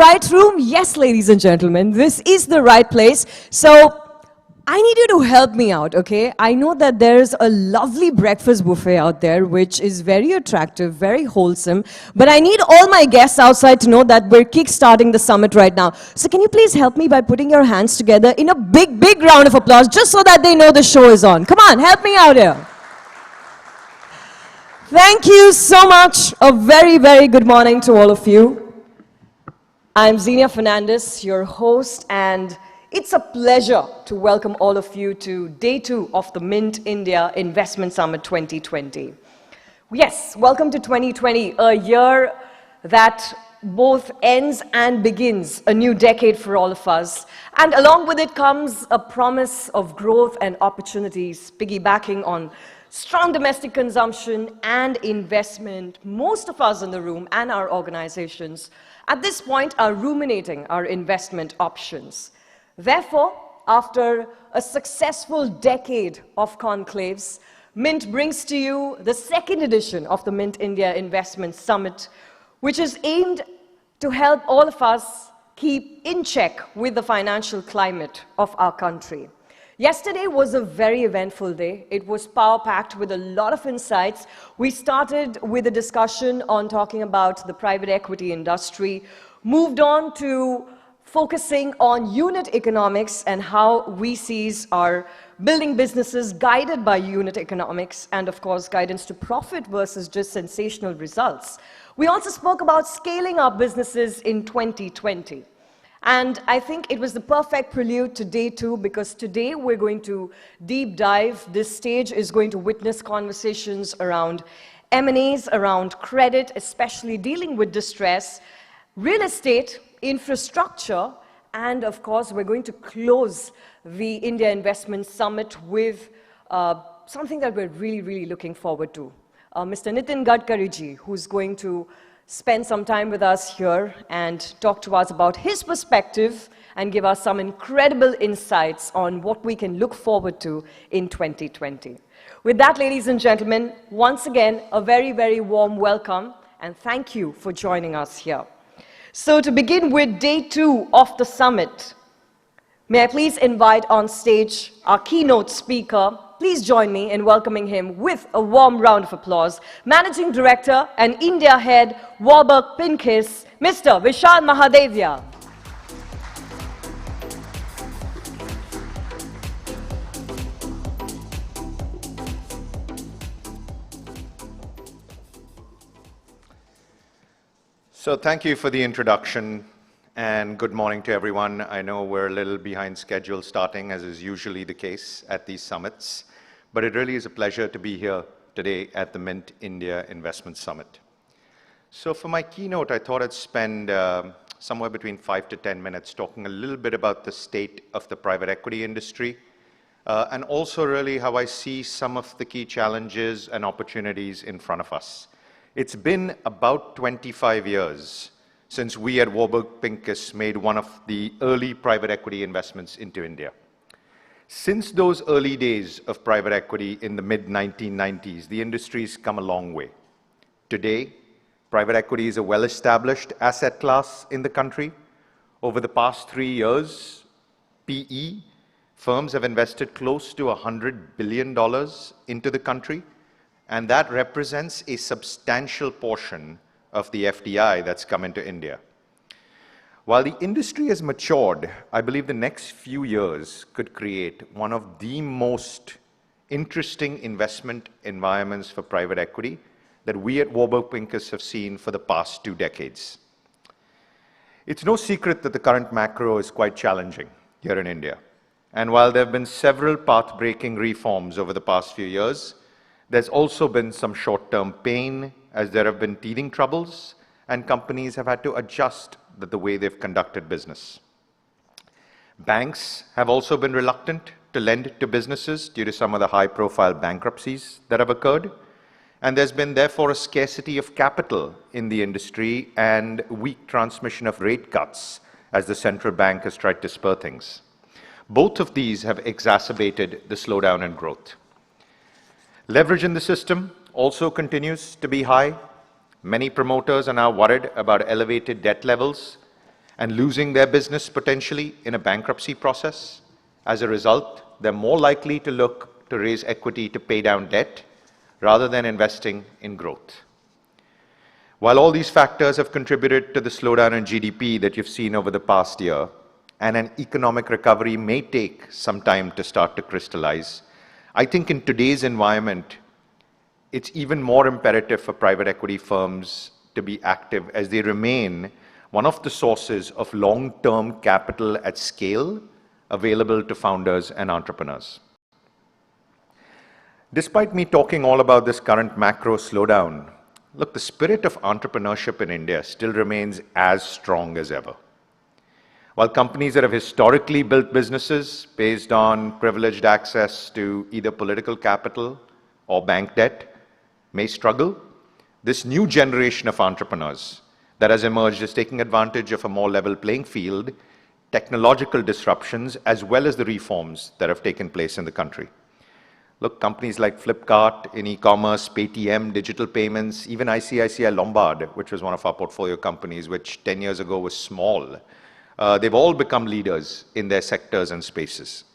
right room? Yes, ladies and gentlemen, this is the right place. So I need you to help me out, okay? I know that there's a lovely breakfast buffet out there, which is very attractive, very wholesome, but I need all my guests outside to know that we're kickstarting the summit right now. So can you please help me by putting your hands together in a big, big round of applause, just so that they know the show is on. Come on, help me out here. Thank you so much. A very, very good morning to all of you. I'm Xenia Fernandez, your host, and it's a pleasure to welcome all of you to Day 2 of the Mint India Investment Summit 2020. Yes, welcome to 2020, a year that both ends and begins a new decade for all of us. And along with it comes a promise of growth and opportunities, piggybacking on strong domestic consumption and investment. Most of us in the room and our organizations at this point are ruminating our investment options. Therefore, after a successful decade of conclaves, Mint brings to you the second edition of the Mint India Investment Summit, which is aimed to help all of us keep in check with the financial climate of our country. Yesterday was a very eventful day. It was power-packed with a lot of insights. We started with a discussion on talking about the private equity industry, moved on to focusing on unit economics and how we seize our building businesses guided by unit economics and, of course, guidance to profit versus just sensational results. We also spoke about scaling our businesses in 2020. And I think it was the perfect prelude to Day 2 because today we're going to deep dive. This stage is going to witness conversations around M&As, around credit, especially dealing with distress, real estate, infrastructure, and of course, we're going to close the India Investment Summit with something that we're really, really looking forward to. Mr. Nitin Gadkari ji, who's going to spend some time with us here and talk to us about his perspective and give us some incredible insights on what we can look forward to in 2020. With that, ladies and gentlemen, once again, a very, very warm welcome, and thank you for joining us here. So to begin with Day 2 of the summit, may I please invite on stage our keynote speaker. Please join me in welcoming him with a warm round of applause. Managing Director and India Head, Warburg Pincus, Mr. Vishal Mahadevia. So thank you for the introduction and good morning to everyone. I know we're a little behind schedule starting, as is usually the case at these summits, but it really is a pleasure to be here today at the Mint India Investment Summit. So for my keynote, I thought I'd spend somewhere between 5 to 10 minutes talking a little bit about the state of the private equity industry and also really how I see some of the key challenges and opportunities in front of us. It's been about 25 years since we at Warburg Pincus made one of the early private equity investments into India. Since those early days of private equity in the mid-1990s, the industry's come a long way. Today, private equity is a well-established asset class in the country. Over the past 3 years, PE firms have invested close to $100 billion into the country, and that represents a substantial portion of the FDI that's come into India. While the industry has matured, I believe the next few years could create one of the most interesting investment environments for private equity that we at Warburg Pincus have seen for the past 2 decades. It's no secret that the current macro is quite challenging here in India. And while there have been several path-breaking reforms over the past few years, there's also been some short-term pain as there have been teething troubles and companies have had to adjust the way they've conducted business. Banks have also been reluctant to lend to businesses due to some of the high-profile bankruptcies that have occurred. And there's been therefore a scarcity of capital in the industry and weak transmission of rate cuts as the central bank has tried to spur things. Both of these have exacerbated the slowdown in growth. Leverage in the system also continues to be high. Many promoters are now worried about elevated debt levels, and losing their business potentially in a bankruptcy process. As a result, they're more likely to look to raise equity to pay down debt rather than investing in growth. While all these factors have contributed to the slowdown in GDP that you've seen over the past year, and an economic recovery may take some time to start to crystallize, I think in today's environment, it's even more imperative for private equity firms to be active as they remain one of the sources of long-term capital at scale available to founders and entrepreneurs. Despite me talking all about this current macro slowdown, look, the spirit of entrepreneurship in India still remains as strong as ever. While companies that have historically built businesses based on privileged access to either political capital or bank debt may struggle, this new generation of entrepreneurs that has emerged is taking advantage of a more level playing field, technological disruptions, as well as the reforms that have taken place in the country. Look, companies like Flipkart in e-commerce, Paytm, digital payments, even ICICI Lombard, which was one of our portfolio companies, which 10 years ago was small, they've all become leaders in their sectors and spaces.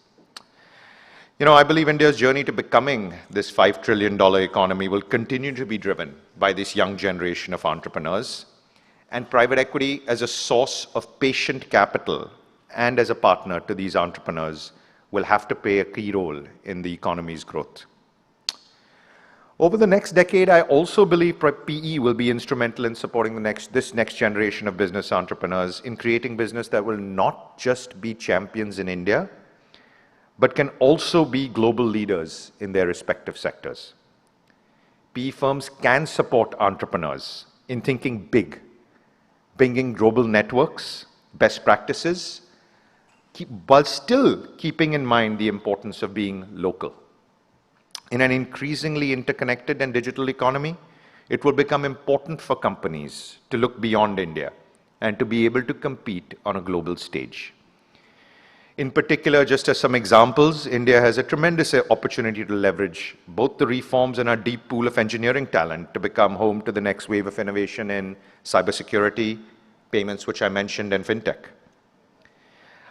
I believe India's journey to becoming this $5 trillion economy will continue to be driven by this young generation of entrepreneurs, and private equity as a source of patient capital and as a partner to these entrepreneurs will have to play a key role in the economy's growth. Over the next decade, I also believe PE will be instrumental in supporting this next generation of business entrepreneurs in creating business that will not just be champions in India, but can also be global leaders in their respective sectors. PE firms can support entrepreneurs in thinking big, bringing global networks, best practices, while still keeping in mind the importance of being local. In an increasingly interconnected and digital economy, it will become important for companies to look beyond India and to be able to compete on a global stage. In particular, just as some examples, India has a tremendous opportunity to leverage both the reforms and our deep pool of engineering talent to become home to the next wave of innovation in cybersecurity, payments, which I mentioned, and fintech.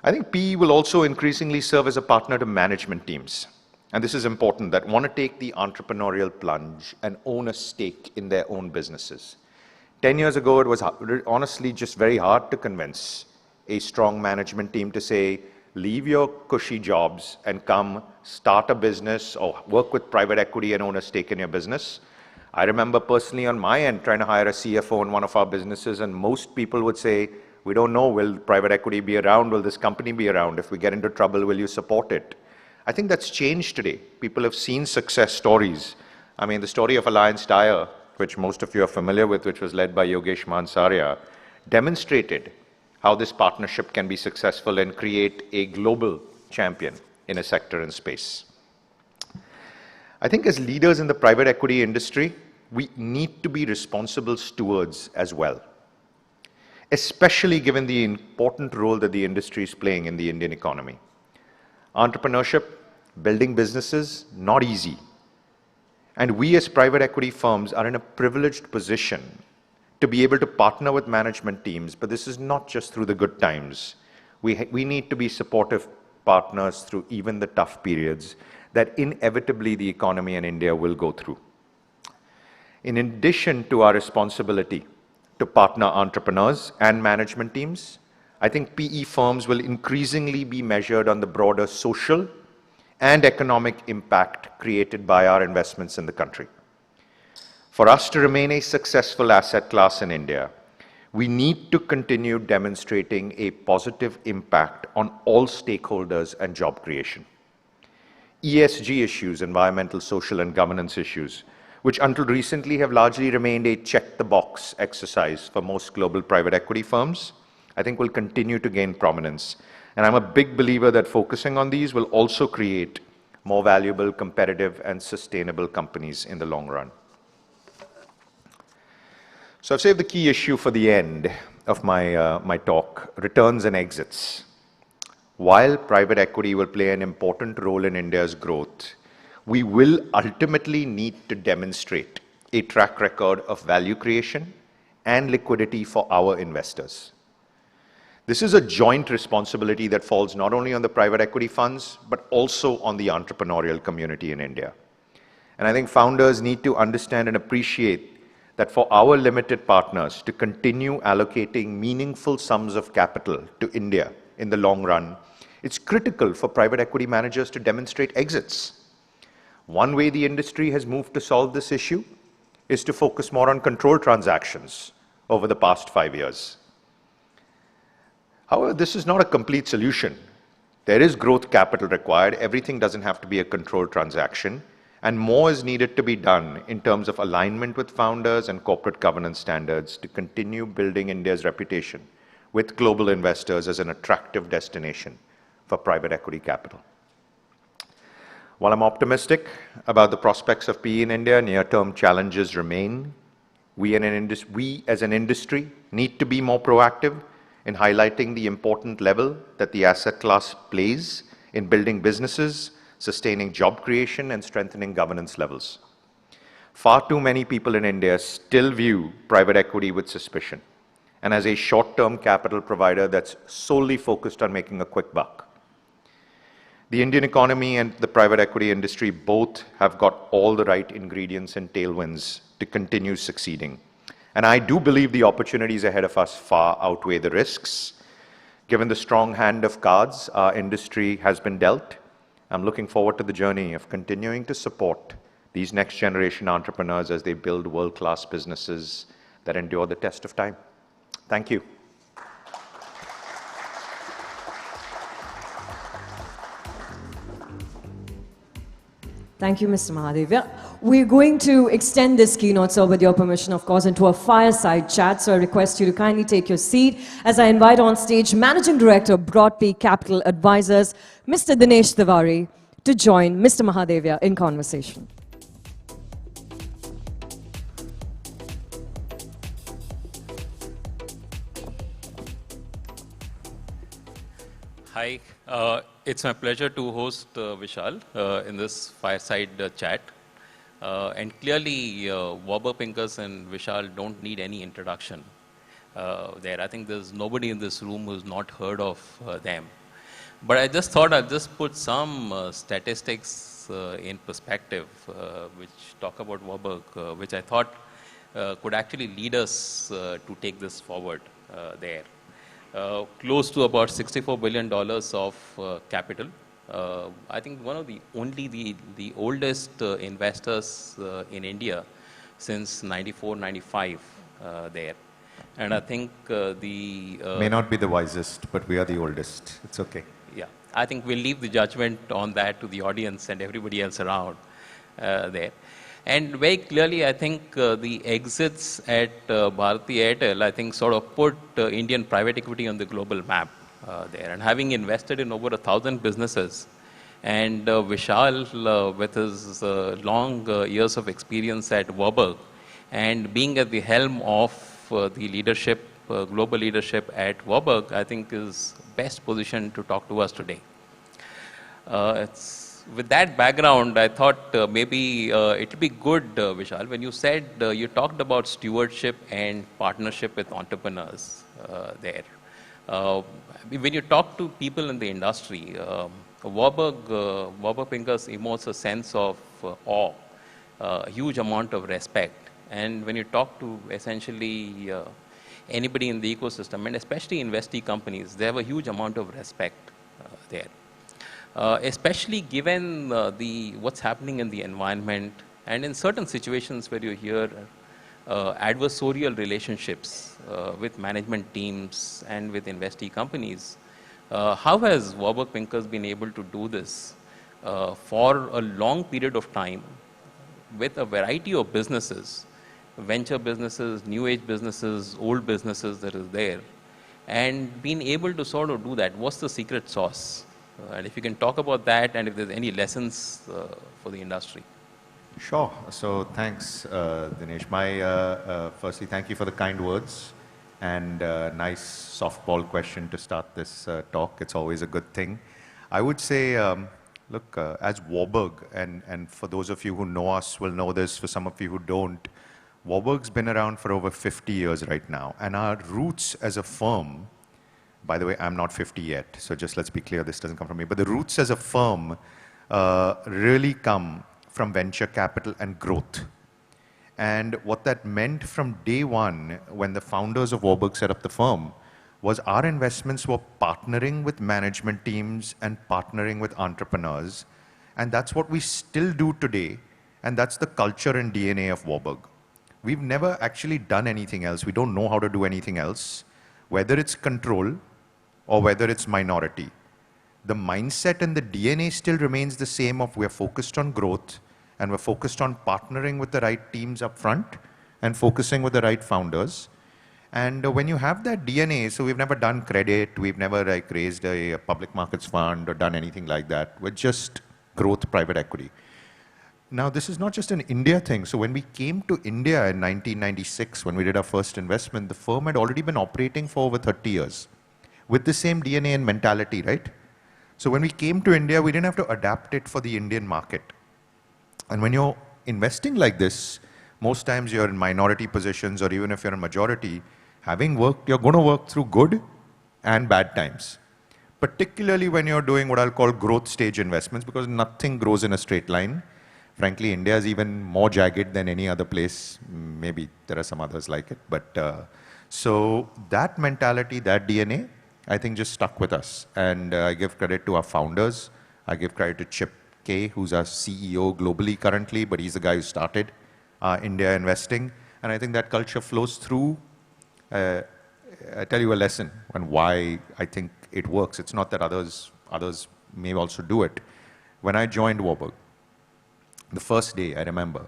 I think PE will also increasingly serve as a partner to management teams. And this is important, that want to take the entrepreneurial plunge and own a stake in their own businesses. 10 years ago, it was honestly just very hard to convince a strong management team to say, leave your cushy jobs and come start a business or work with private equity and own a stake in your business. I remember personally on my end trying to hire a CFO in one of our businesses, and most people would say, we don't know, will private equity be around? Will this company be around? If we get into trouble, will you support it? I think that's changed today. People have seen success stories. I mean, the story of Alliance Tire, which most of you are familiar with, which was led by Yogesh Mansaria, demonstrated how this partnership can be successful and create a global champion in a sector and space. I think as leaders in the private equity industry, we need to be responsible stewards as well, especially given the important role that the industry is playing in the Indian economy. Entrepreneurship, building businesses, not easy. And we as private equity firms are in a privileged position to be able to partner with management teams, but this is not just through the good times. We need to be supportive partners through even the tough periods that inevitably the economy in India will go through. In addition to our responsibility to partner entrepreneurs and management teams, I think PE firms will increasingly be measured on the broader social and economic impact created by our investments in the country. For us to remain a successful asset class in India, we need to continue demonstrating a positive impact on all stakeholders and job creation. ESG issues, environmental, social, and governance issues, which until recently have largely remained a check-the-box exercise for most global private equity firms, I think will continue to gain prominence. And I'm a big believer that focusing on these will also create more valuable, competitive, and sustainable companies in the long run. So I've saved the key issue for the end of my talk, returns and exits. While private equity will play an important role in India's growth, we will ultimately need to demonstrate a track record of value creation and liquidity for our investors. This is a joint responsibility that falls not only on the private equity funds, but also on the entrepreneurial community in India. And I think founders need to understand and appreciate that for our limited partners to continue allocating meaningful sums of capital to India in the long run, it's critical for private equity managers to demonstrate exits. One way the industry has moved to solve this issue is to focus more on controlled transactions over the past 5 years. However, this is not a complete solution. There is growth capital required. Everything doesn't have to be a controlled transaction. And more is needed to be done in terms of alignment with founders and corporate governance standards to continue building India's reputation with global investors as an attractive destination for private equity capital. While I'm optimistic about the prospects of PE in India, near-term challenges remain. We as an industry need to be more proactive in highlighting the important level that the asset class plays in building businesses, sustaining job creation, and strengthening governance levels. Far too many people in India still view private equity with suspicion and as a short-term capital provider that's solely focused on making a quick buck. The Indian economy and the private equity industry both have got all the right ingredients and tailwinds to continue succeeding. And I do believe the opportunities ahead of us far outweigh the risks. Given the strong hand of cards our industry has been dealt, I'm looking forward to the journey of continuing to support these next generation entrepreneurs as they build world-class businesses that endure the test of time. Thank you. Thank you, Mr. Mahadevia. We're going to extend this keynote, sir, with your permission, of course, into a fireside chat. So I request you to kindly take your seat as I invite on stage Managing Director, Broadpeak Capital Advisors, Mr. Dinesh Tiwari, to join Mr. Mahadevia in conversation. Hi, it's my pleasure to host Vishal in this fireside chat. And clearly, Warburg Pincus and Vishal don't need any introduction there. I think there's nobody in this room who's not heard of them. But I just thought I'd just put some statistics in perspective, which talk about Warburg, which I thought could actually lead us to take this forward there. Close to about $64 billion of capital. I think one of the oldest investors in India since 94, 95 there. And I think May not be the wisest, but we are the oldest. It's okay. Yeah, I think we'll leave the judgment on that to the audience and everybody else around there. And very clearly, I think the exits at Bharti Airtel, I think, sort of put Indian private equity on the global map there. And having invested in over 1,000 businesses, and Vishal, with his long years of experience at Warburg, and being at the helm of the leadership, global leadership at Warburg, I think is best positioned to talk to us today. With that background, I thought maybe it would be good, Vishal, when you said you talked about stewardship and partnership with entrepreneurs there. When you talk to people in the industry, Warburg Pincus emotes a sense of awe, a huge amount of respect. And when you talk to essentially anybody in the ecosystem, and especially investee companies, they have a huge amount of respect there. Especially given what's happening in the environment, and in certain situations where you hear adversarial relationships with management teams and with investee companies. How has Warburg Pincus been able to do this for a long period of time with a variety of businesses, venture businesses, new age businesses, old businesses that is there, and being able to sort of do that? What's the secret sauce? And if you can talk about that, and if there's any lessons for the industry. Sure. So thanks, Dinesh. Firstly, thank you for the kind words and nice softball question to start this talk. It's always a good thing. I would say, look, as Warburg, and for those of you who know us will know this, for some of you who don't, Warburg's been around for over 50 years right now. And our roots as a firm By the way, I'm not 50 yet, so just let's be clear, this doesn't come from me. But the roots as a firm really come from venture capital and growth. And what that meant from day one, when the founders of Warburg set up the firm, was our investments were partnering with management teams and partnering with entrepreneurs. And that's what we still do today. And that's the culture and DNA of Warburg. We've never actually done anything else. We don't know how to do anything else, whether it's control or whether it's minority. The mindset and the DNA still remains the same of we're focused on growth and we're focused on partnering with the right teams up front and focusing with the right founders. And when you have that DNA, so we've never done credit, we've never like raised a public markets fund or done anything like that. We're just growth private equity. Now, this is not just an India thing. So when we came to India in 1996, when we did our first investment, the firm had already been operating for over 30 years with the same DNA and mentality, right? So when we came to India, we didn't have to adapt it for the Indian market. And when you're investing like this, most times you're in minority positions, or even if you're in majority, having worked, you're going to work through good and bad times. Particularly when you're doing what I'll call growth stage investments, because nothing grows in a straight line. Frankly, India is even more jagged than any other place. Maybe there are some others like it. But so that mentality, that DNA, I think just stuck with us. And I give credit to our founders. I give credit to Chip K, who's our CEO globally currently, but he's the guy who started India investing. And I think that culture flows through. I tell you a lesson on why I think it works. It's not that others may also do it. When I joined Warburg, the first day, I remember,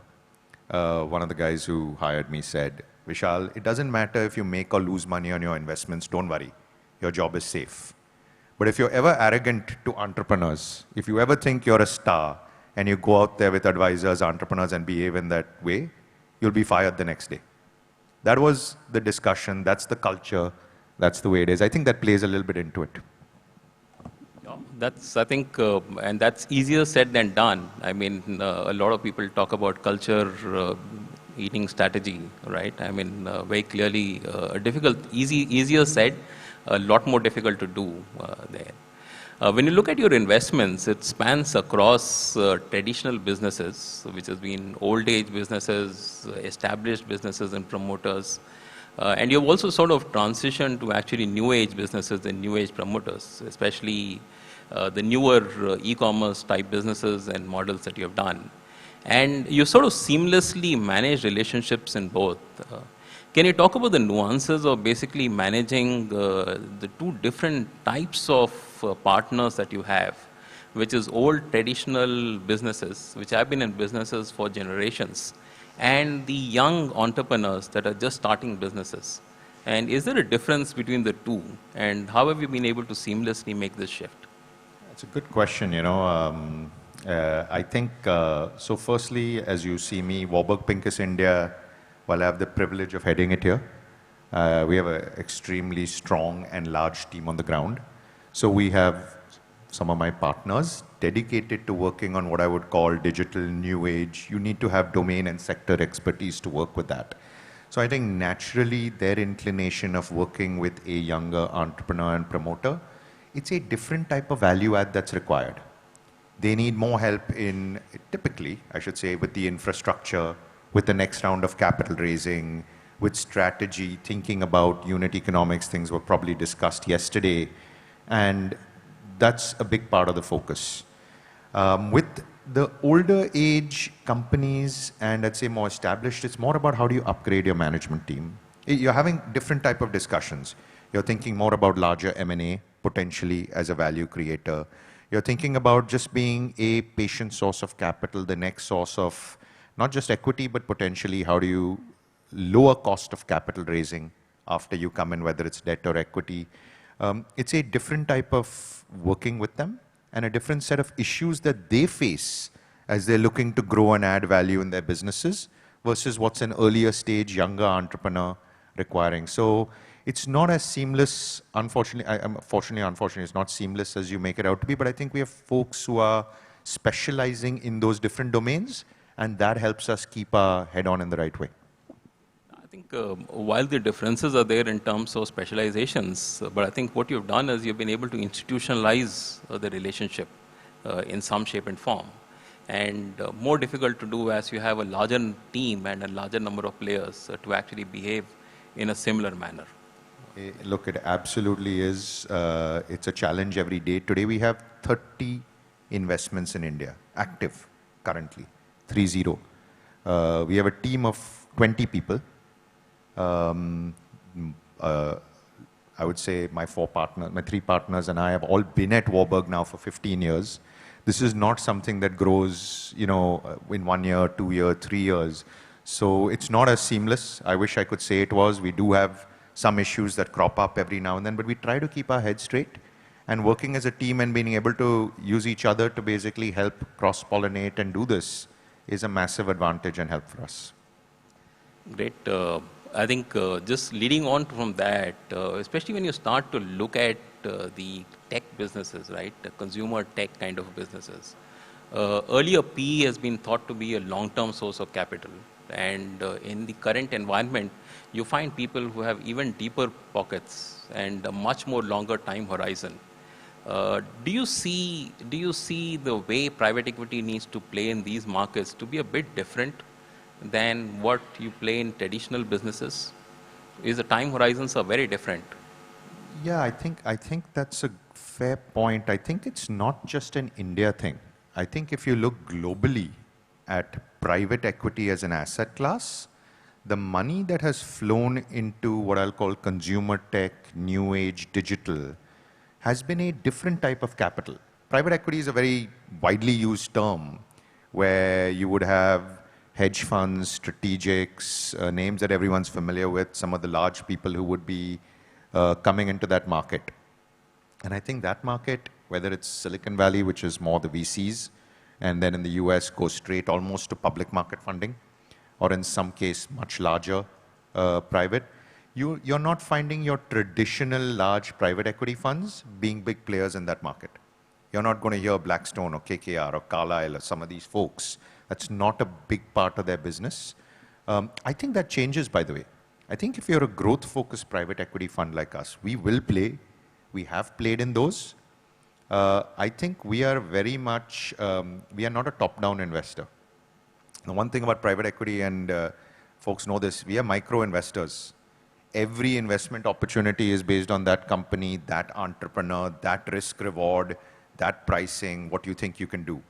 one of the guys who hired me said, Vishal, it doesn't matter if you make or lose money on your investments, don't worry. Your job is safe. But if you're ever arrogant to entrepreneurs, if you ever think you're a star and you go out there with advisors, entrepreneurs, and behave in that way, you'll be fired the next day. That was the discussion, that's the culture, that's the way it is. I think that plays a little bit into it. That's, I think, and that's easier said than done. I mean, a lot of people talk about culture, eating strategy, right? I mean, very clearly difficult, easier said, a lot more difficult to do there. When you look at your investments, it spans across traditional businesses, which has been old age businesses, established businesses and promoters. And you've also sort of transitioned to actually new age businesses and new age promoters, especially the newer e-commerce type businesses and models that you have done. And you sort of seamlessly manage relationships in both. Can you talk about the nuances of basically managing the two different types of partners that you have, which is old traditional businesses, which have been in businesses for generations, and the young entrepreneurs that are just starting businesses? And is there a difference between the two? And how have you been able to seamlessly make this shift? It's a good question, you know. I think, so firstly, as you see me, Warburg Pincus India, while I have the privilege of heading it here, we have an extremely strong and large team on the ground. So we have some of my partners dedicated to working on what I would call digital new age. You need to have domain and sector expertise to work with that. So I think naturally their inclination of working with a younger entrepreneur and promoter, it's a different type of value add that's required. They need more help in, typically, I should say, with the infrastructure, with the next round of capital raising, with strategy, thinking about unit economics, things were probably discussed yesterday. And that's a big part of the focus. With the older age companies and I'd say more established, it's more about how do you upgrade your management team. You're having different type of discussions. You're thinking more about larger M&A, potentially as a value creator. You're thinking about just being a patient source of capital, the next source of not just equity, but potentially how do you lower cost of capital raising after you come in, whether it's debt or equity. It's a different type of working with them and a different set of issues that they face as they're looking to grow and add value in their businesses versus what's an earlier stage, younger entrepreneur requiring. So it's not as seamless, unfortunately, it's not seamless as you make it out to be, but I think we have folks who are specializing in those different domains, and that helps us keep our head on in the right way. I think while the differences are there in terms of specializations, but I think what you've done is you've been able to institutionalize the relationship in some shape and form. And more difficult to do as you have a larger team and a larger number of players to actually behave in a similar manner. Look, it absolutely is. It's a challenge every day. Today we have 30 investments in India, active currently, 30. We have a team of 20 people. I would say my three partners and I have all been at Warburg now for 15 years. This is not something that grows, in 1 year, 2 years, 3 years. So it's not as seamless. I wish I could say it was. We do have some issues that crop up every now and then, but we try to keep our heads straight and working as a team and being able to use each other to basically help cross-pollinate and do this is a massive advantage and help for us. Great. I think just leading on from that, especially when you start to look at the tech businesses, right, the consumer tech kind of businesses. Earlier, PE has been thought to be a long-term source of capital. And in the current environment, you find people who have even deeper pockets and a much more longer time horizon. Do you see the way private equity needs to play in these markets to be a bit different than what you play in traditional businesses? Is the time horizons are very different? Yeah, I think that's a fair point. I think it's not just an India thing. I think if you look globally at private equity as an asset class, the money that has flown into what I'll call consumer tech, new age, digital, has been a different type of capital. Private equity is a very widely used term where you would have hedge funds, strategics, names that everyone's familiar with, some of the large people who would be coming into that market. And I think that market, whether it's Silicon Valley, which is more the VCs, and then in the US goes straight almost to public market funding, or in some case much larger private, you're not finding your traditional large private equity funds being big players in that market. You're not going to hear Blackstone or KKR or Carlyle or some of these folks. That's not a big part of their business. I think that changes, by the way. I think if you're a growth-focused private equity fund like us, we will play. We have played in those. I think we are very much, we are not a top-down investor. The one thing about private equity, and folks know this, we are micro investors. Every investment opportunity is based on that company, that entrepreneur, that risk reward, that pricing, what you think you can do.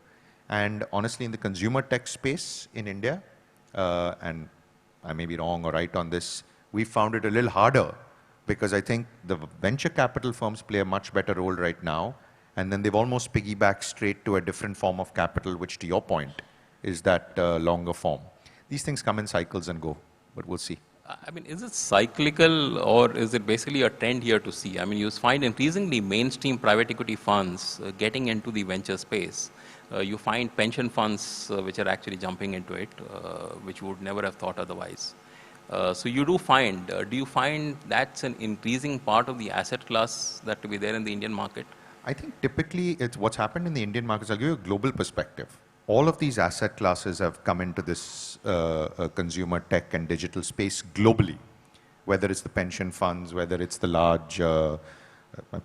And honestly, in the consumer tech space in India, and I may be wrong or right on this, we found it a little harder because I think the venture capital firms play a much better role right now. And then they've almost piggybacked straight to a different form of capital, which to your point is that longer form. These things come in cycles and go, but we'll see. I mean, is it cyclical or is it basically a trend here to see? I mean, you find increasingly mainstream private equity funds getting into the venture space. You find pension funds which are actually jumping into it, which you would never have thought otherwise. So you do you find that's an increasing part of the asset class that to be there in the Indian market? I think typically it's what's happened in the Indian markets. I'll give you a global perspective. All of these asset classes have come into this consumer tech and digital space globally, whether it's the pension funds, whether it's the large,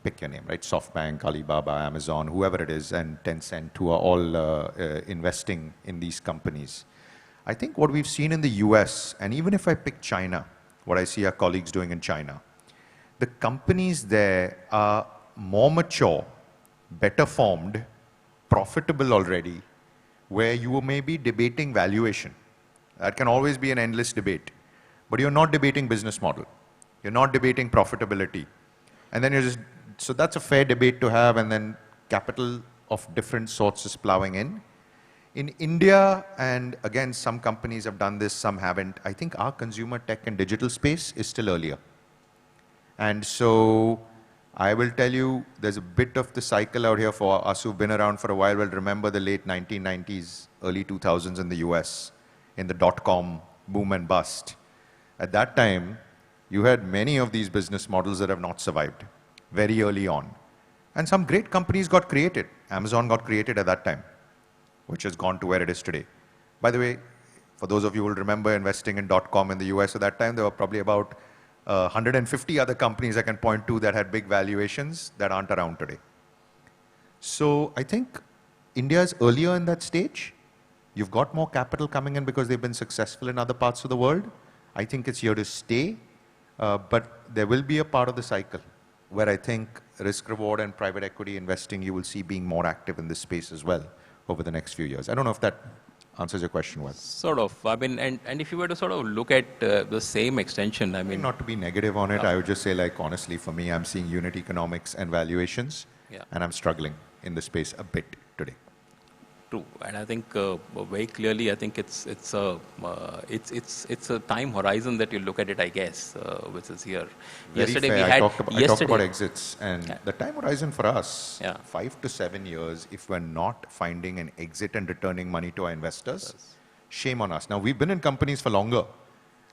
pick your name, right? SoftBank, Alibaba, Amazon, whoever it is, and Tencent, who are all investing in these companies. I think what we've seen in the US, and even if I pick China, what I see our colleagues doing in China, the companies there are more mature, better formed, profitable already, where you may be debating valuation. That can always be an endless debate. But you're not debating business model. You're not debating profitability. And then so that's a fair debate to have, and then capital of different sorts is plowing in. In India, and again, some companies have done this, some haven't, I think our consumer tech and digital space is still earlier. And so I will tell you, there's a bit of the cycle out here for us who've been around for a while. Will remember the late 1990s, early 2000s in the US, in the dot-com boom and bust. At that time, you had many of these business models that have not survived very early on. And some great companies got created. Amazon got created at that time, which has gone to where it is today. By the way, For those of you who will remember investing in .com in the US at that time, there were probably about 150 other companies I can point to that had big valuations that aren't around today. So I think India is earlier in that stage. You've got more capital coming in because they've been successful in other parts of the world. I think it's here to stay, but there will be a part of the cycle where I think risk reward and private equity investing you will see being more active in this space as well over the next few years. I don't know if that answers your question well. Sort of. I mean, and if you were to sort of look at the same extension, I mean... Not to be negative on it, I would just say, like, honestly, for me, I'm seeing unit economics and valuations, and I'm struggling in the space a bit today. True, and I think very clearly, I think it's a time horizon that you look at it, I guess, which is here. Yesterday we had. I talked about exits, and the time horizon for us, 5 to 7 years. If we're not finding an exit and returning money to our investors, shame on us. Now we've been in companies for longer,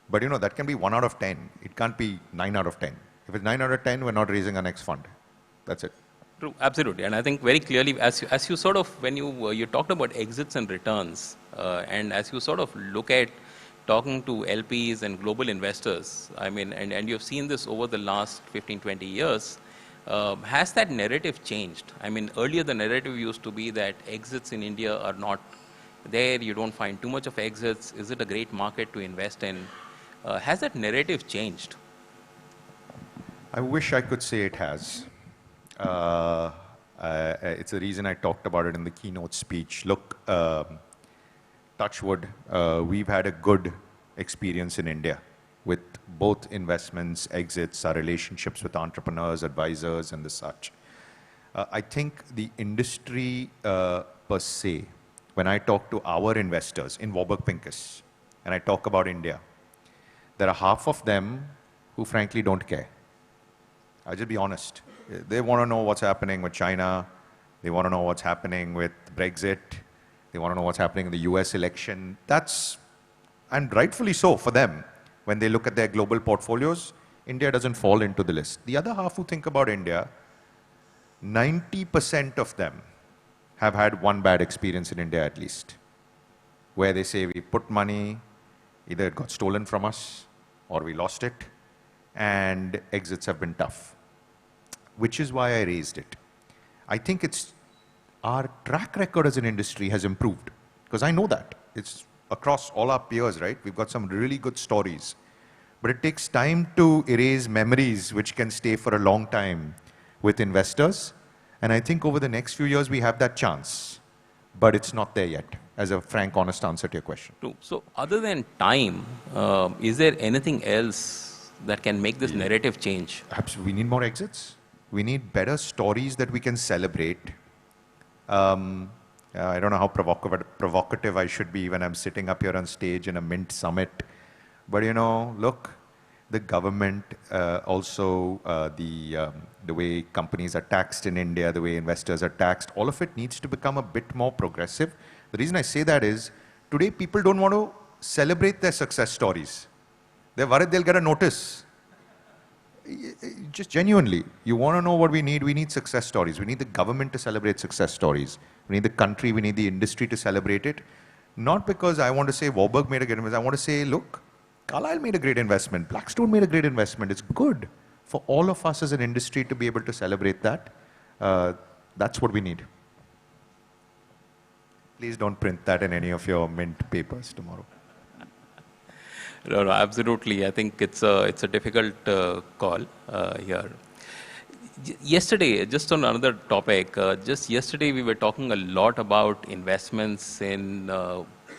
but you know that can be 1 out of 10. It can't be 9 out of 10. If it's 9 out of 10, we're not raising our next fund. That's it. True, absolutely, and I think very clearly, as you sort of, when you talked about exits and returns, and as you sort of look at talking to LPs and global investors, I mean, and you've seen this over the last 15, 20 years, has that narrative changed? I mean, earlier the narrative used to be that exits in India are not there, you don't find too much of exits, is it a great market to invest in? Has that narrative changed? I wish I could say it has. It's the reason I talked about it in the keynote speech. Look, touch wood, we've had a good experience in India with both investments, exits, our relationships with entrepreneurs, advisors, and the such. I think the industry per se, when I talk to our investors in Warburg Pincus, and I talk about India, there are half of them who frankly don't care. I'll just be honest. They want to know what's happening with China. They want to know what's happening with Brexit. They want to know what's happening in the US election. That's, and rightfully so for them, when they look at their global portfolios, India doesn't fall into the list. The other half who think about India, 90% of them have had one bad experience in India at least, where they say we put money, either it got stolen from us or we lost it, and exits have been tough. Which is why I raised it. I think it's our track record as an industry has improved, because I know that. It's across all our peers, right? We've got some really good stories. But it takes time to erase memories which can stay for a long time with investors. And I think over the next few years we have that chance. But it's not there yet, as a frank, honest answer to your question. True. So other than time, is there anything else that can make this narrative change? Absolutely. We need more exits. We need better stories that we can celebrate. I don't know how provocative I should be when I'm sitting up here on stage in a Mint summit. But you know, look, the government, also the way companies are taxed in India, the way investors are taxed, all of it needs to become a bit more progressive. The reason I say that is, today people don't want to celebrate their success stories. They're worried they'll get a notice. Just genuinely, you want to know what we need success stories. We need the government to celebrate success stories. We need the country, we need the industry to celebrate it. Not because I want to say Warburg made a great investment. I want to say, look, Carlyle made a great investment. Blackstone made a great investment. It's good for all of us as an industry to be able to celebrate that. That's what we need. Please don't print that in any of your Mint papers tomorrow. No, absolutely. I think it's a difficult call here. Yesterday, just on another topic, just yesterday we were talking a lot about investments in,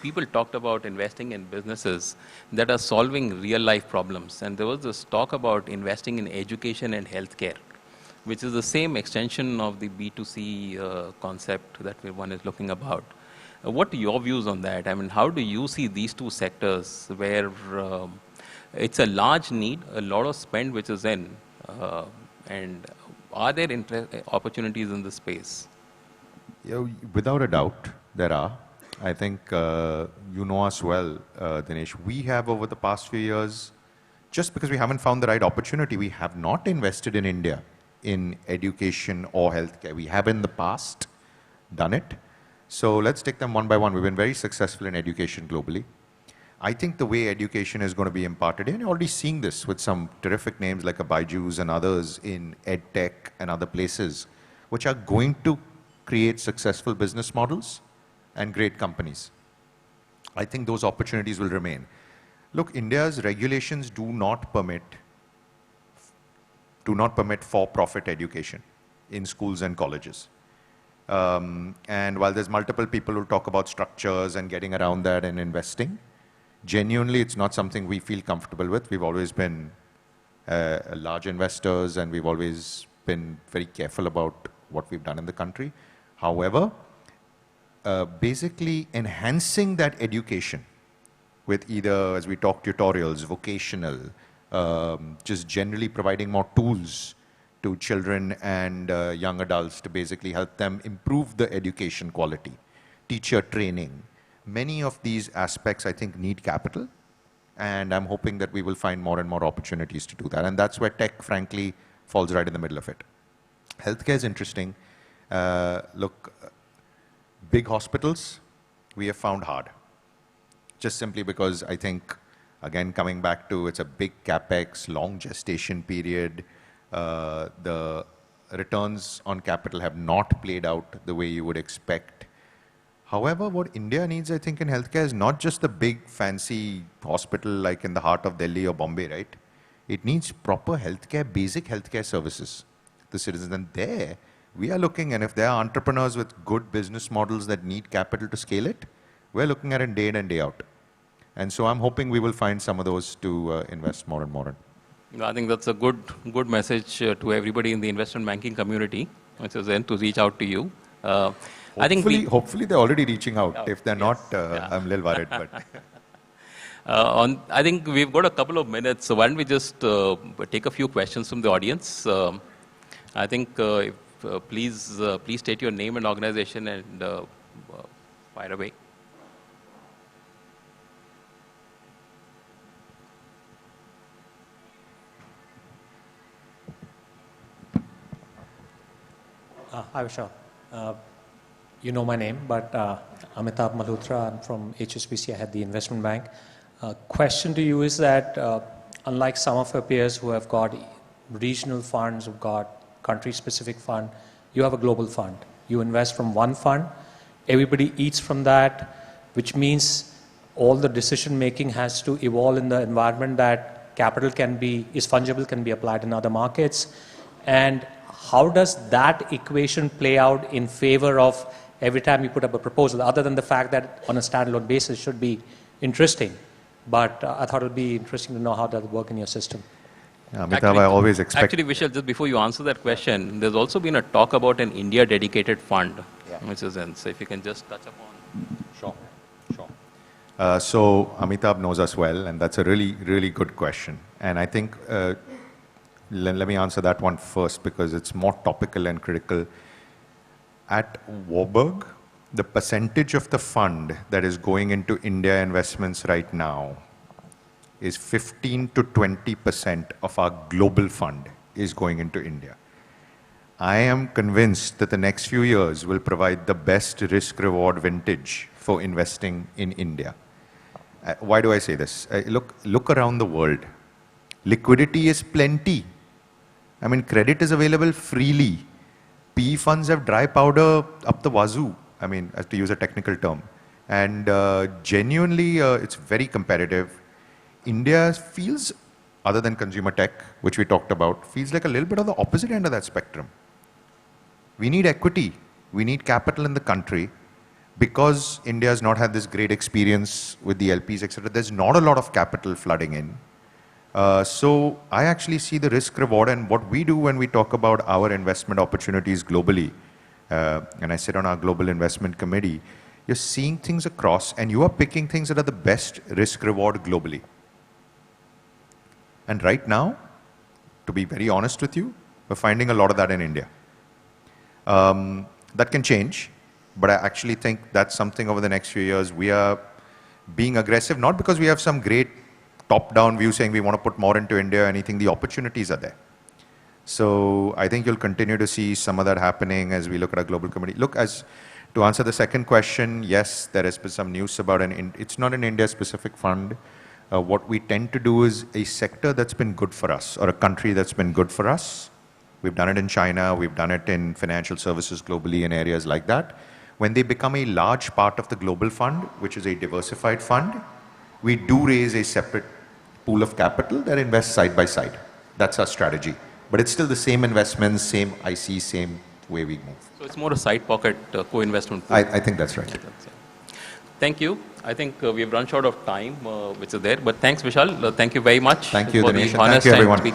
people talked about investing in businesses that are solving real life problems. And there was this talk about investing in education and healthcare, which is the same extension of the B2C concept that one is looking about. What are your views on that? I mean, how do you see these two sectors where it's a large need, a lot of spend which is in, and are there opportunities in this space? Yeah, without a doubt, there are. I think you know us well, Dinesh. We have over the past few years, just because we haven't found the right opportunity, we have not invested in India in education or healthcare. We have in the past done it. So let's take them one by one. We've been very successful in education globally. I think the way education is going to be imparted, and you're already seeing this with some terrific names like a Byju's and others in EdTech and other places, which are going to create successful business models and great companies. I think those opportunities will remain. Look, India's regulations do not permit for-profit education in schools and colleges. And while there's multiple people who talk about structures and getting around that and investing, genuinely it's not something we feel comfortable with. We've always been large investors and we've always been very careful about what we've done in the country. However, basically enhancing that education with either, as we talk, tutorials, vocational, just generally providing more tools to children and young adults to basically help them improve the education quality, teacher training. Many of these aspects, I think, need capital, and I'm hoping that we will find more and more opportunities to do that. And that's where tech, frankly, falls right in the middle of it. Healthcare is interesting. Look, big hospitals, we have found hard. Just simply because I think, again, coming back to it's a big capex, long gestation period, the returns on capital have not played out the way you would expect. However, what India needs, I think, in healthcare is not just the big fancy hospital like in the heart of Delhi or Bombay, right? It needs proper healthcare, basic healthcare services to citizens. And there, we are looking, and if there are entrepreneurs with good business models that need capital to scale it, we're looking at it day in and day out. And so I'm hoping we will find some of those to invest more and more in. I think that's a good message to everybody in the investment banking community, which is then to reach out to you. Hopefully they're already reaching out. If they're not, I'm a little worried. But I think we've got a couple of minutes, so why don't we just take a few questions from the audience. I think please state your name and organization and fire away. Hi, Vishal. You know my name, but Amitabh Malhotra, I'm from HSBC, I had the investment bank. Question to you is that unlike some of your peers who have got regional funds, who've got country-specific fund, you have a global fund. You invest from one fund, everybody eats from that, which means all the decision-making has to evolve in the environment that capital is fungible, can be applied in other markets. And how does that equation play out in favor of every time you put up a proposal, other than the fact that on a standalone basis should be interesting? But I thought it would be interesting to know how that would work in your system. Amitabh, I always expect... Actually, Vishal, just before you answer that question, there's also been a talk about an India-dedicated fund, which is in. So if you can just touch upon... Sure. So Amitabh knows us well, and that's a really, really good question. And I think... let me answer that one first because it's more topical and critical. At Warburg, the percentage of the fund that is going into India investments right now is 15 to 20% of our global fund is going into India. I am convinced that the next few years will provide the best risk-reward vintage for investing in India. Why do I say this? Look around the world. Liquidity is plenty. I mean, credit is available freely. PE funds have dry powder up the wazoo, I mean, to use a technical term. And genuinely, it's very competitive. India feels, other than consumer tech, which we talked about, feels like a little bit of the opposite end of that spectrum. We need equity. We need capital in the country. Because India has not had this great experience with the LPs, etc., there's not a lot of capital flooding in. So I actually see the risk reward, and what we do when we talk about our investment opportunities globally, and I sit on our global investment committee, you're seeing things across and you are picking things that are the best risk reward globally. And right now, to be very honest with you, we're finding a lot of that in India. That can change, but I actually think that's something over the next few years we are being aggressive, not because we have some great top-down view saying we want to put more into India or anything. The opportunities are there. So I think you'll continue to see some of that happening as we look at our global committee. Look, as To answer the second question, yes, there has been some news about it's not an India-specific fund. What we tend to do is a sector that's been good for us, or a country that's been good for us. We've done it in China, we've done it in financial services globally in areas like that. When they become a large part of the global fund, which is a diversified fund, we do raise a separate pool of capital that invests side by side. That's our strategy. But it's still the same investments, same IC, same way we move. So it's more a side pocket co-investment pool. I think that's right. Thank you. I think we've run short of time, which is there. But thanks, Vishal. Thank you very much. Thank you, for Dinesh. being honest Thank you, everyone. and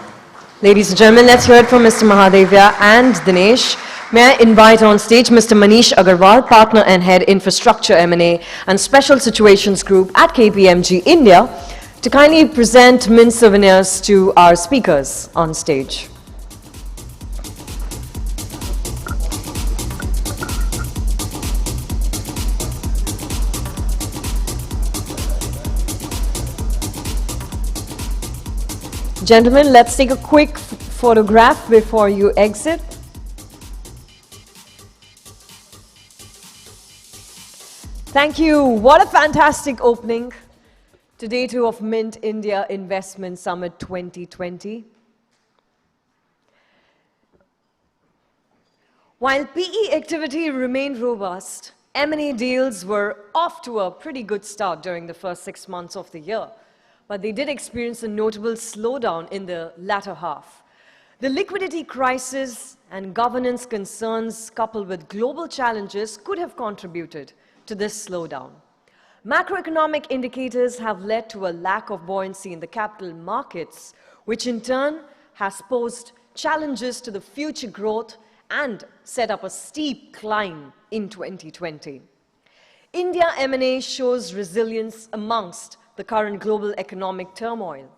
Ladies and gentlemen, let's hear it from Mr. Mahadevia and Dinesh. May I invite on stage Mr. Manish Agarwal, Partner and Head Infrastructure M&A and Special Situations Group at KPMG India, to kindly present mint souvenirs to our speakers on stage. Gentlemen, let's take a quick photograph before you exit. Thank you. What a fantastic opening to Day 2 of Mint India Investment Summit 2020. While PE activity remained robust, M&A deals were off to a pretty good start during the first 6 months of the year, but they did experience a notable slowdown in the latter half. The liquidity crisis and governance concerns coupled with global challenges could have contributed to this slowdown. Macroeconomic indicators have led to a lack of buoyancy in the capital markets, which in turn has posed challenges to the future growth and set up a steep climb in 2020. India M&A shows resilience amongst the current global economic turmoil.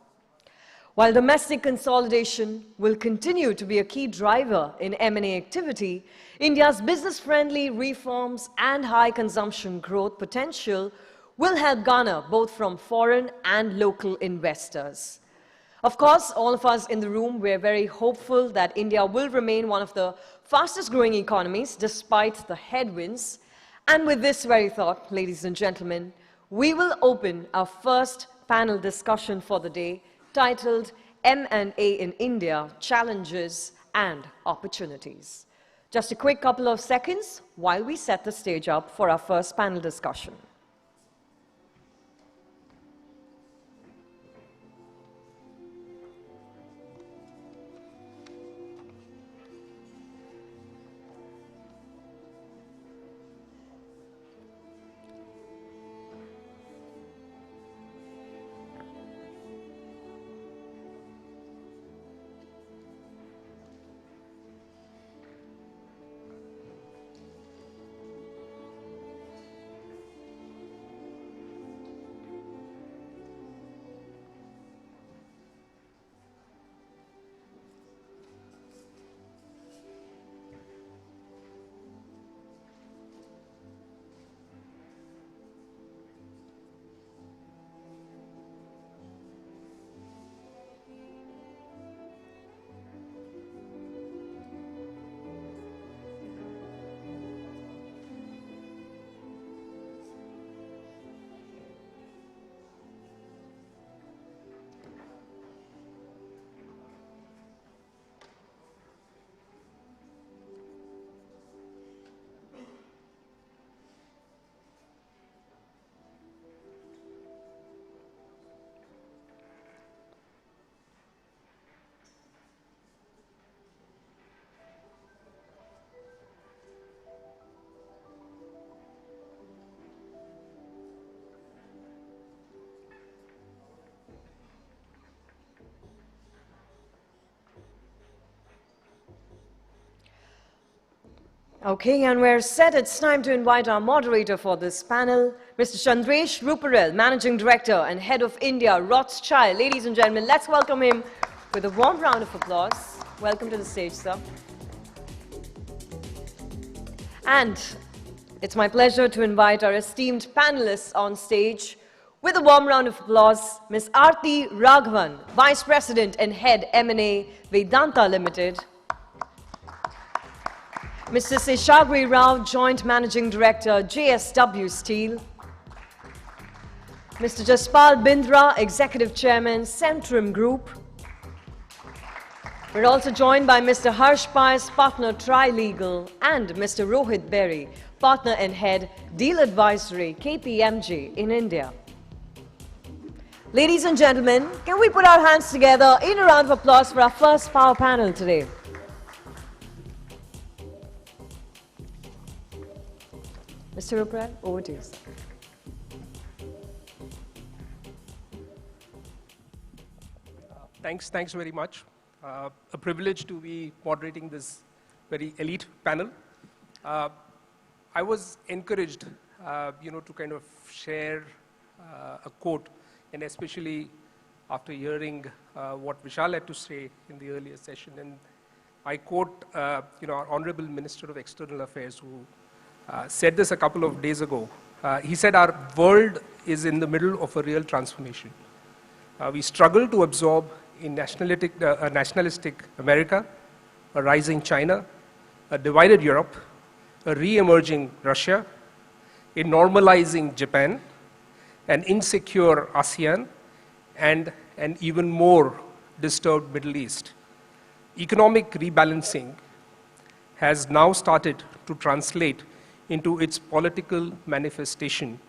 While domestic consolidation will continue to be a key driver in M&A activity, India's business-friendly reforms and high consumption growth potential will help garner both from foreign and local investors. Of course, all of us in the room, we're very hopeful that India will remain one of the fastest growing economies despite the headwinds. And with this very thought, ladies and gentlemen, we will open our first panel discussion for the day, titled M&A in India, Challenges and Opportunities. Just a quick couple of seconds while we set the stage up for our first panel discussion. Okay, and we're set. It's time to invite our moderator for this panel, Mr. Chandresh Ruparel, Managing Director and Head of India, Rothschild. Ladies and gentlemen, let's welcome him with a warm round of applause. Welcome to the stage, sir. And it's my pleasure to invite our esteemed panelists on stage with a warm round of applause, Ms. Aarti Raghavan, Vice President and Head M&A, Vedanta Limited. Mr. Seshagri Rao, Joint Managing Director, JSW Steel. Mr. Jaspal Bindra, Executive Chairman, Centrum Group. We're also joined by Mr. Harsh Pais, Partner Tri-Legal, and Mr. Rohit Berry, Partner and Head, Deal Advisory, KPMG in India. Ladies and gentlemen, can we put our hands together in a round of applause for our first power panel today? Mr. Rupert, over to you, sir. Thanks very much. A privilege to be moderating this very elite panel. I was encouraged, to kind of share a quote, and especially after hearing what Vishal had to say in the earlier session. And I quote, our Honorable Minister of External Affairs, who said this a couple of days ago. He said, "Our world is in the middle of a real transformation. We struggle to absorb in nationalistic America, a rising China, a divided Europe, a re-emerging Russia, a normalizing Japan, an insecure ASEAN, and an even more disturbed Middle East. Economic rebalancing has now started to translate into its political manifestation,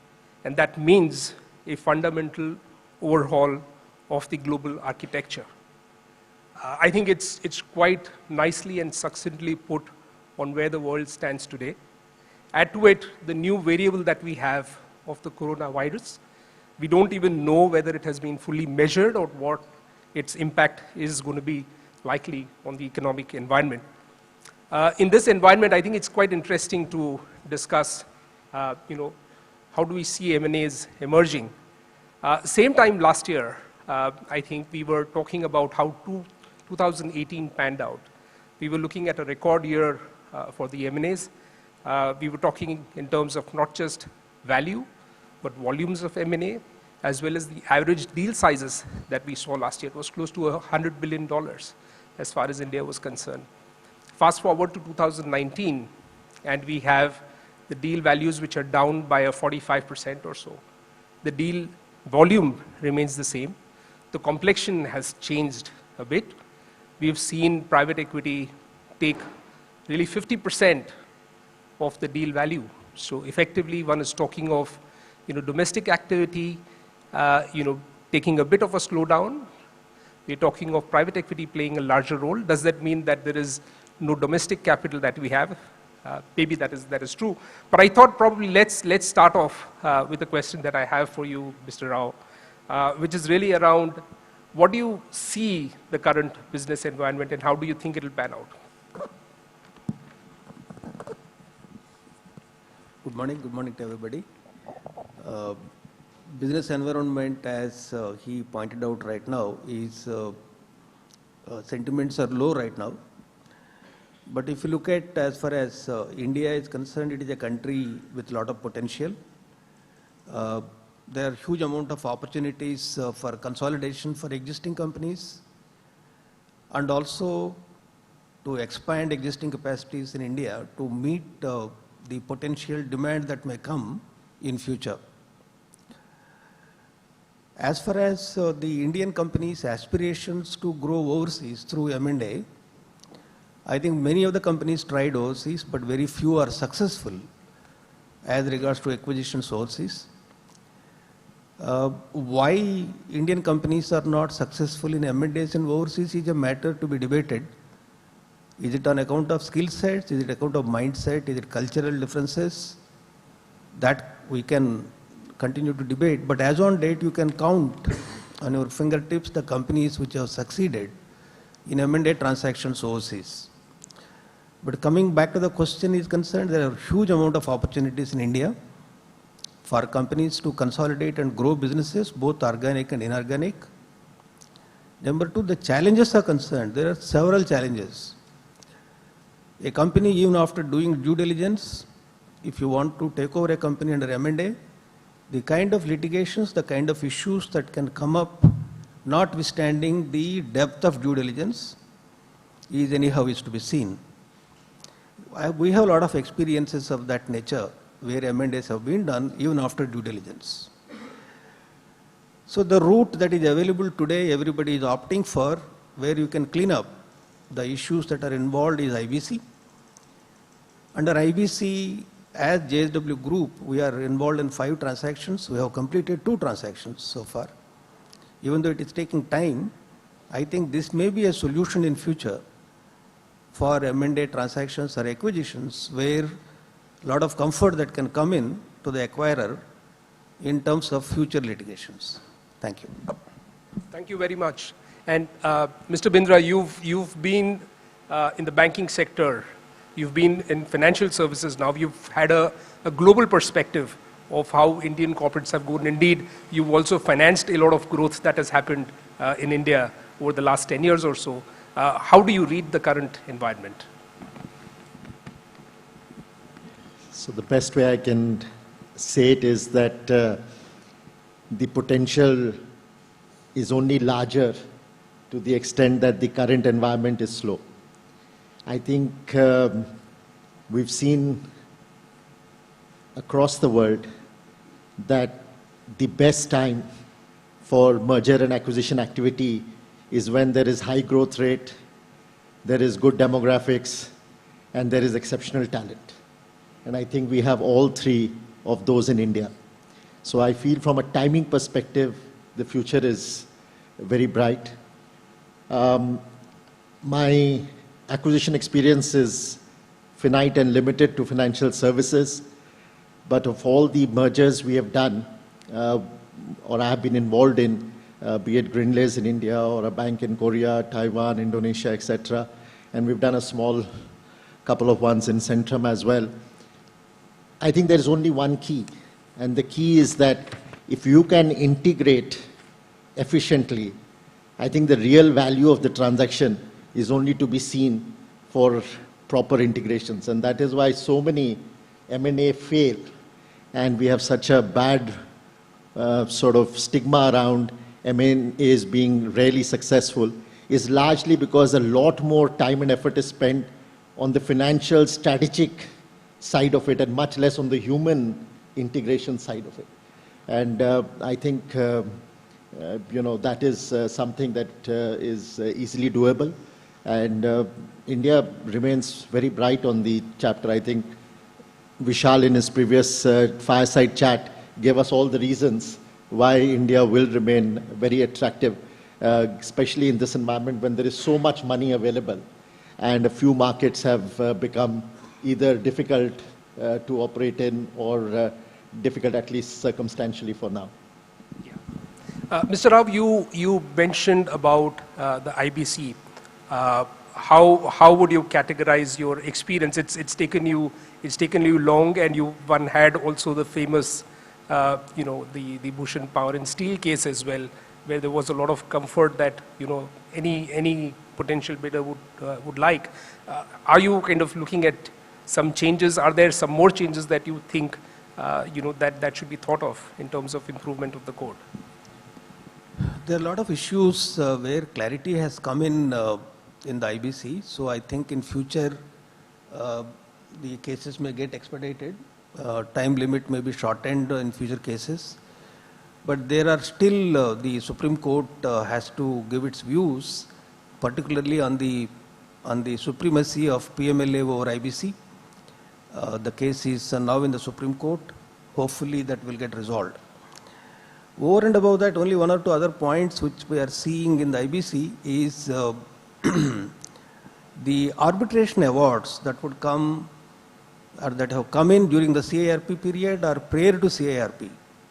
and that means a fundamental overhaul of the global architecture." I think it's quite nicely and succinctly put on where the world stands today. Add to it the new variable that we have of the coronavirus. We don't even know whether it has been fully measured or what its impact is going to be likely on the economic environment. In this environment, I think it's quite interesting to discuss, how do we see M&As emerging. Same time last year, I think we were talking about how 2018 panned out. We were looking at a record year for the M&As. We were talking in terms of not just value, but volumes of M&A, as well as the average deal sizes that we saw last year. It was close to $100 billion as far as India was concerned. Fast forward to 2019, and we have the deal values which are down by a 45% or so. The deal volume remains the same. The complexion has changed a bit. We've seen private equity take really 50% of the deal value. So effectively, one is talking of, domestic activity, taking a bit of a slowdown. We're talking of private equity playing a larger role. Does that mean that there is no domestic capital that we have? Maybe that is true. But I thought probably let's start off with a question that I have for you, Mr. Rao, which is really around what do you see the current business environment and how do you think it will pan out? Good morning to everybody. Business environment, as he pointed out right now, is sentiments are low right now. But if you look at as far as India is concerned, it is a country with a lot of potential. There are huge amount of opportunities for consolidation for existing companies and also to expand existing capacities in India to meet the potential demand that may come in future. As far as the Indian companies' aspirations to grow overseas through M&A, I think many of the companies tried overseas, but very few are successful as regards to acquisitions overseas. Why Indian companies are not successful in M&As and overseas is a matter to be debated. Is it on account of skill sets? Is it account of mindset? Is it cultural differences? That we can continue to debate. But as on date, you can count on your fingertips the companies which have succeeded in M&A transactions overseas. But coming back to the question is concerned, there are huge amount of opportunities in India for companies to consolidate and grow businesses, both organic and inorganic. Number two, the challenges are concerned. There are several challenges. A company, even after doing due diligence, if you want to take over a company under M&A, the kind of litigations, the kind of issues that can come up, notwithstanding the depth of due diligence, is anyhow is to be seen. we have a lot of experiences of that nature where M&As have been done even after due diligence. So the route that is available today, everybody is opting for, where you can clean up the issues that are involved, is IBC. Under IBC, as JSW Group, we are involved in 5 transactions. We have completed 2 transactions so far. Even though it is taking time, I think this may be a solution in future for M&A transactions or acquisitions, where a lot of comfort that can come in to the acquirer in terms of future litigations. Thank you. Thank you very much. And Mr. Bindra, you've been in the banking sector, you've been in financial services now, you've had a global perspective of how Indian corporates have grown. Indeed, you've also financed a lot of growth that has happened in India over the last 10 years or so. How do you read the current environment? So the best way I can say it is that the potential is only larger to the extent that the current environment is slow. I think we've seen across the world that the best time for merger and acquisition activity is when there is high growth rate, there is good demographics, and there is exceptional talent. And I think we have all 3 of those in India. So I feel from a timing perspective, the future is very bright. My acquisition experience is finite and limited to financial services, but of all the mergers we have done, or I have been involved in, be it Grindlays in India or a bank in Korea, Taiwan, Indonesia, etc. And we've done a small couple of ones in Centrum as well. I think there is only one key, and the key is that if you can integrate efficiently, I think the real value of the transaction is only to be seen for proper integrations. And that is why so many M&A fail, and we have such a bad sort of stigma around M&As being rarely successful, is largely because a lot more time and effort is spent on the financial strategic side of it and much less on the human integration side of it. And I think that is something that is easily doable. And India remains very bright on the chapter. I think Vishal in his previous fireside chat gave us all the reasons why India will remain very attractive, especially in this environment when there is so much money available and a few markets have become either difficult to operate in or difficult at least circumstantially for now. Mr. Rao, you mentioned about the IBC. How would you categorize your experience? It's taken you long, and one had also the famous the Bhushan Power and Steel case as well, where there was a lot of comfort that any potential bidder would like. Are you kind of looking at some changes? Are there some more changes that you think that should be thought of in terms of improvement of the code? There are a lot of issues where clarity has come in the IBC. So I think in future the cases may get expedited. Time limit may be shortened in future cases. But there are still, the Supreme Court has to give its views, particularly on the supremacy of PMLA over IBC. The case is now in the Supreme Court. Hopefully that will get resolved. Over and above that, only 1 or 2 other points which we are seeing in the IBC is the arbitration awards that would come or that have come in during the CIRP period or prior to CIRP.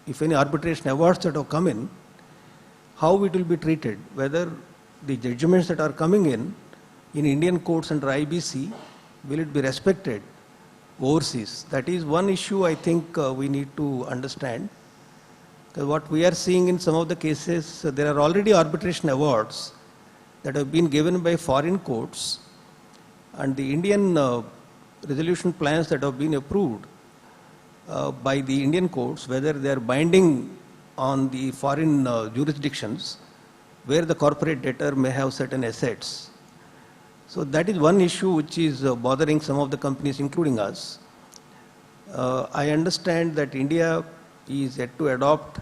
If any arbitration awards that have come in, how it will be treated, whether the judgments that are coming in Indian courts under IBC, will it be respected overseas? That is one issue I think we need to understand. Because what we are seeing in some of the cases, there are already arbitration awards that have been given by foreign courts, and the Indian resolution plans that have been approved by the Indian courts, whether they are binding on the foreign jurisdictions where the corporate debtor may have certain assets. So that is one issue which is bothering some of the companies, including us. I understand that India is yet to adopt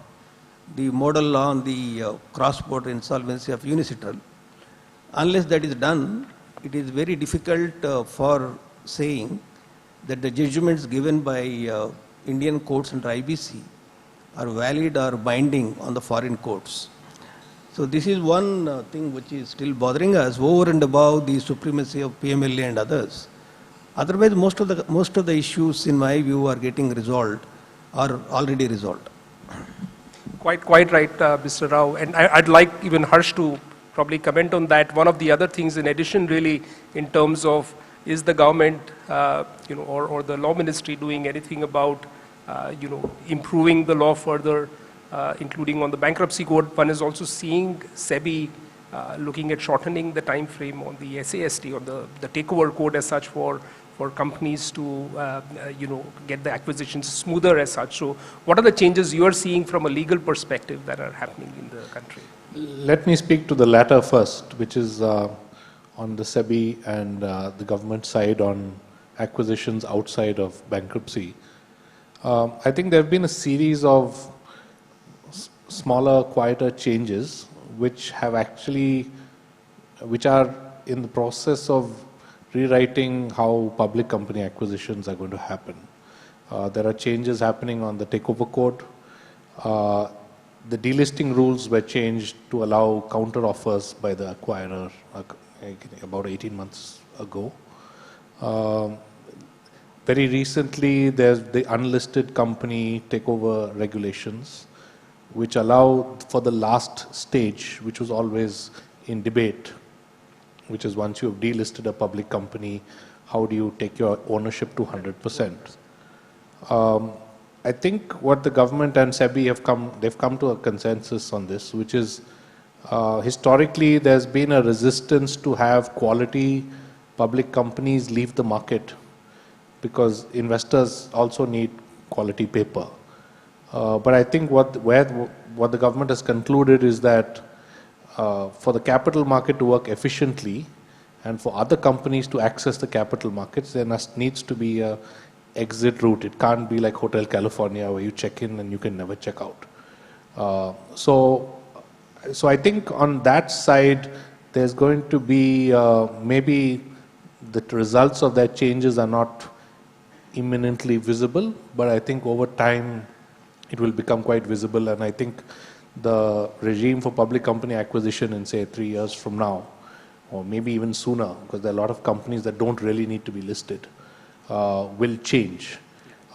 the model law on the cross-border insolvency of UNICITRAL. Unless that is done, it is very difficult for saying that the judgments given by Indian courts under IBC are valid or binding on the foreign courts. So this is one thing which is still bothering us over and above the supremacy of PMLA and others. Otherwise, most of the issues, in my view, are getting resolved or already resolved. Quite right, Mr. Rao. And I'd like even Harsh to probably comment on that. One of the other things, in addition, really, in terms of is the government, or the law ministry doing anything about, improving the law further, including on the bankruptcy code. One is also seeing SEBI looking at shortening the time frame on the SAST, or the takeover code as such, for companies to, get the acquisitions smoother as such. So what are the changes you are seeing from a legal perspective that are happening in the country? Let me speak to the latter first, which is on the SEBI and the government side on acquisitions outside of bankruptcy. I think there have been a series of smaller, quieter changes which are in the process of rewriting how public company acquisitions are going to happen. There are changes happening on the takeover code. The delisting rules were changed to allow counter offers by the acquirer about 18 months ago. Very recently, there's the unlisted company takeover regulations, which allow for the last stage, which was always in debate, which is once you have delisted a public company, how do you take your ownership to 100%? I think what the government and SEBI they've come to a consensus on this, which is historically there's been a resistance to have quality public companies leave the market because investors also need quality paper. But I think what the government has concluded is that for the capital market to work efficiently and for other companies to access the capital markets, there needs to be a exit route. It can't be like Hotel California where you check in and you can never check out. So I think on that side, there's going to be maybe the results of that changes are not imminently visible, but I think over time it will become quite visible, and I think the regime for public company acquisition in say 3 years from now, or maybe even sooner, because there are a lot of companies that don't really need to be listed, will change.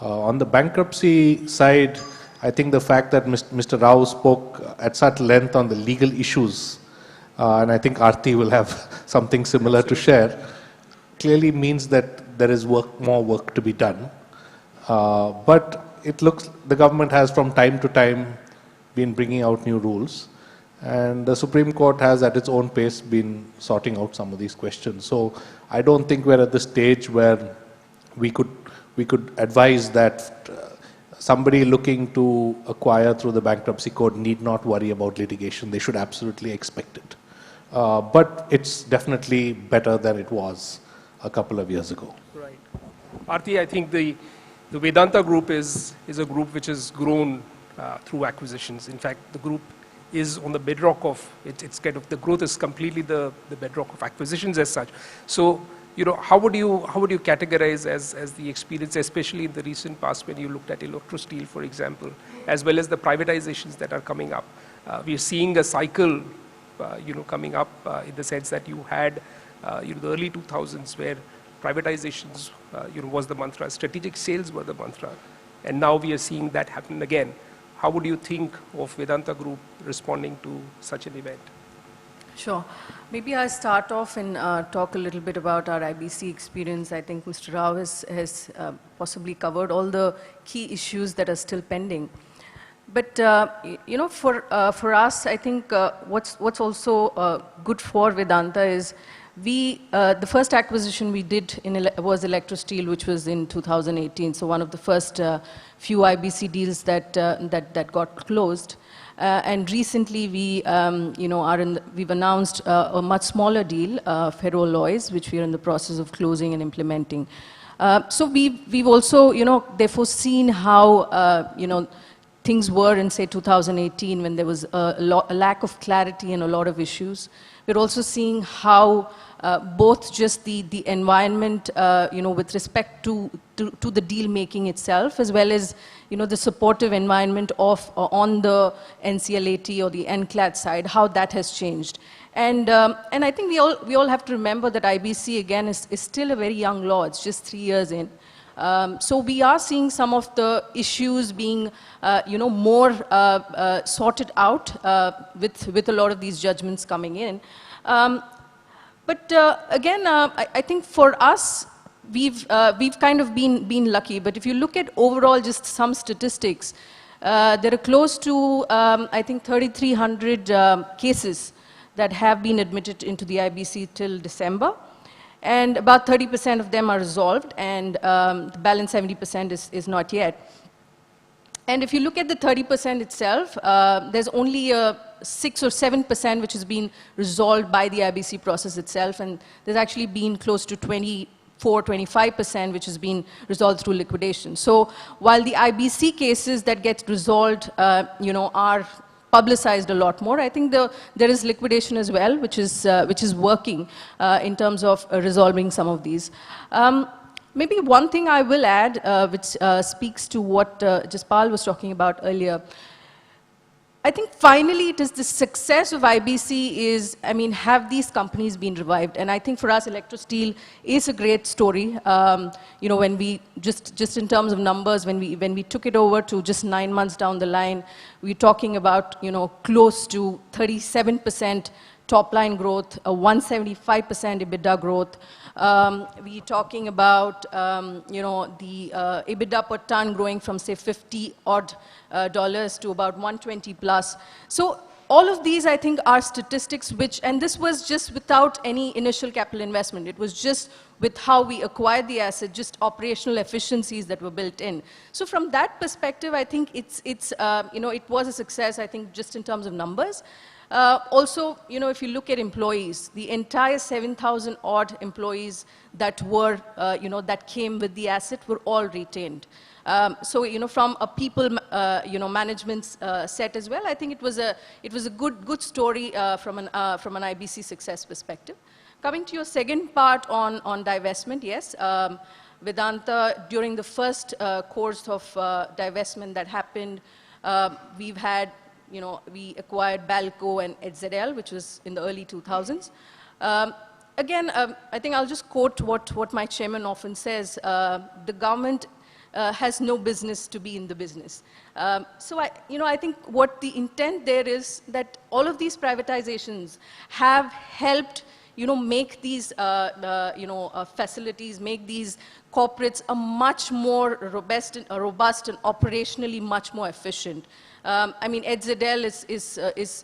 On the bankruptcy side, I think the fact that Mr. Rao spoke at such length on the legal issues, and I think Aarti will have something similar to share, clearly means that there is more work to be done. But it looks the government has from time to time been bringing out new rules, and the Supreme Court has at its own pace been sorting out some of these questions. So I don't think we're at the stage where we could advise that somebody looking to acquire through the bankruptcy code need not worry about litigation. They should absolutely expect it. But it's definitely better than it was a couple of years ago. Right. Aarti, I think the Vedanta group is a group which has grown through acquisitions. In fact, the group is on the bedrock of, it's kind of, the growth is completely the bedrock of acquisitions as such. So, how would you categorize as the experience, especially in the recent past when you looked at Electro-Steel, for example, as well as the privatizations that are coming up? We are seeing a cycle, coming up in the sense that you had, the early 2000s where privatizations, was the mantra, strategic sales were the mantra, and now we are seeing that happen again. How would you think of Vedanta Group responding to such an event? Sure. Maybe I'll start off and talk a little bit about our IBC experience. I think Mr. Rao has possibly covered all the key issues that are still pending. But for us, I think what's also good for Vedanta is the first acquisition we did was Electrosteel, which was in 2018. So one of the first few IBC deals that got closed. And recently we've announced a much smaller deal, Ferroalloys, which we are in the process of closing and implementing. So we've also, therefore seen how, things were in, say, 2018 when there was a lack of clarity and a lot of issues. We're also seeing how both just the environment, with respect to the deal making itself, as well as, the supportive environment on the NCLAT or the NCLAT side, how that has changed. And I think we all have to remember that IBC, again, is still a very young law. It's just 3 years in. So we are seeing some of the issues being, more sorted out with a lot of these judgments coming in. But again, I think for us, we've kind of been lucky. But if you look at overall just some statistics, there are close to, I think, 3,300 cases that have been admitted into the IBC till December. And about 30% of them are resolved, and the balance 70% is not yet. And if you look at the 30% itself, there's only 6 or 7% which has been resolved by the IBC process itself, and there's actually been close to 24-25% which has been resolved through liquidation. So while the IBC cases that get resolved, are publicized a lot more, I think there is liquidation as well, which is working in terms of resolving some of these. Maybe one thing I will add, which speaks to what Jaspal was talking about earlier. I think finally it is the success of IBC is, have these companies been revived? And I think for us, Electrosteel is a great story. When we, just in terms of numbers, when we took it over to just 9 months down the line, we're talking about, close to 37% top line growth, a 175% EBITDA growth. We're talking about, the EBITDA per ton growing from, say, $50 odd to about 120 plus. So all of these, I think, are statistics which, and this was just without any initial capital investment. It was just with how we acquired the asset, just operational efficiencies that were built in. So from that perspective, I think it was a success, I think, just in terms of numbers. Also, if you look at employees, the entire 7,000 odd employees that were, that came with the asset were all retained. So, from a people, management set as well, I think it was a good story from an IBC success perspective. Coming to your second part on divestment, yes, Vedanta, during the first course of divestment that happened, we've had, we acquired Balco and HZL, which was in the early 2000s. Again, I think I'll just quote what my chairman often says. The government has no business to be in the business. So I think what the intent there is that all of these privatizations have helped make these facilities, make these corporates a much more robust and operationally much more efficient. HZL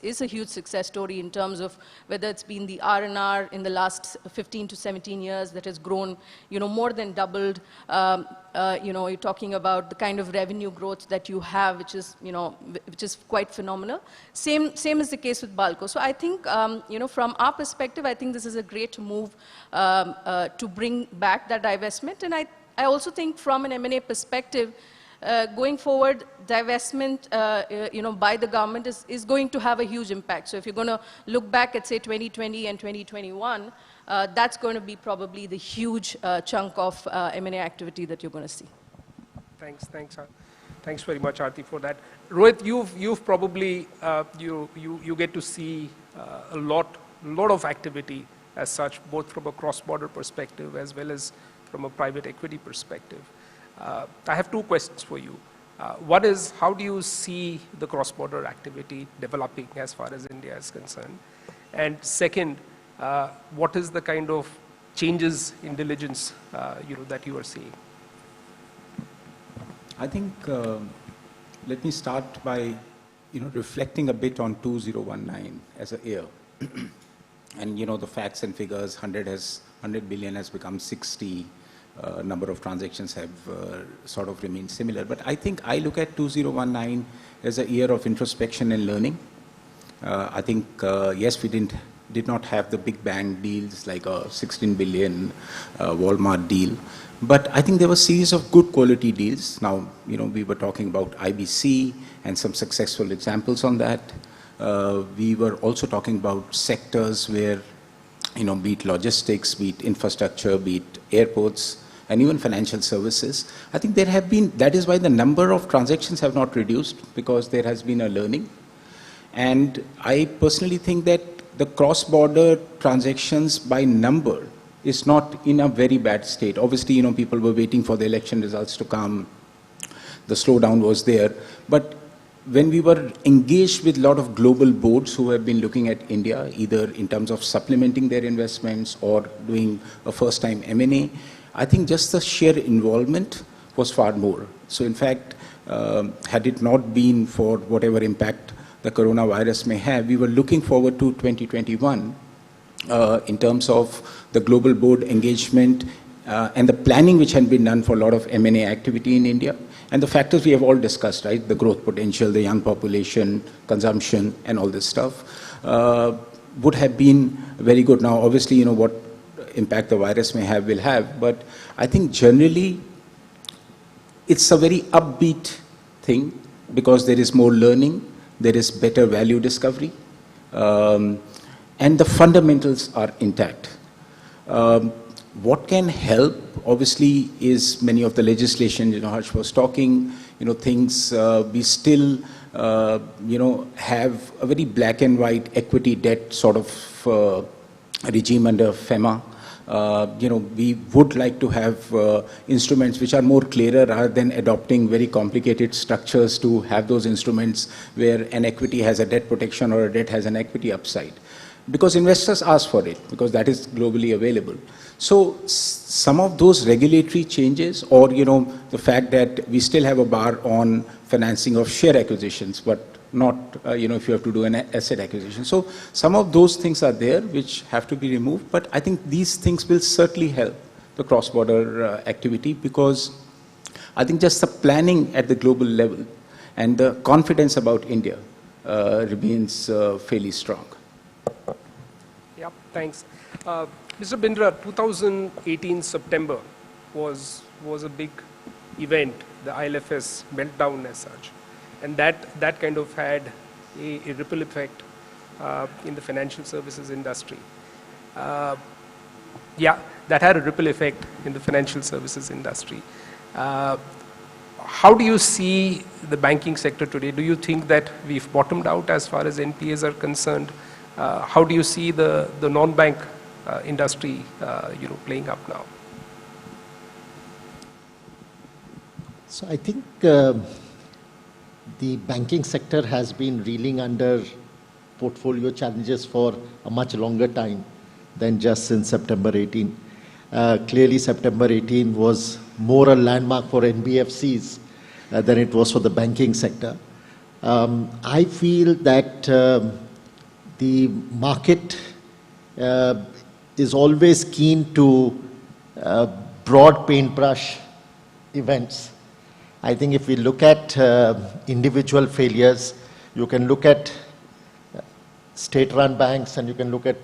is a huge success story in terms of whether it's been the R&R in the last 15 to 17 years that has grown, more than doubled. You're talking about the kind of revenue growth that you have, which is quite phenomenal. Same is the case with Balco. So I think, from our perspective, I think this is a great move to bring back that divestment. And I also think from an M&A perspective, going forward, divestment, by the government is going to have a huge impact. So if you're going to look back at, say, 2020 and 2021, that's going to be probably the huge chunk of M&A activity that you're going to see. Thanks very much, Aarti, for that. Rohit, you've probably you get to see a lot of activity as such, both from a cross-border perspective as well as from a private equity perspective. I have two questions for you. One is, how do you see the cross-border activity developing as far as India is concerned? And second, what is the kind of changes in diligence that you are seeing? I think let me start by reflecting a bit on 2019 as a year. And the facts and figures, 100 billion has become 60. Number of transactions have sort of remained similar. But I think I look at 2019 as a year of introspection and learning. I think, yes, we did not have the big bang deals like a 16 billion Walmart deal. But I think there were a series of good quality deals. Now, we were talking about IBC and some successful examples on that. We were also talking about sectors where, be it logistics, be it infrastructure, be it airports, and even financial services. I think there have been, that is why the number of transactions have not reduced, because there has been a learning. And I personally think that the cross-border transactions by number is not in a very bad state. Obviously, people were waiting for the election results to come. The slowdown was there. But when we were engaged with a lot of global boards who have been looking at India, either in terms of supplementing their investments or doing a first-time M&A, I think just the sheer involvement was far more. So in fact, had it not been for whatever impact the coronavirus may have, we were looking forward to 2021 in terms of the global board engagement and the planning which had been done for a lot of M&A activity in India. And the factors we have all discussed, right? The growth potential, the young population, consumption, and all this stuff would have been very good. Now, obviously, what impact the virus may have will have, but I think generally it's a very upbeat thing because there is more learning, there is better value discovery, and the fundamentals are intact. What can help, obviously, is many of the legislation, Harsh was talking, things we still, have a very black and white equity debt sort of regime under FEMA. We would like to have instruments which are more clearer rather than adopting very complicated structures to have those instruments where an equity has a debt protection or a debt has an equity upside. Because investors ask for it, because that is globally available. So some of those regulatory changes or, the fact that we still have a bar on financing of share acquisitions, but not, if you have to do an asset acquisition. So some of those things are there which have to be removed, but I think these things will certainly help the cross-border activity because I think just the planning at the global level and the confidence about India remains fairly strong. Yeah, thanks. Mr. Bindra, 2018 September was a big event, the ILFS meltdown as such. And that kind of had a ripple effect in the financial services industry. Yeah, that had a ripple effect in the financial services industry. How do you see the banking sector today? Do you think that we've bottomed out as far as NPAs are concerned? How do you see the non-bank industry, playing up now? So I think the banking sector has been reeling under portfolio challenges for a much longer time than just since September 18. Clearly, September 18 was more a landmark for NBFCs than it was for the banking sector. I feel that the market is always keen to broad paintbrush events. I think if we look at individual failures, you can look at state-run banks and you can look at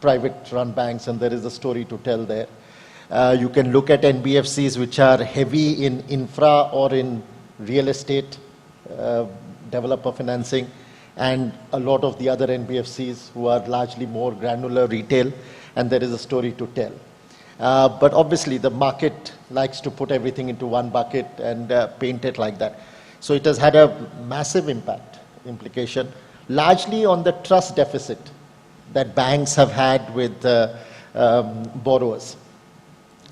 private-run banks, and there is a story to tell there. You can look at NBFCs which are heavy in infra or in real estate developer financing, and a lot of the other NBFCs who are largely more granular retail, and there is a story to tell. But obviously the market likes to put everything into one bucket and paint it like that. So it has had a massive implication, largely on the trust deficit that banks have had with borrowers.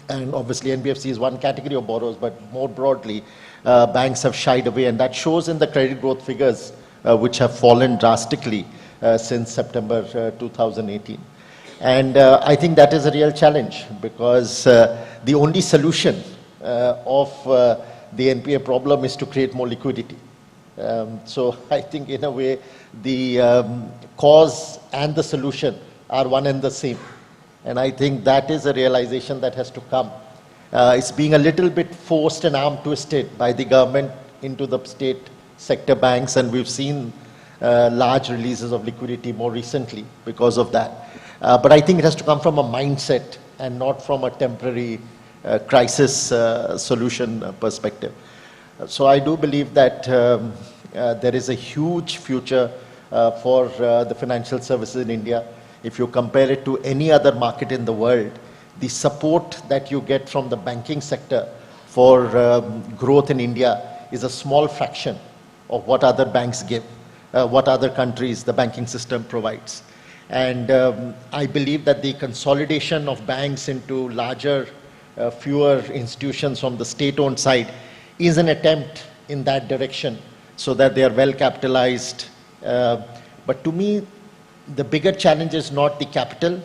And obviously NBFC is one category of borrowers, but more broadly, banks have shied away, and that shows in the credit growth figures which have fallen drastically since September 2018. And I think that is a real challenge because the only solution of the NPA problem is to create more liquidity. So I think in a way the cause and the solution are one and the same. And I think that is a realization that has to come. It's being a little bit forced and arm twisted by the government into the state sector banks, and we've seen large releases of liquidity more recently because of that. But I think it has to come from a mindset and not from a temporary crisis solution perspective. So I do believe that there is a huge future for the financial services in India. If you compare it to any other market in the world, the support that you get from the banking sector for growth in India is a small fraction of what other banks give, what other countries the banking system provides. And I believe that the consolidation of banks into larger, fewer institutions from the state-owned side is an attempt in that direction so that they are well capitalized. But to me, the bigger challenge is not the capital,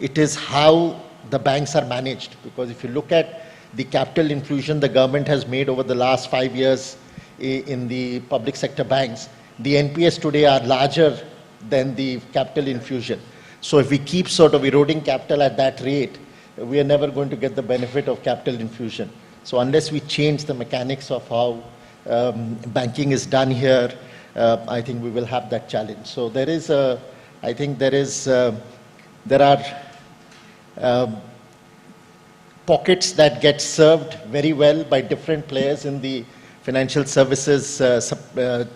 it is how the banks are managed. Because if you look at the capital infusion the government has made over the last 5 years in the public sector banks, the NPS today are larger than the capital infusion. So if we keep sort of eroding capital at that rate, we are never going to get the benefit of capital infusion. So unless we change the mechanics of how banking is done here, I think we will have that challenge. So there is a, I think there are pockets that get served very well by different players in the financial services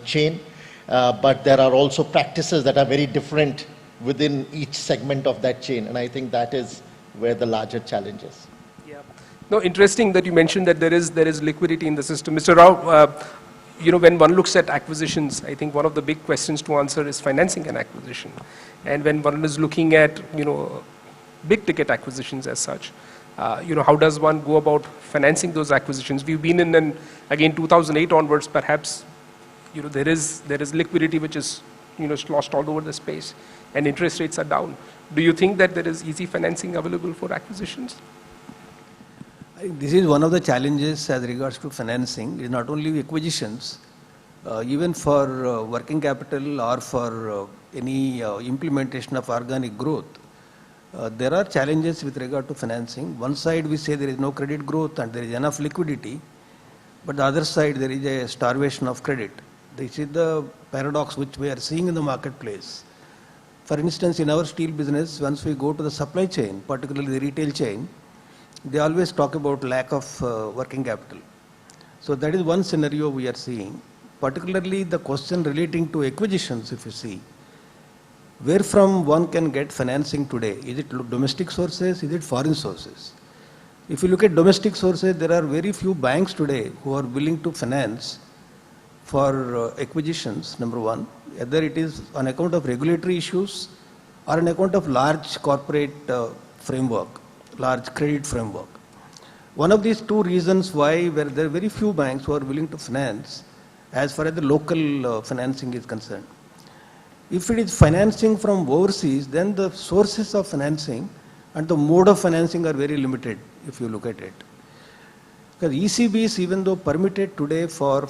chain, but there are also practices that are very different within each segment of that chain, and I think that is where the larger challenge is. Yeah. No, interesting that you mentioned that there is liquidity in the system. Mr. Rao, when one looks at acquisitions, I think one of the big questions to answer is financing an acquisition. And when one is looking at, big ticket acquisitions as such, how does one go about financing those acquisitions? We've been in, again, 2008 onwards, perhaps, there is liquidity which is, lost all over the space, and interest rates are down. Do you think that there is easy financing available for acquisitions? This is one of the challenges as regards to financing. It's not only acquisitions, even for working capital or for any implementation of organic growth. There are challenges with regard to financing. One side we say there is no credit growth and there is enough liquidity, but the other side there is a starvation of credit. This is the paradox which we are seeing in the marketplace. For instance, in our steel business, once we go to the supply chain, particularly the retail chain, they always talk about lack of working capital. So that is one scenario we are seeing. Particularly the question relating to acquisitions, if you see, where from one can get financing today? Is it domestic sources? Is it foreign sources? If you look at domestic sources, there are very few banks today who are willing to finance for acquisitions, number one. Either it is on account of regulatory issues or on account of large corporate framework, large credit framework. One of these two reasons why there are very few banks who are willing to finance as far as the local financing is concerned. If it is financing from overseas, then the sources of financing and the mode of financing are very limited if you look at it. Because ECBs, even though permitted today for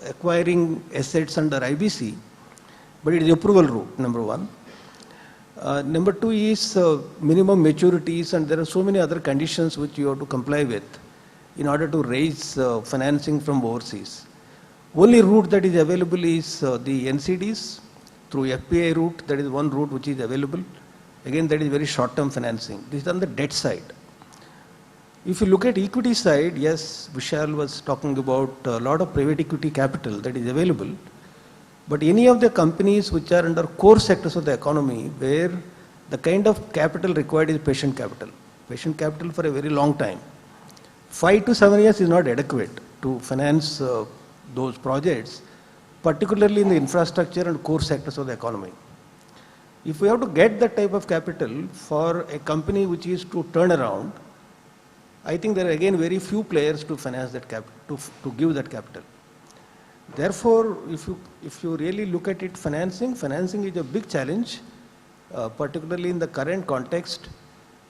acquiring assets under IBC, but it is approval route, number one. Number two is minimum maturities, and there are so many other conditions which you have to comply with in order to raise financing from overseas. Only route that is available is the NCDs through FPI route. That is one route which is available. Again, that is very short-term financing. This is on the debt side. If you look at equity side, yes, Vishal was talking about a lot of private equity capital that is available. But any of the companies which are under core sectors of the economy where the kind of capital required is patient capital for a very long time. 5 to 7 years is not adequate to finance those projects, particularly in the infrastructure and core sectors of the economy. If we have to get that type of capital for a company which is to turn around, I think there are again very few players to finance that capital, to give that capital. Therefore, if you really look at it, financing is a big challenge, particularly in the current context,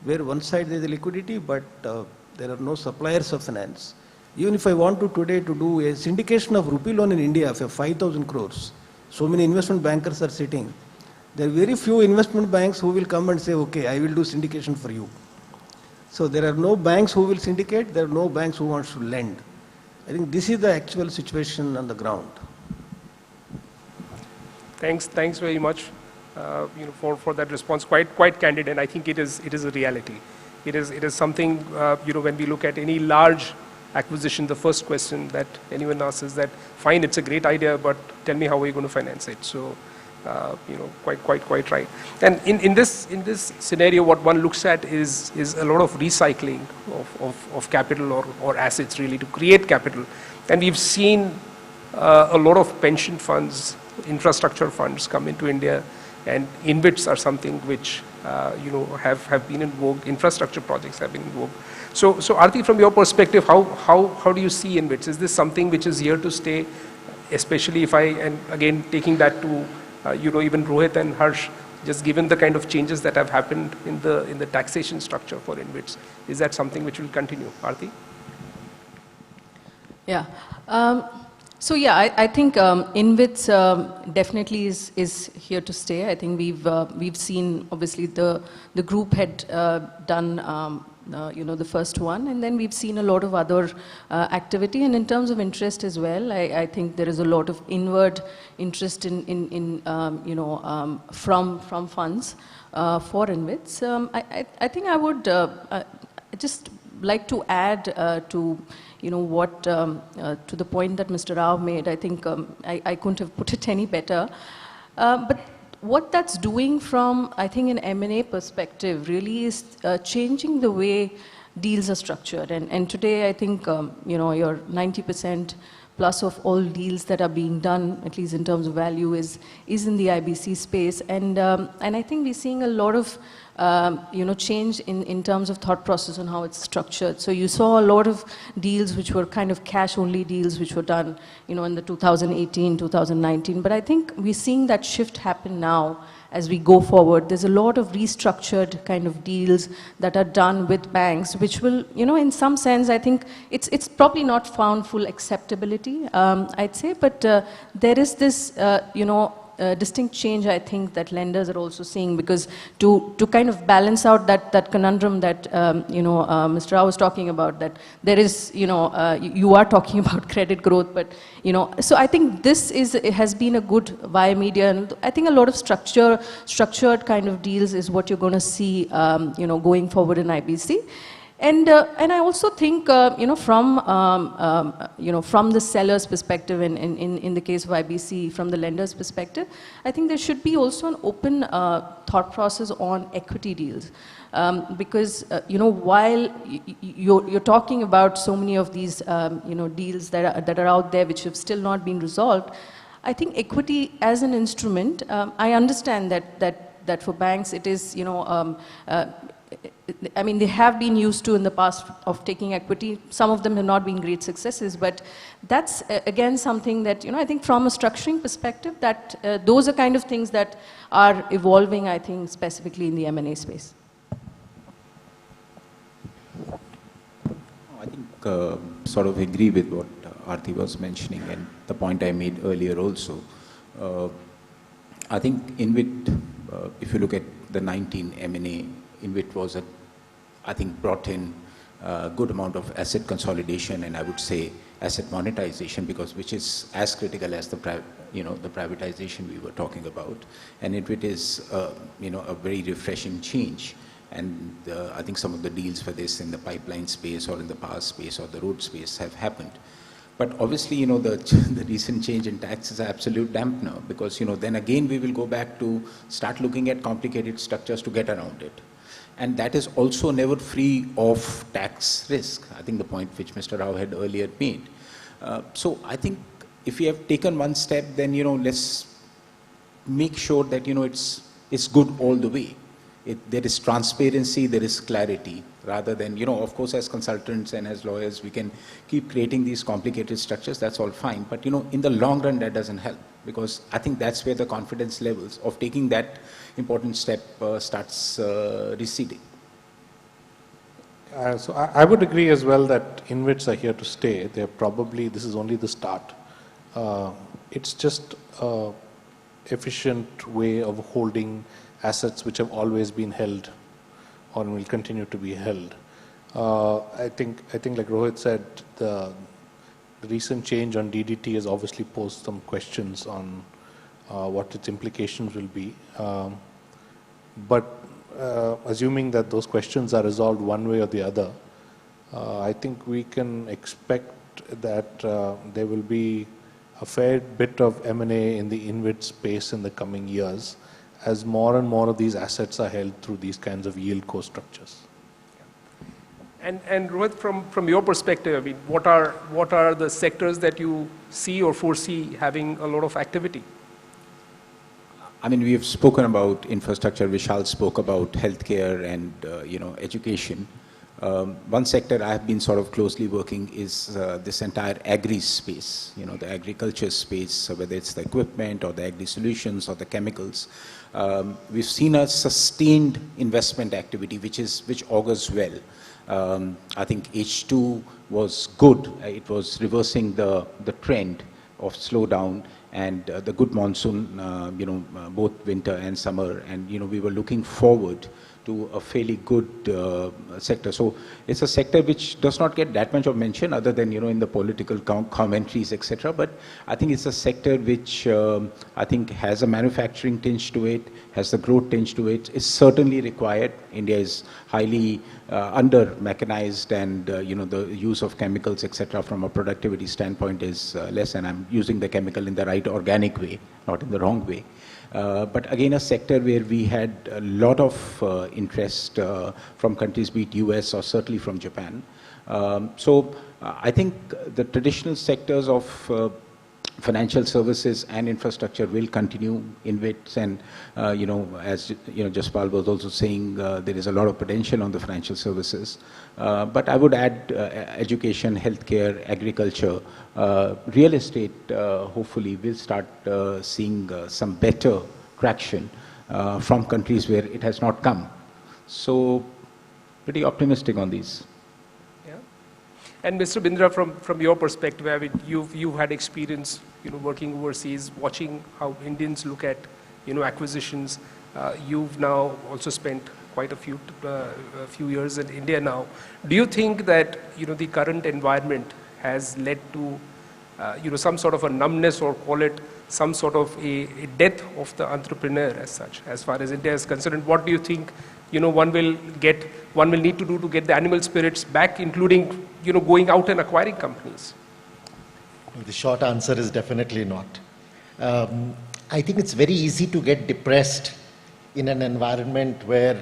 where one side there is liquidity, but there are no suppliers of finance. Even if I want to today to do a syndication of rupee loan in India for 5,000 crores, so many investment bankers are sitting. There are very few investment banks who will come and say, okay, I will do syndication for you. So there are no banks who will syndicate, there are no banks who want to lend. I think this is the actual situation on the ground. Thanks very much, for that response. Quite candid, and I think it is a reality. It is something, when we look at any large acquisition, the first question that anyone asks is that, fine, it's a great idea, but tell me how are you going to finance it? So, quite right. And in this scenario, what one looks at is a lot of recycling of capital or assets really to create capital. And we've seen a lot of pension funds, infrastructure funds come into India, and InvITs are something which have been in vogue. Infrastructure projects have been in vogue. So Aarti, from your perspective, how do you see InvITs? Is this something which is here to stay? Especially and again taking that to even Rohit and Harsh, just given the kind of changes that have happened in the taxation structure for InvITs, is that something which will continue? Aarti? Yeah. So yeah, I think InvITs definitely is here to stay. I think we've seen, obviously the group had done the first one, and then we've seen a lot of other activity. And in terms of interest as well, I think there is a lot of inward interest from funds for InvITs. I think I would just like to add to what to the point that Mr. Rao made. I think I couldn't have put it any better. But what that's doing from, I think, an M&A perspective really is changing the way deals are structured. And today, I think, your 90% plus of all deals that are being done, at least in terms of value, is in the IBC space. And I think we're seeing a lot of change in terms of thought process on how it's structured. So you saw a lot of deals which were kind of cash-only deals which were done, in the 2018, 2019. But I think we're seeing that shift happen now as we go forward. There's a lot of restructured kind of deals that are done with banks, which will, in some sense, I think it's probably not found full acceptability, I'd say, but there is this, distinct change, I think, that lenders are also seeing, because to kind of balance out that conundrum that Mr. Rao was talking about, that there is, you are talking about credit growth, but so I think it has been a good via media, and I think a lot of structured kind of deals is what you're going to see, going forward in IBC. And I also think, from the seller's perspective, and in the case of IBC, from the lender's perspective, I think there should be also an open thought process on equity deals. Because, while you're talking about so many of these, deals that are out there which have still not been resolved, I think equity as an instrument, I understand that for banks it is, I mean, they have been used to in the past of taking equity. Some of them have not been great successes, but that's again something that, I think from a structuring perspective, that those are kind of things that are evolving, I think, specifically in the M&A space. I think sort of agree with what Aarti was mentioning, and the point I made earlier also. I think InvIT, if you look at the 19 M&A, InvIT was I think brought in a good amount of asset consolidation, and I would say asset monetization, because which is as critical as the privatization we were talking about. And InvIT is a very refreshing change. And I think some of the deals for this in the pipeline space or in the power space or the road space have happened. But obviously, the recent change in tax is an absolute dampener, because, then again we will go back to start looking at complicated structures to get around it. And that is also never free of tax risk. I think the point which Mr. Rao had earlier made. So I think if we have taken one step, then, let's make sure that, it's good all the way. There is transparency, there is clarity, rather than, of course, as consultants and as lawyers, we can keep creating these complicated structures, that's all fine. But, in the long run, that doesn't help, because I think that's where the confidence levels of taking that important step starts receding. So I would agree as well that InvITs are here to stay. They're probably, this is only the start. It's just efficient way of holding assets which have always been held or will continue to be held. I think like Rohit said, the recent change on DDT has obviously posed some questions on what its implications will be. But assuming that those questions are resolved one way or the other, I think we can expect that there will be a fair bit of M&A in the InvIT space in the coming years, as more and more of these assets are held through these kinds of yield co-structures. And Rohit, from your perspective, I mean, what are the sectors that you see or foresee having a lot of activity? I mean, we have spoken about infrastructure. Vishal spoke about healthcare and education. One sector I have been sort of closely working is this entire agri space, the agriculture space, whether it's the equipment or the agri solutions or the chemicals. We've seen a sustained investment activity, which augurs well. I think H2 was good. It was reversing the trend of slowdown and the good monsoon, both winter and summer, and we were looking forward to a fairly good sector. So it's a sector which does not get that much of mention other than, in the political commentaries, etc. But I think it's a sector which I think has a manufacturing tinge to it, has the growth tinge to it. It's certainly required. India is highly under mechanized, and the use of chemicals, etc. from a productivity standpoint is less, and I'm using the chemical in the right organic way, not in the wrong way. But again, a sector where we had a lot of interest from countries, be it US or certainly from Japan. So I think the traditional sectors of financial services and infrastructure will continue InvITs, and as Jaspal was also saying, there is a lot of potential on the financial services. But I would add education, healthcare, agriculture, real estate. Hopefully, we'll start seeing some better traction from countries where it has not come. So, pretty optimistic on these. And Mr. Bindra, from your perspective, I mean, you've had experience, working overseas, watching how Indians look at, acquisitions. You've now also spent quite a few years in India now. Do you think that, the current environment has led to, some sort of a numbness, or call it some sort of a death of the entrepreneur as such, as far as India is concerned? What do you think, one will need to do to get the animal spirits back, including, going out and acquiring companies? The short answer is definitely not. I think it's very easy to get depressed in an environment where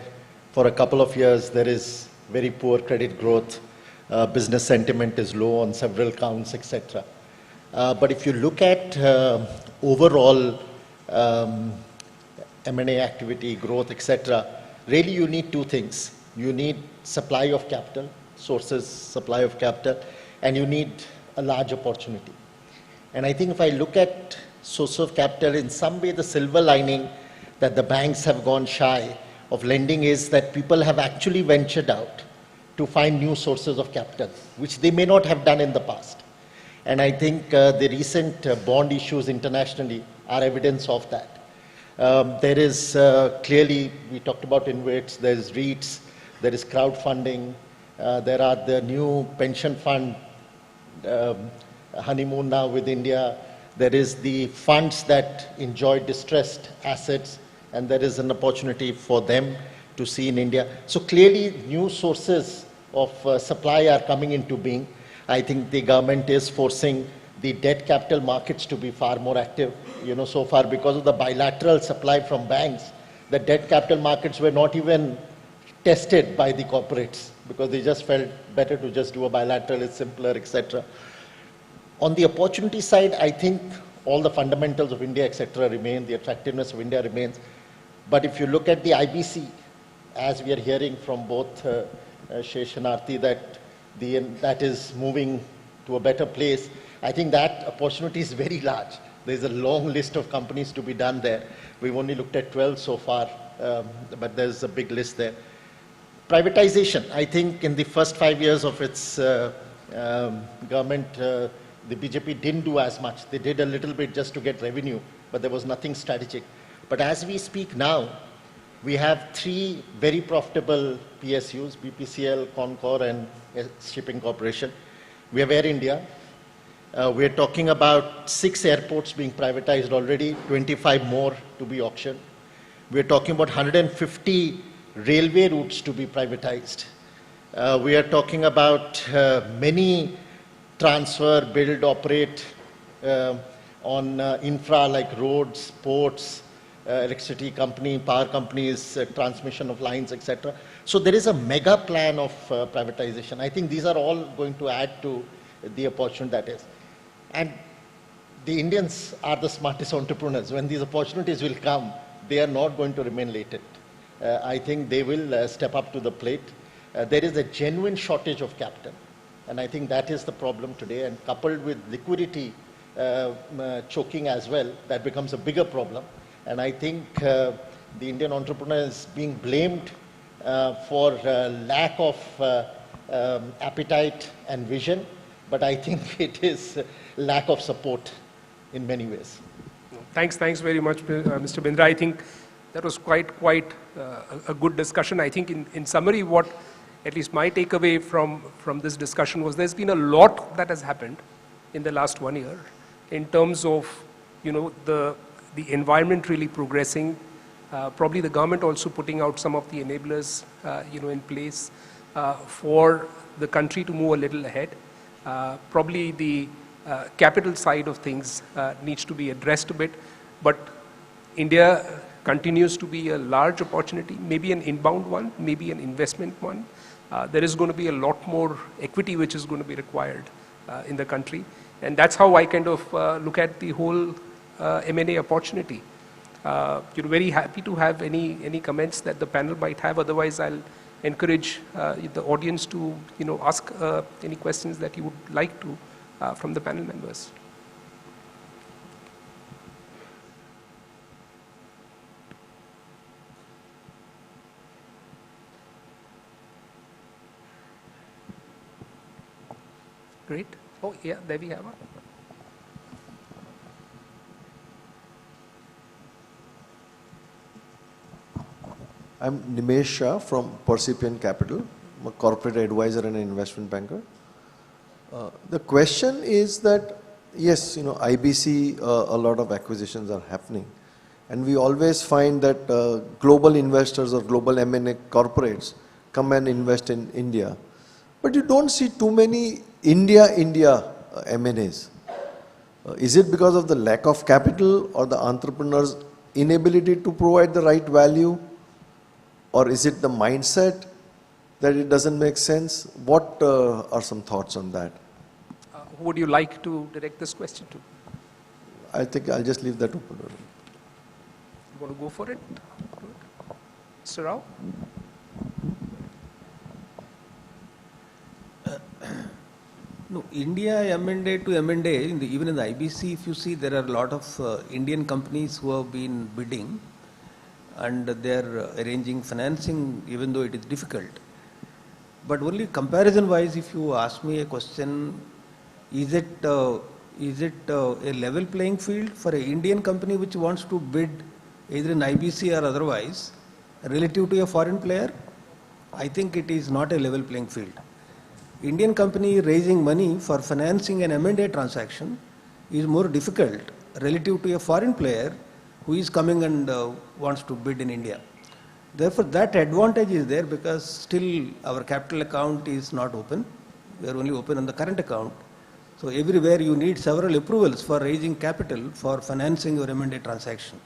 for a couple of years there is very poor credit growth, business sentiment is low on several counts, etc. But if you look at overall M&A activity, growth, etc., really you need two things. You need supply of capital, sources, supply of capital, and you need a large opportunity. And I think if I look at source of capital, in some way the silver lining that the banks have gone shy of lending is that people have actually ventured out to find new sources of capital, which they may not have done in the past. And I think the recent bond issues internationally are evidence of that. There is clearly, we talked about InvITs, there's REITs, there is crowdfunding, there are the new pension fund honeymoon now with India, there is the funds that enjoy distressed assets, and there is an opportunity for them to see in India. So clearly new sources of supply are coming into being. I think the government is forcing the debt capital markets to be far more active. So far because of the bilateral supply from banks, the debt capital markets were not even tested by the corporates because they just felt better to just do a bilateral, it's simpler, etc. On the opportunity side, I think all the fundamentals of India, etc., remain, the attractiveness of India remains. But if you look at the IBC, as we are hearing from both Shesh and Aarti, that is moving to a better place, I think that opportunity is very large. There's a long list of companies to be done there. We've only looked at 12 so far, but there's a big list there. Privatization, I think in the first 5 years of its government, the BJP didn't do as much. They did a little bit just to get revenue, but there was nothing strategic. But as we speak now, we have 3 very profitable PSUs, BPCL, Concor, and Shipping Corporation. We have Air India. We're talking about 6 airports being privatized already, 25 more to be auctioned. We're talking about 150 railway routes to be privatized. We are talking about many transfer, build, operate on infra like roads, ports, electricity company, power companies, transmission of lines, etc. So there is a mega plan of privatization. I think these are all going to add to the opportunity that is. And the Indians are the smartest entrepreneurs. When these opportunities will come, they are not going to remain latent. I think they will step up to the plate. There is a genuine shortage of capital. And I think that is the problem today. And coupled with liquidity choking as well, that becomes a bigger problem. And I think the Indian entrepreneur is being blamed for lack of appetite and vision. But I think it is lack of support in many ways. Thanks very much, Mr. Bindra. I think that was quite a good discussion. I think in summary, what at least my takeaway from this discussion was there's been a lot that has happened in the last 1 year in terms of, you know, the environment really progressing, probably the government also putting out some of the enablers, you know, in place for the country to move a little ahead. Probably the capital side of things needs to be addressed a bit, but India continues to be a large opportunity, maybe an inbound one, maybe an investment one. There is going to be a lot more equity which is going to be required in the country, and that's how I kind of look at the whole M&A opportunity. You're very happy to have any comments that the panel might have. Otherwise, I'll encourage the audience to, you know, ask any questions that you would like to from the panel members. Great. Oh, yeah, there we have one. I'm Nimesh Shah from Percipient Capital. I'm a corporate advisor and an investment banker. The question is that, yes, you know, IBC, a lot of acquisitions are happening. And we always find that global investors or global M&A corporates come and invest in India. But you don't see too many India M&As. Is it because of the lack of capital or the entrepreneur's inability to provide the right value? Or is it the mindset that it doesn't make sense? What are some thoughts on that? Who would you like to direct this question to? I think I'll just leave that open. You want to go for it? Mr. Rao? No, India M&A to M&A, even in the IBC, if you see, there are a lot of Indian companies who have been bidding and they're arranging financing, even though it is difficult. But only comparison-wise, if you ask me a question, is it a level playing field for an Indian company which wants to bid either in IBC or otherwise, relative to a foreign player? I think it is not a level playing field. Indian company raising money for financing an M&A transaction is more difficult relative to a foreign player who is coming and wants to bid in India. Therefore, that advantage is there because still our capital account is not open. We are only open on the current account. So everywhere you need several approvals for raising capital for financing your M&A transaction.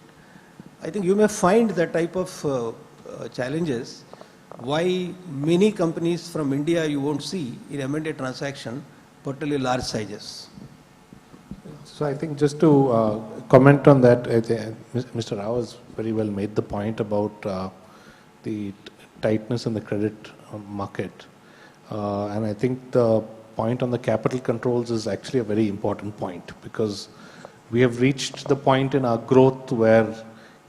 I think you may find that type of challenges why many companies from India you won't see in M&A transaction, particularly large sizes. So I think just to comment on that, Mr. Rao has very well made the point about the tightness in the credit market. And I think the point on the capital controls is actually a very important point because we have reached the point in our growth where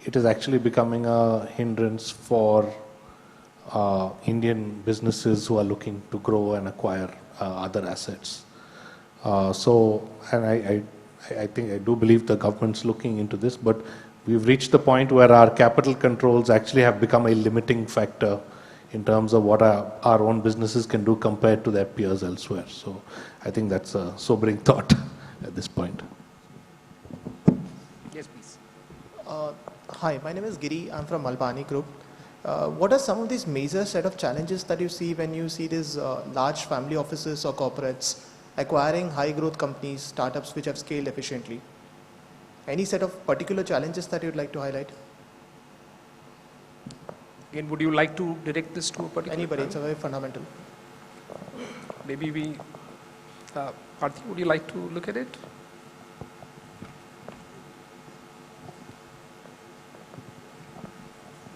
it is actually becoming a hindrance for Indian businesses who are looking to grow and acquire other assets. And I think, I do believe the government's looking into this, but we've reached the point where our capital controls actually have become a limiting factor in terms of what our own businesses can do compared to their peers elsewhere. So I think that's a sobering thought at this point. Yes, please. Hi, my name is Giri. I'm from Albani Group. What are some of these major set of challenges that you see when you see these large family offices or corporates acquiring high growth companies, startups which have scaled efficiently? Any set of particular challenges that you'd like to highlight? Again, would you like to direct this to a particular Anybody, it's a very fundamental. Maybe we, Arthi, would you like to look at it?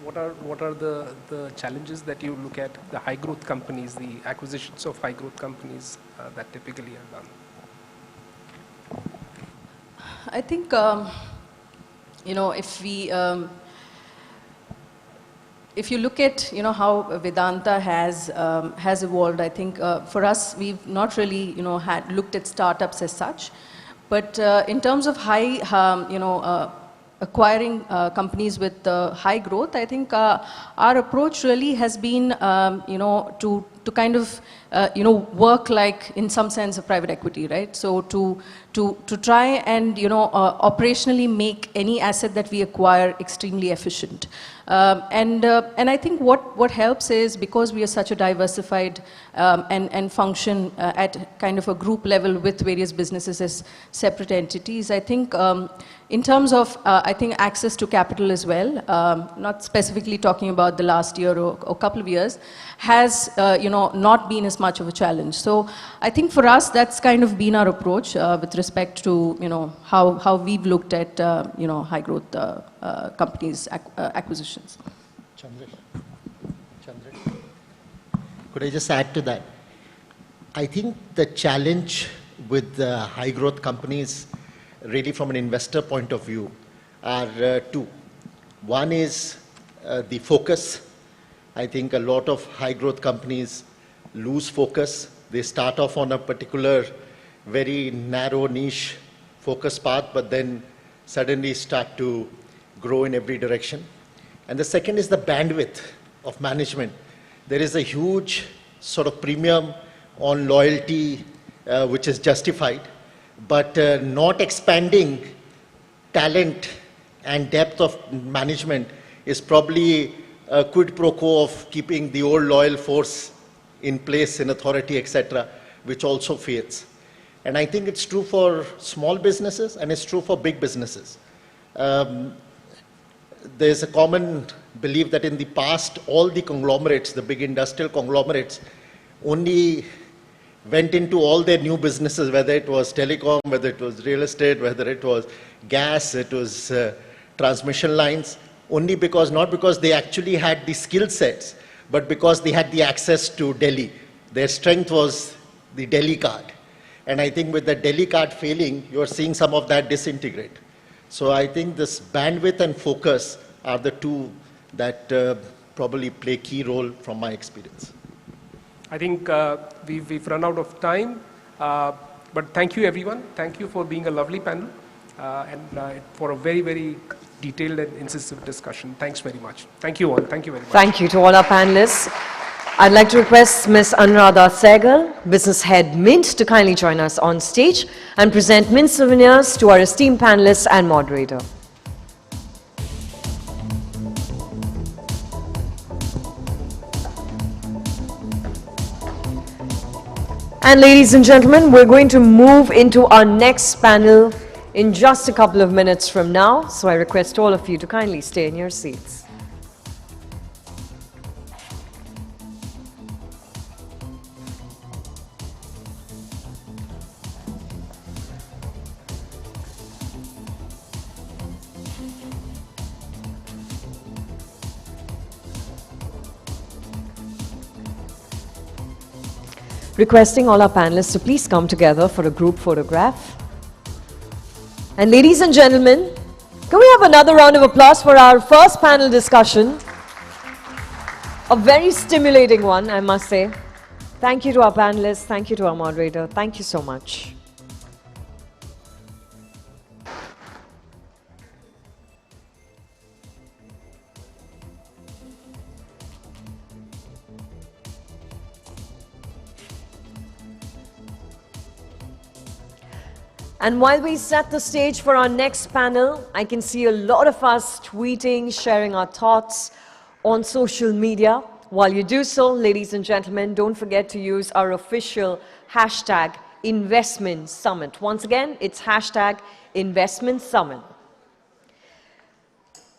What are the challenges that you look at the high growth companies, the acquisitions of high growth companies that typically are done? I think, if you look at, how Vedanta has evolved, I think for us, we've not really, looked at startups as such. But in terms of acquiring companies with high growth, I think our approach really has been, to kind of, work like, in some sense, a private equity, right? So to try and, operationally make any asset that we acquire extremely efficient. And I think what helps is, because we are such a diversified and function at kind of a group level with various businesses as separate entities, I think in terms of, I think, access to capital as well, not specifically talking about the last year or couple of years, has, not been as much of a challenge. So I think for us, that's kind of been our approach with respect to, how we've looked at, high growth companies acquisitions. Chandra, could I just add to that? I think the challenge with the high growth companies, really from an investor point of view, are two. One is the focus. I think a lot of high growth companies lose focus. They start off on a particular very narrow niche focus path, but then suddenly start to grow in every direction. And the second is the bandwidth of management. There is a huge sort of premium on loyalty, which is justified, but not expanding talent and depth of management is probably a quid pro quo of keeping the old loyal force in place in authority, etc., which also fades. And I think it's true for small businesses and it's true for big businesses. There's a common belief that in the past, all the conglomerates, the big industrial conglomerates, only went into all their new businesses, whether it was telecom, whether it was real estate, whether it was gas, it was transmission lines, only because, not because they actually had the skill sets, but because they had the access to Delhi. Their strength was the Delhi card. And I think with the Delhi card failing, you're seeing some of that disintegrate. So I think this bandwidth and focus are the two that probably play key role from my experience. I think we've run out of time, but thank you everyone. Thank you for being a lovely panel and for a very, very detailed and incisive discussion. Thanks very much. Thank you all. Thank you very much. Thank you to all our panelists. I'd like to request Ms. Anuradha Sehgal, Business Head Mint, to kindly join us on stage and present Mint souvenirs to our esteemed panelists and moderator. And ladies and gentlemen, we're going to move into our next panel in just a couple of minutes from now. So I request all of you to kindly stay in your seats. Requesting all our panelists to please come together for a group photograph. And ladies and gentlemen, can we have another round of applause for our first panel discussion? A very stimulating one, I must say. Thank you to our panelists, thank you to our moderator, thank you so much. And while we set the stage for our next panel, I can see a lot of us tweeting, sharing our thoughts on social media. While you do so, ladies and gentlemen, don't forget to use our official hashtag Investment Summit. Once again, it's hashtag Investment Summit.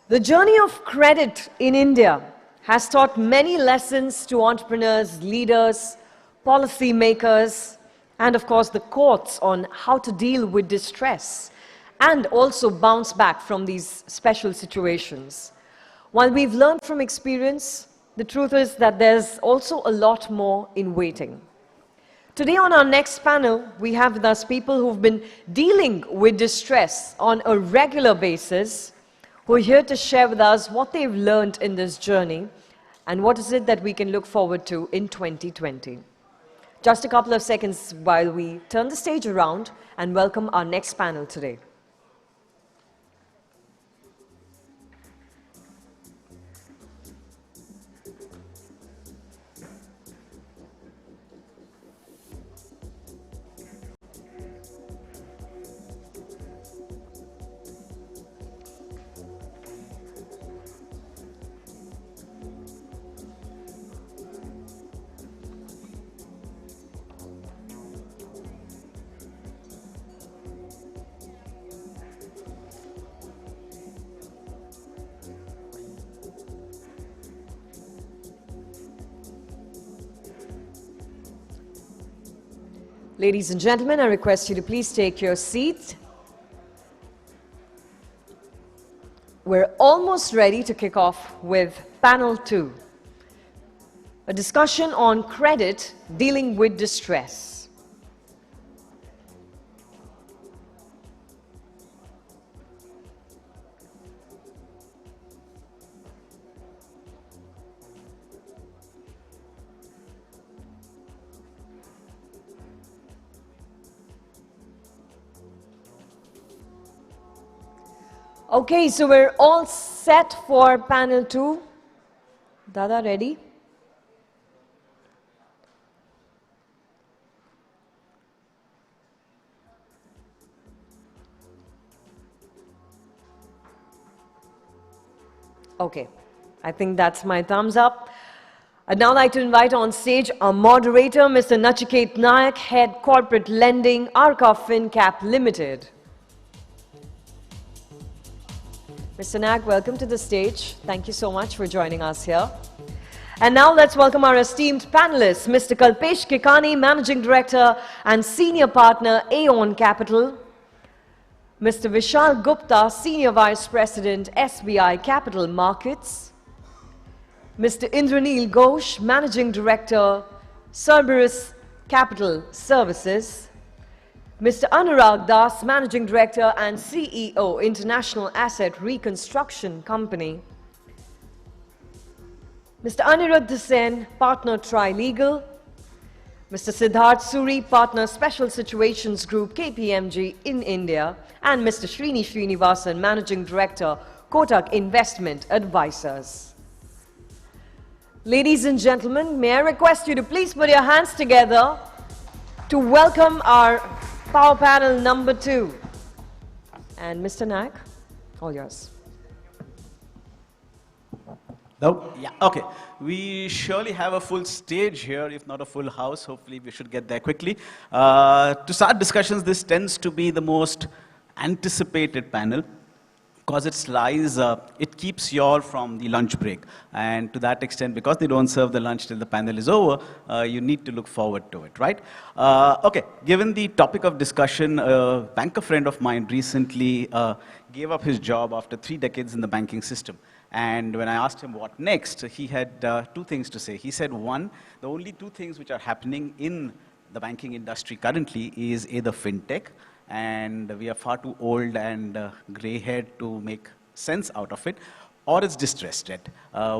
The journey of credit in India has taught many lessons to entrepreneurs, leaders, policymakers, and of course the courts on how to deal with distress and also bounce back from these special situations. While we've learned from experience, the truth is that there's also a lot more in waiting. Today on our next panel, we have with us people who've been dealing with distress on a regular basis, who are here to share with us what they've learned in this journey and what is it that we can look forward to in 2020. Just a couple of seconds while we turn the stage around and welcome our next panel today. Ladies and gentlemen, I request you to please take your seat. We're almost ready to kick off with panel 2, a discussion on credit dealing with distress. Okay, so we're all set for panel 2. Dada, ready? Okay, I think that's my thumbs up. I'd now like to invite on stage our moderator, Mr. Nachiket Nayak, Head Corporate Lending, Arca FinCap Limited. Mr. Nayak, welcome to the stage. Thank you so much for joining us here. And now let's welcome our esteemed panelists, Mr. Kalpesh Kekani, Managing Director and Senior Partner, Aeon Capital. Mr. Vishal Gupta, Senior Vice President, SBI Capital Markets. Mr. Indraneel Ghosh, Managing Director, Cerberus Capital Services. Mr. Anurag Das, Managing Director and CEO, International Asset Reconstruction Company. Mr. Aniruddha Sen, Partner Trilegal. Mr. Siddharth Suri, Partner Special Situations Group, KPMG in India. And Mr. Srini Srinivasan, Managing Director, Kotak Investment Advisors. Ladies and gentlemen, may I request you to please put your hands together to welcome our power panel number 2. And Mr. Nayak, all yours. No? Yeah, okay. We surely have a full stage here, if not a full house. Hopefully we should get there quickly. To start discussions, this tends to be the most anticipated panel, because it keeps you all from the lunch break. And to that extent, because they don't serve the lunch till the panel is over, you need to look forward to it, right? Okay, given the topic of discussion, a banker friend of mine recently gave up his job after 3 decades in the banking system. And when I asked him what next, he had 2 things to say. He said, one, the only 2 things which are happening in the banking industry currently is either fintech, and we are far too old and gray-haired to make sense out of it, or it's distressed debt,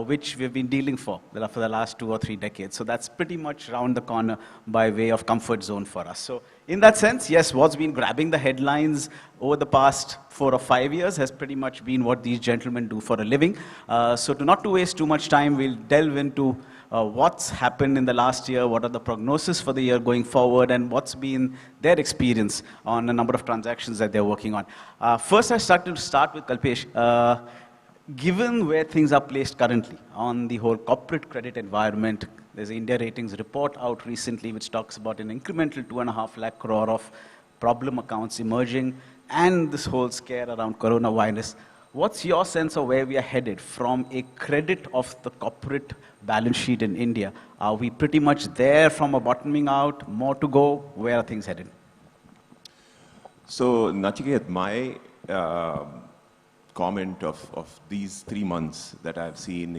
which we've been dealing for the last 2 or 3 decades. So that's pretty much round the corner by way of comfort zone for us. So in that sense, yes, what's been grabbing the headlines over the past 4 or 5 years has pretty much been what these gentlemen do for a living. So not to waste too much time, we'll delve into what's happened in the last year, what are the prognosis for the year going forward, and what's been their experience on a number of transactions that they're working on. First, I start with Kalpesh. Given where things are placed currently on the whole corporate credit environment, there's an India Ratings report out recently which talks about an incremental 2.5 lakh crore of problem accounts emerging and this whole scare around coronavirus. What's your sense of where we are headed from a credit of the corporate balance sheet in India? Are we pretty much there from a bottoming out, more to go? Where are things headed? So, Nachiket, my comment of these 3 months that I've seen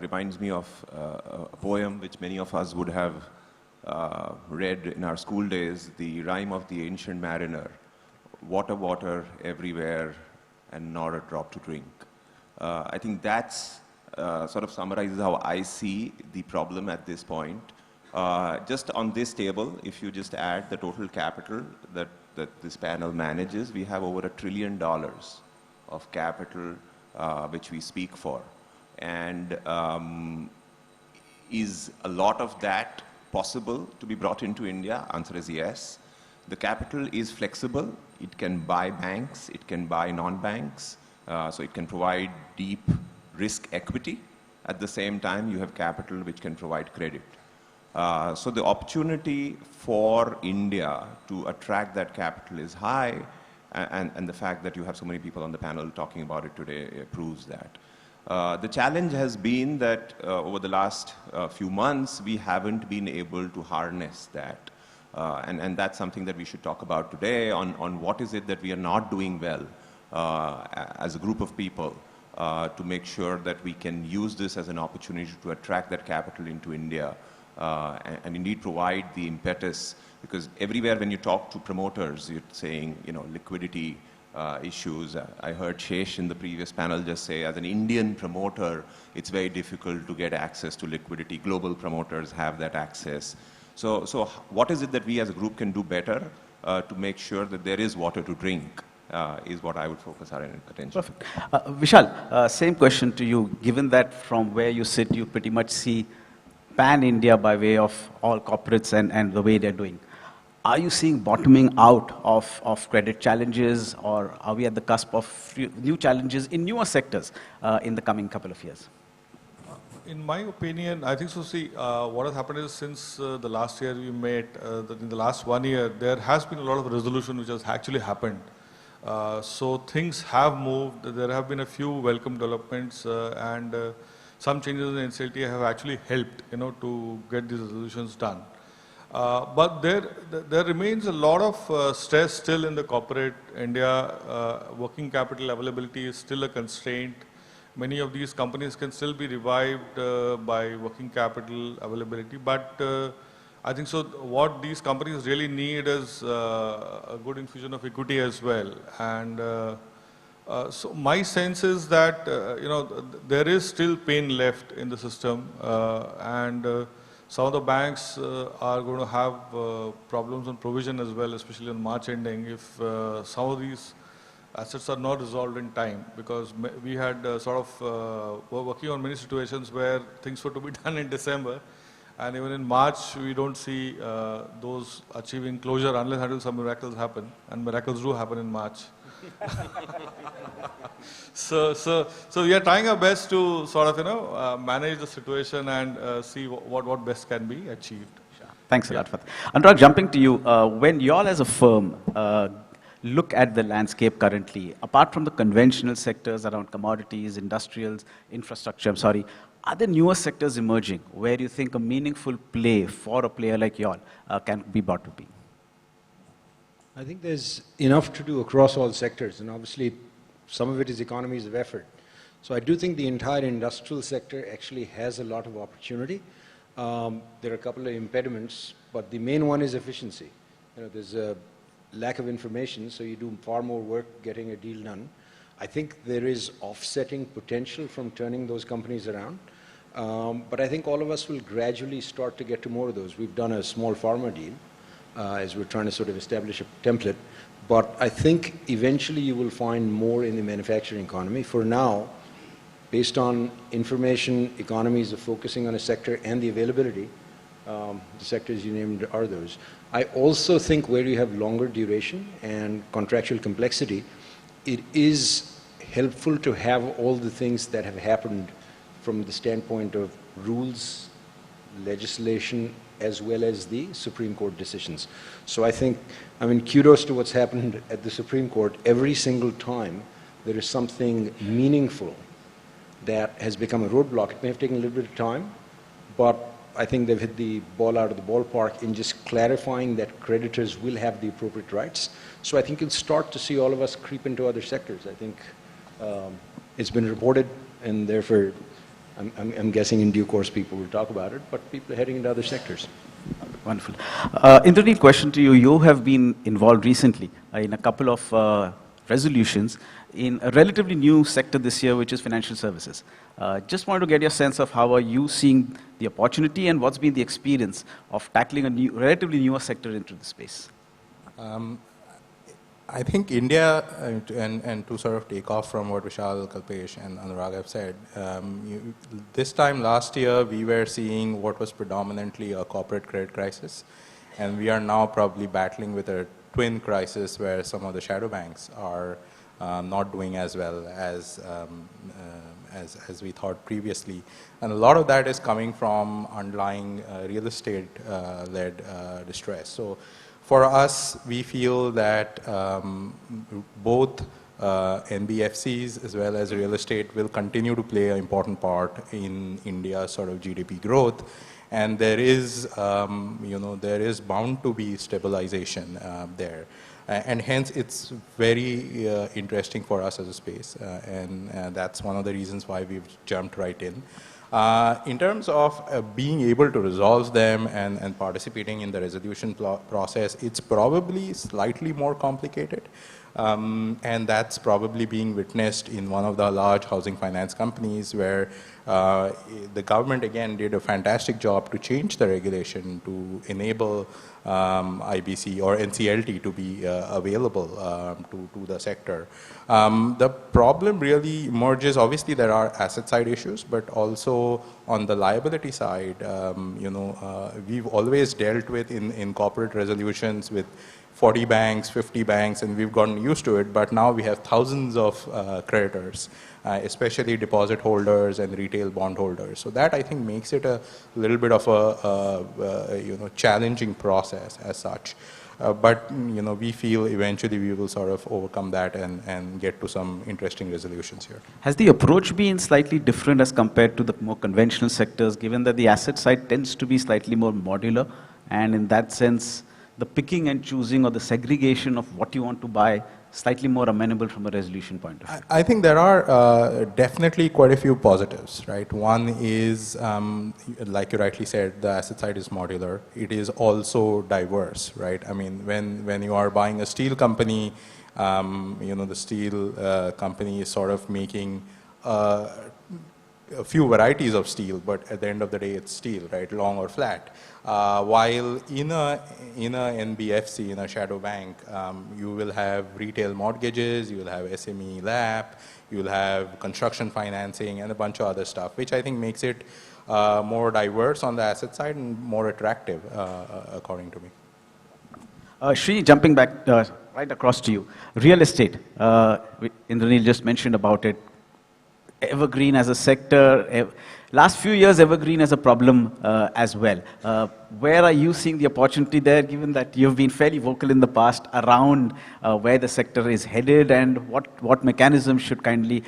reminds me of a poem which many of us would have read in our school days, the rhyme of the ancient mariner. Water, water everywhere and not a drop to drink. I think that's sort of summarizes how I see the problem at this point. Just on this table, if you just add the total capital that this panel manages, we have over $1 trillion of capital which we speak for. And is a lot of that possible to be brought into India? Answer is yes. The capital is flexible. It can buy banks, it can buy non-banks, so it can provide deep risk equity. At the same time, you have capital which can provide credit. So the opportunity for India to attract that capital is high, and the fact that you have so many people on the panel talking about it today proves that. The challenge has been that over the last few months, we haven't been able to harness that. And that's something that we should talk about today on what is it that we are not doing well as a group of people to make sure that we can use this as an opportunity to attract that capital into India and indeed provide the impetus, because everywhere when you talk to promoters, you're saying, liquidity issues. I heard Shesh in the previous panel just say, as an Indian promoter, it's very difficult to get access to liquidity. Global promoters have that access. So what is it that we as a group can do better to make sure that there is water to drink is what I would focus our attention. Perfect. Vishal, same question to you. Given that from where you sit, you pretty much see pan-India by way of all corporates and the way they're doing. Are you seeing bottoming out of credit challenges, or are we at the cusp of new challenges in newer sectors in the coming couple of years? In my opinion, I think so. See, what has happened is since the last year we met, in the last 1 year, there has been a lot of resolution which has actually happened. So things have moved. There have been a few welcome developments, and some changes in NCLT have actually helped, to get these resolutions done. But there remains a lot of stress still in the corporate India. Working capital availability is still a constraint. Many of these companies can still be revived by working capital availability, but I think so what these companies really need is a good infusion of equity as well. And so my sense is that there is still pain left in the system, and some of the banks are going to have problems on provision as well, especially on March ending, if some of these assets are not resolved in time, because we had were working on many situations where things were to be done in December, and even in March we don't see those achieving closure unless until some miracles happen, and miracles do happen in March. So we are trying our best to manage the situation and see what best can be achieved. Sure. Thanks a lot for that. Anurag, jumping to you, when you all as a firm look at the landscape currently, apart from the conventional sectors around commodities, industrials, infrastructure, are there newer sectors emerging where you think a meaningful play for a player like y'all can be brought to be? I think there's enough to do across all sectors, and obviously some of it is economies of effort. So I do think the entire industrial sector actually has a lot of opportunity. There are a couple of impediments, but the main one is efficiency. There's a lack of information, so you do far more work getting a deal done. I think there is offsetting potential from turning those companies around. But I think all of us will gradually start to get to more of those. We've done a small pharma deal as we're trying to establish a template. But I think eventually you will find more in the manufacturing economy. For now, based on information economies of focusing on a sector and the availability, the sectors you named are those. I also think where you have longer duration and contractual complexity, it is helpful to have all the things that have happened from the standpoint of rules, legislation, as well as the Supreme Court decisions. So I think, I mean, kudos to what's happened at the Supreme Court. Every single time there is something meaningful that has become a roadblock. It may have taken a little bit of time, but I think they've hit the ball out of the ballpark in just clarifying that creditors will have the appropriate rights. So I think you'll start to see all of us creep into other sectors. I think it's been reported, and therefore I'm guessing in due course people will talk about it, but people are heading into other sectors. Wonderful. Indranil, question to you. You have been involved recently in a couple of resolutions in a relatively new sector this year, which is financial services. Just wanted to get your sense of how are you seeing the opportunity and what's been the experience of tackling a relatively newer sector into the space? I think India, and to sort of take off from what Vishal, Kalpesh and Anurag have said, this time last year we were seeing what was predominantly a corporate credit crisis, and we are now probably battling with a twin crisis where some of the shadow banks are not doing as well as we thought previously. And a lot of that is coming from underlying real estate led distress. So for us, we feel that both NBFCs as well as real estate will continue to play an important part in India's sort of GDP growth. And there is, there is bound to be stabilization there. And hence, it's very interesting for us as a space. And that's one of the reasons why we've jumped right in. In terms of being able to resolve them and participating in the resolution process, it's probably slightly more complicated. And that's probably being witnessed in one of the large housing finance companies where the government again did a fantastic job to change the regulation to enable IBC or NCLT to be available to the sector. The problem really emerges, obviously there are asset side issues, but also on the liability side, we've always dealt with in corporate resolutions with 40 banks, 50 banks, and we've gotten used to it, but now we have thousands of creditors, especially deposit holders and retail bond holders. So that I think makes it a little bit of a challenging process as such. But we feel eventually we will sort of overcome that and get to some interesting resolutions here. Has the approach been slightly different as compared to the more conventional sectors, given that the asset side tends to be slightly more modular, and in that sense, the picking and choosing or the segregation of what you want to buy slightly more amenable from a resolution point of view? I think there are definitely quite a few positives, right? One is, like you rightly said, the asset side is modular. It is also diverse, right? I mean, when you are buying a steel company, the steel company is sort of making a few varieties of steel, but at the end of the day, it's steel, right? Long or flat. While in a NBFC, in a shadow bank, you will have retail mortgages, you will have SME LAP, you will have construction financing, and a bunch of other stuff, which I think makes it more diverse on the asset side and more attractive, according to me. Shri, jumping back right across to you. Real estate, Indranil just mentioned about it. Evergreen as a sector, last few years evergreen as a problem as well. Where are you seeing the opportunity there, given that you've been fairly vocal in the past around where the sector is headed and what mechanisms should kind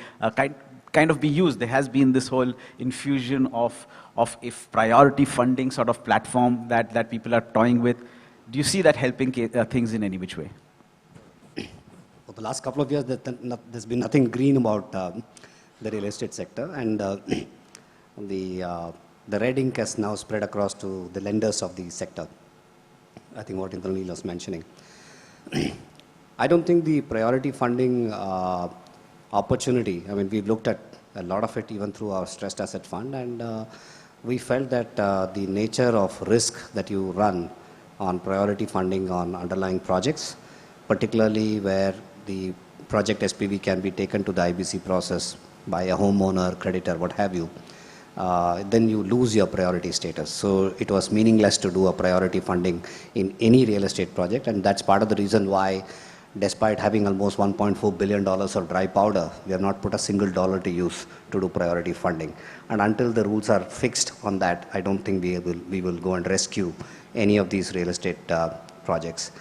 of be used? There has been this whole infusion of if priority funding sort of platform that people are toying with. Do you see that helping things in any which way? For the last couple of years, there's been nothing green about the real estate sector, and the red ink has now spread across to the lenders of the sector. I think what Indranil was mentioning. I don't think the priority funding opportunity, I mean, we've looked at a lot of it even through our stressed asset fund, and we felt that the nature of risk that you run on priority funding on underlying projects, particularly where the project SPV can be taken to the IBC process by a homeowner, creditor, what have you, then you lose your priority status. So it was meaningless to do a priority funding in any real estate project, and that's part of the reason why, despite having almost $1.4 billion of dry powder, we have not put a single dollar to use to do priority funding. And until the rules are fixed on that, I don't think we will go and rescue any of these real estate projects.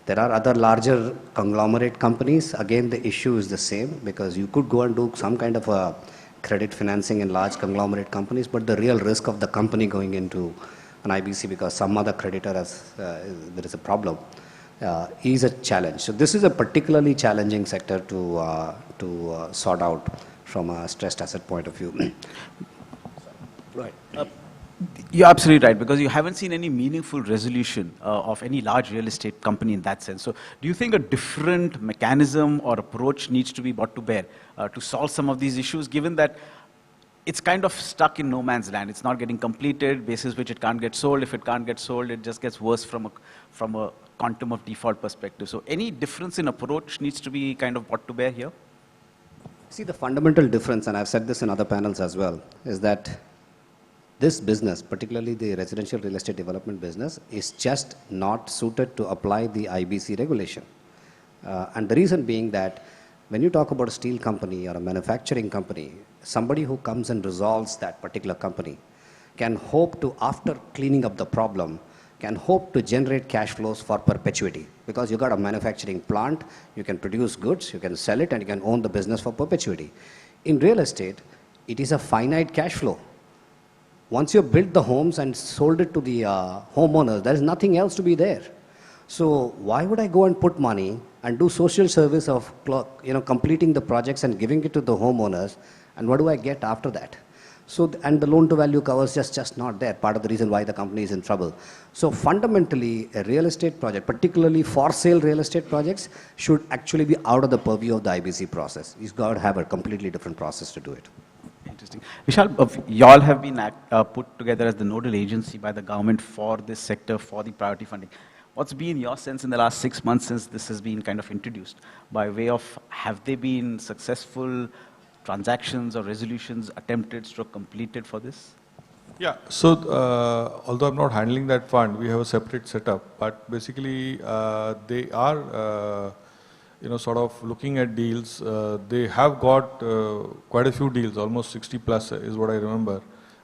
There are other larger conglomerate companies. Again, the issue is the same, because you could go and do some kind of a credit financing in large conglomerate companies, but the real risk of the company going into an IBC because some other creditor has, there is a problem, is a challenge. So this is a particularly challenging sector to sort out from a stressed asset point of view. Right. You're absolutely right, because you haven't seen any meaningful resolution of any large real estate company in that sense. So do you think a different mechanism or approach needs to be brought to bear to solve some of these issues, given that it's kind of stuck in no man's land? It's not getting completed, basis which it can't get sold. If it can't get sold, it just gets worse from a quantum of default perspective. So any difference in approach needs to be kind of brought to bear here? See, the fundamental difference, and I've said this in other panels as well, is that this business, particularly the residential real estate development business, is just not suited to apply the IBC regulation. And the reason being that when you talk about a steel company or a manufacturing company, somebody who comes and resolves that particular company can hope to, after cleaning up the problem, can hope to generate cash flows for perpetuity. Because you got a manufacturing plant, you can produce goods, you can sell it, and you can own the business for perpetuity. In real estate, it is a finite cash flow. Once you built the homes and sold it to the homeowners, there is nothing else to be there. So why would I go and put money and do social service of completing the projects and giving it to the homeowners, and what do I get after that? So, and the loan to value cover is just not there, part of the reason why the company is in trouble. So fundamentally, a real estate project, particularly for sale real estate projects, should actually be out of the purview of the IBC process. You've got to have a completely different process to do it. Interesting. Vishal, you all have been put together as the nodal agency by the government for this sector, for the priority funding. What's been your sense in the last 6 months since this has been kind of introduced? By way of, have they been successful transactions or resolutions attempted stroke completed for this? Yeah, so although I'm not handling that fund, we have a separate setup, but basically they are sort of looking at deals. They have got quite a few deals, almost 60 plus is what I remember.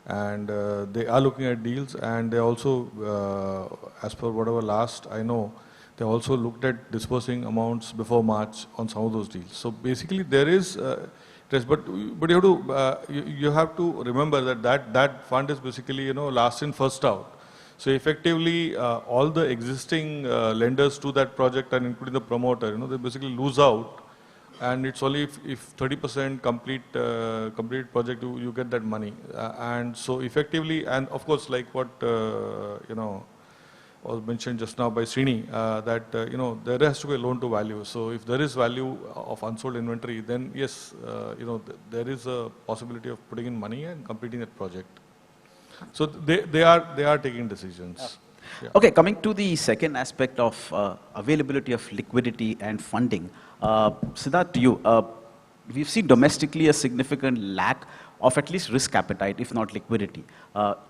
And they are looking at deals, and they also, as per whatever last I know, they also looked at disbursing amounts before March on some of those deals. So basically there is, but you have to remember that fund is basically last in first out. So effectively, all the existing lenders to that project, and including the promoter, they basically lose out, and it's only if 30% complete project you get that money, and so effectively, and of course, like what was mentioned just now by Srini, that there has to be a loan to value. So if there is value of unsold inventory, then yes, there is a possibility of putting in money and completing that project. So they are taking decisions. Yeah. Okay, coming to the second aspect of availability of liquidity and funding. Siddharth, to you, we've seen domestically a significant lack of at least risk appetite, if not liquidity,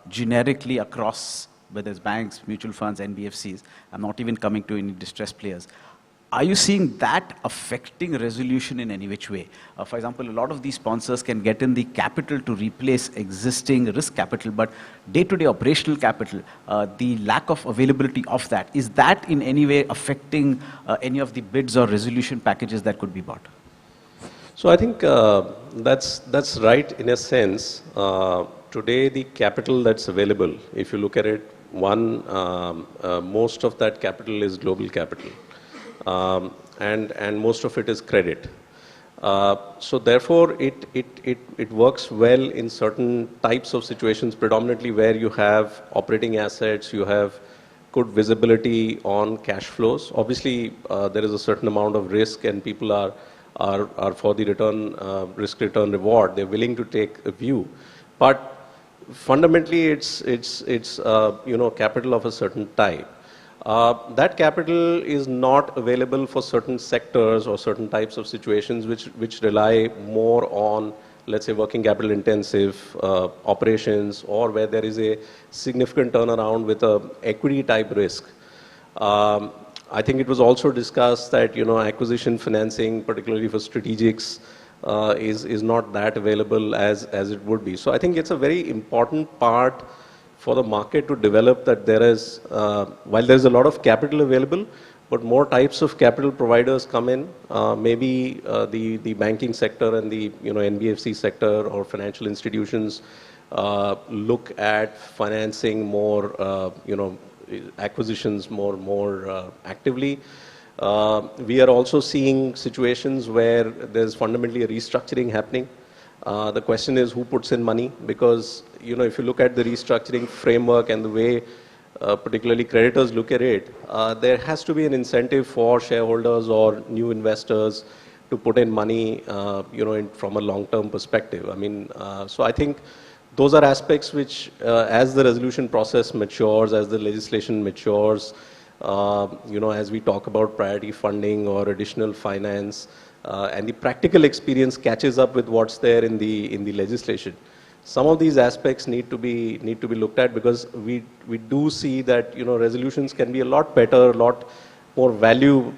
generically across whether it's banks, mutual funds, NBFCs. I'm not even coming to any distressed players. Are you seeing that affecting resolution in any which way? For example, a lot of these sponsors can get in the capital to replace existing risk capital, but day-to-day operational capital, the lack of availability of that, is that in any way affecting any of the bids or resolution packages that could be bought? So I think that's right in a sense. Today, the capital that's available, if you look at it, most of that capital is global capital. And most of it is credit. So therefore, it works well in certain types of situations, predominantly where you have operating assets, you have good visibility on cash flows. Obviously, there is a certain amount of risk, and people are for the return, risk return reward. They're willing to take a view, but fundamentally, it's capital of a certain type. That capital is not available for certain sectors or certain types of situations which rely more on let's say, working capital intensive operations, or where there is a significant turnaround with a equity type risk. I think it was also discussed that, acquisition financing, particularly for strategics, is not that available as it would be. So I think it's a very important part for the market to develop, that there is, while there's a lot of capital available, but more types of capital providers come in. Maybe the banking sector and the NBFC sector or financial institutions look at financing more, acquisitions more actively. We are also seeing situations where there's fundamentally a restructuring happening. The question is who puts in money, because if you look at the restructuring framework and the way particularly creditors look at it, there has to be an incentive for shareholders or new investors to put in money, from a long-term perspective. So I think those are aspects which, as the resolution process matures, as the legislation matures, as we talk about priority funding or additional finance, and the practical experience catches up with what's there in the legislation. Some of these aspects need to be looked at, because we do see that resolutions can be a lot better, a lot more value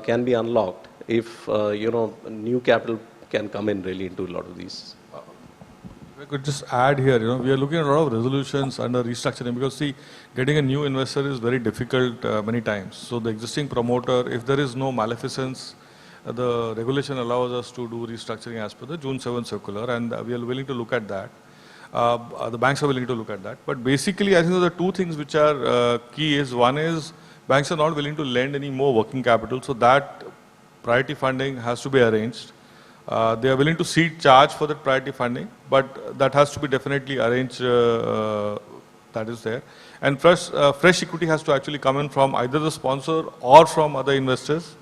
can be unlocked if new capital can come in really into a lot of these. I could just add here, we are looking at a lot of resolutions under restructuring, because see, getting a new investor is very difficult many times. So the existing promoter, if there is no maleficence, the regulation allows us to do restructuring as per the June 7 circular, and we are willing to look at that. The banks are willing to look at that. But basically, I think the two things which are key is, one is banks are not willing to lend any more working capital, so that priority funding has to be arranged. They are willing to seed charge for that priority funding, but that has to be definitely arranged, that is there. And fresh equity has to actually come in from either the sponsor or from other investors,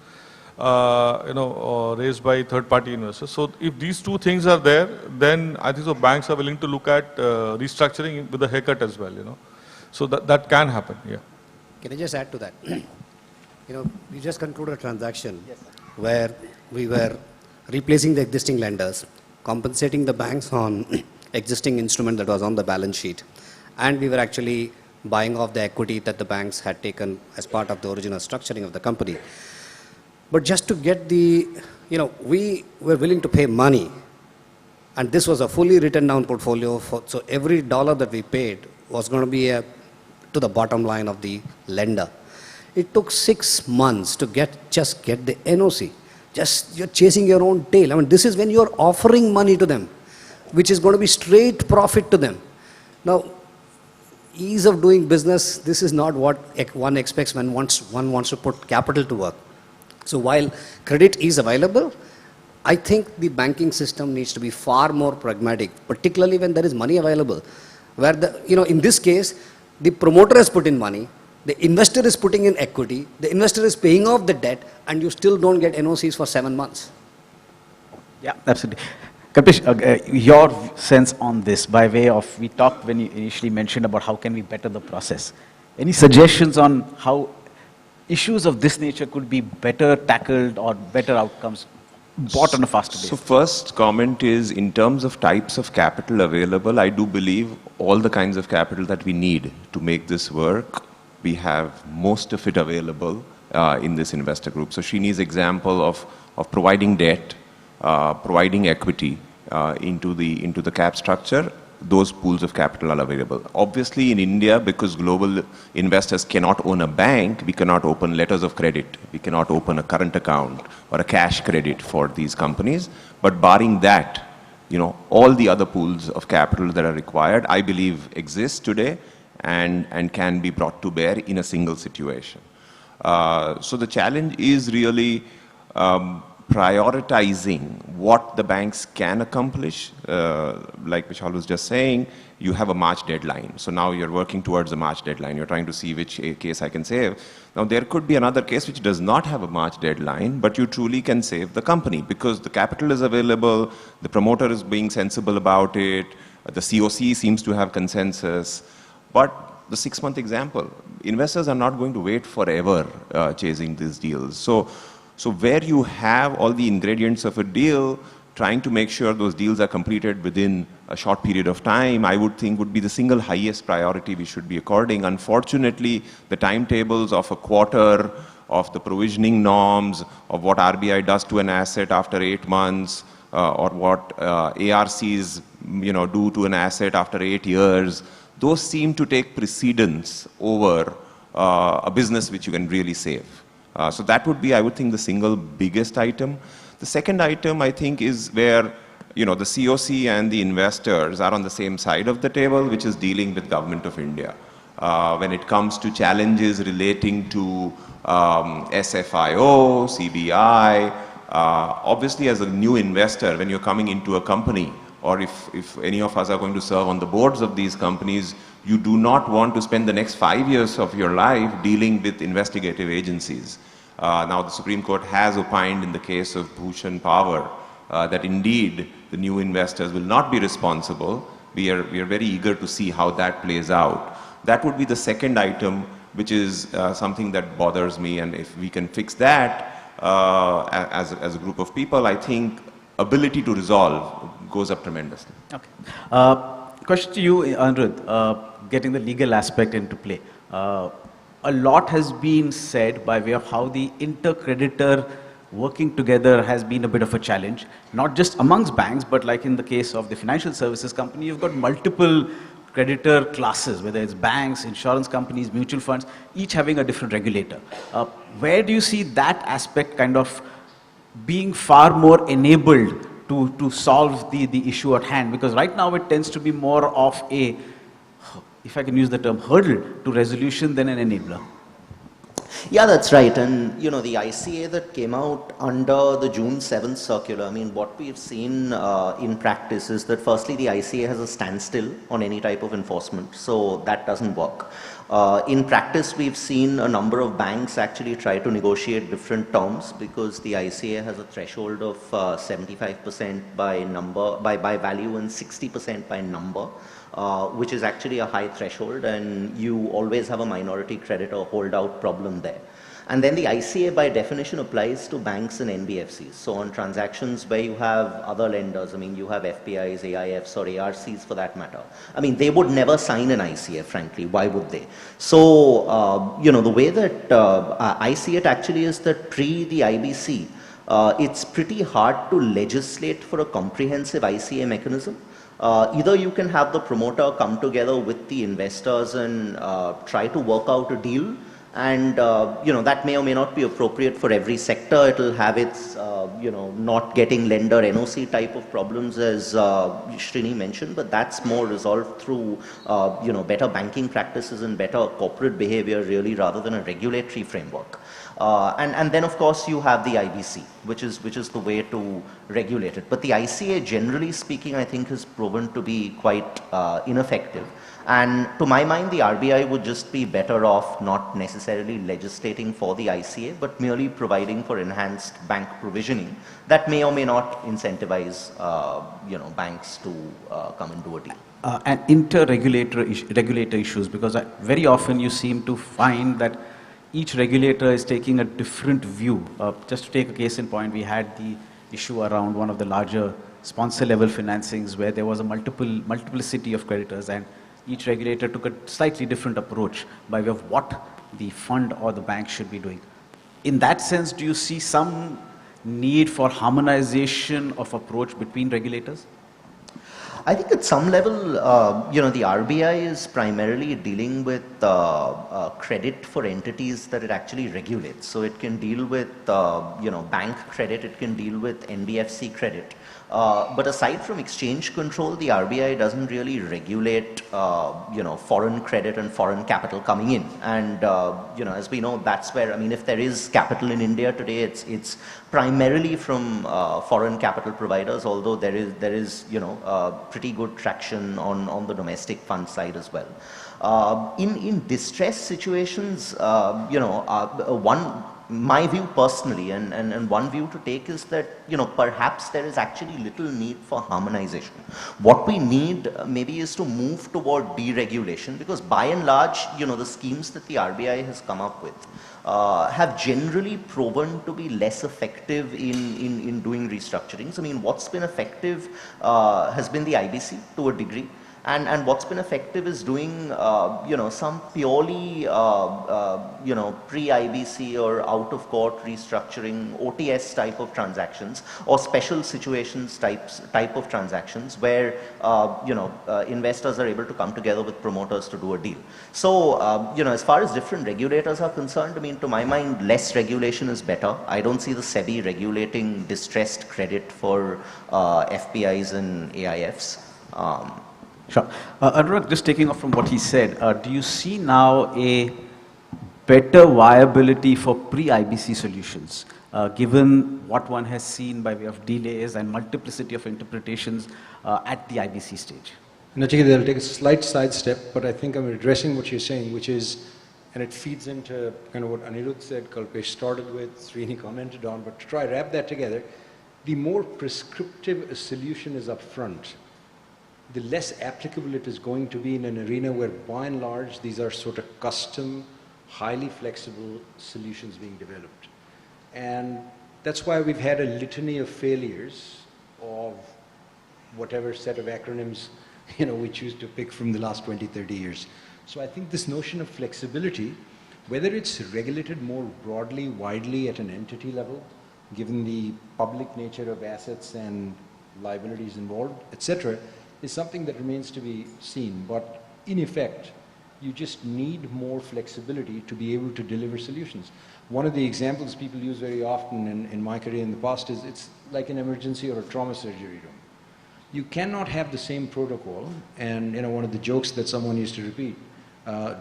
raised by third-party investors. So if these two things are there, then I think the banks are willing to look at restructuring with a haircut as well, So that can happen, yeah. Can I just add to that? We just concluded a transaction where we were replacing the existing lenders, compensating the banks on existing instrument that was on the balance sheet, and we were actually buying off the equity that the banks had taken as part of the original structuring of the company. But just to get we were willing to pay money, and this was a fully written down portfolio, so every dollar that we paid was going to be to the bottom line of the lender. It took 6 months to just get the NOC. You're chasing your own tail. This is when you're offering money to them, which is going to be straight profit to them. Now, ease of doing business, this is not what one expects when one wants to put capital to work. So while credit is available, I think the banking system needs to be far more pragmatic, particularly when there is money available. Where in this case, the promoter has put in money, the investor is putting in equity, the investor is paying off the debt, and you still don't get NOCs for 7 months. Yeah, absolutely. Kalpesh, your sense on this, by way of, we talked when you initially mentioned about how can we better the process. Any suggestions on how issues of this nature could be better tackled or better outcomes brought on a faster basis? So first comment is, in terms of types of capital available, I do believe all the kinds of capital that we need to make this work, we have most of it available in this investor group. So Srini's example of providing debt, providing equity into the cap structure, those pools of capital are available. Obviously in India, because global investors cannot own a bank, we cannot open letters of credit, we cannot open a current account or a cash credit for these companies. But barring that, all the other pools of capital that are required, I believe exist today and can be brought to bear in a single situation. So the challenge is really prioritizing what the banks can accomplish. Like Vishal was just saying, you have a March deadline. So now you're working towards a March deadline. You're trying to see which case I can save. Now there could be another case which does not have a March deadline, but you truly can save the company because the capital is available, the promoter is being sensible about it, the COC seems to have consensus. But the 6-month example, investors are not going to wait forever chasing these deals. So where you have all the ingredients of a deal, trying to make sure those deals are completed within a short period of time, I would think would be the single highest priority we should be according. Unfortunately, the timetables of a quarter, of the provisioning norms, of what RBI does to an asset after 8 months, or what ARCs do to an asset after 8 years, those seem to take precedence over a business which you can really save. So that would be, I would think, the single biggest item. The second item, I think, is where the COC and the investors are on the same side of the table, which is dealing with Government of India. When it comes to challenges relating to SFIO, CBI, obviously as a new investor, when you're coming into a company, or if any of us are going to serve on the boards of these companies, you do not want to spend the next 5 years of your life dealing with investigative agencies. Now the Supreme Court has opined in the case of Bhushan Power that indeed the new investors will not be responsible. We are very eager to see how that plays out. That would be the second item, which is something that bothers me, and if we can fix that as a group of people, I think ability to resolve goes up tremendously. Okay. Question to you, Anirudh, getting the legal aspect into play. A lot has been said by way of how the intercreditor working together has been a bit of a challenge, not just amongst banks, but like in the case of the financial services company, you've got multiple creditor classes, whether it's banks, insurance companies, mutual funds, each having a different regulator. Where do you see that aspect kind of being far more enabled to solve the issue at hand? Because right now it tends to be more of a, if I can use the term, hurdle to resolution than an enabler. Yeah, that's right. And, the ICA that came out under the June 7th circular, I mean, what we've seen in practice is that firstly, the ICA has a standstill on any type of enforcement. So that doesn't work. In practice, we've seen a number of banks actually try to negotiate different terms because the ICA has a threshold of 75% by value and 60% by number. Which is actually a high threshold, and you always have a minority creditor holdout problem there. And then the ICA by definition applies to banks and NBFCs. So on transactions where you have other lenders, I mean, you have FPIs, AIFs or ARCs for that matter. I mean, they would never sign an ICA, frankly. Why would they? So, the way that I see it actually is that pre the IBC, it's pretty hard to legislate for a comprehensive ICA mechanism. Either you can have the promoter come together with the investors and try to work out a deal, and that may or may not be appropriate for every sector. It will have its not getting lender NOC type of problems, as Srini mentioned, but that's more resolved through better banking practices and better corporate behavior really, rather than a regulatory framework. And then of course you have the IBC, which is the way to regulate it. But the ICA, generally speaking, I think has proven to be quite ineffective. And to my mind, the RBI would just be better off not necessarily legislating for the ICA, but merely providing for enhanced bank provisioning that may or may not incentivize banks to come and do a deal. And regulator issues, because very often you seem to find that each regulator is taking a different view. Just to take a case in point, we had the issue around one of the larger sponsor level financings where there was a multiplicity of creditors, and each regulator took a slightly different approach by way of what the fund or the bank should be doing. In that sense, do you see some need for harmonization of approach between regulators? I think at some level, the RBI is primarily dealing with credit for entities that it actually regulates. So it can deal with, bank credit, it can deal with NBFC credit. But aside from exchange control, the RBI doesn't really regulate, foreign credit and foreign capital coming in. And, as we know, that's where, I mean, if there is capital in India today, it's primarily from foreign capital providers, although there is pretty good traction on the domestic fund side as well. In distress situations, my view personally, and one view to take is that, perhaps there is actually little need for harmonization. What we need maybe is to move toward deregulation, because by and large, the schemes that the RBI has come up with, have generally proven to be less effective in doing restructurings. I mean, what's been effective has been the IBC to a degree. And what's been effective is doing, some purely, pre-IBC or out-of-court restructuring, OTS type of transactions, or special situations type of transactions where, investors are able to come together with promoters to do a deal. So, as far as different regulators are concerned, I mean, to my mind, less regulation is better. I don't see the SEBI regulating distressed credit for FPIs and AIFs. Sure. Anurag, just taking off from what he said, do you see now a better viability for pre-IBC solutions, given what one has seen by way of delays and multiplicity of interpretations at the IBC stage? Nachikeeta, I'll take a slight sidestep, but I think I'm addressing what you're saying, which is, and it feeds into kind of what Anirudh said, Kalpesh started with, Srini commented on, but to try to wrap that together, the more prescriptive a solution is up front, the less applicable it is going to be in an arena where, by and large, these are sort of custom, highly flexible solutions being developed. And that's why we've had a litany of failures of whatever set of acronyms, we choose to pick from the last 20, 30 years. So I think this notion of flexibility, whether it's regulated more broadly, widely at an entity level, given the public nature of assets and liabilities involved, etc., is something that remains to be seen. But in effect, you just need more flexibility to be able to deliver solutions. One of the examples people use very often in my career in the past is it's like an emergency or a trauma surgery room. You cannot have the same protocol, and one of the jokes that someone used to repeat,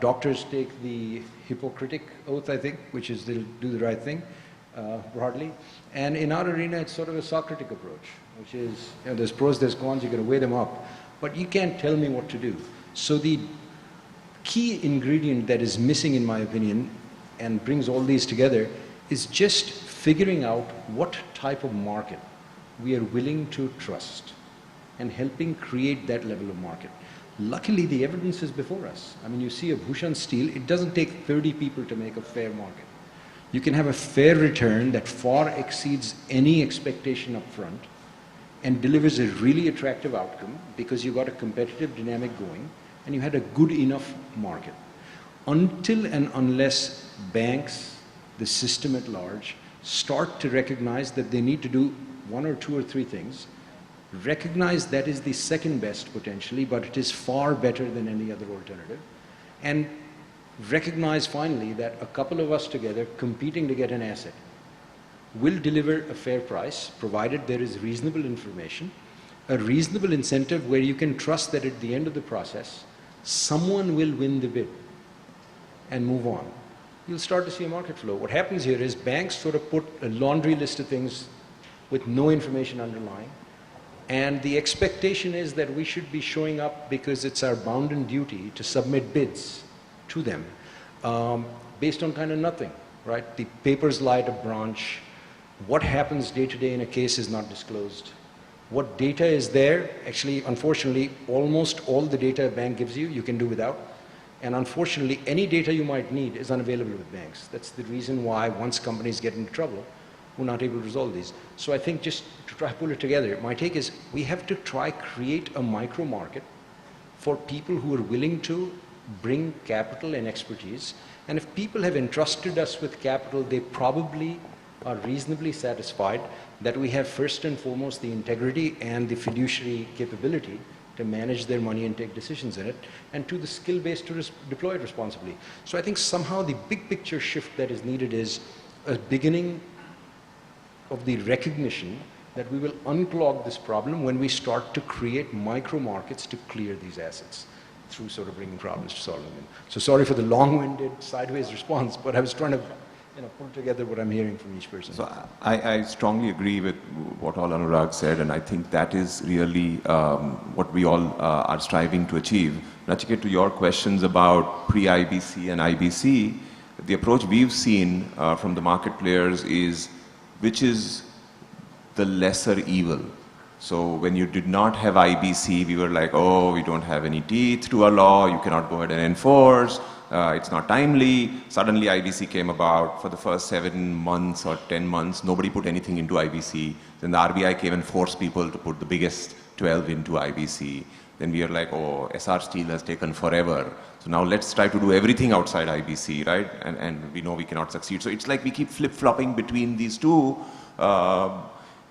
doctors take the Hippocratic oath, I think, which is they'll do the right thing, broadly. And in our arena, it's sort of a Socratic approach, which is, there's pros, there's cons, you've got to weigh them up. But you can't tell me what to do. So the key ingredient that is missing, in my opinion, and brings all these together, is just figuring out what type of market we are willing to trust and helping create that level of market. Luckily, the evidence is before us. I mean, you see a Bhushan Steel, it doesn't take 30 people to make a fair market. You can have a fair return that far exceeds any expectation up front and delivers a really attractive outcome because you got a competitive dynamic going and you had a good enough market. Until and unless banks, the system at large, start to recognize that they need to do one or two or three things, recognize that is the second best potentially, but it is far better than any other alternative, and recognize finally that a couple of us together competing to get an asset will deliver a fair price, provided there is reasonable information, a reasonable incentive where you can trust that at the end of the process, someone will win the bid and move on. You'll start to see a market flow. What happens here is banks sort of put a laundry list of things with no information underlying, and the expectation is that we should be showing up because it's our bounden duty to submit bids to them based on kind of nothing, right? The papers lie at a branch. What happens day to day in a case is not disclosed. What data is there, actually, unfortunately, almost all the data a bank gives you, you can do without. And unfortunately, any data you might need is unavailable with banks. That's the reason why once companies get into trouble, we're not able to resolve these. So I think just to try to pull it together, my take is we have to try create a micro market for people who are willing to bring capital and expertise. And if people have entrusted us with capital, they probably are reasonably satisfied that we have first and foremost the integrity and the fiduciary capability to manage their money and take decisions in it, and to the skill base to deploy it responsibly. So I think somehow the big picture shift that is needed is a beginning of the recognition that we will unclog this problem when we start to create micro markets to clear these assets through sort of bringing problems to solving them. So sorry for the long-winded sideways response, but I was trying to pull together what I'm hearing from each person. So I strongly agree with what all Anurag said, and I think that is really what we all are striving to achieve. Nachikeeta, to your questions about pre-IBC and IBC, the approach we've seen from the market players is which is the lesser evil. So when you did not have IBC, we were like, oh, we don't have any teeth to our law, you cannot go ahead and enforce. it's not timely. Suddenly IBC came about. For the first 7 months or 10 months, nobody put anything into IBC. Then the RBI came and forced people to put the biggest 12 into IBC. Then we are like, oh, SR Steel has taken forever. So now let's try to do everything outside IBC, right? And we know we cannot succeed. So it's like we keep flip-flopping between these two.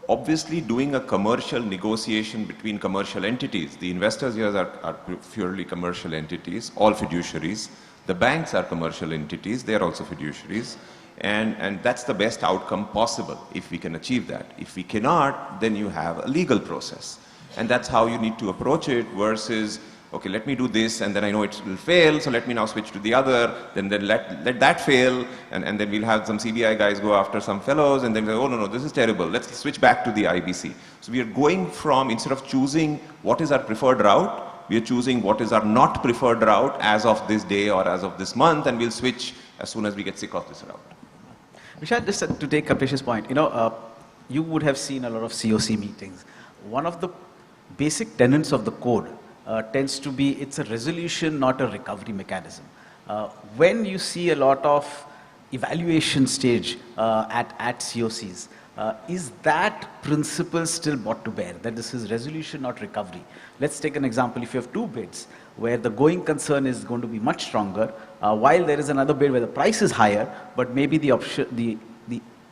Obviously, doing a commercial negotiation between commercial entities. The investors here are purely commercial entities, all fiduciaries. The banks are commercial entities, they are also fiduciaries. And that's the best outcome possible if we can achieve that. If we cannot, then you have a legal process. And that's how you need to approach it versus, okay, let me do this and then I know it will fail, so let me now switch to the other, then let that fail, and then we'll have some CBI guys go after some fellows and then say, oh no, this is terrible, let's switch back to the IBC. So we are going from, instead of choosing what is our preferred route, we are choosing what is our not preferred route as of this day or as of this month, and we'll switch as soon as we get sick of this route. Vishal, just to take Kapesh's point, you would have seen a lot of COC meetings. One of the basic tenets of the code tends to be it's a resolution, not a recovery mechanism. When you see a lot of evaluation stage at COCs, is that principle still brought to bear, that this is resolution, not recovery? Let's take an example. If you have two bids where the going concern is going to be much stronger, while there is another bid where the price is higher, but maybe the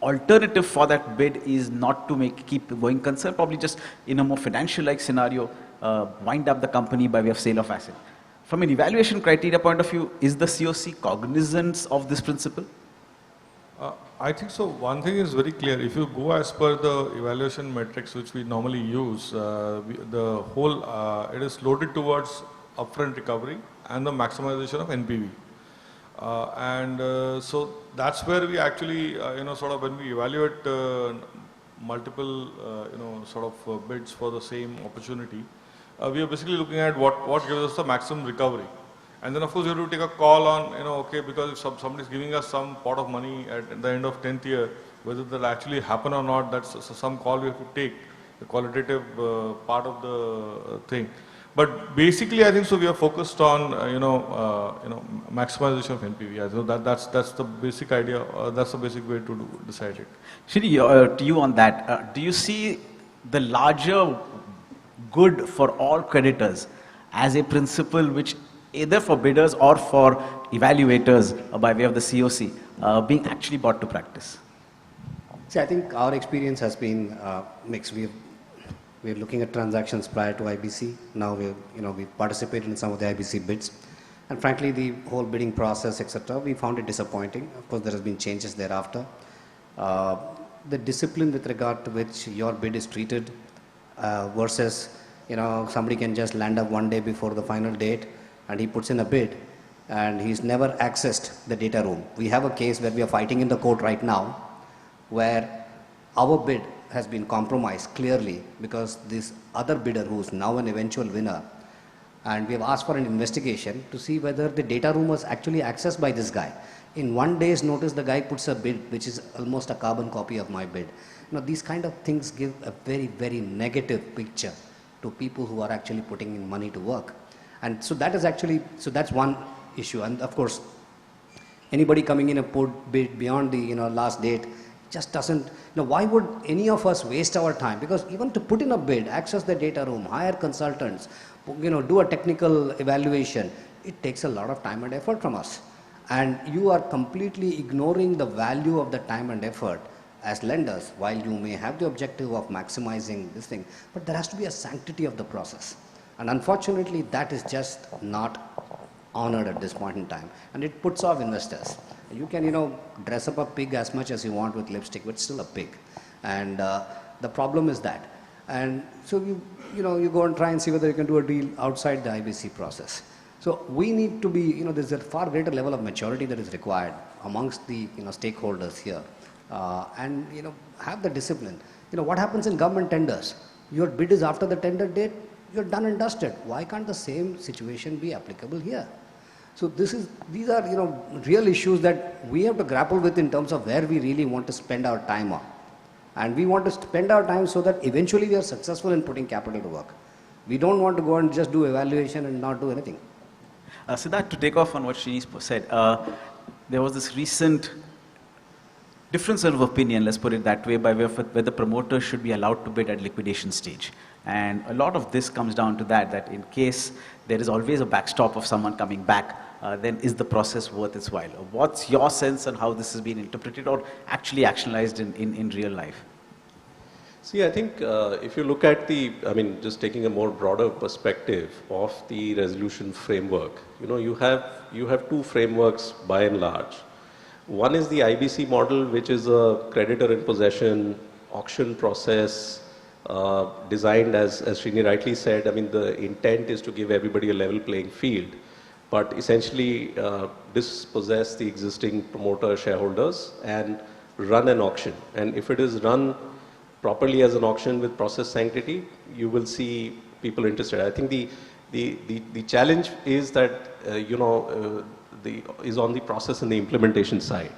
alternative for that bid is not to keep the going concern, probably just in a more financial-like scenario, wind up the company by way of sale of asset. From an evaluation criteria point of view, is the COC cognizant of this principle? I think so. One thing is very clear. If you go as per the evaluation metrics which we normally use, it is loaded towards upfront recovery and the maximization of NPV. So that's where we actually, sort of when we evaluate multiple, bids for the same opportunity, we are basically looking at what gives us the maximum recovery. And then of course you have to take a call on, okay, because if somebody is giving us some pot of money at the end of 10th year, whether that actually happen or not, that's some call we have to take, the qualitative part of the thing. But basically, I think so. We are focused on maximization of NPV. So that's the basic idea. That's the basic way to decide it. Shri, to you on that, do you see the larger good for all creditors as a principle which either for bidders or for evaluators by way of the COC being actually brought to practice? See, I think our experience has been mixed. We're looking at transactions prior to IBC. Now we participated in some of the IBC bids. And frankly, the whole bidding process, etc., we found it disappointing. Of course, there has been changes thereafter. The discipline with regard to which your bid is treated versus, somebody can just land up one day before the final date and he puts in a bid and he's never accessed the data room. We have a case where we are fighting in the court right now where our bid has been compromised clearly because this other bidder who is now an eventual winner, and we have asked for an investigation to see whether the data room was actually accessed by this guy. In 1 day's notice, the guy puts a bid which is almost a carbon copy of my bid. These kind of things give a very, very negative picture to people who are actually putting in money to work. And so that is actually, that's one issue. And of course, anybody coming in a bid beyond the last date just doesn't, why would any of us waste our time? Because even to put in a bid, access the data room, hire consultants, do a technical evaluation, it takes a lot of time and effort from us. And you are completely ignoring the value of the time and effort as lenders, while you may have the objective of maximizing this thing, but there has to be a sanctity of the process. And unfortunately, that is just not honored at this point in time. And it puts off investors. You can, dress up a pig as much as you want with lipstick, but it's still a pig. And the problem is that. And so you go and try and see whether you can do a deal outside the IBC process. So we need to be, there's a far greater level of maturity that is required amongst the, stakeholders here. And, have the discipline. What happens in government tenders? Your bid is after the tender date, you're done and dusted. Why can't the same situation be applicable here? So these are real issues that we have to grapple with in terms of where we really want to spend our time on. And we want to spend our time so that eventually we are successful in putting capital to work. We don't want to go and just do evaluation and not do anything. Siddharth, to take off on what Srini said, there was this recent difference of opinion, let's put it that way, by way of whether promoters should be allowed to bid at liquidation stage. And a lot of this comes down to that in case there is always a backstop of someone coming back, then is the process worth its while? What's your sense on how this has been interpreted or actually actionalized in real life? See, I think if you look at just taking a more broader perspective of the resolution framework, you have two frameworks by and large. One is the IBC model, which is a creditor in possession auction process designed as Srini rightly said. The intent is to give everybody a level playing field, but essentially dispossess the existing promoter shareholders and run an auction. And if it is run properly as an auction with process sanctity, you will see people interested. I think the challenge is that is on the process and the implementation side.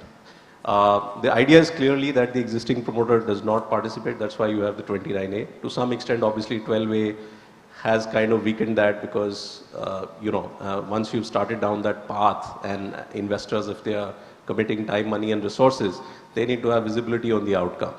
The idea is clearly that the existing promoter does not participate. That's why you have the 29A. To some extent, obviously, 12A has kind of weakened that because once you've started down that path, and investors, if they are committing time, money, and resources, they need to have visibility on the outcome.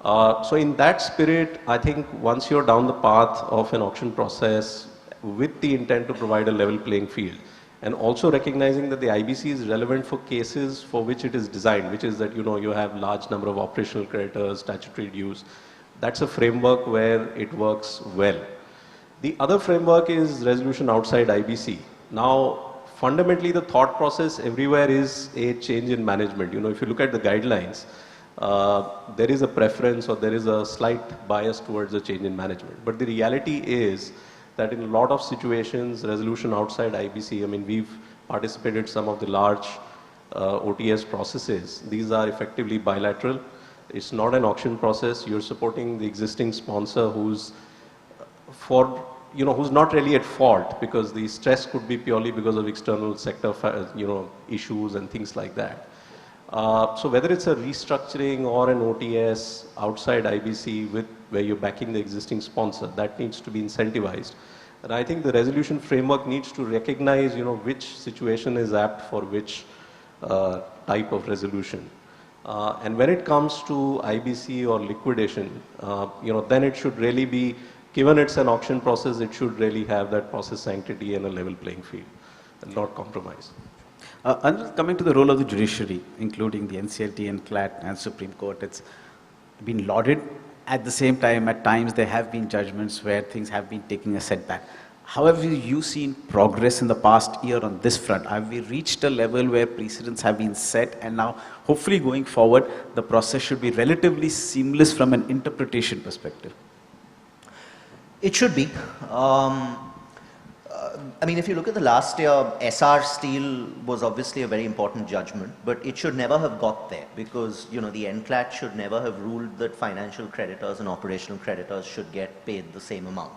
So in that spirit, I think once you're down the path of an auction process with the intent to provide a level playing field, and also recognizing that the IBC is relevant for cases for which it is designed, which is that you have large number of operational creditors, statutory dues. That's a framework where it works well. The other framework is resolution outside IBC. Now, fundamentally, the thought process everywhere is a change in management. If you look at the guidelines, there is a preference or there is a slight bias towards a change in management. But the reality is that in a lot of situations, resolution outside IBC, we've participated some of the large OTS processes. These are effectively bilateral. It's not an auction process. You're supporting the existing sponsor who's not really at fault, because the stress could be purely because of external sector, issues and things like that. So whether it's a restructuring or an OTS outside IBC where you're backing the existing sponsor, that needs to be incentivized. And I think the resolution framework needs to recognize, which situation is apt for which type of resolution. And when it comes to IBC or liquidation, then it should really be, given it's an auction process, it should really have that process sanctity and a level playing field and not compromise. Coming to the role of the judiciary, including the NCLT and CLAT and Supreme Court, it's been lauded. At the same time, at times, there have been judgments where things have been taking a setback. However, you seen progress in the past year on this front? Have we reached a level where precedents have been set, and now, hopefully going forward, the process should be relatively seamless from an interpretation perspective? It should be. If you look at the last year, SR Steel was obviously a very important judgment, but it should never have got there, because the NCLAT should never have ruled that financial creditors and operational creditors should get paid the same amount.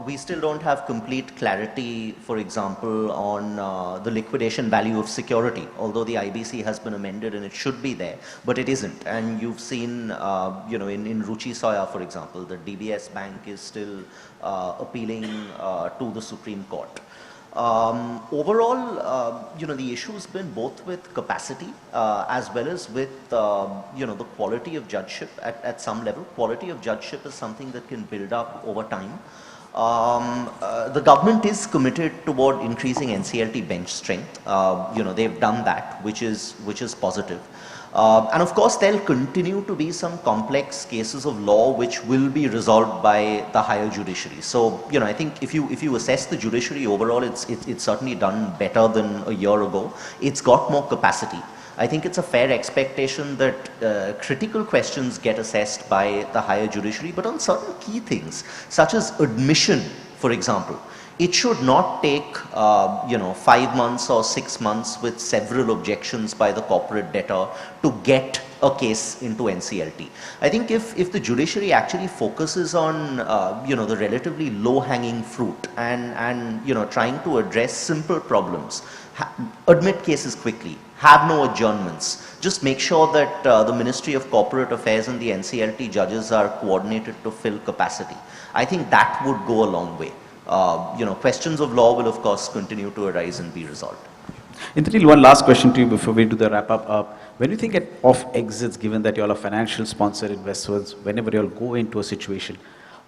We still don't have complete clarity, for example, on the liquidation value of security, although the IBC has been amended and it should be there, but it isn't. And you've seen, in Ruchi Soya, for example, the DBS Bank is still appealing to the Supreme Court. Overall, the issue has been both with capacity as well as with, the quality of judgeship at some level. Quality of judgeship is something that can build up over time. The government is committed toward increasing NCLT bench strength. They've done that, which is positive. And of course, there'll continue to be some complex cases of law which will be resolved by the higher judiciary. So, I think if you assess the judiciary overall, it's certainly done better than a year ago. It's got more capacity. I think it's a fair expectation that critical questions get assessed by the higher judiciary, but on certain key things, such as admission, for example, it should not take 5 months or 6 months with several objections by the corporate debtor to get a case into NCLT. I think if the judiciary actually focuses on the relatively low-hanging fruit and trying to address simple problems, admit cases quickly, have no adjournments, just make sure that the Ministry of Corporate Affairs and the NCLT judges are coordinated to fill capacity. I think that would go a long way. questions of law will of course continue to arise and be resolved. Indrajit, one last question to you before we do the wrap up. When you think of exits, given that you all are financial sponsored investors, whenever you all go into a situation,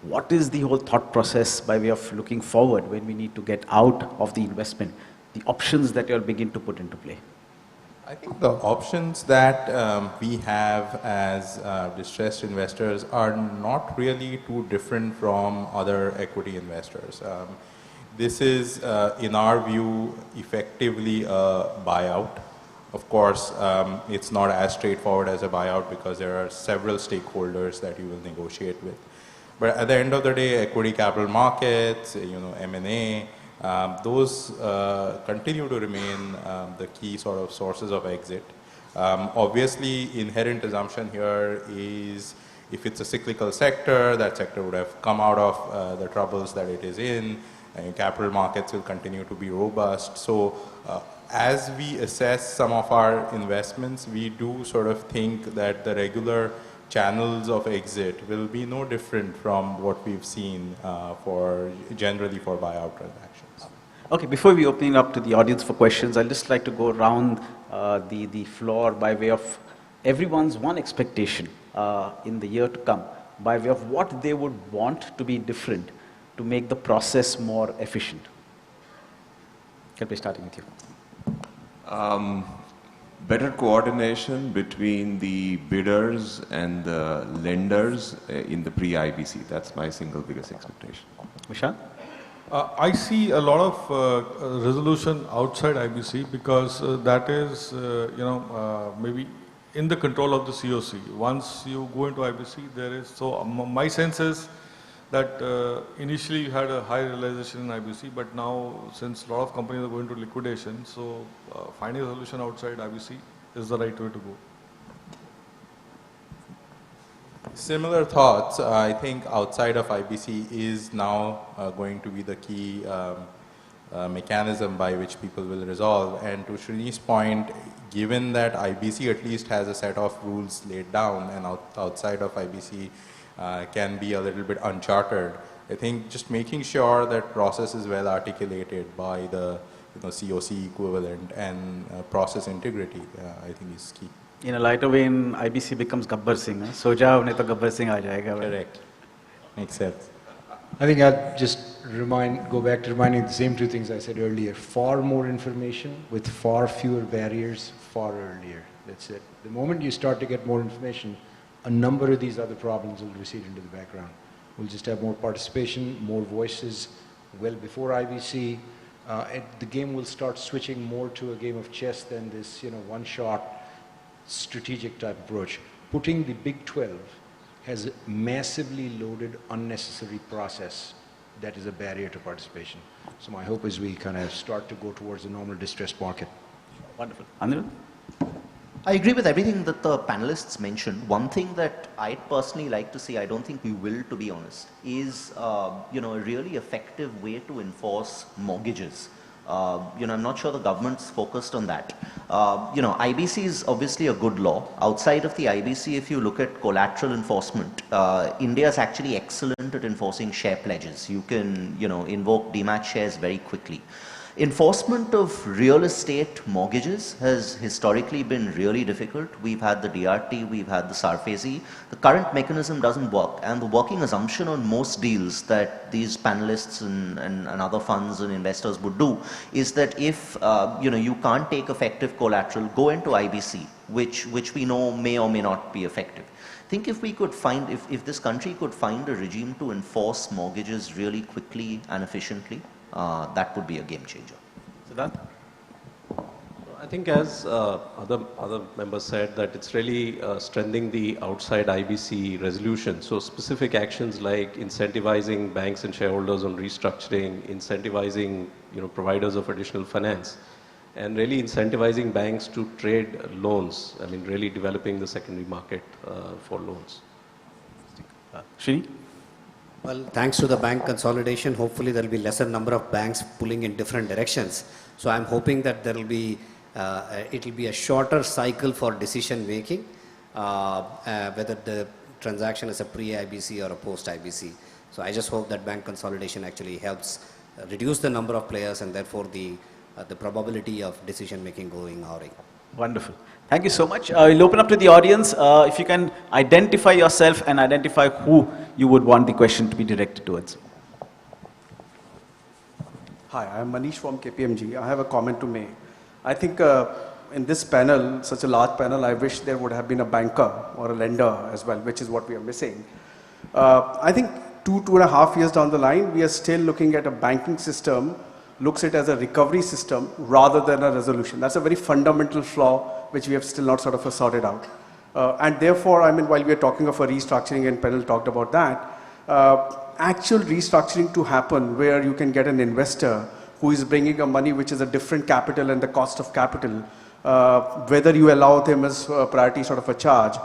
what is the whole thought process by way of looking forward when we need to get out of the investment, the options that you all begin to put into play? I think the options that we have as distressed investors are not really too different from other equity investors. This is, in our view, effectively a buyout. Of course, it's not as straightforward as a buyout because there are several stakeholders that you will negotiate with. But at the end of the day, equity capital markets, M&A, those continue to remain the key sort of sources of exit. Obviously, inherent assumption here is if it's a cyclical sector, that sector would have come out of the troubles that it is in, and capital markets will continue to be robust. So as we assess some of our investments, we do sort of think that the regular channels of exit will be no different from what we've seen generally for buyout transactions. Okay, before we open it up to the audience for questions, I'd just like to go around the floor by way of everyone's one expectation in the year to come, by way of what they would want to be different to make the process more efficient. Can we start with you? Better coordination between the bidders and the lenders in the pre-IBC. That's my single biggest expectation. Vishal? I see a lot of resolution outside IBC because that is, maybe in the control of the COC. Once you go into IBC, there is, so my sense is that initially you had a high realization in IBC, but now since a lot of companies are going to liquidation, so finding a solution outside IBC is the right way to go. Similar thoughts. I think outside of IBC is now going to be the key mechanism by which people will resolve. And to Srini's point, given that IBC at least has a set of rules laid down and outside of IBC can be a little bit uncharted, I think just making sure that process is well articulated by the COC equivalent and process integrity, I think is key. In a lighter vein, IBC becomes Gabbar Singh. So jao, nahi to Gabbar Singh aa jayega. Correct. Makes sense. I think I'll just go back to reminding the same two things I said earlier. Far more information with far fewer barriers far earlier. That's it. The moment you start to get more information, a number of these other problems will recede into the background. We'll just have more participation, more voices well before IBC. The game will start switching more to a game of chess than this, one-shot strategic type approach. Putting the Big 12 has a massively loaded, unnecessary process that is a barrier to participation. So my hope is we kind of start to go towards a normal distressed market. Wonderful. Anil? I agree with everything that the panelists mentioned. One thing that I'd personally like to see, I don't think we will, to be honest, is a really effective way to enforce mortgages. I'm not sure the government's focused on that. IBC is obviously a good law. Outside of the IBC, if you look at collateral enforcement, India is actually excellent at enforcing share pledges. You can, invoke demat shares very quickly. Enforcement of real estate mortgages has historically been really difficult. We've had the DRT, we've had the SARFAESI. The current mechanism doesn't work, and the working assumption on most deals that these panelists and other funds and investors would do is that if you can't take effective collateral, go into IBC, which we know may or may not be effective. I think if we could find, if this country could find a regime to enforce mortgages really quickly and efficiently, that would be a game changer. Siddharth? I think as other members said, that it's really strengthening the outside IBC resolution. So specific actions like incentivizing banks and shareholders on restructuring, incentivizing providers of additional finance, and really incentivizing banks to trade loans. I mean, really developing the secondary market for loans. Srini? Well, thanks to the bank consolidation, hopefully there will be lesser number of banks pulling in different directions. So I'm hoping that there will be, it will be a shorter cycle for decision making, whether the transaction is a pre-IBC or a post-IBC. So I just hope that bank consolidation actually helps reduce the number of players and therefore the probability of decision making going awry. Wonderful. Thank you so much. We'll open up to the audience. If you can identify yourself and identify who you would want the question to be directed towards. Hi, I'm Manish from KPMG. I have a comment to make. I think in this panel, such a large panel, I wish there would have been a banker or a lender as well, which is what we are missing. I think 2.5 years down the line, we are still looking at a banking system, looks at it as a recovery system rather than a resolution. That's a very fundamental flaw which we have still not sort of sorted out. And therefore, I mean, while we are talking of a restructuring and panel talked about that, actual restructuring to happen where you can get an investor who is bringing a money which is a different capital and the cost of capital, whether you allow them as a priority sort of a charge,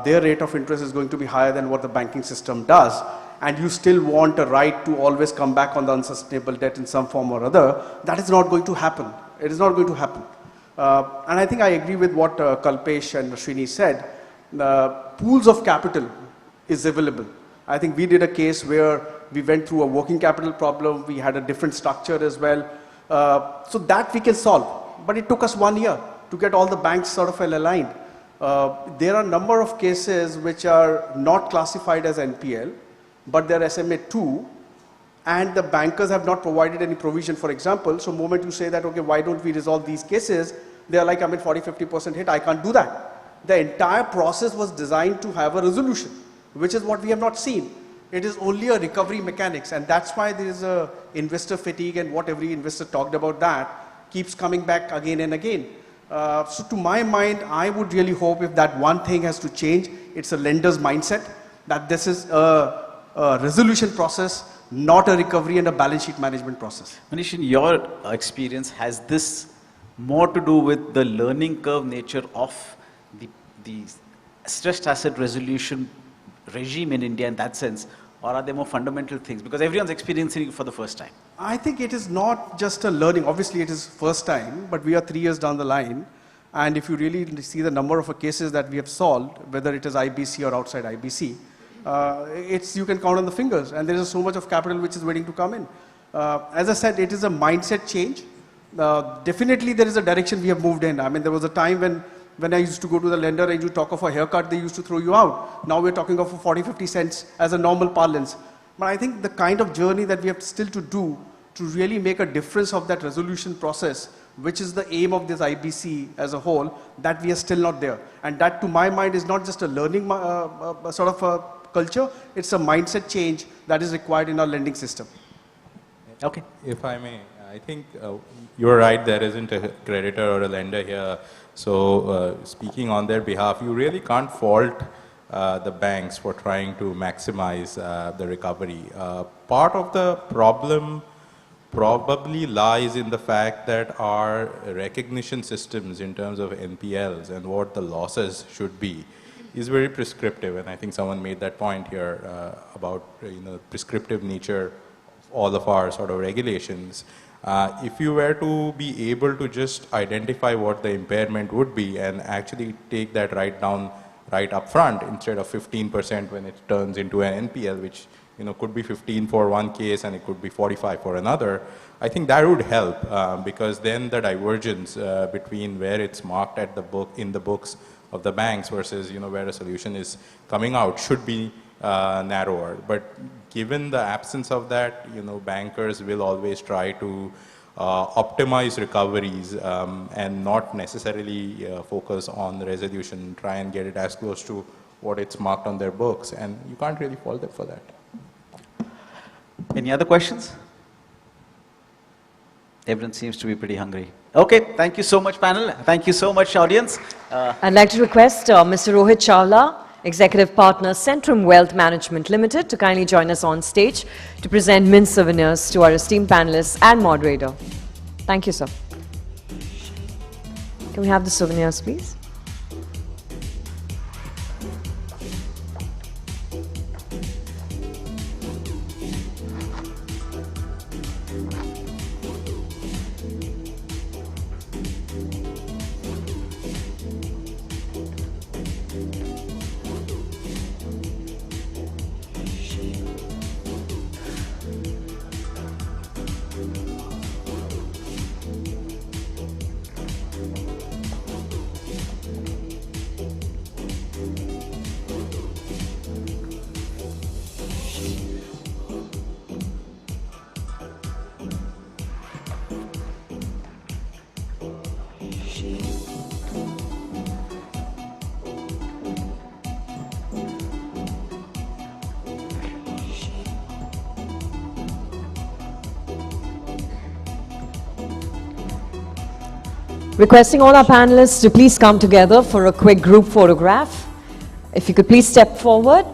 their rate of interest is going to be higher than what the banking system does. And you still want a right to always come back on the unsustainable debt in some form or other, that is not going to happen. It is not going to happen. And I think I agree with what Kalpesh and Srini said. Pools of capital is available. I think we did a case where we went through a working capital problem. We had a different structure as well. So that we can solve. But it took us 1 year to get all the banks sort of aligned. There are a number of cases which are not classified as NPL, but they're SMA2, and the bankers have not provided any provision, for example. So the moment you say that, okay, why don't we resolve these cases? They're like, I'm at 40-50% hit, I can't do that. The entire process was designed to have a resolution, which is what we have not seen. It is only a recovery mechanics, and that's why there is a investor fatigue, and what every investor talked about that keeps coming back again and again. So to my mind, I would really hope if that one thing has to change, it's a lender's mindset, that this is a resolution process, not a recovery and a balance sheet management process. Manish, in your experience, has this more to do with the learning curve nature of the stressed asset resolution regime in India in that sense, or are there more fundamental things? Because everyone's experiencing it for the first time. I think it is not just a learning. Obviously, it is first time, but we are 3 years down the line. And if you really see the number of cases that we have solved, whether it is IBC or outside IBC, you can count on the fingers, and there is so much of capital which is waiting to come in. As I said, it is a mindset change. Definitely there is a direction we have moved in. I mean, there was a time when I used to go to the lender and you talk of a haircut, they used to throw you out. Now we're talking of 40-50 cents as a normal parlance. But I think the kind of journey that we have still to do to really make a difference of that resolution process, which is the aim of this IBC as a whole, that we are still not there. And that, to my mind, is not just a learning sort of a culture, it's a mindset change that is required in our lending system. Okay. If I may, I think you're right, there isn't a creditor or a lender here. So speaking on their behalf, you really can't fault the banks for trying to maximize the recovery. Part of the problem probably lies in the fact that our recognition systems in terms of NPLs and what the losses should be is very prescriptive, and I think someone made that point here about prescriptive nature of all of our sort of regulations. If you were to be able to just identify what the impairment would be and actually take that right up front instead of 15% when it turns into an NPL, which could be 15 for one case and it could be 45 for another, I think that would help because then the divergence between where it's marked at in the books of the banks versus where a solution is coming out should be narrower. But given the absence of that, bankers will always try to optimize recoveries and not necessarily focus on the resolution, try and get it as close to what it's marked on their books, and you can't really fault them for that. Any other questions? Everyone seems to be pretty hungry. Okay, thank you so much, panel. Thank you so much, audience. I'd like to request Mr. Rohit Chawla, Executive Partner, Centrum Wealth Management Limited, to kindly join us on stage to present mint souvenirs to our esteemed panelists and moderator. Thank you, sir. Can we have the souvenirs, please? Requesting all our panelists to please come together for a quick group photograph. If you could please step forward.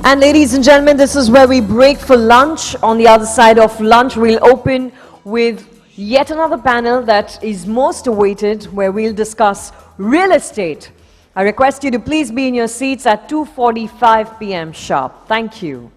And ladies and gentlemen, this is where we break for lunch. On the other side of lunch, we'll open with yet another panel that is most awaited, where we'll discuss real estate. I request you to please be in your seats at 2:45 p.m. sharp. Thank you.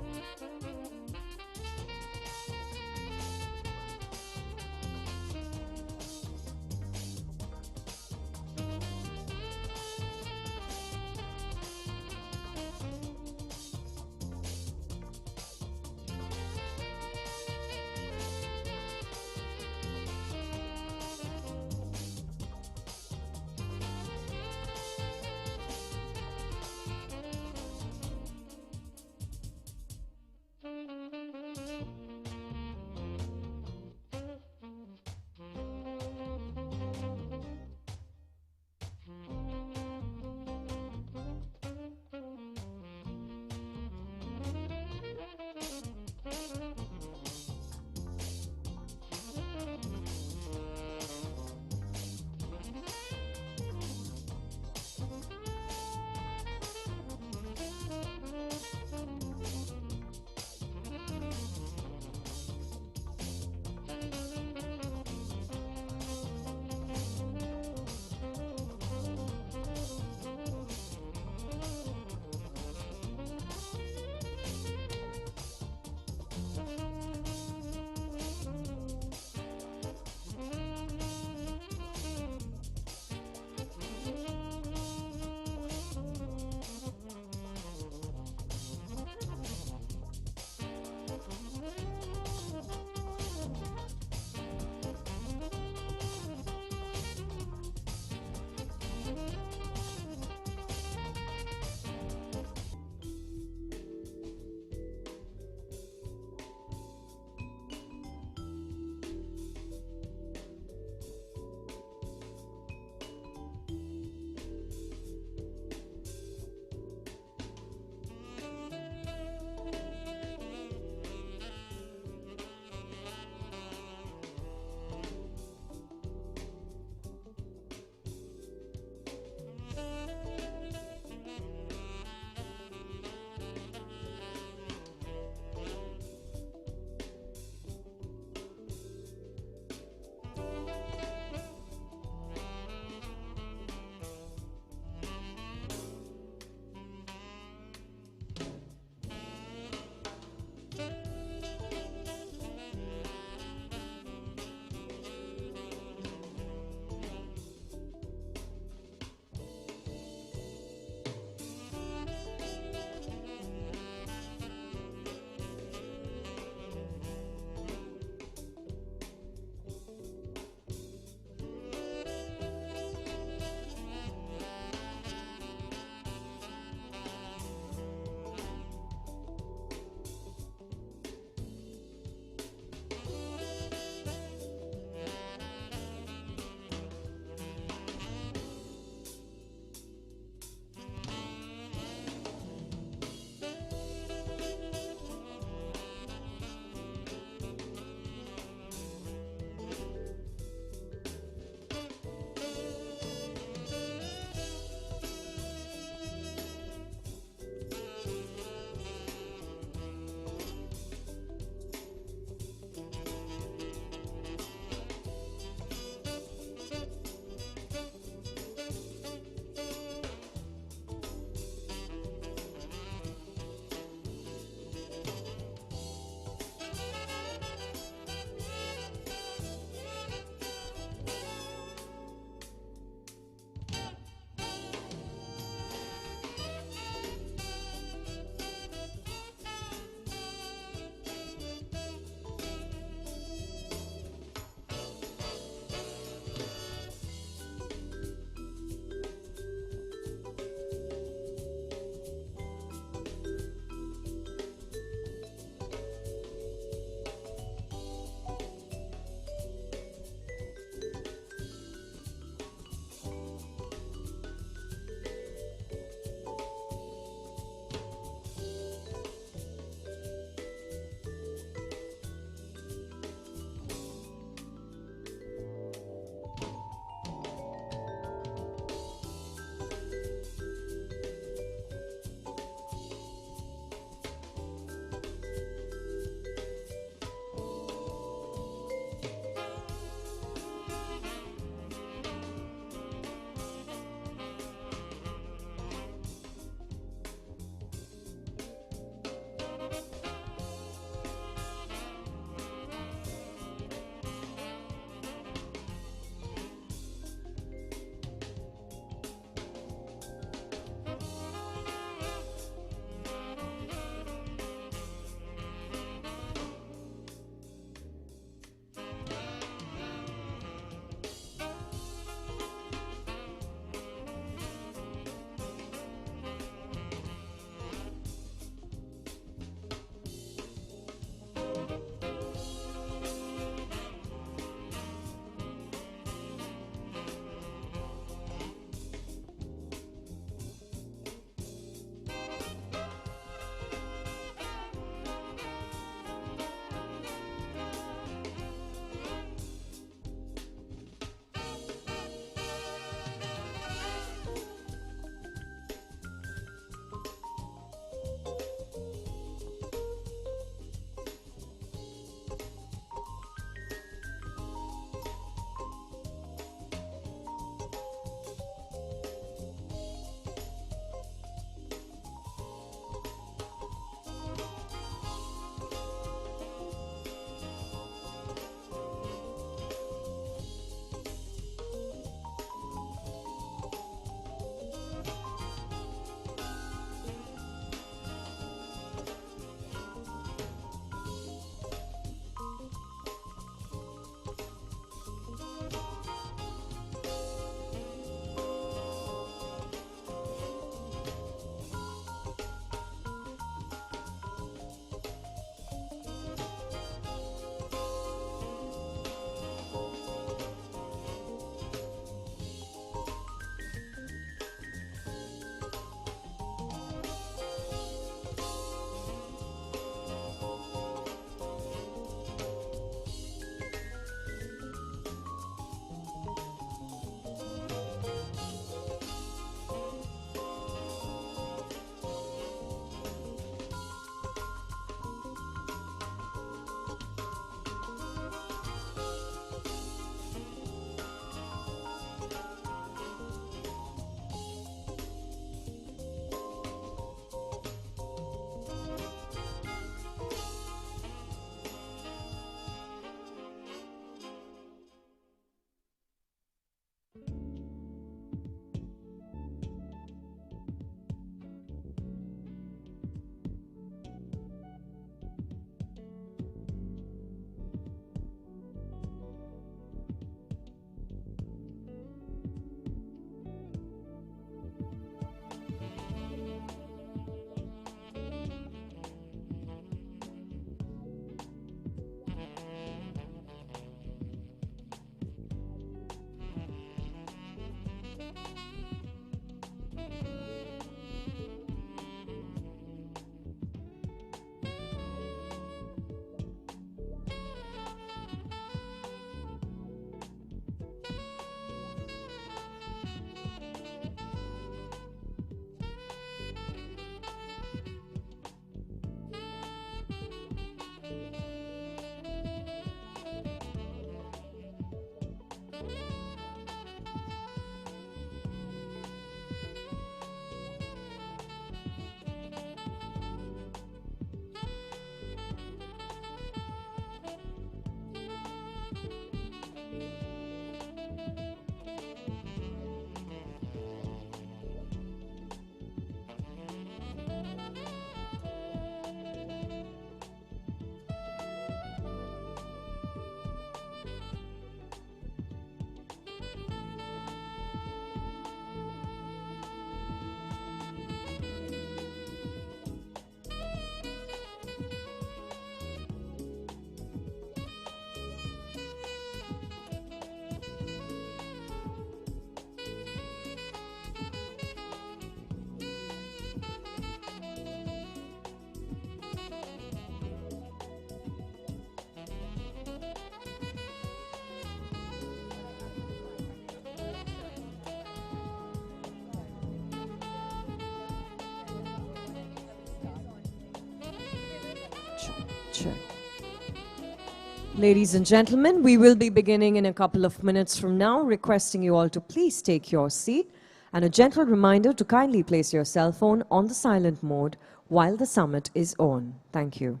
Ladies and gentlemen, we will be beginning in a couple of minutes from now, requesting you all to please take your seat, and a gentle reminder to kindly place your cell phone on the silent mode while the summit is on. Thank you.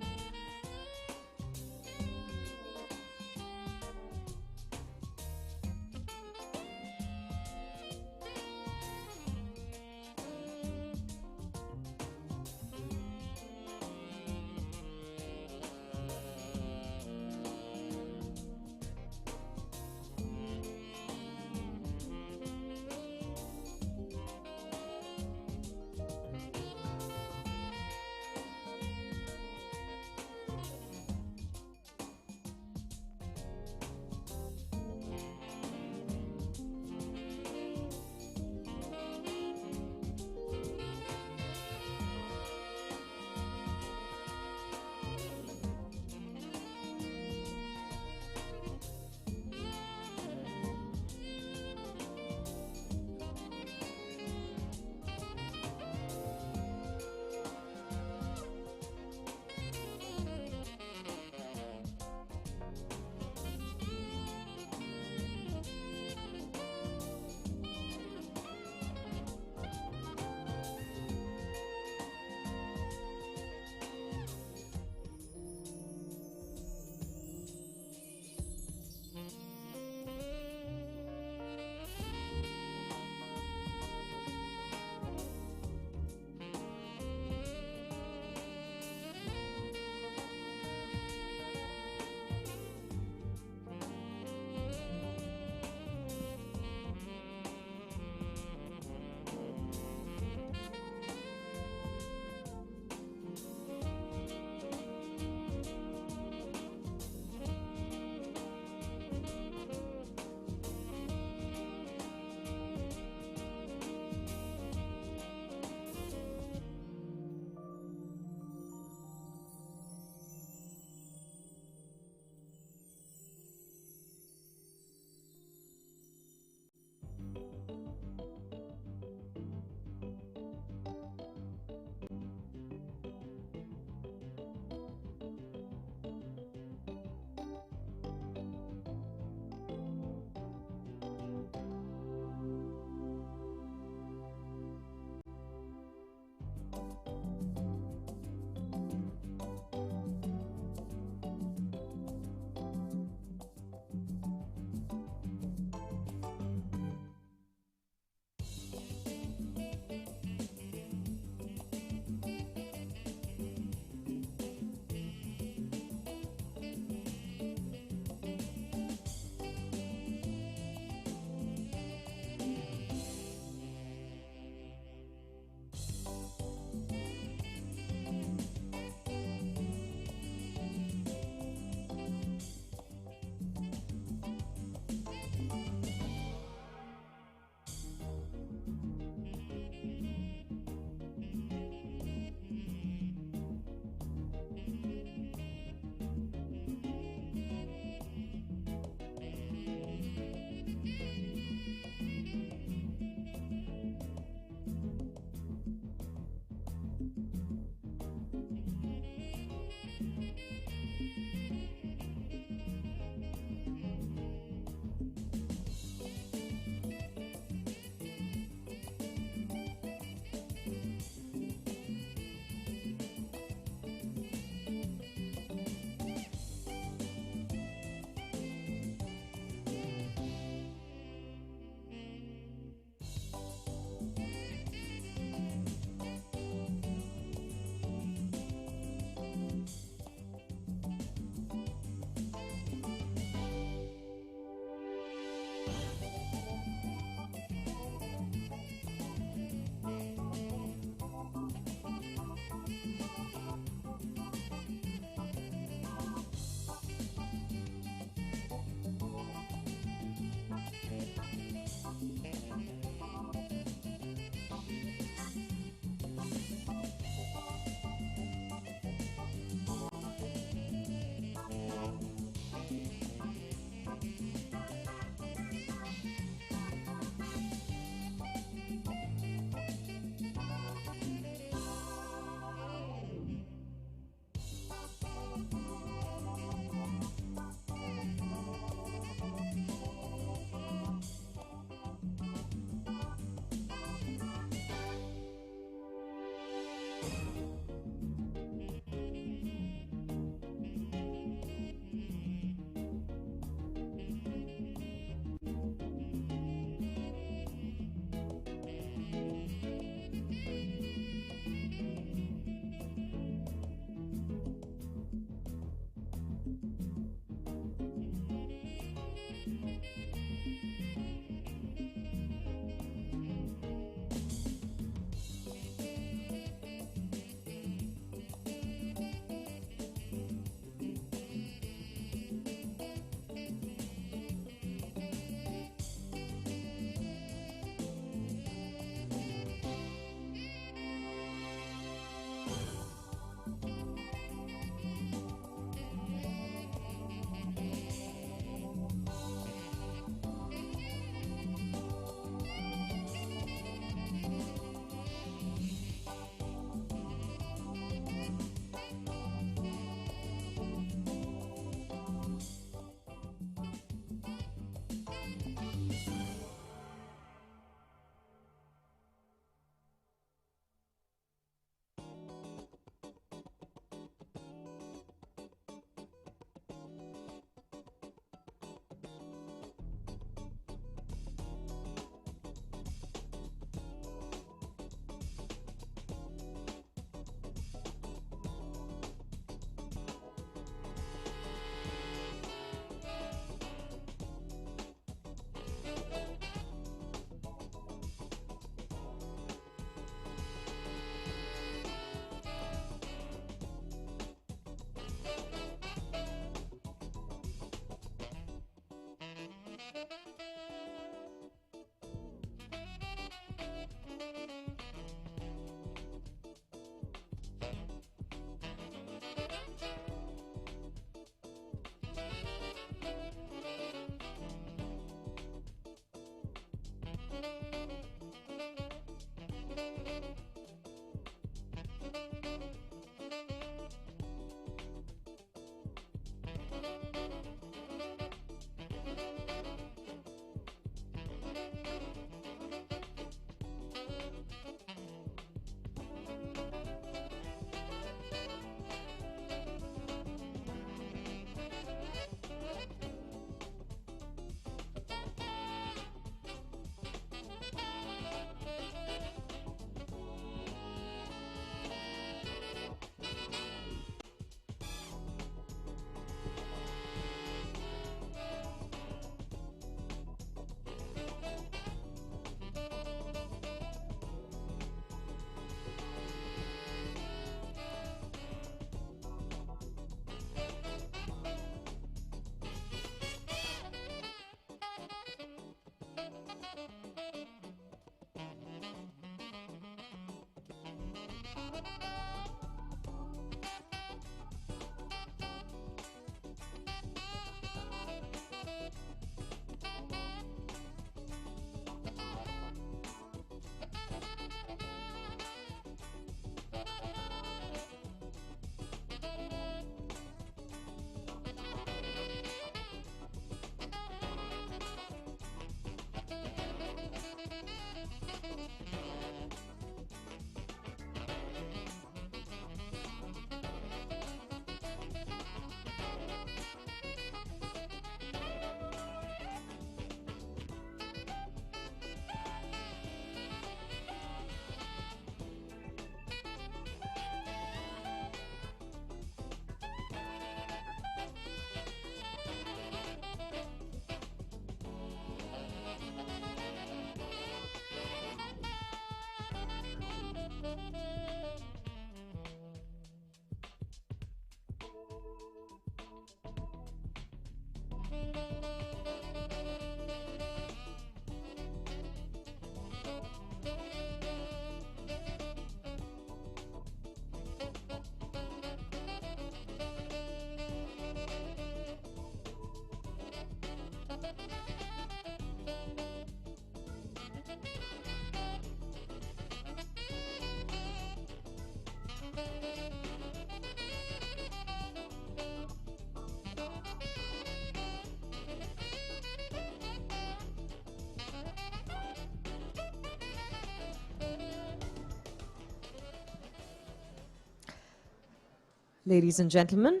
Ladies and gentlemen,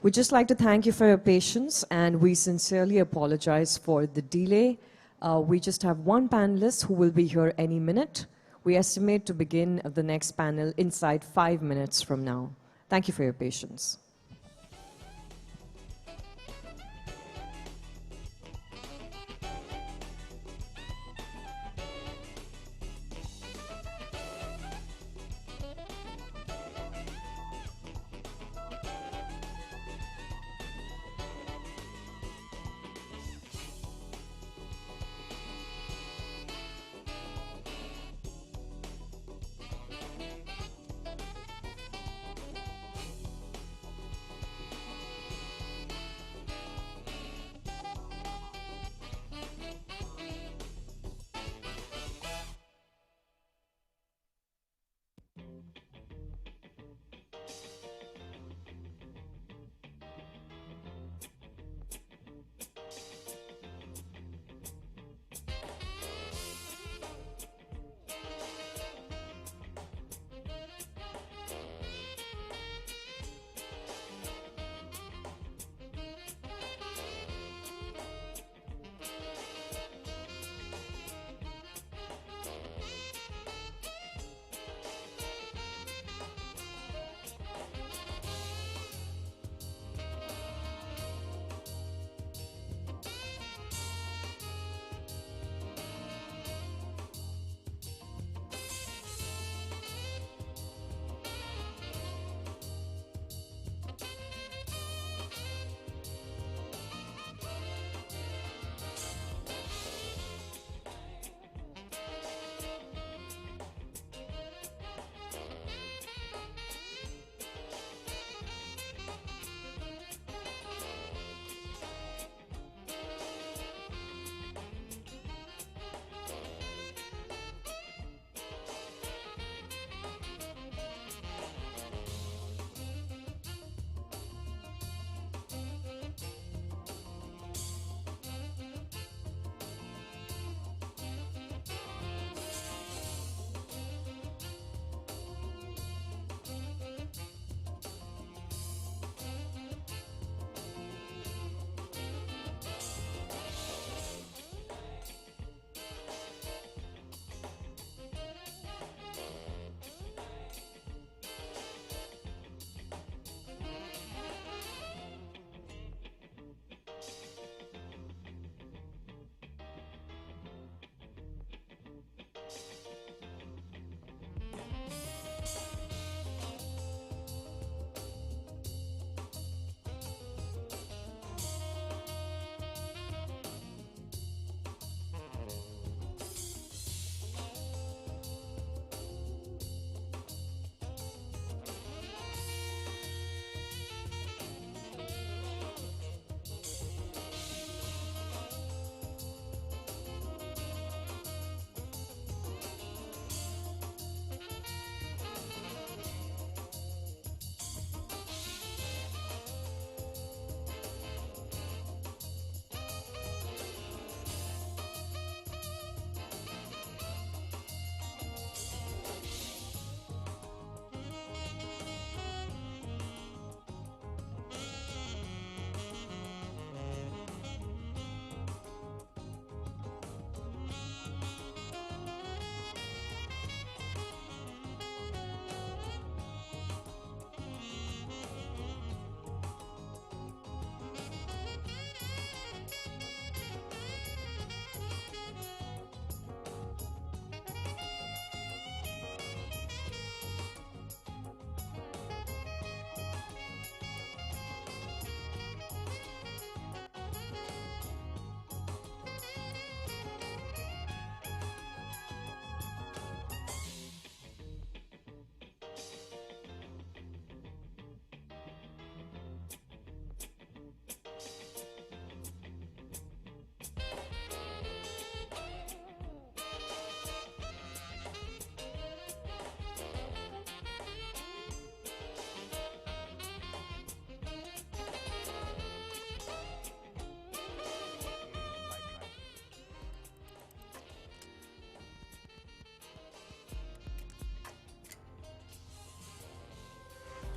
we'd just like to thank you for your patience, and we sincerely apologize for the delay. We just have one panelist who will be here any minute. We estimate to begin the next panel inside 5 minutes from now. Thank you for your patience.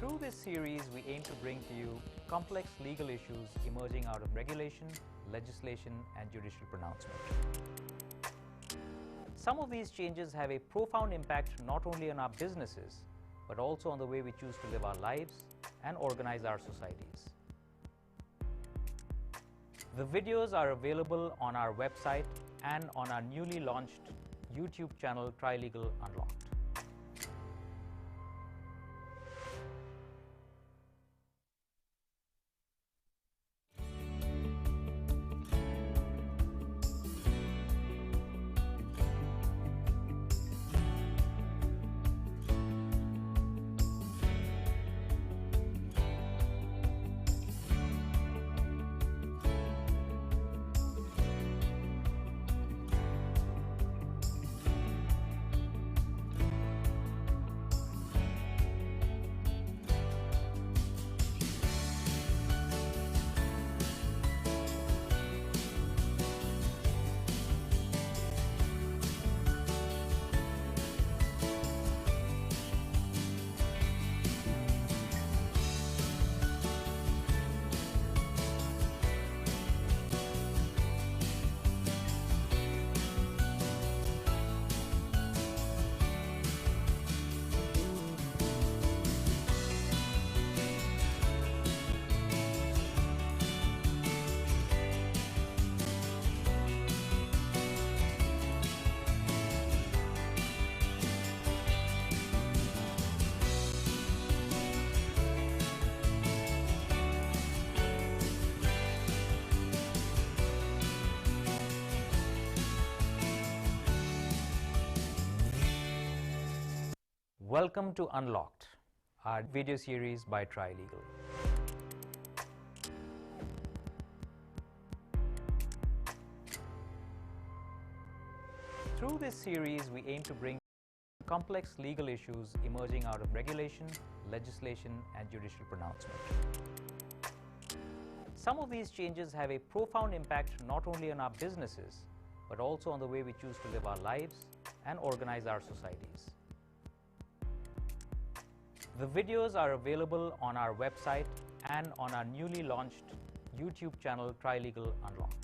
Through this series, we aim to bring to you complex legal issues emerging out of regulation, legislation, and judicial pronouncement. Some of these changes have a profound impact not only on our businesses, but also on the way we choose to live our lives and organize our societies. The videos are available on our website and on our newly launched YouTube channel, Trilegal Unlocked. Welcome to Unlocked, our video series by Trilegal. Through this series, we aim to bring complex legal issues emerging out of regulation, legislation, and judicial pronouncement. Some of these changes have a profound impact not only on our businesses, but also on the way we choose to live our lives and organize our societies. The videos are available on our website and on our newly launched YouTube channel, Trilegal Unlocked.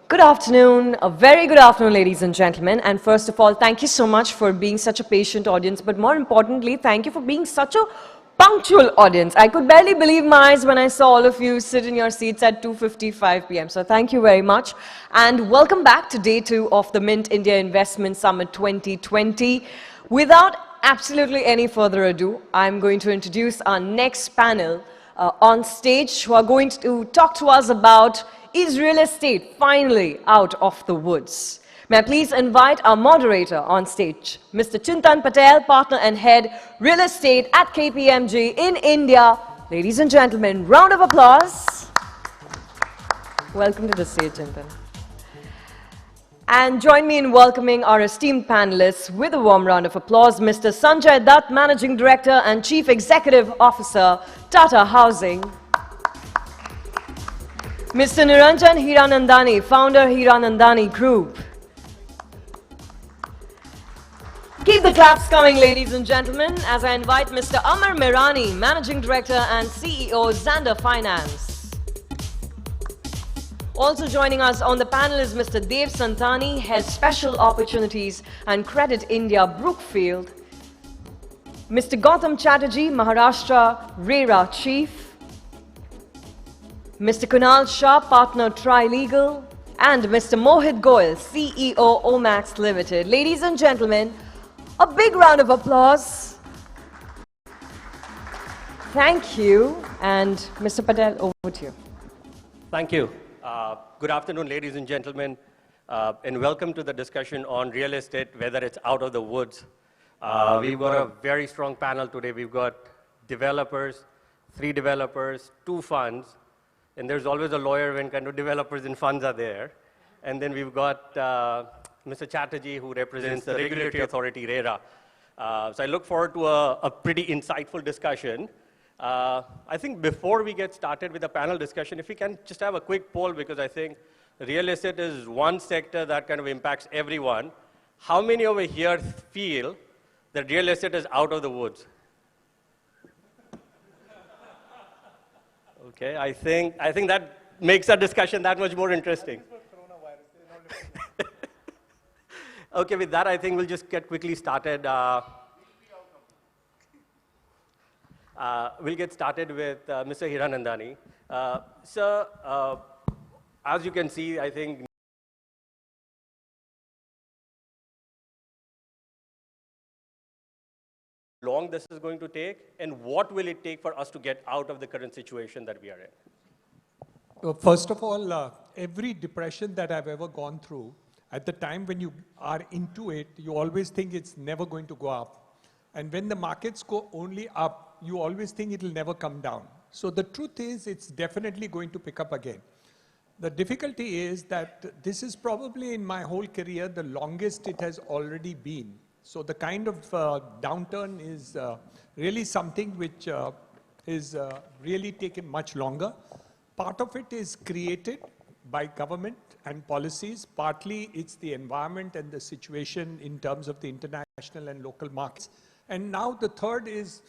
Good afternoon, a very good afternoon, ladies and gentlemen. And first of all, thank you so much for being such a patient audience. But more importantly, thank you for being such a punctual audience. I could barely believe my eyes when I saw all of you sit in your seats at 2:55 p.m. So thank you very much. And welcome back to day 2 of the Mint India Investment Summit 2020. Without absolutely any further ado, I'm going to introduce our next panel on stage who are going to talk to us about is real estate finally out of the woods? May I please invite our moderator on stage, Mr. Chintan Patel, partner and head real estate at KPMG in India. Ladies and gentlemen, round of applause. Welcome to the stage, Chintan. And join me in welcoming our esteemed panelists with a warm round of applause, Mr. Sanjay Dutt, Managing Director and Chief Executive Officer, Tata Housing. Mr. Niranjan Hiranandani, founder Hiranandani Group. Keep the claps coming, ladies and gentlemen, as I invite Mr. Amar Mirani, Managing Director and CEO, Xander Finance. Also joining us on the panel is Mr. Dev Santani, Head Special Opportunities and Credit India, Brookfield. Mr. Gautam Chatterjee, Maharashtra RERA Chief. Mr. Kunal Shah, Partner Trilegal, and Mr. Mohit Goyal, CEO Omax Limited. Ladies and gentlemen, a big round of applause. Thank you. And Mr. Patel, over to you. Thank you. Good afternoon, ladies and gentlemen, and welcome to the discussion on real estate, whether it's out of the woods. We've got a very strong panel today. We've got developers, 3 developers, 2 funds, and there's always a lawyer when kind of developers and funds are there. And then we've got Mr. Chatterjee, who represents the regulatory authority, RERA. So I look forward to a pretty insightful discussion. I think before we get started with the panel discussion, if we can just have a quick poll, because I think real estate is one sector that kind of impacts everyone. How many over here feel that real estate is out of the woods? Okay, I think that makes our discussion that much more interesting. Okay, with that, I think we'll just get quickly started. We'll get started with Mr. Hiranandani. Sir, as you can see, I think long this is going to take, and what will it take for us to get out of the current situation that we are in? Well, first of all, every depression that I've ever gone through, at the time when you are into it, you always think it's never going to go up. And when the markets go only up, you always think it'll never come down. So the truth is, it's definitely going to pick up again. The difficulty is that this is probably in my whole career the longest it has already been. So the kind of downturn is really something which is really taken much longer. Part of it is created by government and policies. Partly it's the environment and the situation in terms of the international and local markets. And now the third is,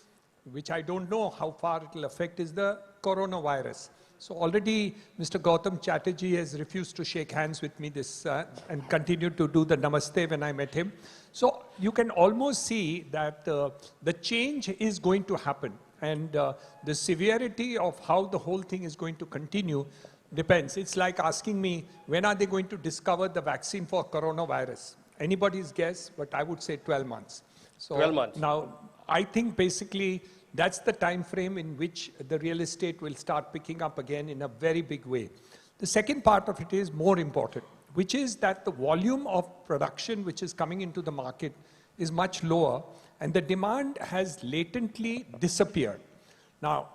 which I don't know how far it will affect, is the coronavirus. So already Mr. Gautam Chatterjee has refused to shake hands with me this and continued to do the namaste when I met him. So you can almost see that the change is going to happen, and the severity of how the whole thing is going to continue depends. It's like asking me, when are they going to discover the vaccine for coronavirus? Anybody's guess, but I would say 12 months. So 12 months. Now, I think basically that's the time frame in which the real estate will start picking up again in a very big way. The second part of it is more important, which is that the volume of production which is coming into the market is much lower, and the demand has latently disappeared. Now,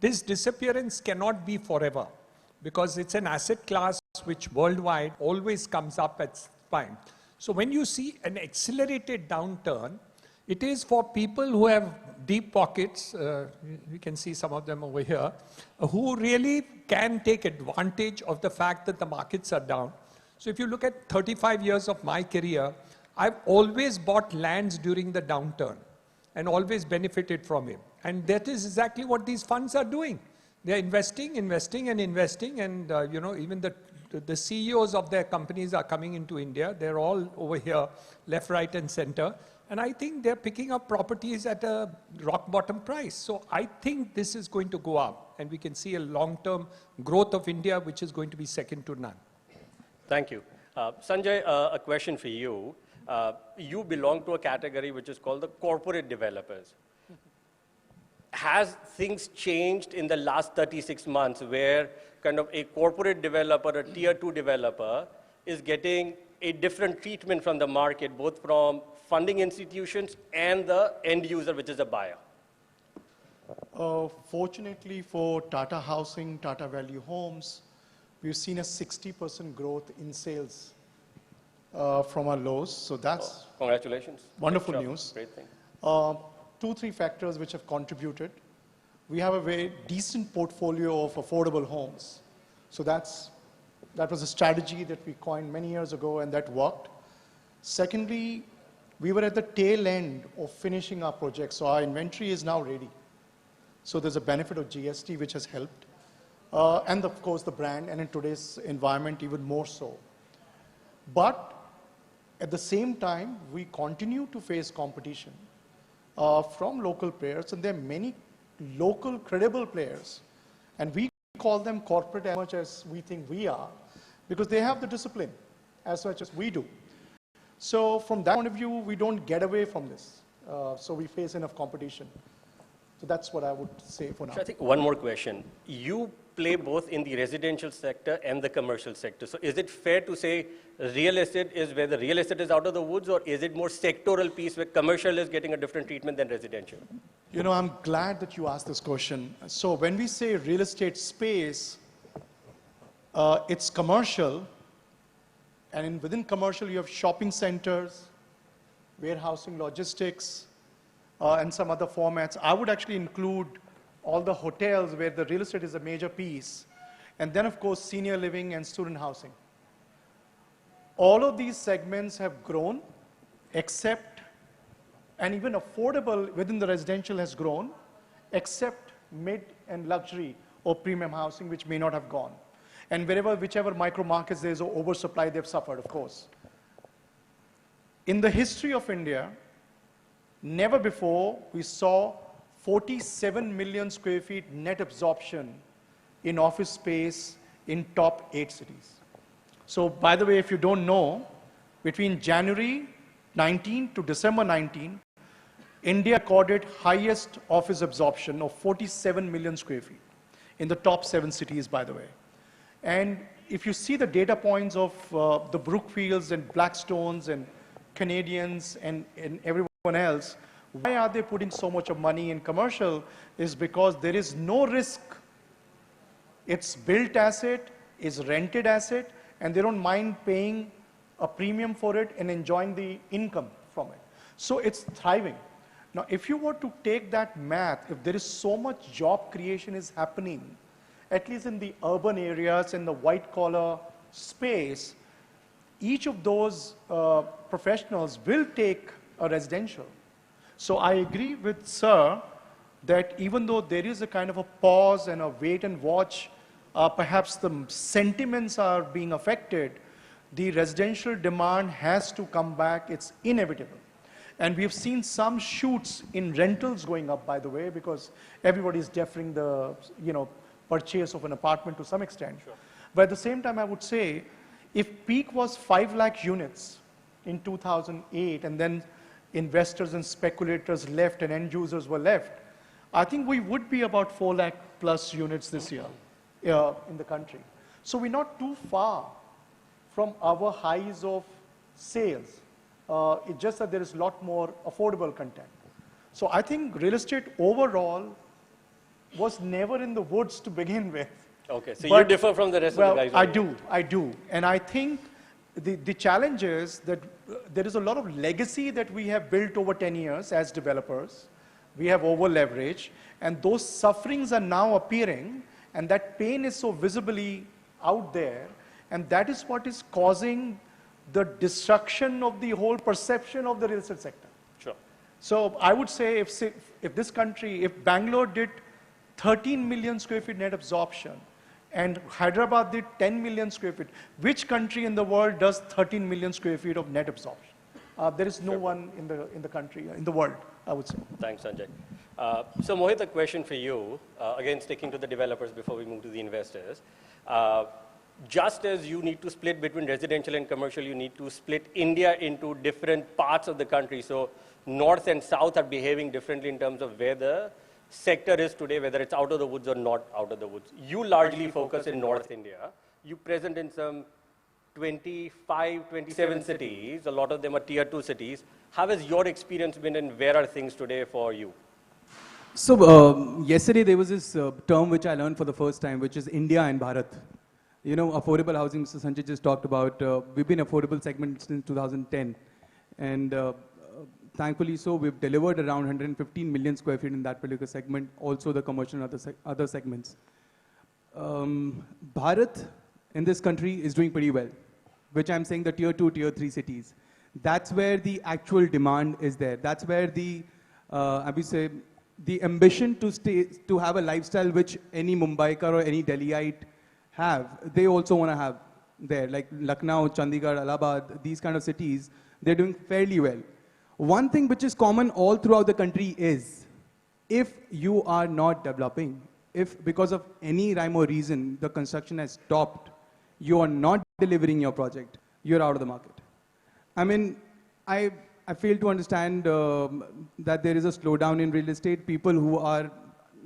this disappearance cannot be forever, because it's an asset class which worldwide always comes up at time. So when you see an accelerated downturn, it is for people who have deep pockets, you can see some of them over here, who really can take advantage of the fact that the markets are down. So if you look at 35 years of my career, I've always bought lands during the downturn and always benefited from it. And that is exactly what these funds are doing. They're investing, investing, and investing, and you know, even the CEOs of their companies are coming into India. They're all over here, left, right, and center. And I think they're picking up properties at a rock bottom price. So I think this is going to go up, and we can see a long-term growth of India, which is going to be second to none. Thank you. Sanjay, a question for you. You belong to a category which is called the corporate developers. Has things changed in the last 36 months where kind of a corporate developer, a tier 2 developer, is getting a different treatment from the market, both from funding institutions and the end user, which is a buyer? Fortunately for Tata Housing, Tata Value Homes, we've seen a 60% growth in sales from our lows. So that's congratulations. Wonderful Great job. news. Great thing. 2-3 factors which have contributed. We have a very decent portfolio of affordable homes. So that was a strategy that we coined many years ago, and that worked. Secondly, we were at the tail end of finishing our project, so our inventory is now ready. So there's a benefit of GST which has helped. And of course the brand, and in today's environment even more so. But at the same time, we continue to face competition from local players, and there are many local credible players. And we call them corporate as much as we think we are, because they have the discipline as much as we do. So from that point of view, we don't get away from this. So we face enough competition. So that's what I would say for now. So I think one more question. You play both in the residential sector and the commercial sector. So is it fair to say real estate is where the real estate is out of the woods, or is it more sectoral piece where commercial is getting a different treatment than residential? You know, I'm glad that you asked this question. So when we say real estate space, it's commercial, and within commercial you have shopping centers, warehousing, logistics, and some other formats. I would actually include all the hotels where the real estate is a major piece, and then of course senior living and student housing. All of these segments have grown, except, and even affordable within the residential has grown, except mid and luxury or premium housing, which may not have gone. And whichever micro markets there is an oversupply, they've suffered, of course. In the history of India, never before we saw 47 million square feet net absorption in office space in top 8 cities. So by the way, if you don't know, between January 19 to December 19, India recorded highest office absorption of 47 million square feet in the top 7 cities, by the way. And if you see the data points of the Brookfields and Blackstones and Canadians and everyone else, why are they putting so much of money in commercial is because there is no risk. It's built asset, is rented asset, and they don't mind paying a premium for it and enjoying the income from it. So it's thriving. Now, if you were to take that math, if there is so much job creation is happening, at least in the urban areas, in the white-collar space, each of those professionals will take a residential. So I agree with Sir that even though there is a kind of a pause and a wait and watch, perhaps the sentiments are being affected, the residential demand has to come back. It's inevitable. And we've seen some shoots in rentals going up, by the way, because everybody's deferring the purchase of an apartment to some extent. Sure. But at the same time, I would say, if peak was 5 lakh units in 2008, and then investors and speculators left and end users were left, I think we would be about 4 lakh plus units this year in the country. So we're not too far from our highs of sales. It's just that there is a lot more affordable content. So I think real estate overall was never in the woods to begin with. Okay, so you differ from the rest of the guys. I do. And I think the challenge is that there is a lot of legacy that we have built over 10 years as developers. We have over leverage, and those sufferings are now appearing, and that pain is so visibly out there, and that is what is causing the destruction of the whole perception of the real estate sector. Sure. So I would say if this country, if Bangalore did 13 million square feet net absorption, and Hyderabad did 10 million square feet, which country in the world does 13 million square feet of net absorption? There is no one in the country, in the world, I would say. Thanks, Sanjay. So Mohit, a question for you, again sticking to the developers before we move to the investors. Just as you need to split between residential and commercial, you need to split India into different parts of the country. So north and south are behaving differently in terms of where the sector is today, whether it's out of the woods or not out of the woods. You largely focus in North India. You present in some 25, 27 cities. A lot of them are tier 2 cities. How has your experience been, and where are things today for you? So yesterday there was this term which I learned for the first time, which is India and Bharat. You know, affordable housing, Mr. Sanjay just talked about. We've been affordable segment since 2010. And thankfully so, we've delivered around 115 million square feet in that particular segment, also the commercial and other segments. Bharat in this country is doing pretty well, which I'm saying the tier 2, tier 3 cities. That's where the actual demand is there. That's where the, I would say, the ambition to have a lifestyle which any Mumbaikar or any Delhiite have, they also want to have there. Like Lucknow, Chandigarh, Allahabad, these kind of cities, they're doing fairly well. One thing which is common all throughout the country is, if you are not developing, if because of any rhyme or reason the construction has stopped, you are not delivering your project, you're out of the market. I mean, I fail to understand that there is a slowdown in real estate. People who are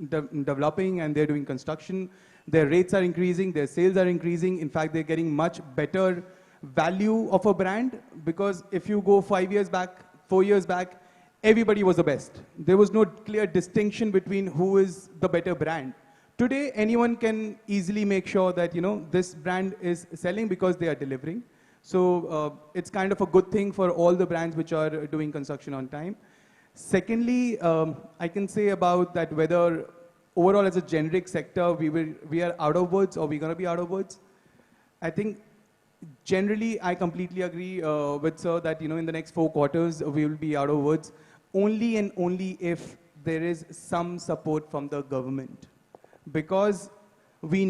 developing and they're doing construction, Their rates are increasing, their sales are increasing. In fact, they're getting much better value of a brand, because if you go 5 years back, 4 years back, everybody was the best. There was no clear distinction between who is the better brand. Today, anyone can easily make sure that, this brand is selling because they are delivering. So it's kind of a good thing for all the brands which are doing construction on time. Secondly, I can say about that whether overall as a generic sector, we are out of woods or we're going to be out of woods. I think generally I completely agree with sir that, in the next 4 quarters, we will be out of woods only and only if there is some support from the government. Because we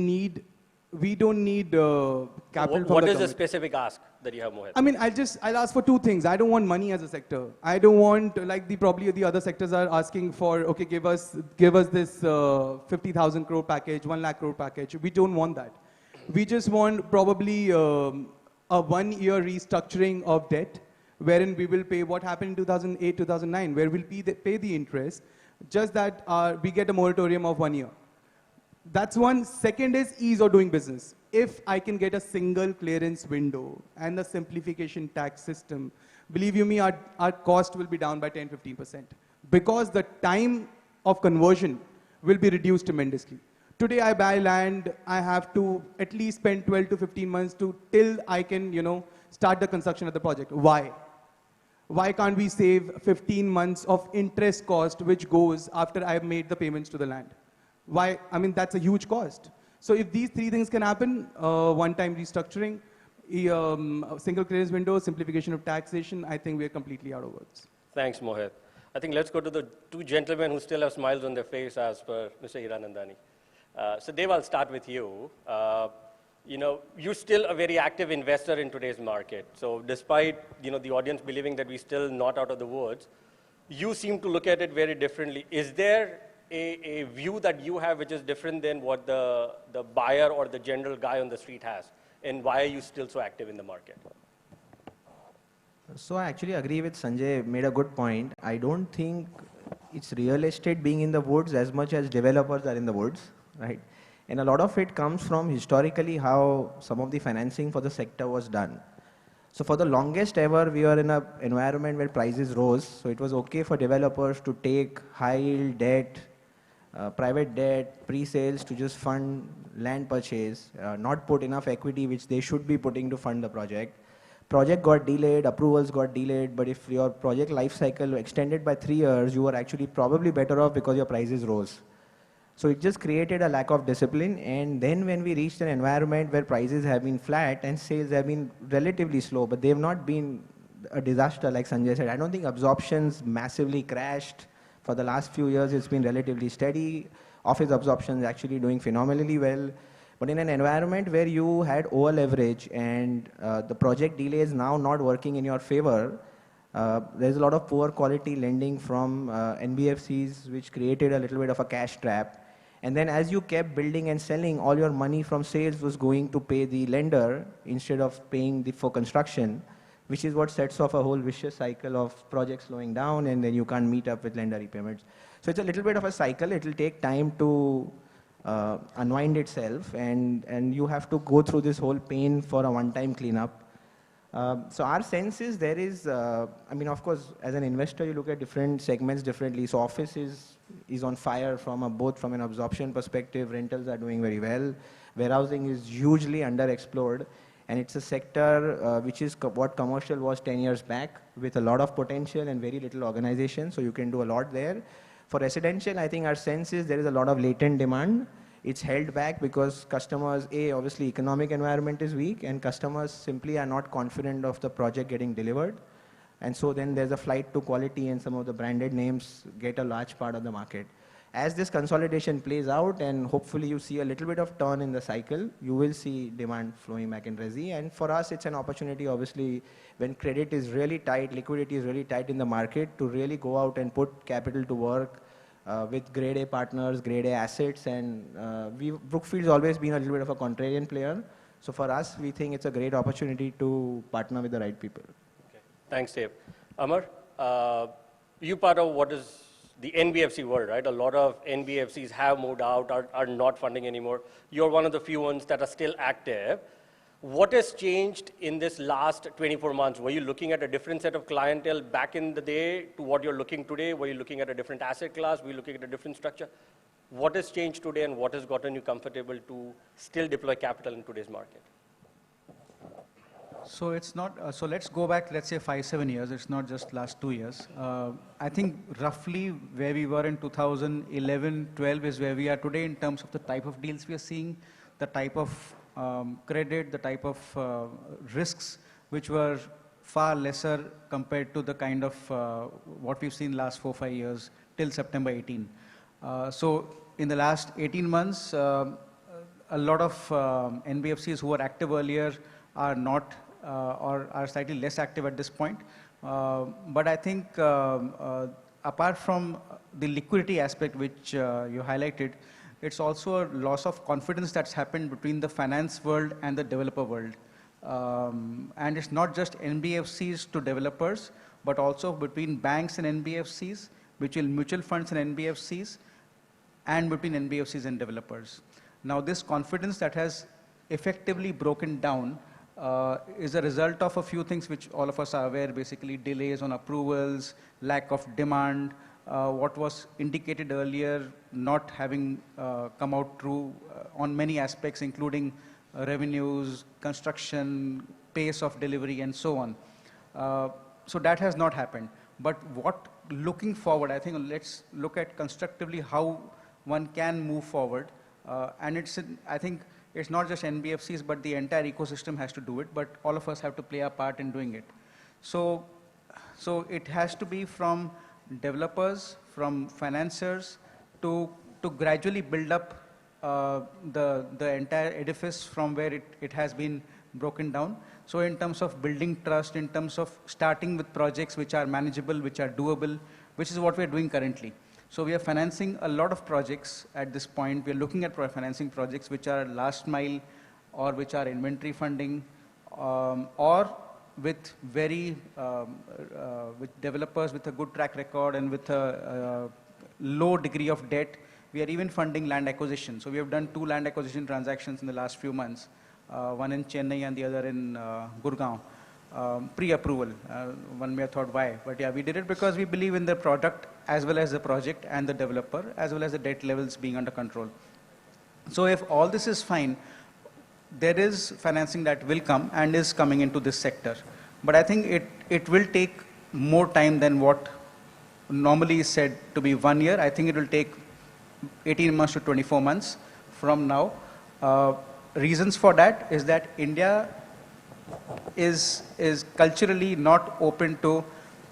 don't need capital from the government. What is the specific ask that you have, Mohit? I mean, I'll ask for 2 things. I don't want money as a sector. I don't want, like probably the other sectors are asking for, okay, give us this 50,000 crore package, 1 lakh crore package. We don't want that. We just want probably a 1-year restructuring of debt, wherein we will pay what happened in 2008, 2009, where we'll pay the interest, just that we get a moratorium of 1 year. That's one. Second is ease of doing business. If I can get a single clearance window and the simplification tax system, believe you me, our cost will be down by 10-15%. Because the time of conversion will be reduced tremendously. Today I buy land, I have to at least spend 12 to 15 months till I can, start the construction of the project. Why? Why can't we save 15 months of interest cost which goes after I've made the payments to the land? Why? I mean, that's a huge cost. So if these 3 things can happen, one-time restructuring, single clearance window, simplification of taxation, I think we're completely out of words. Thanks, Mohit. I think let's go to the 2 gentlemen who still have smiles on their face as per Mr. Hiranandani. So Dev, I'll start with you. You're still a very active investor in today's market. So despite, the audience believing that we're still not out of the woods, you seem to look at it very differently. Is there a view that you have which is different than what the buyer or the general guy on the street has? And why are you still so active in the market? So I actually agree with Sanjay, made a good point. I don't think it's real estate being in the woods as much as developers are in the woods, right? And a lot of it comes from historically how some of the financing for the sector was done. So for the longest ever, we were in an environment where prices rose. So it was okay for developers to take high yield debt, private debt, pre-sales to just fund land purchase, not put enough equity which they should be putting to fund the project. Project got delayed, approvals got delayed, but if your project life cycle extended by 3 years, you were actually probably better off because your prices rose. So it just created a lack of discipline, and then when we reached an environment where prices have been flat and sales have been relatively slow, but they have not been a disaster like Sanjay said. I don't think absorptions massively crashed. For the last few years, it's been relatively steady. Office absorption is actually doing phenomenally well. But in an environment where you had over leverage and the project delay is now not working in your favor, there's a lot of poor quality lending from NBFCs, which created a little bit of a cash trap. And then as you kept building and selling, all your money from sales was going to pay the lender instead of paying for construction, which is what sets off a whole vicious cycle of projects slowing down, and then you can't meet up with lender repayments. So it's a little bit of a cycle. It will take time to unwind itself, and you have to go through this whole pain for a one-time cleanup. So our sense is there is, I mean, of course, as an investor, you look at different segments differently. So office is on fire both from an absorption perspective. Rentals are doing very well. Warehousing is hugely underexplored. And it's a sector which is what commercial was 10 years back, with a lot of potential and very little organization. So you can do a lot there. For residential, I think our sense is there is a lot of latent demand. It's held back because customers, obviously economic environment is weak, and customers simply are not confident of the project getting delivered. And so then there's a flight to quality, and some of the branded names get a large part of the market. As this consolidation plays out, and hopefully you see a little bit of turn in the cycle, you will see demand flowing back in resi. And for us, it's an opportunity, obviously, when credit is really tight, liquidity is really tight in the market, to really go out and put capital to work with grade A partners, grade A assets. And Brookfield's always been a little bit of a contrarian player. So for us, we think it's a great opportunity to partner with the right people. Okay. Thanks, Dave. Amar, you part of what is the NBFC world, right? A lot of NBFCs have moved out, are not funding anymore. You're one of the few ones that are still active. What has changed in this last 24 months? Were you looking at a different set of clientele back in the day to what you're looking today? Were you looking at a different asset class? Were you looking at a different structure? What has changed today and what has gotten you comfortable to still deploy capital in today's market? So it's not, so let's go back, let's say 5-7 years, it's not just last 2 years. I think roughly where we were in 2011-12 is where we are today in terms of the type of deals we are seeing, the type of credit, the type of risks, which were far lesser compared to the kind of what we've seen last 4-5 years till September 18. So in the last 18 months, a lot of NBFCs who were active earlier are not or are slightly less active at this point. But I think apart from the liquidity aspect which you highlighted, it's also a loss of confidence that's happened between the finance world and the developer world. And it's not just NBFCs to developers, but also between banks and NBFCs, between mutual funds and NBFCs, and between NBFCs and developers. Now this confidence that has effectively broken down is a result of a few things which all of us are aware, basically delays on approvals, lack of demand, what was indicated earlier not having come out true on many aspects, including revenues, construction, pace of delivery, and so on. So that has not happened. But what, looking forward, I think let's look at constructively how one can move forward. And it's, I think, it's not just NBFCs, but the entire ecosystem has to do it, but all of us have to play a part in doing it. So it has to be from developers, from financiers, to gradually build up the entire edifice from where it has been broken down. So in terms of building trust, in terms of starting with projects which are manageable, which are doable, which is what we are doing currently. So we are financing a lot of projects at this point. We are looking at financing projects which are last mile or which are inventory funding or with very, with developers with a good track record and with a low degree of debt. We are even funding land acquisition. So we have done 2 land acquisition transactions in the last few months, one in Chennai and the other in Gurgaon. Pre-approval. One may have thought why, but yeah, we did it because we believe in the product as well as the project and the developer, as well as the debt levels being under control. So if all this is fine, there is financing that will come and is coming into this sector. But I think it will take more time than what normally is said to be 1 year. I think it will take 18 months to 24 months from now. Reasons for that is that India is culturally not open to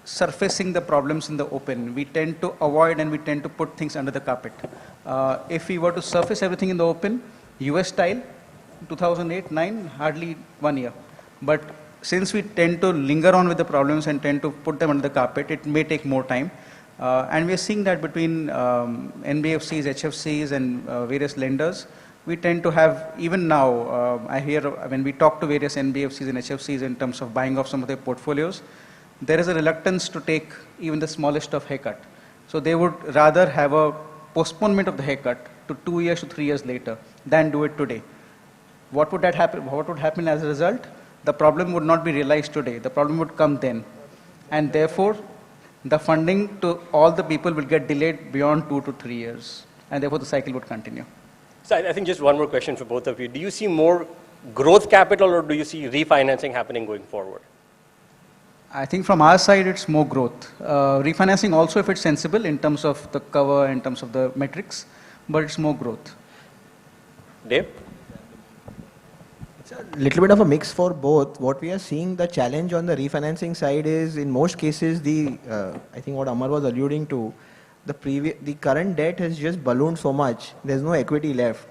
surfacing the problems in the open. We tend to avoid and we tend to put things under the carpet. If we were to surface everything in the open, US style, 2008-9, hardly 1 year. But since we tend to linger on with the problems and tend to put them under the carpet, it may take more time. And we are seeing that between NBFCs, HFCs, and various lenders. We tend to have, even now, I hear when we talk to various NBFCs and HFCs in terms of buying off some of their portfolios, there is a reluctance to take even the smallest of haircut. So they would rather have a postponement of the haircut to 2 years to 3 years later than do it today. What would that happen? What would happen as a result? The problem would not be realized today. The problem would come then. And therefore, the funding to all the people will get delayed beyond 2 to 3 years. And therefore, the cycle would continue. So I think just one more question for both of you. Do you see more growth capital or do you see refinancing happening going forward? I think from our side, it's more growth. Refinancing also, if it's sensible in terms of the cover, in terms of the metrics, but it's more growth. Dave? It's a little bit of a mix for both. What we are seeing, the challenge on the refinancing side is, in most cases, I think what Amar was alluding to, the current debt has just ballooned so much, there's no equity left.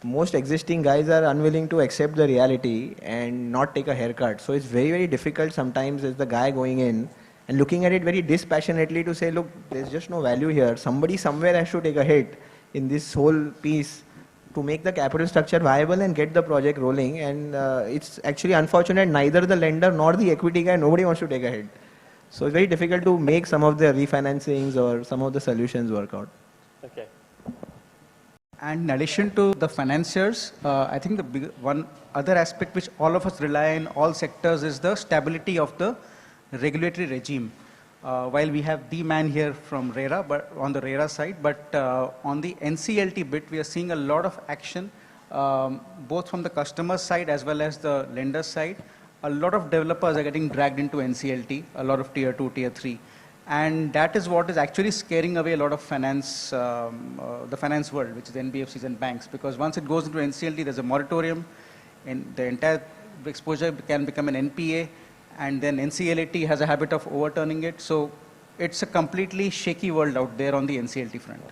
Most existing guys are unwilling to accept the reality and not take a haircut. So it's very, very difficult sometimes as the guy going in and looking at it very dispassionately to say, look, there's just no value here. Somebody somewhere has to take a hit in this whole piece to make the capital structure viable and get the project rolling. And it's actually unfortunate, neither the lender nor the equity guy, nobody wants to take a hit. So it's very difficult to make some of the refinancings or some of the solutions work out. Okay. And in addition to the financiers, I think one other aspect which all of us rely in all sectors is the stability of the regulatory regime. While we have the man here from RERA, but on the RERA side, but on the NCLT bit, we are seeing a lot of action, both from the customer side as well as the lender side. A lot of developers are getting dragged into NCLT, a lot of tier 2, tier 3. And that is what is actually scaring away a lot of finance, the finance world, which is NBFCs and banks. Because once it goes into NCLT, there's a moratorium, and the entire exposure can become an NPA, and then NCLT has a habit of overturning it. So it's a completely shaky world out there on the NCLT front.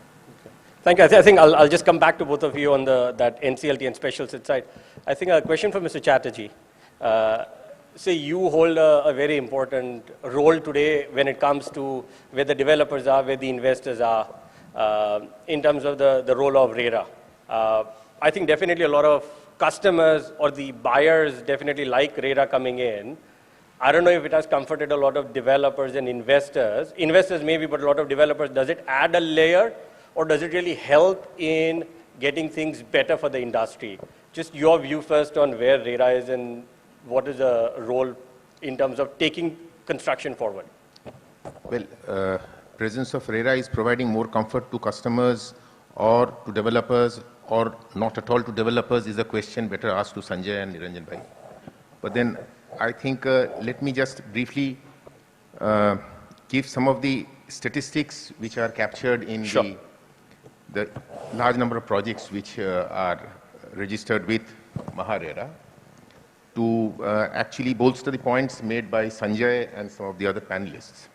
Thank you. I think I'll just come back to both of you on that NCLT and special sit side. I think a question for Mr. Chatterjee. Say you hold a very important role today when it comes to where the developers are, where the investors are, in terms of the role of RERA. I think definitely a lot of customers or the buyers definitely like RERA coming in. I don't know if it has comforted a lot of developers and investors. Investors maybe, but a lot of developers. Does it add a layer, or does it really help in getting things better for the industry? Just your view first on where RERA is and what is the role in terms of taking construction forward? Well, presence of RERA is providing more comfort to customers or to developers, or not at all to developers is a question better asked to Sanjay and Niranjan Bhai. But then I think let me just briefly give some of the statistics which are captured in the large number of projects which are registered with MahaRERA to actually bolster the points made by Sanjay and some of the other panelists.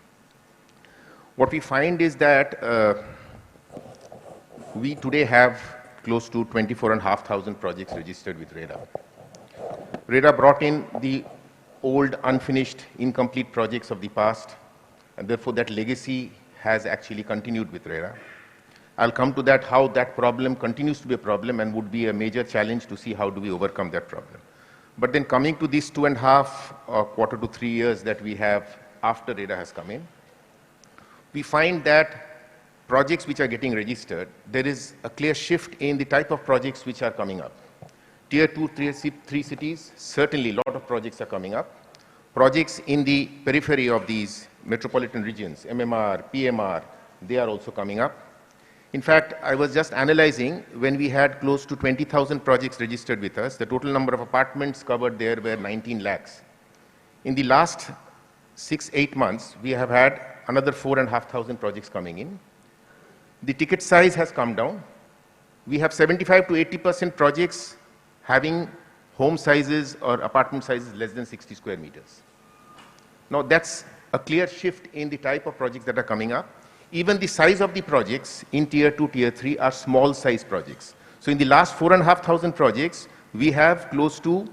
What we find is that we today have close to 24,500 projects registered with RERA. RERA brought in the old, unfinished, incomplete projects of the past, and therefore that legacy has actually continued with RERA. I'll come to that, how that problem continues to be a problem and would be a major challenge to see how do we overcome that problem. But then coming to these 2.5 quarter to 3 years that we have after RERA has come in, we find that projects which are getting registered, there is a clear shift in the type of projects which are coming up. Tier 2, 3 cities, certainly a lot of projects are coming up. Projects in the periphery of these metropolitan regions, MMR, PMR, they are also coming up. In fact, I was just analyzing when we had close to 20,000 projects registered with us, the total number of apartments covered there were 19 lakhs. In the last 6-8 months, we have had another 4,500 projects coming in. The ticket size has come down. We have 75 to 80% projects having home sizes or apartment sizes less than 60 square meters. Now that's a clear shift in the type of projects that are coming up. Even the size of the projects in tier 2, tier 3 are small size projects. So in the last 4,500 projects, we have close to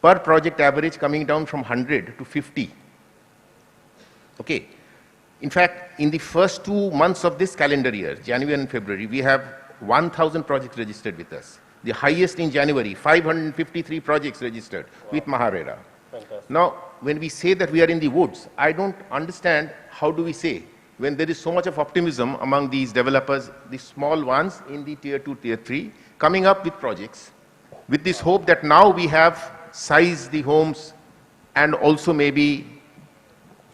per project average coming down from 100 to 50. Okay. In fact, in the first 2 months of this calendar year, January and February, we have 1,000 projects registered with us. The highest in January, 553 projects registered with MahaRERA. Now, when we say that we are in the woods, I don't understand how do we say when there is so much of optimism among these developers, the small ones in the tier 2, tier 3, coming up with projects with this hope that now we have sized the homes, and also maybe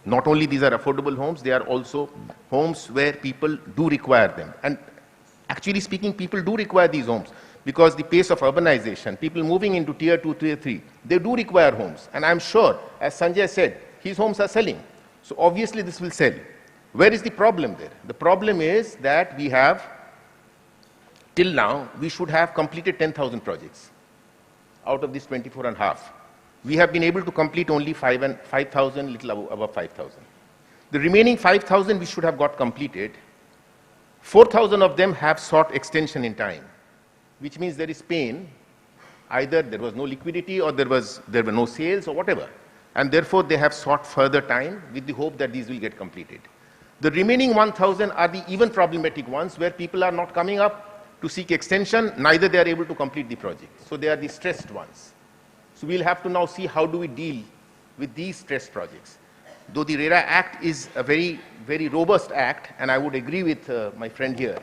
not only these are affordable homes, they are also homes where people do require them. And actually speaking, people do require these homes because the pace of urbanization, people moving into tier 2, tier 3, they do require homes. And I'm sure, as Sanjay said, his homes are selling. So obviously this will sell. Where is the problem there? The problem is that we have, till now, we should have completed 10,000 projects out of this 24.5. We have been able to complete only 5,000, little above 5,000. The remaining 5,000 we should have got completed. 4,000 of them have sought extension in time, which means there is pain. Either there was no liquidity or there were no sales or whatever. And therefore, they have sought further time with the hope that these will get completed. The remaining 1,000 are the even problematic ones where people are not coming up to seek extension, neither they are able to complete the project. So they are the stressed ones. So we'll have to now see how do we deal with these stressed projects. though the RERA Act is a very, very robust act, and I would agree with my friend here,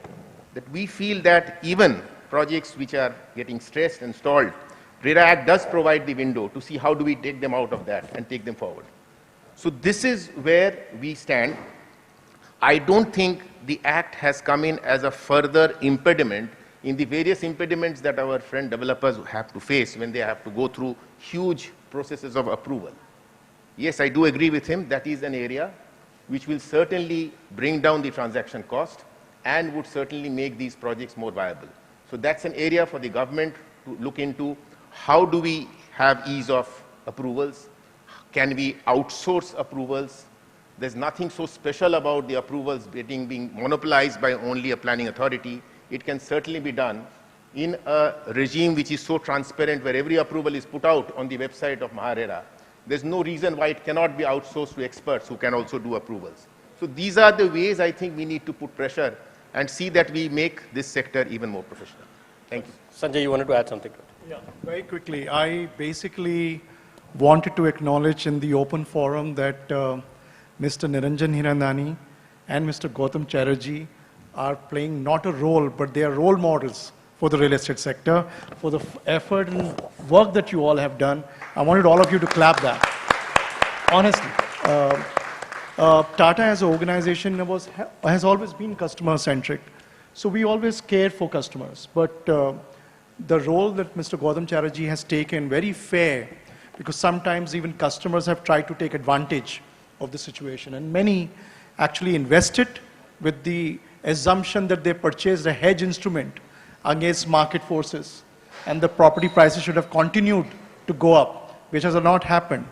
that we feel that even projects which are getting stressed and stalled, RERA Act does provide the window to see how do we take them out of that and take them forward. So this is where we stand. I don't think the Act has come in as a further impediment in the various impediments that our friend developers have to face when they have to go through huge processes of approval. Yes, I do agree with him. That is an area which will certainly bring down the transaction cost and would certainly make these projects more viable. So that's an area for the government to look into. How do we have ease of approvals? Can we outsource approvals? There's nothing so special about the approvals being monopolized by only a planning authority. It can certainly be done in a regime which is so transparent, where every approval is put out on the website of MahaRERA. There's no reason why it cannot be outsourced to experts who can also do approvals. So these are the ways I think we need to put pressure and see that we make this sector even more professional. Thank you. Sanjay, you wanted to add something to it? Yeah, very quickly. I basically wanted to acknowledge in the open forum that Mr. Niranjan Hirandani and Mr. Gautam Chatterjee are playing not a role, but they are role models for the real estate sector, for the effort and work that you all have done. I wanted all of you to clap that. Honestly, Tata as an organization has always been customer-centric. So we always care for customers. But the role that Mr. Gautam Chatterjee has taken, very fair, because sometimes even customers have tried to take advantage of the situation. And many actually invested with the assumption that they purchased a hedge instrument against market forces, and the property prices should have continued to go up, which has not happened.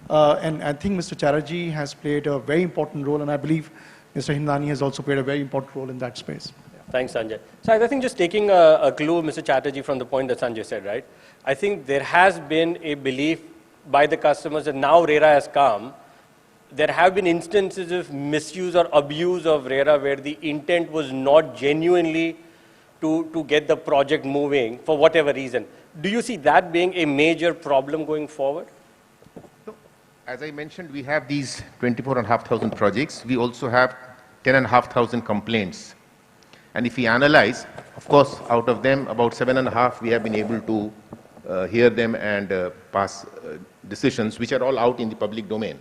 And I think Mr. Chatterjee has played a very important role, and I believe Mr. Hindani has also played a very important role in that space. Thanks, Sanjay. So I think just taking a clue, Mr. Chatterjee, from the point that Sanjay said, right? I think there has been a belief by the customers that now RERA has come. There have been instances of misuse or abuse of RERA where the intent was not genuinely to get the project moving for whatever reason. Do you see that being a major problem going forward? As I mentioned, we have these 24,500 projects. We also have 10,500 complaints. And if we analyze, of course, out of them, about 7.5 we have been able to hear them and pass decisions, which are all out in the public domain.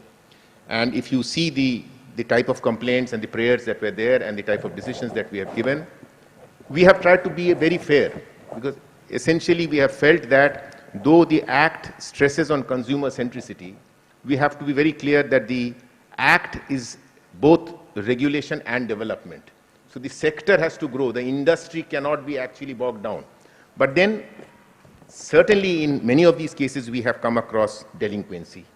And if you see the type of complaints and the prayers that were there and the type of decisions that we have given, we have tried to be very fair, because essentially we have felt that though the Act stresses on consumer centricity, we have to be very clear that the Act is both regulation and development. So the sector has to grow. The industry cannot be actually bogged down. But then, certainly in many of these cases, we have come across delinquency.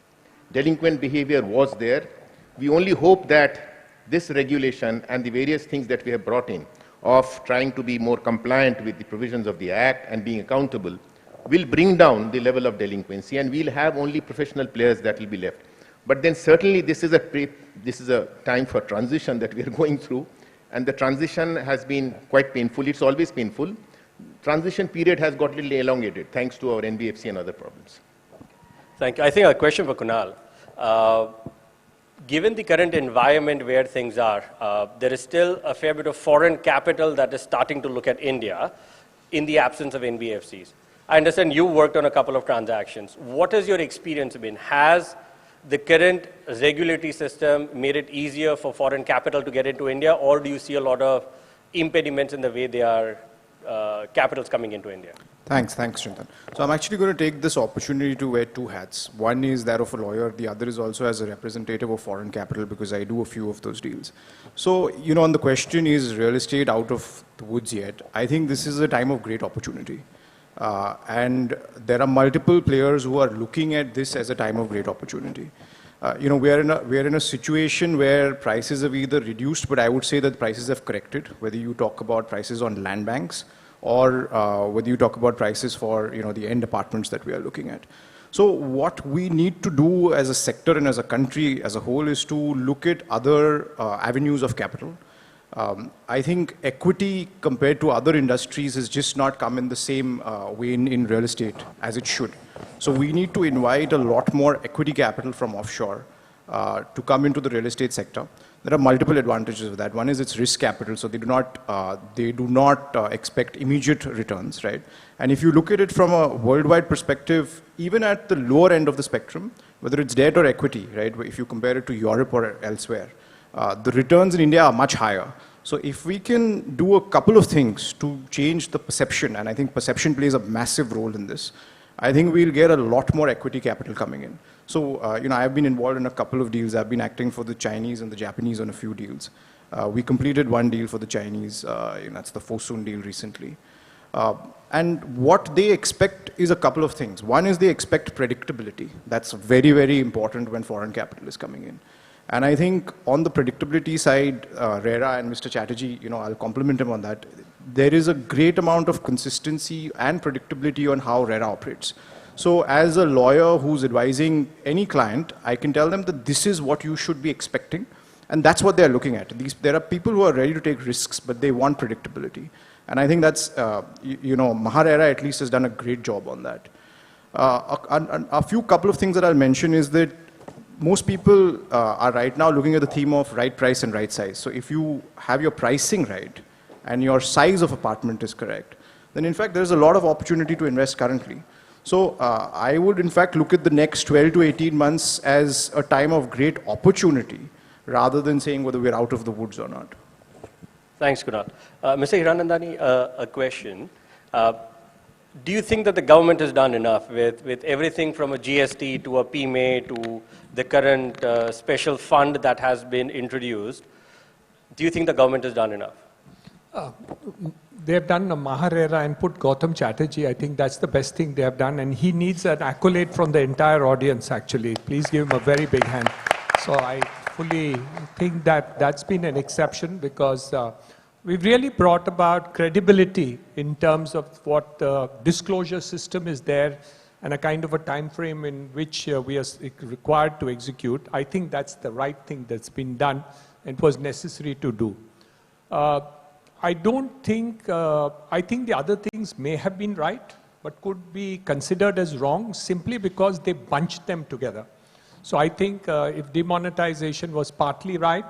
Delinquent behavior was there. We only hope that this regulation and the various things that we have brought in of trying to be more compliant with the provisions of the Act and being accountable will bring down the level of delinquency, and we'll have only professional players that will be left. But then certainly this is a time for transition that we are going through, and the transition has been quite painful. It's always painful. Transition period has got a little elongated thanks to our NBFC and other problems. Thank you. I think a question for Kunal. Given the current environment where things are, there is still a fair bit of foreign capital that is starting to look at India in the absence of NBFCs. I understand you worked on a couple of transactions. What has your experience been? Has the current regulatory system made it easier for foreign capital to get into India, or do you see a lot of impediments in the way they are capitals coming into India? Thanks, Chintan. So I'm actually going to take this opportunity to wear two hats. One is that of a lawyer, the other is also as a representative of foreign capital, because I do a few of those deals. So, you know, on the question, is real estate out of the woods yet? I think this is a time of great opportunity. And there are multiple players who are looking at this as a time of great opportunity. You know, we are in a situation where prices have either reduced, but I would say that prices have corrected, whether you talk about prices on land banks or whether you talk about prices for, you know, the end apartments that we are looking at. So what we need to do as a sector and as a country as a whole is to look at other avenues of capital. I think equity compared to other industries has just not come in the same way in real estate as it should. So we need to invite a lot more equity capital from offshore to come into the real estate sector. There are multiple advantages of that. One is it's risk capital, so they do not expect immediate returns, right? And if you look at it from a worldwide perspective, even at the lower end of the spectrum, whether it's debt or equity, right? If you compare it to Europe or elsewhere, the returns in India are much higher. So if we can do a couple of things to change the perception, and I think perception plays a massive role in this, I think we'll get a lot more equity capital coming in. So, I've been involved in a couple of deals. I've been acting for the Chinese and the Japanese on a few deals. We completed one deal for the Chinese, that's the Fosun deal recently. And what they expect is a couple of things. One is they expect predictability. That's very, very important when foreign capital is coming in. And I think on the predictability side, RERA and Mr. Chatterjee, I'll compliment him on that. There is a great amount of consistency and predictability on how RERA operates. So as a lawyer who's advising any client, I can tell them that this is what you should be expecting. And that's what they're looking at. There are people who are ready to take risks, but they want predictability. And I think that's, MahaRERA at least has done a great job on that. A couple of things that I'll mention is that most people are right now looking at the theme of right price and right size. So if you have your pricing right and your size of apartment is correct, then in fact there's a lot of opportunity to invest currently. So I would in fact look at the next 12 to 18 months as a time of great opportunity rather than saying whether we're out of the woods or not. Thanks, Kunal. Mr. Hiranandani, a question. Do you think that the government has done enough with everything from a GST to a PMA to the current special fund that has been introduced? Do you think the government has done enough? They have done a MahaRERA and put Gautam Chatterjee. I think that's the best thing they have done. And he needs an accolade from the entire audience, actually. Please give him a very big hand. So I fully think that that's been an exception because we've really brought about credibility in terms of what the disclosure system is there and a kind of a time frame in which we are required to execute. I think that's the right thing that's been done and was necessary to do. I think the other things may have been right, but could be considered as wrong simply because they bunched them together. So I think if demonetization was partly right,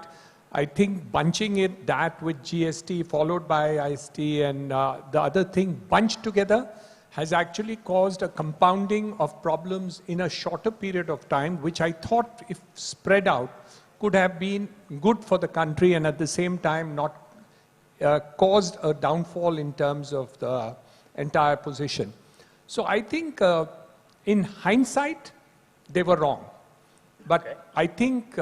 I think bunching that with GST followed by IST and the other thing bunched together has actually caused a compounding of problems in a shorter period of time, which I thought if spread out could have been good for the country and at the same time not caused a downfall in terms of the entire position. So I think in hindsight, they were wrong. But I think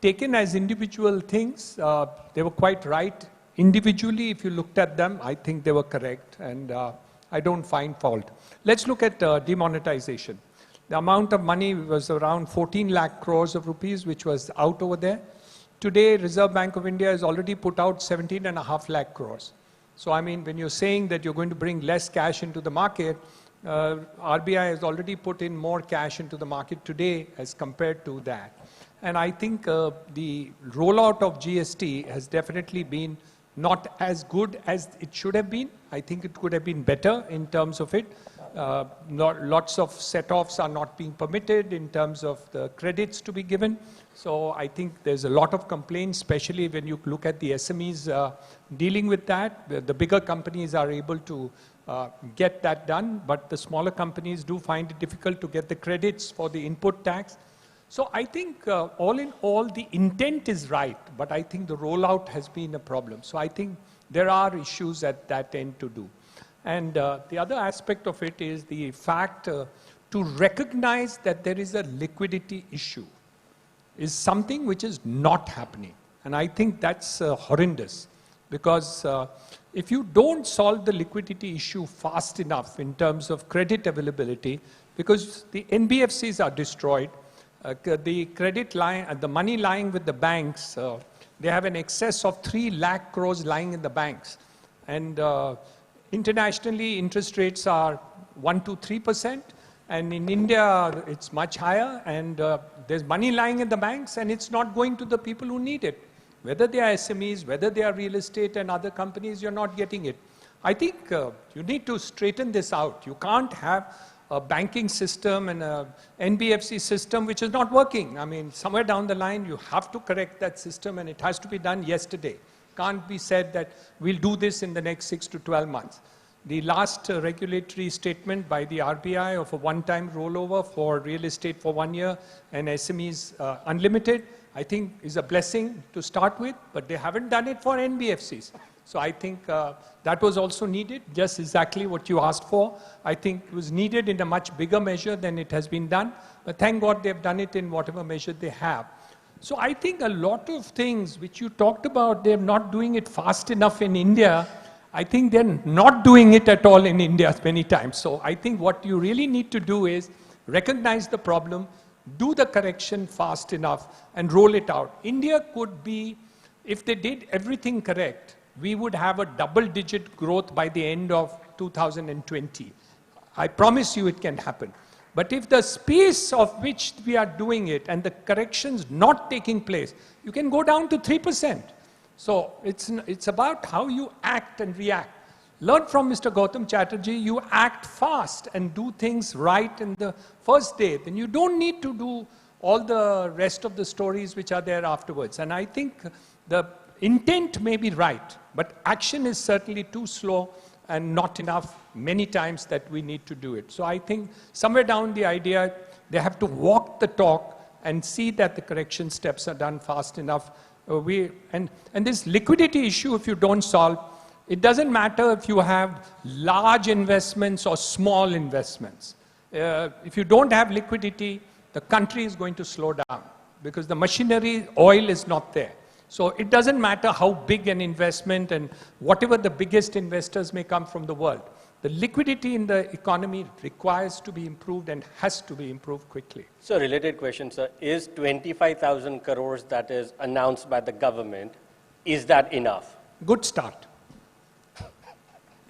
taken as individual things, they were quite right. Individually, if you looked at them, I think they were correct. And I don't find fault. Let's look at demonetization. The amount of money was around 14 lakh crores of rupees, which was out over there. Today, Reserve Bank of India has already put out 17.5 lakh crores. So, I mean, when you're saying that you're going to bring less cash into the market, RBI has already put in more cash into the market today as compared to that. And I think the rollout of GST has definitely been not as good as it should have been. I think it could have been better in terms of it. Lots of set-offs are not being permitted in terms of the credits to be given. So I think there's a lot of complaints, especially when you look at the SMEs dealing with that. The bigger companies are able to get that done, but the smaller companies do find it difficult to get the credits for the input tax. So I think all in all, the intent is right, but I think the rollout has been a problem. So I think there are issues at that end to do. And the other aspect of it is the fact to recognize that there is a liquidity issue is something which is not happening. And I think that's horrendous because if you don't solve the liquidity issue fast enough in terms of credit availability, because the NBFCs are destroyed, the credit line, the money lying with the banks, they have an excess of 3 lakh crores lying in the banks. And internationally, interest rates are 1 to 3%. And in India, it's much higher. And there's money lying in the banks, and it's not going to the people who need it. Whether they are SMEs, whether they are real estate and other companies, you're not getting it. I think you need to straighten this out. You can't have a banking system and a NBFC system which is not working. I mean, somewhere down the line, you have to correct that system, and it has to be done yesterday. Can't be said that we'll do this in the next 6 to 12 months. The last regulatory statement by the RBI of a one-time rollover for real estate for 1 year and SMEs unlimited, I think is a blessing to start with, but they haven't done it for NBFCs. So I think that was also needed, just exactly what you asked for. I think it was needed in a much bigger measure than it has been done, but thank God they've done it in whatever measure they have. So I think a lot of things which you talked about, they're not doing it fast enough in India. I think they're not doing it at all in India many times. So I think what you really need to do is recognize the problem, do the correction fast enough, and roll it out. India could be, if they did everything correct, we would have a double-digit growth by the end of 2020. I promise you it can happen. But if the space of which we are doing it and the corrections not taking place, you can go down to 3%. So it's about how you act and react. Learn from Mr. Gautam Chatterjee, you act fast and do things right in the first day. Then you don't need to do all the rest of the stories which are there afterwards. And I think the intent may be right, but action is certainly too slow and not enough many times that we need to do it. So I think somewhere down the idea, they have to walk the talk and see that the correction steps are done fast enough. And this liquidity issue, if you don't solve, it doesn't matter if you have large investments or small investments. If you don't have liquidity, the country is going to slow down because the machinery, oil is not there. So it doesn't matter how big an investment and whatever the biggest investors may come from the world. The liquidity in the economy requires to be improved and has to be improved quickly. So related question, sir. Is 25,000 crores that is announced by the government, is that enough? Good start.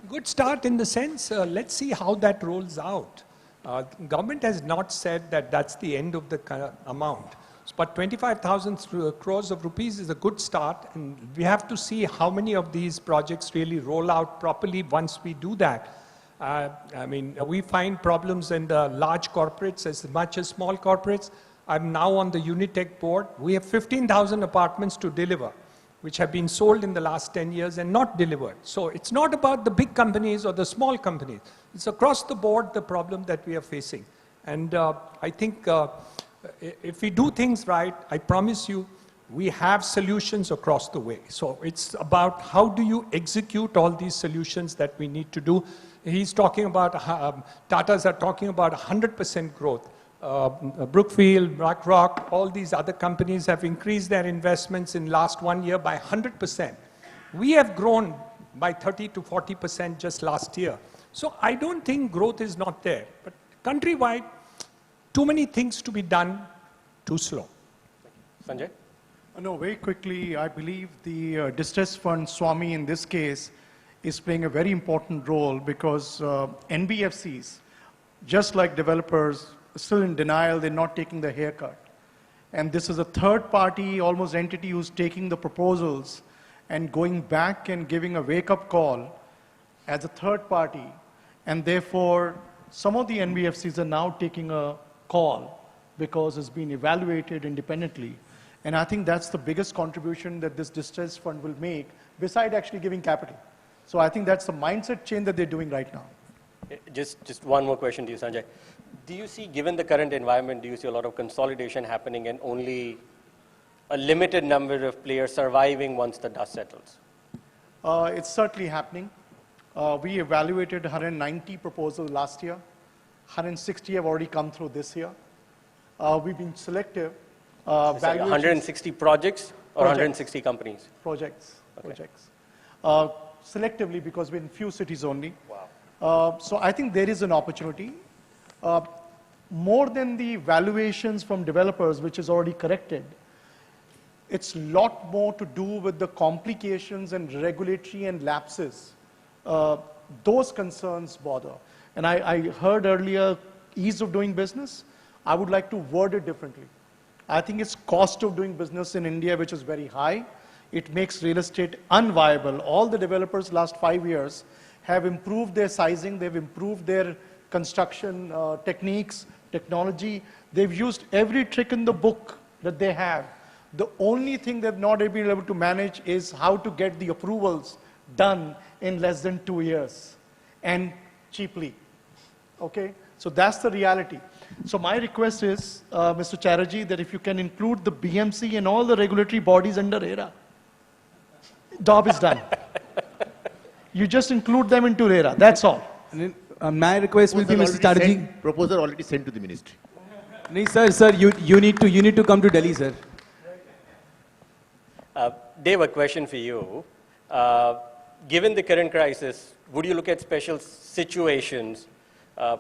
Good start in the sense, let's see how that rolls out. Government has not said that that's the end of the amount. But 25,000 crores of rupees is a good start, and we have to see how many of these projects really roll out properly once we do that. I mean, we find problems in the large corporates as much as small corporates. I'm now on the Unitech board. We have 15,000 apartments to deliver, which have been sold in the last 10 years and not delivered. So it's not about the big companies or the small companies. It's across the board the problem that we are facing. And I think if we do things right, I promise you, we have solutions across the way. So it's about how do you execute all these solutions that we need to do. He's talking about, Tatas are talking about 100% growth. Brookfield, BlackRock, all these other companies have increased their investments in last 1 year by 100%. We have grown by 30 to 40% just last year. So I don't think growth is not there. But countrywide, too many things to be done, too slow. Sanjay? No, very quickly, I believe the distress fund, Swami in this case, is playing a very important role because NBFCs, just like developers, still in denial, they're not taking the haircut. And this is a third party, almost entity who's taking the proposals and going back and giving a wake-up call as a third party. And therefore, some of the NBFCs are now taking a call because it's been evaluated independently. And I think that's the biggest contribution that this distress fund will make, beside actually giving capital. So I think that's the mindset change that they're doing right now. Just one more question to you, Sanjay. Do you see, given the current environment, do you see a lot of consolidation happening and only a limited number of players surviving once the dust settles? It's certainly happening. We evaluated 190 proposals last year. 160 have already come through this year. We've been selective. 160 projects or 160 companies? Projects. Okay. Projects. Selectively, because we're in few cities only. Wow. So I think there is an opportunity. More than the valuations from developers, which is already corrected, it's a lot more to do with the complications and regulatory and lapses. Those concerns bother. And I heard earlier ease of doing business. I would like to word it differently. I think it's cost of doing business in India, which is very high. It makes real estate unviable. All the developers last 5 years have improved their sizing, they've improved their construction techniques, technology. They've used every trick in the book that they have. The only thing they've not been able to manage is how to get the approvals done in less than 2 years and cheaply. Okay? So that's the reality. So my request is, Mr. Chatterjee, that if you can include the BMC and all the regulatory bodies under RERA, job is done. You just include them into RERA, that's all. And then, my request will be, Mr. Chatterjee. Proposal already sent to the ministry. No, sir, you need to come to Delhi, sir. Dave, a question for you. Given the current crisis, would you look at special situations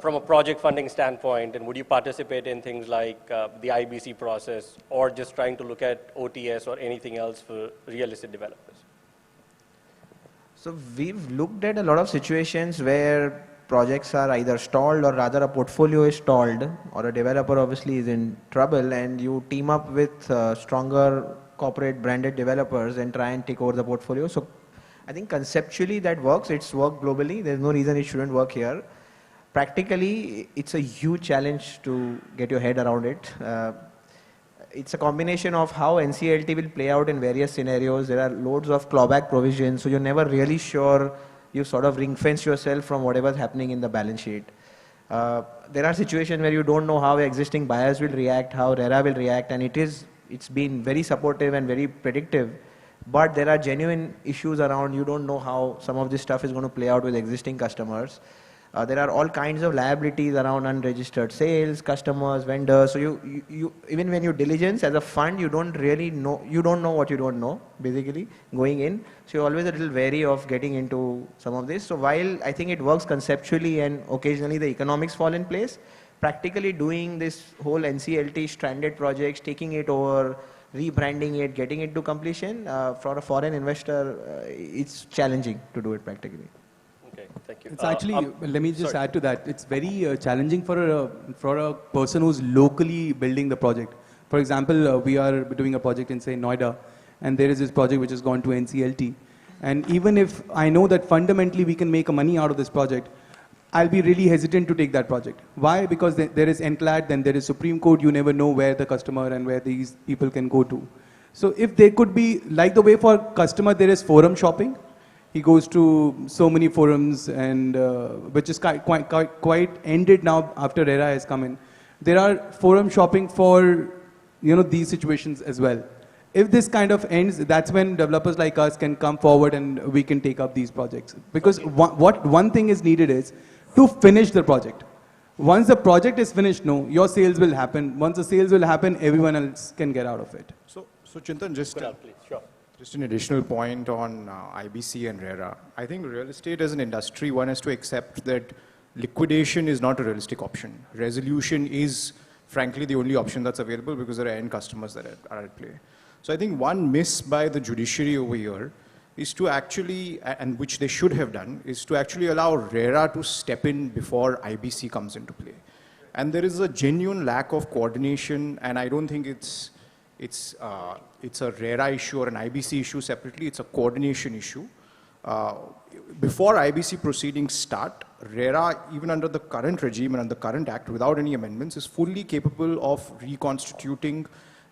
from a project funding standpoint, and would you participate in things like the IBC process, or just trying to look at OTS or anything else for real estate developers? So we've looked at a lot of situations where projects are either stalled, or rather a portfolio is stalled, or a developer obviously is in trouble, and you team up with stronger corporate branded developers and try and take over the portfolio. So I think conceptually that works. It's worked globally. There's no reason it shouldn't work here. Practically, it's a huge challenge to get your head around it. It's a combination of how NCLT will play out in various scenarios. There are loads of clawback provisions, so you're never really sure. You sort of ring-fence yourself from whatever's happening in the balance sheet. There are situations where you don't know how existing buyers will react, how RERA will react, and it's been very supportive and very predictive. But there are genuine issues around. You don't know how some of this stuff is going to play out with existing customers. There are all kinds of liabilities around unregistered sales, customers, vendors. So you even when you diligence as a fund, you don't really know. You don't know what you don't know, basically, going in. So you're always a little wary of getting into some of this. So while I think it works conceptually and occasionally the economics fall in place, practically doing this whole NCLT stranded projects, taking it over, rebranding it, getting it to completion, for a foreign investor, it's challenging to do it practically. Okay, thank you. It's actually, let me just add to that. It's very challenging for a person who's locally building the project. For example, we are doing a project in, say, Noida, and there is this project which has gone to NCLT. And even if I know that fundamentally we can make money out of this project, I'll be really hesitant to take that project. Why? Because there is NCLAT, then there is Supreme Court. You never know where the customer and where these people can go to. So if there could be, like the way for customer there is forum shopping, he goes to so many forums, and which is quite ended now after RERA has come in. There are forum shopping for these situations as well. If this kind of ends, that's when developers like us can come forward and we can take up these projects. Because one thing is needed is to finish the project. Once the project is finished, no, your sales will happen. Once the sales will happen, everyone else can get out of it. So Chintan, just an additional point on IBC and RERA. I think real estate as an industry, one has to accept that liquidation is not a realistic option. Resolution is, frankly, the only option that's available because there are end customers that are at play. So I think one miss by the judiciary over here is to actually, and which they should have done, is to actually allow RERA to step in before IBC comes into play. And there is a genuine lack of coordination, and I don't think it's a RERA issue or an IBC issue separately, it's a coordination issue. Before IBC proceedings start, RERA, even under the current regime and under the current act, without any amendments, is fully capable of reconstituting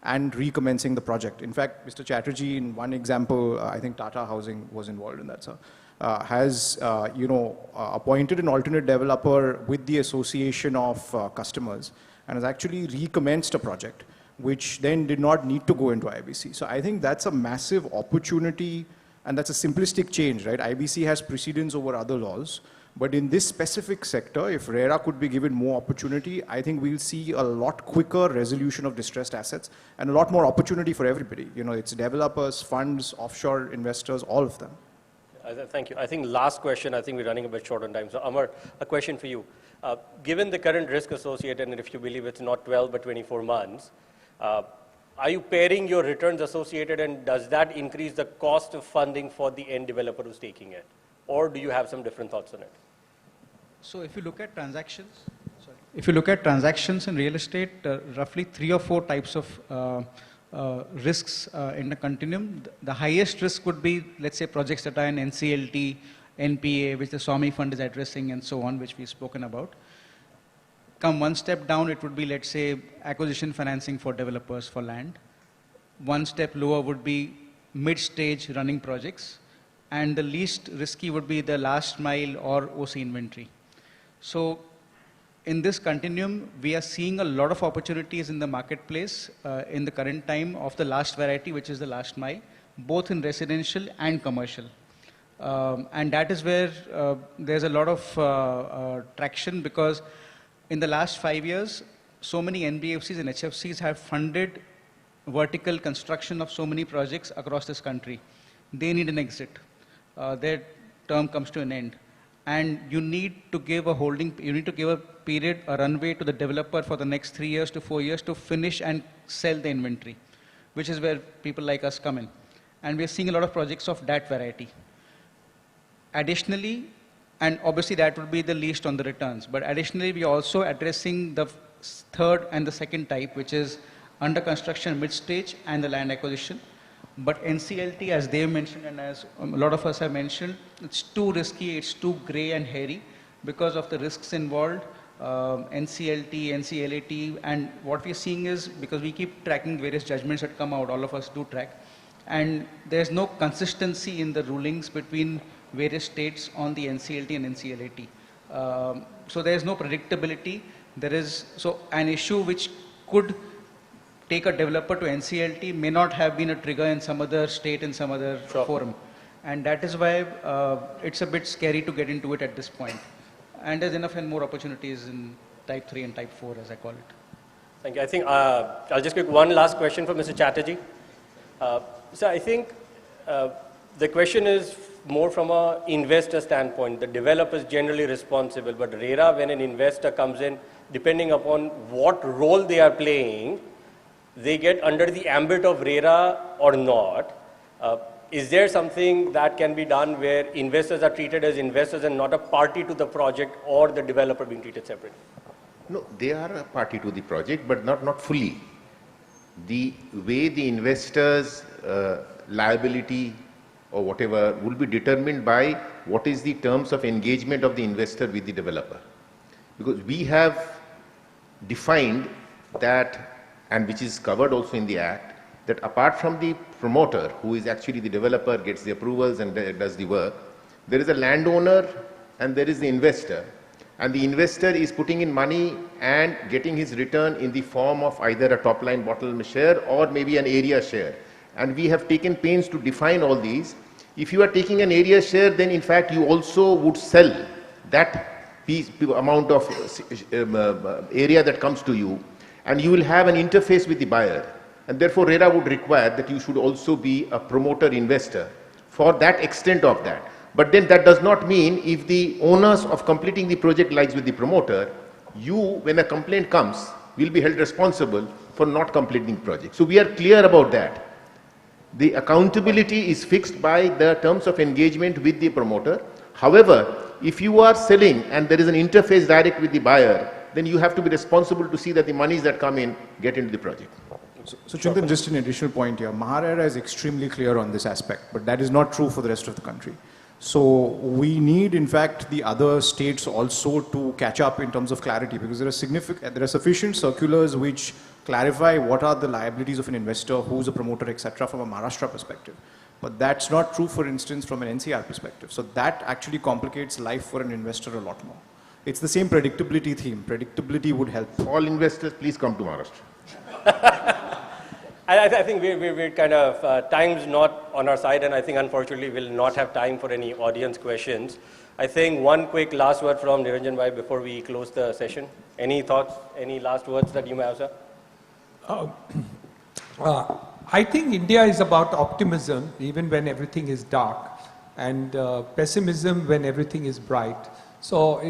and recommencing the project. In fact, Mr. Chatterjee, in one example, I think Tata Housing was involved in that, sir, has appointed an alternate developer with the association of customers and has actually recommenced a project, which then did not need to go into IBC. So I think that's a massive opportunity, and that's a simplistic change, right? IBC has precedence over other laws, but in this specific sector, if RERA could be given more opportunity, I think we'll see a lot quicker resolution of distressed assets and a lot more opportunity for everybody. It's developers, funds, offshore investors, all of them. Thank you. I think last question, I think we're running a bit short on time. So Amar, a question for you. Given the current risk associated, and if you believe it's not 12 but 24 months, are you pairing your returns associated, and does that increase the cost of funding for the end developer who's taking it? Or do you have some different thoughts on it? So if you look at transactions, in real estate, roughly 3 or 4 types of risks in the continuum. The highest risk would be, let's say, projects that are in NCLT, NPA, which the Swami Fund is addressing, and so on, which we've spoken about. Come one step down, it would be, let's say, acquisition financing for developers for land. One step lower would be mid-stage running projects. And the least risky would be the last mile or OC inventory. So in this continuum, we are seeing a lot of opportunities in the marketplace in the current time of the last variety, which is the last mile, both in residential and commercial. And that is where there's a lot of traction, because in the last 5 years, so many NBFCs and HFCs have funded vertical construction of so many projects across this country. They need an exit. Their term comes to an end. And you need to give a period, a runway to the developer for the next 3 years to 4 years to finish and sell the inventory, which is where people like us come in. And we're seeing a lot of projects of that variety. Additionally, and obviously that would be the least on the returns, but additionally we're also addressing the third and the second type, which is under construction mid-stage and the land acquisition. But NCLT, as they mentioned and as a lot of us have mentioned, it's too risky, it's too gray and hairy because of the risks involved. NCLT, NCLAT, and what we're seeing is, because we keep tracking various judgments that come out, all of us do track, and there's no consistency in the rulings between various states on the NCLT and NCLAT. So there's no predictability. There is an issue which could take a developer to NCLT may not have been a trigger in some other state, in some other forum. And that is why it's a bit scary to get into it at this point. And there's enough and more opportunities in type 3 and type 4, as I call it. Thank you. I think I'll just pick one last question from Mr. Chatterjee. So I think the question is more from an investor standpoint. The developer is generally responsible, but RERA, when an investor comes in, depending upon what role they are playing, they get under the ambit of RERA or not. Is there something that can be done where investors are treated as investors and not a party to the project, or the developer being treated separately? No, they are a party to the project, but not fully. The way the investor's liability or whatever will be determined by what is the terms of engagement of the investor with the developer. Because we have defined that, and which is covered also in the Act, that apart from the promoter, who is actually the developer, gets the approvals and does the work, there is a landowner and there is the investor. And the investor is putting in money and getting his return in the form of either a top line bottom share or maybe an area share. And we have taken pains to define all these. If you are taking an area share, then in fact you also would sell that amount of area that comes to you, and you will have an interface with the buyer. And therefore RERA would require that you should also be a promoter investor for that extent of that. But then that does not mean if the onus of completing the project lies with the promoter, you, when a complaint comes, will be held responsible for not completing the project. So we are clear about that. The accountability is fixed by the terms of engagement with the promoter. However, if you are selling and there is an interface direct with the buyer, then you have to be responsible to see that the monies that come in get into the project. So Chintan, just an additional point here. Maharera is extremely clear on this aspect, but that is not true for the rest of the country. So we need, in fact, the other states also to catch up in terms of clarity, because there are sufficient circulars which clarify what are the liabilities of an investor, who's a promoter, etc., from a Maharashtra perspective. But that's not true, for instance, from an NCR perspective. So that actually complicates life for an investor a lot more. It's the same predictability theme. Predictability would help. All investors, please come to Maharashtra. I think we're kind of, time's not on our side, and I think unfortunately we'll not have time for any audience questions. I think one quick last word from Niranjan Bhai before we close the session. Any thoughts, any last words that you may have, sir? I think India is about optimism even when everything is dark, and pessimism when everything is bright. So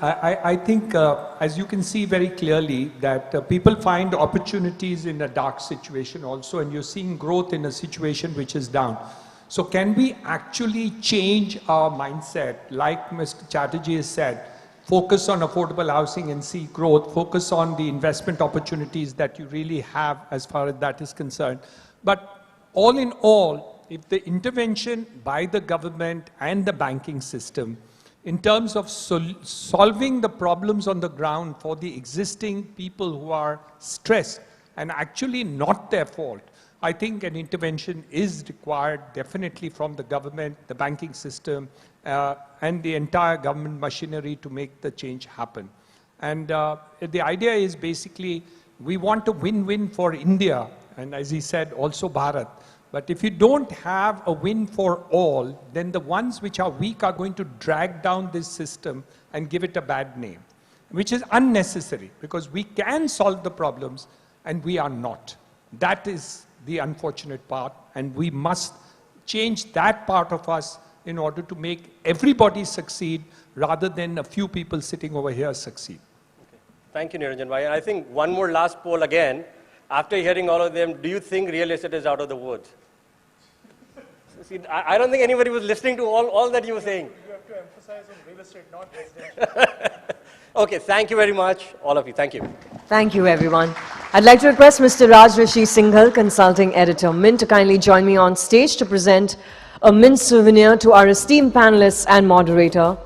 I think, as you can see very clearly, that people find opportunities in a dark situation also, and you're seeing growth in a situation which is down. So can we actually change our mindset, like Mr. Chatterjee has said, focus on affordable housing and see growth, focus on the investment opportunities that you really have as far as that is concerned. But all in all, if the intervention by the government and the banking system in terms of solving the problems on the ground for the existing people who are stressed and actually not their fault, I think an intervention is required definitely from the government, the banking system, and the entire government machinery to make the change happen. And the idea is basically we want a win-win for India, and as he said, also Bharat. But if you don't have a win for all, then the ones which are weak are going to drag down this system and give it a bad name, which is unnecessary because we can solve the problems and we are not. That is the unfortunate part, and we must change that part of us in order to make everybody succeed rather than a few people sitting over here succeed. Thank you, Niranjan Bhai. And I think one more last poll again. After hearing all of them, do you think real estate is out of the woods? See, I don't think anybody was listening to all that you were saying. You have to emphasize on real estate, not residential. Okay, thank you very much, all of you. Thank you. Thank you, everyone. I'd like to request Mr. Raj Rishi Singhal, Consulting Editor, Mint, to kindly join me on stage to present a Mint souvenir to our esteemed panelists and moderator.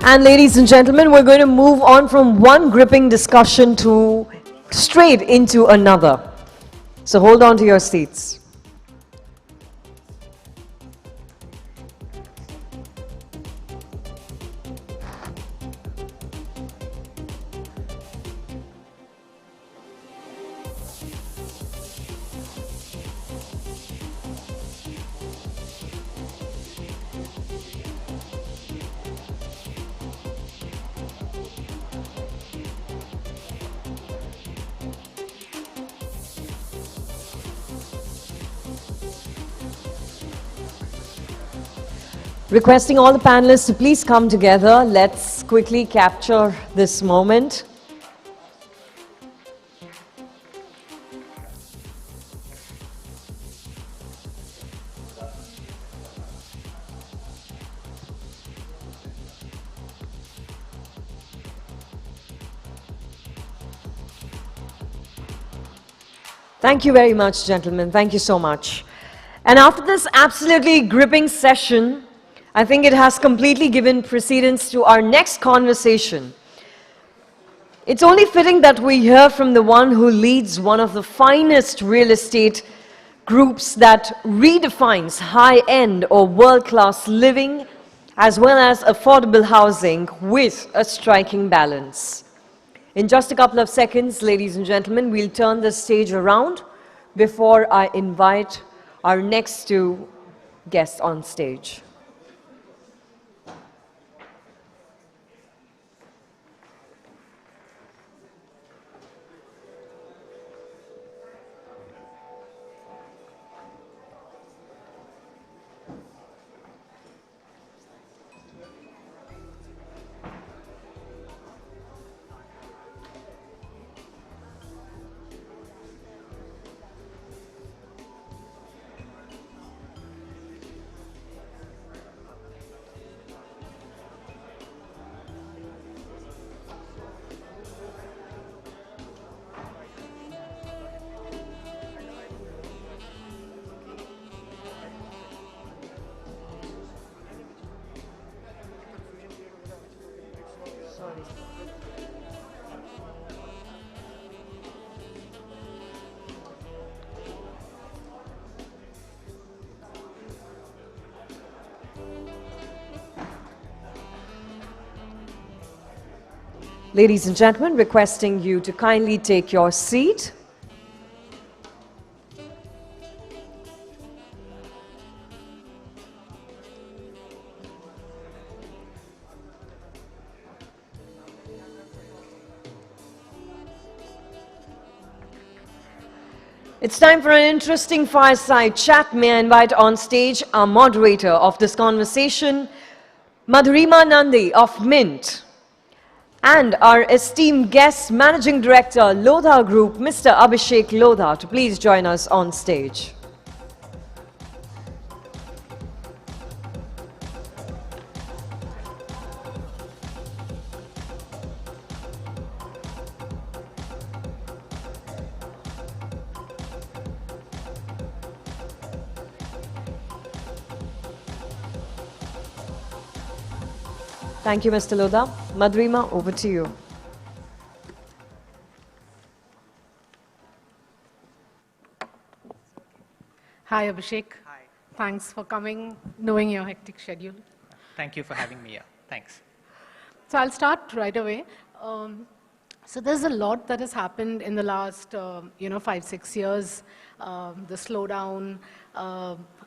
And ladies and gentlemen, we're going to move on from one gripping discussion to straight into another. So hold on to your seats. Requesting all the panelists to please come together. Let's quickly capture this moment. Thank you very much, gentlemen. Thank you so much. And after this absolutely gripping session, I think it has completely given precedence to our next conversation. It's only fitting that we hear from the one who leads one of the finest real estate groups that redefines high-end or world-class living as well as affordable housing with a striking balance. In just a couple of seconds, ladies and gentlemen, we'll turn the stage around before I invite our next two guests on stage. Ladies and gentlemen, requesting you to kindly take your seat. It's time for an interesting fireside chat. May I invite on stage our moderator of this conversation, Madhurima Nandi of Mint, and our esteemed guest, Managing Director, Lodha Group, Mr. Abhishek Lodha, to please join us on stage. Thank you, Mr. Lodha. Madhurima, over to you. Hi, Abhishek. Hi. Thanks for coming, knowing your hectic schedule. Thank you for having me here. Thanks. So I'll start right away. So there's a lot that has happened in the last, 5-6 years. The slowdown,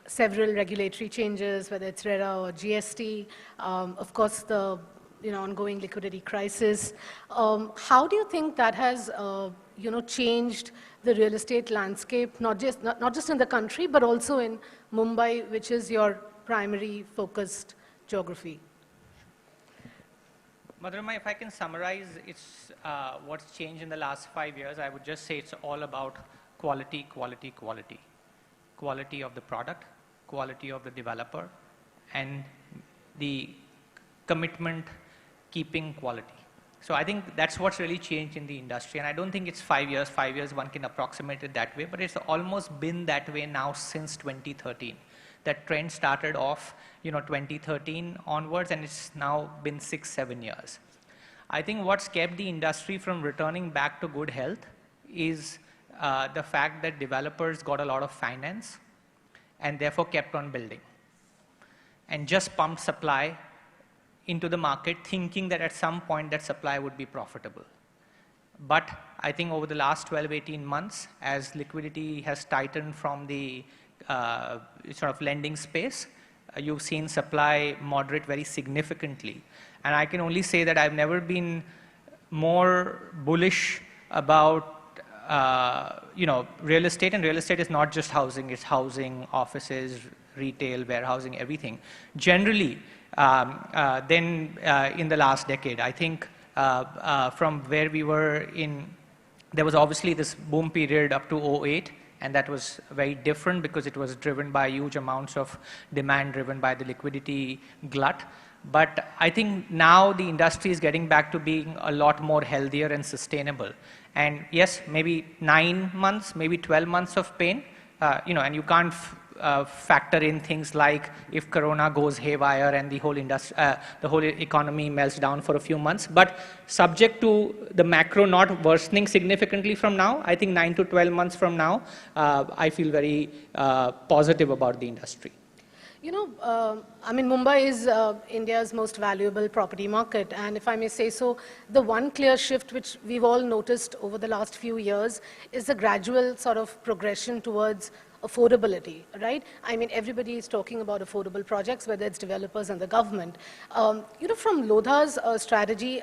several regulatory changes, whether it's RERA or GST, of course the ongoing liquidity crisis. How do you think that has changed the real estate landscape, not just in the country, but also in Mumbai, which is your primary focused geography? Madhurima, if I can summarize what's changed in the last 5 years, I would just say it's all about quality, quality, quality. Quality of the product, quality of the developer, and the commitment keeping quality. So I think that's what's really changed in the industry. And I don't think it's 5 years. 5 years, one can approximate it that way, but it's almost been that way now since 2013. That trend started off, 2013 onwards, and it's now been 6-7 years. I think what's kept the industry from returning back to good health is the fact that developers got a lot of finance and therefore kept on building and just pumped supply into the market, thinking that at some point that supply would be profitable. But I think over the last 12-18 months, as liquidity has tightened from the sort of lending space, you've seen supply moderate very significantly. And I can only say that I've never been more bullish about real estate. And real estate is not just housing, it's housing, offices, retail, warehousing, everything. Generally, than in the last decade. I think from where we were there was obviously this boom period up to 2008, and that was very different because it was driven by huge amounts of demand driven by the liquidity glut. But I think now the industry is getting back to being a lot more healthier and sustainable. And yes, maybe 9 months, maybe 12 months of pain, and you can't factor in things like if Corona goes haywire and the whole industry, the whole economy melts down for a few months. But subject to the macro not worsening significantly from now, I think 9 to 12 months from now, I feel very positive about the industry. Mumbai is India's most valuable property market. And if I may say so, the one clear shift which we've all noticed over the last few years is the gradual sort of progression towards affordability, right? Everybody is talking about affordable projects, whether it's developers and the government. From Lodha's strategy,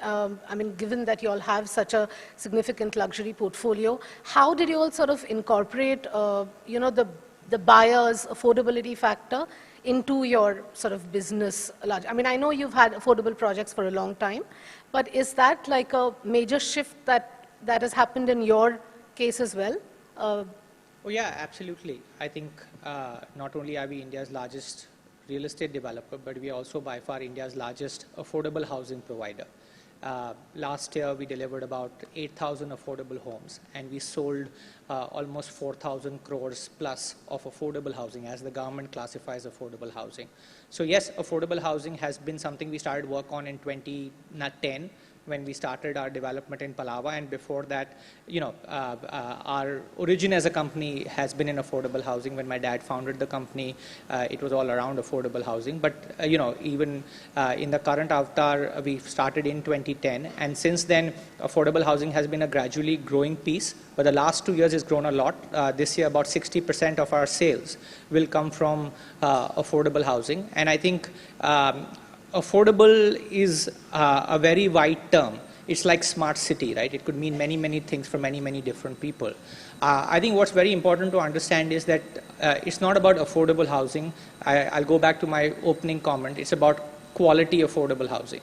given that you all have such a significant luxury portfolio, how did you all sort of incorporate, the buyer's affordability factor into your sort of business? I know you've had affordable projects for a long time, but is that like a major shift that has happened in your case as well? Oh yeah, absolutely. I think not only are we India's largest real estate developer, but we are also by far India's largest affordable housing provider. Last year, we delivered about 8,000 affordable homes, and we sold almost 4,000 crores plus of affordable housing, as the government classifies affordable housing. So yes, affordable housing has been something we started work on in 2010, when we started our development in Palava, and before that, our origin as a company has been in affordable housing. When my dad founded the company, it was all around affordable housing. But even in the current avatar, we started in 2010, and since then, affordable housing has been a gradually growing piece. But the last 2 years has grown a lot. This year, about 60% of our sales will come from affordable housing, and I think affordable is a very wide term. It's like smart city, right? It could mean many, many things for many, many different people. I think what's very important to understand is that it's not about affordable housing. I'll go back to my opening comment. It's about quality affordable housing.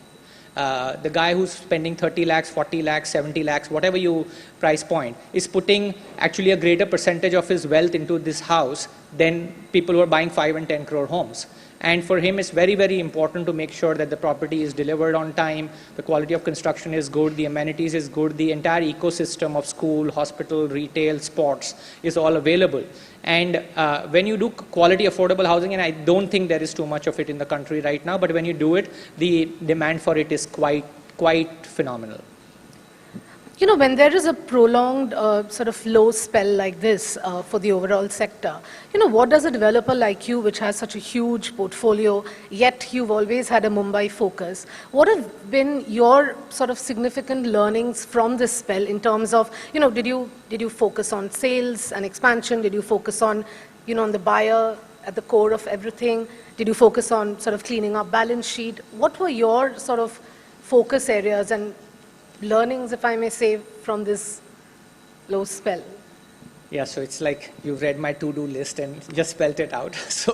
The guy who's spending 30 lakhs, 40 lakhs, 70 lakhs, whatever you price point, is putting actually a greater percentage of his wealth into this house than people who are buying 5 and 10 crore homes. And for him, it's very, very important to make sure that the property is delivered on time, the quality of construction is good, the amenities is good, the entire ecosystem of school, hospital, retail, sports is all available. And when you do quality affordable housing, and I don't think there is too much of it in the country right now, but when you do it, the demand for it is quite phenomenal. You know, when there is a prolonged sort of low spell like this for the overall sector, you know, what does a developer like you, which has such a huge portfolio, yet you've always had a Mumbai focus, what have been your sort of significant learnings from this spell in terms of, you know, did you focus on sales and expansion? Did you focus on, you know, on the buyer at the core of everything? Did you focus on sort of cleaning up balance sheet? What were your sort of focus areas and learnings, if I may say, from this low spell? Yeah, so it's like you've read my to-do list and just spelled it out. So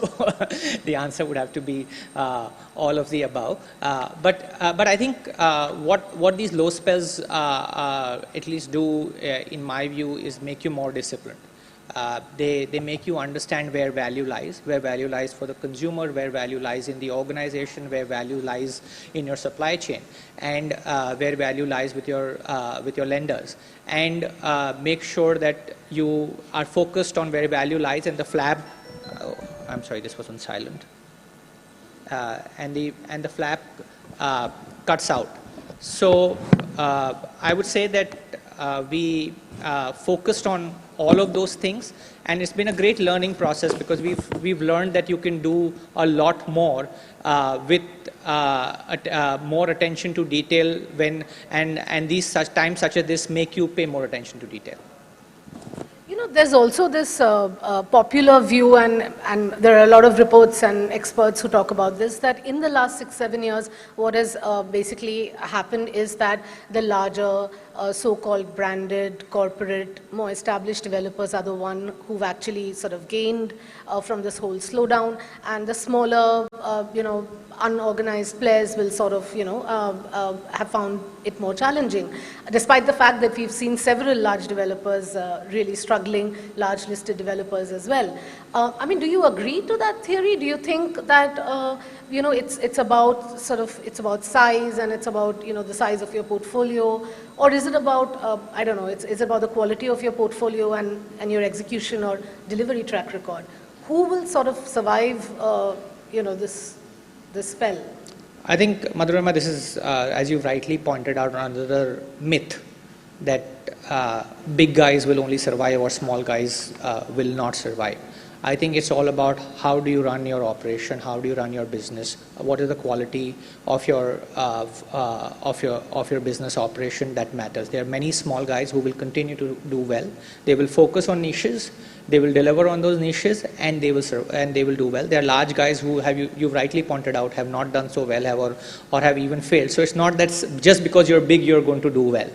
the answer would have to be all of the above. But I think what these low spells at least do, in my view, is make you more disciplined. They make you understand where value lies for the consumer, where value lies in the organization, where value lies in your supply chain, and where value lies with your lenders. And make sure that you are focused on where value lies, and the flap, I'm sorry, this was on silent, and the flap cuts out. So I would say that we focused on all of those things, and it's been a great learning process because we've learned that you can do a lot more with more attention to detail and these times such as this make you pay more attention to detail. You know, there's also this popular view, and there are a lot of reports and experts who talk about this, that in the last 6-7 years, what has basically happened is that the larger so-called branded, corporate, more established developers are the one who've actually sort of gained from this whole slowdown, and the smaller, you know, unorganized players will sort of, you know, have found it more challenging, despite the fact that we've seen several large developers really struggling, large listed developers as well. I mean, do you agree to that theory? Do you think that, you know, it's about sort of, it's about size, and it's about, you know, the size of your portfolio, or is it about, I don't know, it's about the quality of your portfolio and your execution or delivery track record? Who will sort of survive, you know, this spell? I think, Madhurima, this is, as you rightly pointed out, another myth that big guys will only survive or small guys will not survive. I think it's all about how do you run your operation, how do you run your business, what is the quality of your business operation that matters. There are many small guys who will continue to do well. They will focus on niches, they will deliver on those niches, and they will serve, and they will do well. There are large guys who you rightly pointed out have not done so well, or have even failed. So it's not that just because you're big you're going to do well.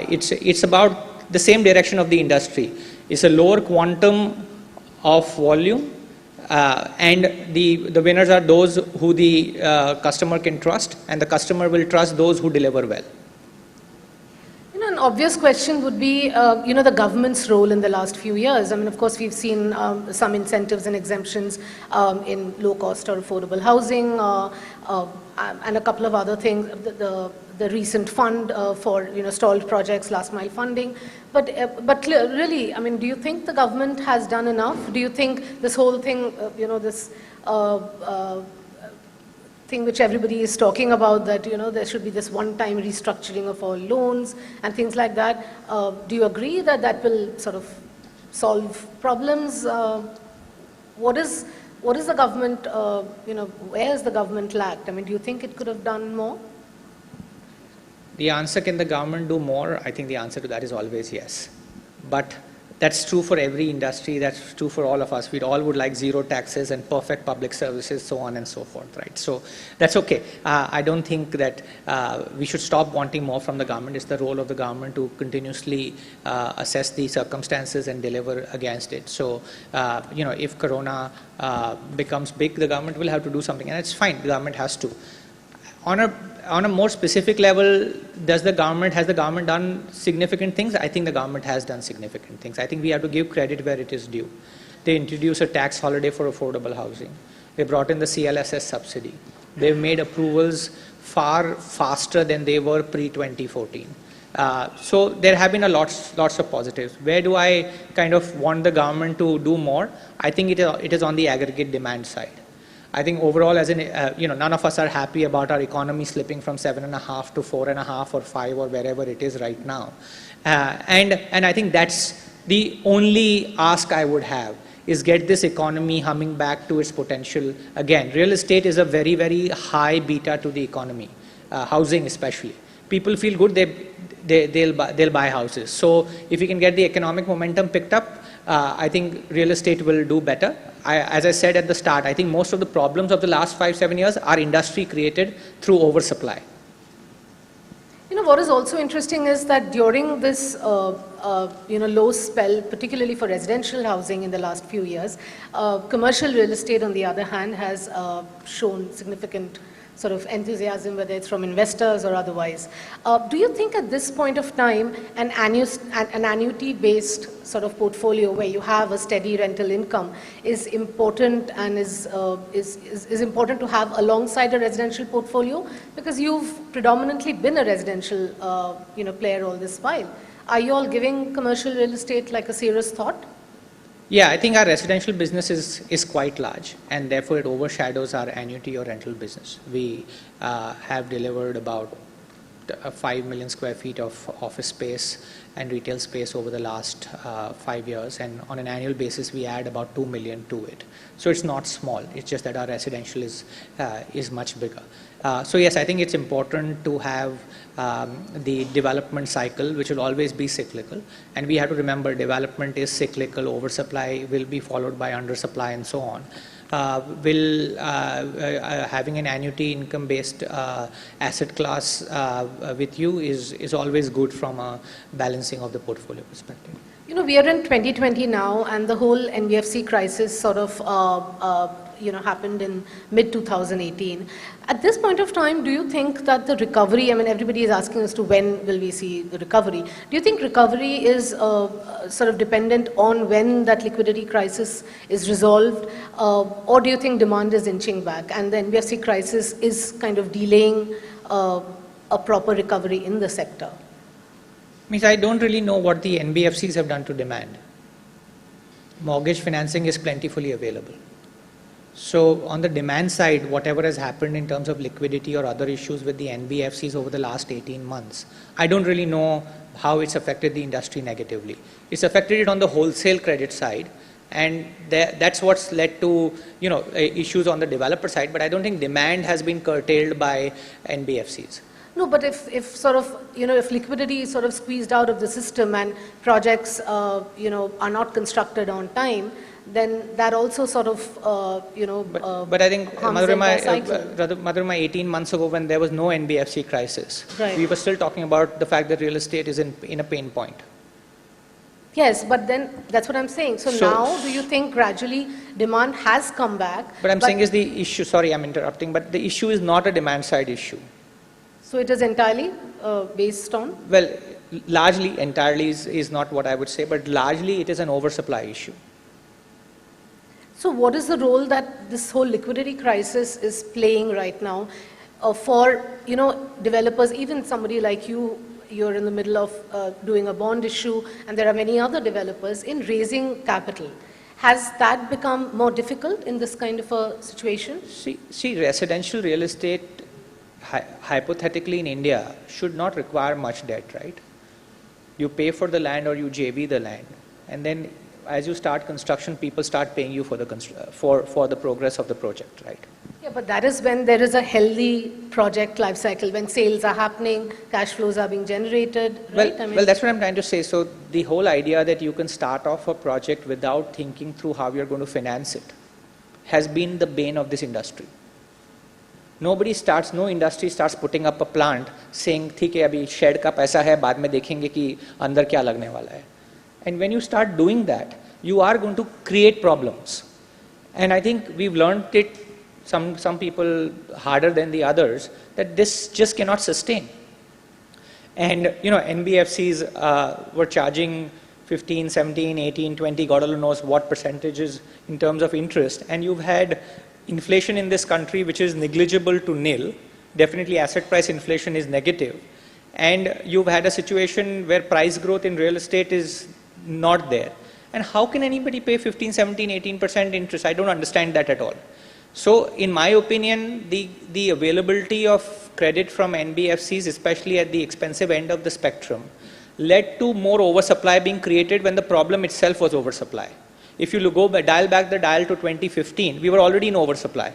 It's about the same direction of the industry. It's a lower quantum of volume, and the winners are those who the customer can trust, and the customer will trust those who deliver well. You know, an obvious question would be, you know, the government's role in the last few years. I mean, of course, we've seen some incentives and exemptions in low-cost or affordable housing, and a couple of other things. The recent fund for, you know, stalled projects, last mile funding. But really, I mean, do you think the government has done enough? Do you think this whole thing, you know, this thing which everybody is talking about, that, you know, there should be this one-time restructuring of all loans and things like that, do you agree that that will sort of solve problems? What is the government, you know, where has the government lacked? I mean, do you think it could have done more? The answer, can the government do more? I think the answer to that is always yes. But that's true for every industry, that's true for all of us. We all would like zero taxes and perfect public services, so on and so forth, right? So that's okay. I don't think that we should stop wanting more from the government. It's the role of the government to continuously assess the circumstances and deliver against it. So, you know, if Corona becomes big, the government will have to do something, and it's fine, the government has to. On a more specific level, has the government done significant things? I think the government has done significant things. I think we have to give credit where it is due. They introduced a tax holiday for affordable housing. They brought in the CLSS subsidy. They've made approvals far faster than they were pre-2014. So there have been lots of positives. Where do I kind of want the government to do more? I think it is on the aggregate demand side. I think overall, as in, none of us are happy about our economy slipping from 7.5 to 4.5 or 5 or wherever it is right now. And I think that's the only ask I would have, is get this economy humming back to its potential again. Real estate is a very, very high beta to the economy, housing especially. People feel good, they'll buy houses. So if you can get the economic momentum picked up, I think real estate will do better. As I said at the start, I think most of the problems of the last 5-7 years are industry created through oversupply. You know, what is also interesting is that during this low spell, particularly for residential housing in the last few years, commercial real estate, on the other hand, has shown significant sort of enthusiasm, whether it's from investors or otherwise. Do you think at this point of time, an annuity-based sort of portfolio where you have a steady rental income is important, and is important to have alongside a residential portfolio? Because you've predominantly been a residential player all this while. Are you all giving commercial real estate like a serious thought? Yeah, I think our residential business is quite large, and therefore it overshadows our annuity or rental business. We have delivered about 5 million square feet of office space and retail space over the last 5 years, and on an annual basis we add about 2 million to it. So it's not small, it's just that our residential is much bigger. So yes, I think it's important to have the development cycle, which will always be cyclical, and we have to remember development is cyclical. Oversupply will be followed by undersupply and so on. Having an annuity income based asset class with you is always good from a balancing of the portfolio perspective. You know, we are in 2020 now, and the whole NBFC crisis sort of happened in mid-2018. At this point of time, do you think that the recovery, I mean, everybody is asking as to when will we see the recovery. Do you think recovery is sort of dependent on when that liquidity crisis is resolved, or do you think demand is inching back and the NBFC crisis is kind of delaying a proper recovery in the sector? Means I don't really know what the NBFCs have done to demand. Mortgage financing is plentifully available. So on the demand side, whatever has happened in terms of liquidity or other issues with the NBFCs over the last 18 months, I don't really know how it's affected the industry negatively. It's affected it on the wholesale credit side, and that's what's led to issues on the developer side, but I don't think demand has been curtailed by NBFCs. No, but if sort of, if liquidity is sort of squeezed out of the system and projects, are not constructed on time, then that also sort of, But I think, Madhurima, 18 months ago when there was no NBFC crisis, right, we were still talking about the fact that real estate is in a pain point. Yes, but then that's what I'm saying. So now, do you think gradually demand has come back? But I'm saying is the issue, sorry I'm interrupting, but the issue is not a demand side issue. So it is entirely based on? Well, largely, entirely is not what I would say, but largely it is an oversupply issue. So what is the role that this whole liquidity crisis is playing right now for, developers, even somebody like you, you're in the middle of doing a bond issue, and there are many other developers in raising capital. Has that become more difficult in this kind of a situation? See, residential real estate, hypothetically in India, should not require much debt, right? You pay for the land or you JV the land, and then as you start construction, people start paying you for the for the progress of the project, right? Yeah, but that is when there is a healthy project life cycle, when sales are happening, cash flows are being generated, right? Well, that's what I'm trying to say. So the whole idea that you can start off a project without thinking through how you're going to finance it has been the bane of this industry. No industry starts putting up a plant saying, ठीक है अभी shed का पैसा है, बाद में देखेंगे कि अंदर क्या लगने वाला है. And when you start doing that, you are going to create problems. And I think we've learned it, some people harder than the others, that this just cannot sustain. And NBFCs were charging 15, 17, 18, 20, God only knows what percentages in terms of interest. And you've had inflation in this country which is negligible to nil. Definitely asset price inflation is negative. And you've had a situation where price growth in real estate is not there. And how can anybody pay 15, 17, 18% interest? I don't understand that at all. So in my opinion, the availability of credit from NBFCs, especially at the expensive end of the spectrum, led to more oversupply being created when the problem itself was oversupply. If you dial back the dial to 2015, we were already in oversupply.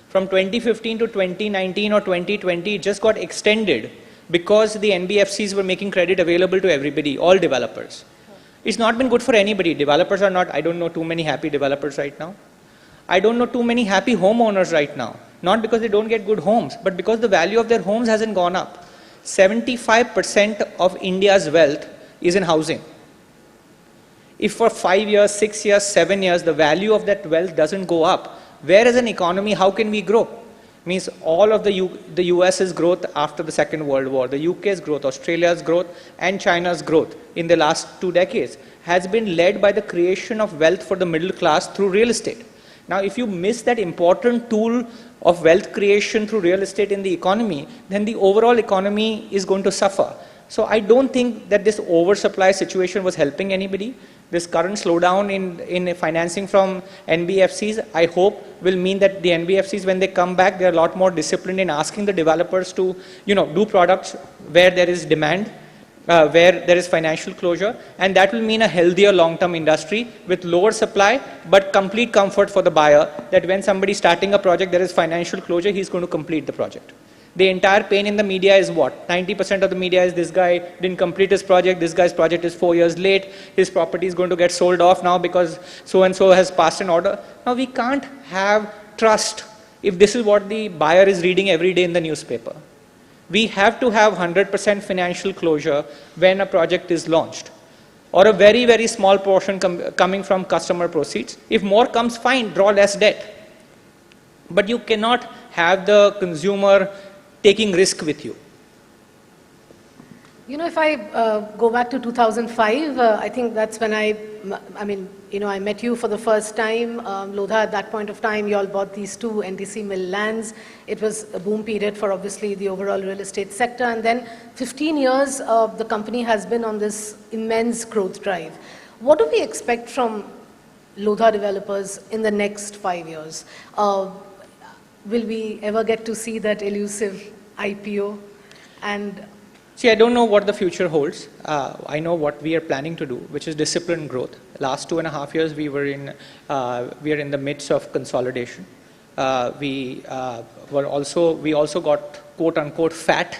From 2015 to 2019 or 2020, it just got extended because the NBFCs were making credit available to everybody, all developers. It's not been good for anybody. Developers are not, I don't know too many happy developers right now. I don't know too many happy homeowners right now. Not because they don't get good homes, but because the value of their homes hasn't gone up. 75% of India's wealth is in housing. If for 5 years, 6 years, 7 years, the value of that wealth doesn't go up, where as an economy, how can we grow? Means all of the US's growth after the Second World War, the UK's growth, Australia's growth, and China's growth in the last 2 decades has been led by the creation of wealth for the middle class through real estate. Now, if you miss that important tool of wealth creation through real estate in the economy, then the overall economy is going to suffer. So I don't think that this oversupply situation was helping anybody. This current slowdown in financing from NBFCs, I hope, will mean that the NBFCs, when they come back, they're a lot more disciplined in asking the developers to, do products where there is demand, where there is financial closure, and that will mean a healthier long-term industry with lower supply, but complete comfort for the buyer that when somebody is starting a project, there is financial closure, he's going to complete the project. The entire pain in the media is what? 90% of the media is this guy didn't complete his project, this guy's project is 4 years late, his property is going to get sold off now because so-and-so has passed an order. Now we can't have trust if this is what the buyer is reading every day in the newspaper. We have to have 100% financial closure when a project is launched, or a very, very small portion coming from customer proceeds. If more comes, fine, draw less debt. But you cannot have the consumer taking risk with you. If I go back to 2005, I think that's when I met you for the first time. Lodha, at that point of time, you all bought these 2 NTC mill lands. It was a boom period for obviously the overall real estate sector. And then 15 years, the company has been on this immense growth drive. What do we expect from Lodha developers in the next 5 years? Will we ever get to see that elusive IPO? And see, I don't know what the future holds. I know what we are planning to do, which is disciplined growth. Last 2.5 years, we are in the midst of consolidation. We also got quote unquote fat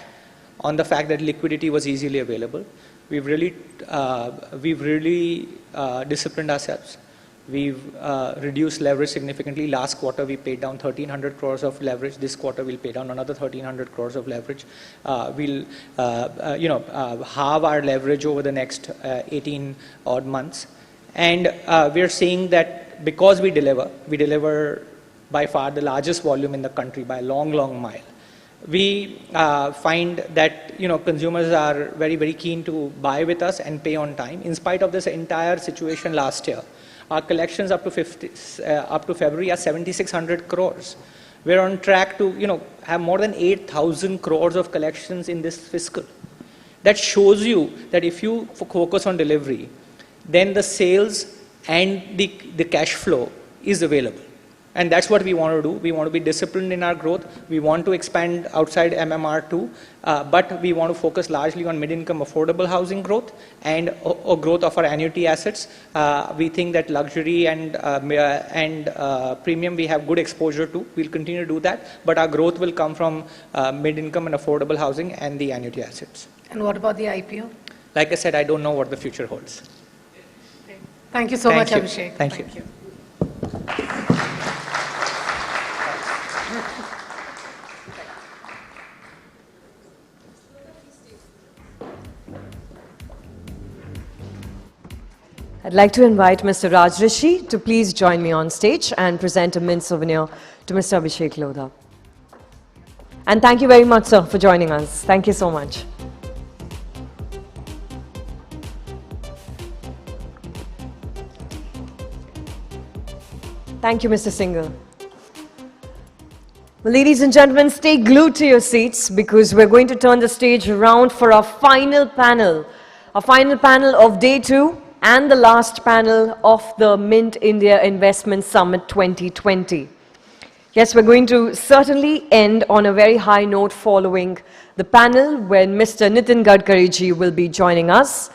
on the fact that liquidity was easily available. We've really disciplined ourselves. We've reduced leverage significantly. Last quarter, we paid down 1,300 crores of leverage. This quarter, we'll pay down another 1,300 crores of leverage. We'll, halve our leverage over the next 18 odd months. And we're seeing that because we deliver by far the largest volume in the country by a long, long mile. We find that consumers are very, very keen to buy with us and pay on time. In spite of this entire situation last year, our collections up to February are 7,600 crores. We're on track to have more than 8,000 crores of collections in this fiscal. That shows you that if you focus on delivery, then the sales and the cash flow is available. And that's what we want to do. We want to be disciplined in our growth. We want to expand outside MMR too, but we want to focus largely on mid-income affordable housing growth and growth of our annuity assets. We think that luxury and premium we have good exposure to. We'll continue to do that, but our growth will come from mid-income and affordable housing and the annuity assets. And what about the IPO? Like I said, I don't know what the future holds. Thank you so much, Abhishek. Thank you. I'd like to invite Mr. Raj Rishi to please join me on stage and present a mint souvenir to Mr. Abhishek Lodha. And thank you very much, sir, for joining us. Thank you so much. Thank you, Mr. Singhal. Well, ladies and gentlemen, stay glued to your seats because we're going to turn the stage around for our final panel of day 2 and the last panel of the Mint India Investment Summit 2020. Yes, we're going to certainly end on a very high note following the panel when Mr. Nitin Gadkari ji will be joining us.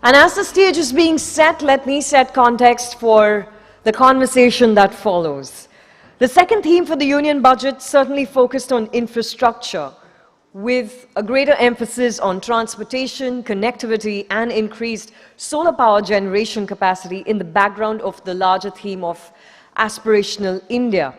And as the stage is being set, let me set context for the conversation that follows. The second theme for the Union Budget certainly focused on infrastructure, with a greater emphasis on transportation, connectivity, and increased solar power generation capacity in the background of the larger theme of aspirational India.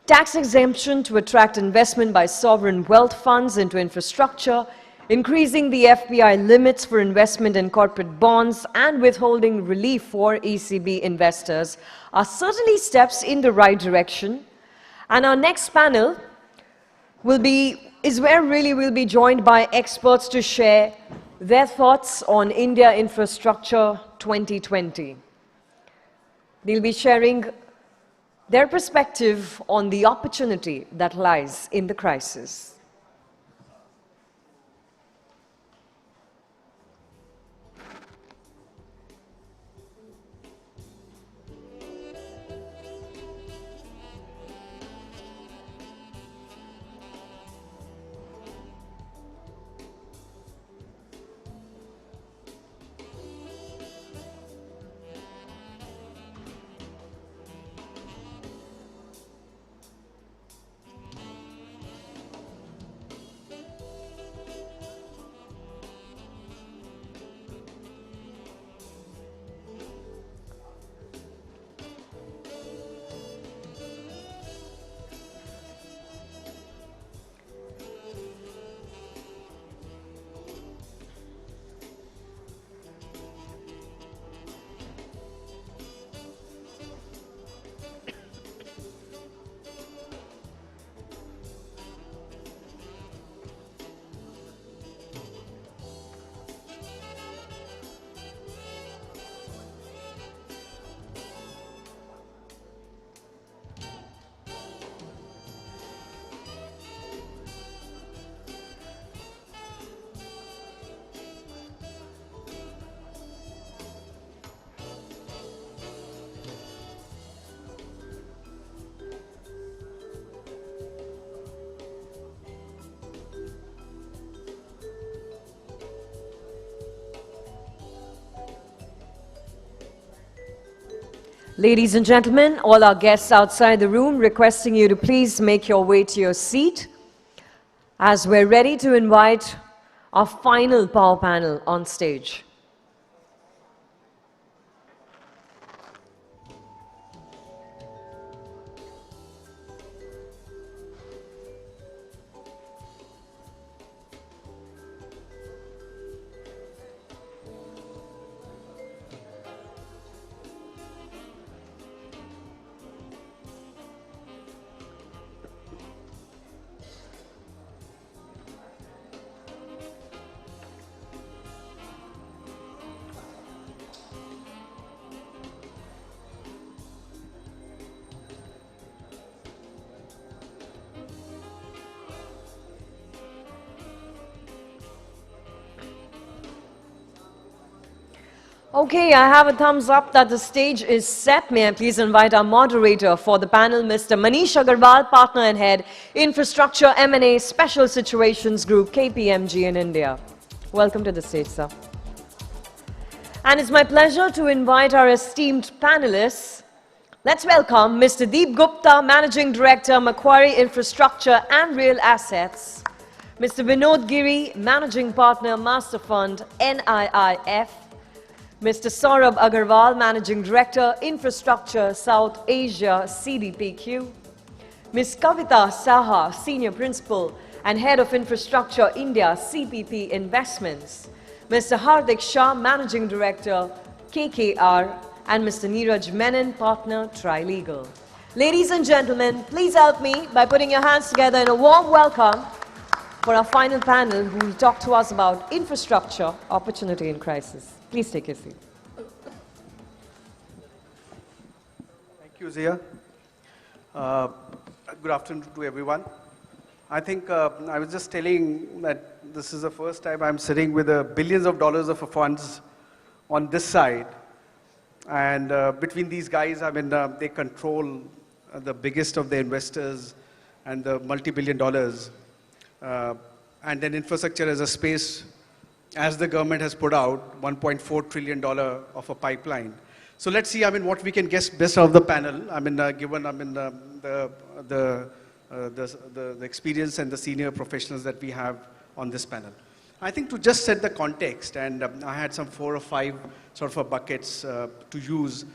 Tax exemption to attract investment by sovereign wealth funds into infrastructure, increasing the FPI limits for investment in corporate bonds, and withholding relief for ECB investors are certainly steps in the right direction. And our next panel is where really we'll be joined by experts to share their thoughts on India Infrastructure 2020. They'll be sharing their perspective on the opportunity that lies in the crisis. Ladies and gentlemen, all our guests outside the room, requesting you to please make your way to your seat as we're ready to invite our final power panel on stage. Okay, I have a thumbs up that the stage is set. May I please invite our moderator for the panel, Mr. Manish Agarwal, Partner and Head, Infrastructure M&A Special Situations Group, KPMG in India. Welcome to the stage, sir. And it's my pleasure to invite our esteemed panelists. Let's welcome Mr. Deep Gupta, Managing Director, Macquarie Infrastructure and Real Assets. Mr. Vinod Giri, Managing Partner, Master Fund, NIIF. Mr. Saurabh Agarwal, Managing Director, Infrastructure South Asia, CDPQ. Ms. Kavita Saha, Senior Principal and Head of Infrastructure India, CPP Investments. Mr. Hardik Shah, Managing Director, KKR. And Mr. Neeraj Menon, Partner, Trilegal. Ladies and gentlemen, please help me by putting your hands together in a warm welcome for our final panel who will talk to us about infrastructure, opportunity in crisis. Please take your seat. Thank you, Zia. Good afternoon to everyone. I think I was just telling that this is the first time I'm sitting with billions of dollars of funds on this side. And between these guys, I mean, they control the biggest of the investors and the multi-billion dollars. And then infrastructure as a space, as the government has put out, $1.4 trillion of a pipeline. So let's see, I mean, what we can guess best out of the panel. I mean, given, I mean, the experience and the senior professionals that we have on this panel. I think to just set the context, and I had some 4 or 5 sort of buckets to use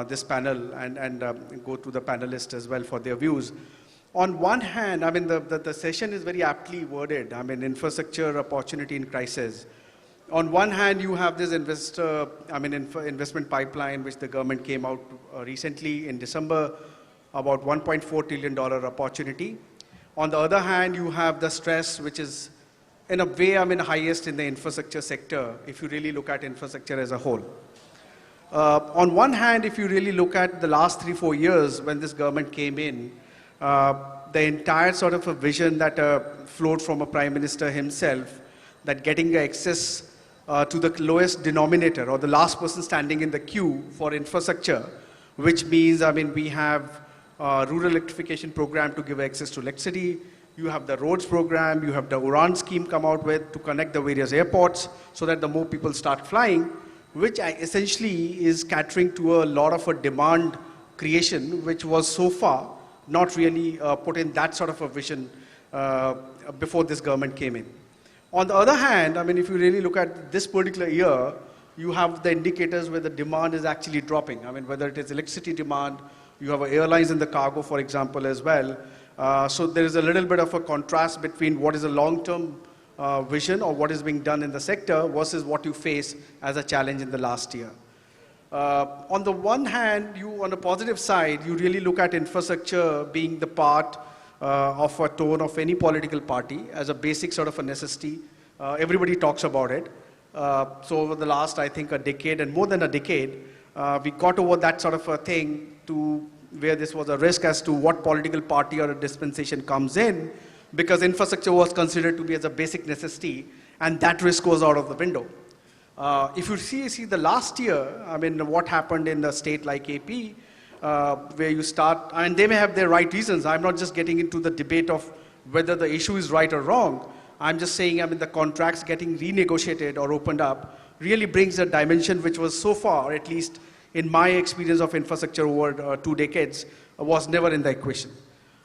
this panel and go to the panelists as well for their views. On one hand, I mean, the session is very aptly worded. I mean, infrastructure opportunity in crisis. On one hand, you have this investment pipeline, which the government came out recently in December, about $1.4 trillion opportunity. On the other hand, you have the stress, which is in a way, I mean, highest in the infrastructure sector, if you really look at infrastructure as a whole. On one hand, if you really look at the last 3-4 years when this government came in, the entire sort of a vision that flowed from a prime minister himself, that getting access to the lowest denominator or the last person standing in the queue for infrastructure, which means, I mean, we have rural electrification program to give access to electricity. You have the roads program, you have the URAN scheme come out with to connect the various airports so that the more people start flying, which essentially is catering to a lot of a demand creation, which was so far not really put in that sort of a vision before this government came in. On the other hand, I mean, if you really look at this particular year, you have the indicators where the demand is actually dropping. I mean, whether it is electricity demand, you have airlines in the cargo, for example, as well. So there is a little bit of a contrast between what is a long-term vision or what is being done in the sector versus what you face as a challenge in the last year. On the one hand, on the positive side, you really look at infrastructure being the part of a tone of any political party as a basic sort of a necessity. Everybody talks about it. So over the last, I think, a decade and more than a decade, we got over that sort of a thing to where this was a risk as to what political party or a dispensation comes in, because infrastructure was considered to be as a basic necessity, and that risk goes out of the window. If you see the last year, I mean, what happened in a state like AP, where you start, and they may have their right reasons. I'm not just getting into the debate of whether the issue is right or wrong. I'm just saying, I mean, the contracts getting renegotiated or opened up really brings a dimension which was so far, at least in my experience of infrastructure over 2 decades, was never in the equation.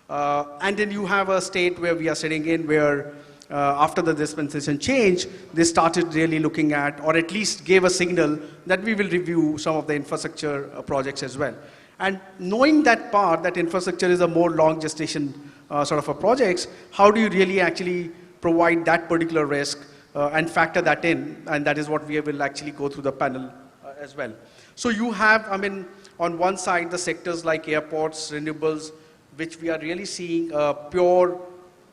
And then you have a state where we are sitting in where after the dispensation change, they started really looking at, or at least gave a signal that we will review some of the infrastructure projects as well. And knowing that part, that infrastructure is a more long gestation sort of a projects, how do you really actually provide that particular risk and factor that in? And that is what we will actually go through the panel as well. So you have, I mean, on one side, the sectors like airports, renewables, which we are really seeing pure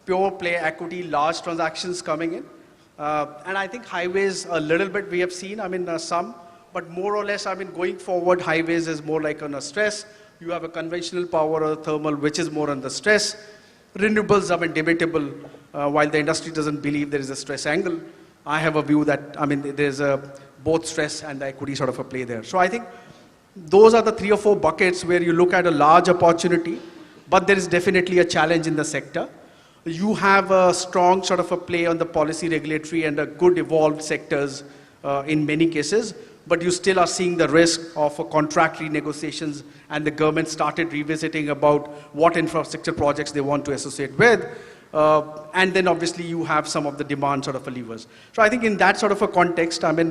play equity, large transactions coming in. And I think highways, a little bit we have seen, I mean, some, but more or less, I mean, going forward, highways is more like on a stress. You have a conventional power or thermal, which is more on the stress. Renewables, I mean, debatable, while the industry doesn't believe there is a stress angle. I have a view that, I mean, there's both stress and the equity sort of a play there. So I think those are the 3 or 4 buckets where you look at a large opportunity, but there is definitely a challenge in the sector. You have a strong sort of a play on the policy, regulatory, and a good evolved sectors in many cases, but you still are seeing the risk of a contract renegotiations, and the government started revisiting about what infrastructure projects they want to associate with. And then obviously you have some of the demand sort of levers. So I think in that sort of a context, I mean,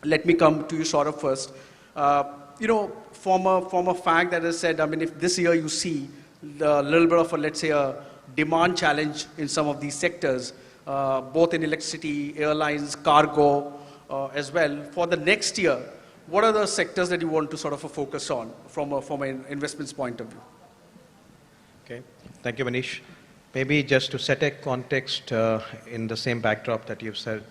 let me come to you sort of first. You know, from a fact that I said, I mean, if this year you see a little bit of a, let's say, a demand challenge in some of these sectors, both in electricity, airlines, cargo, as well. For the next year, what are the sectors that you want to sort of focus on from an investments point of view? Okay, thank you, Manish. Maybe just to set a context in the same backdrop that you've said,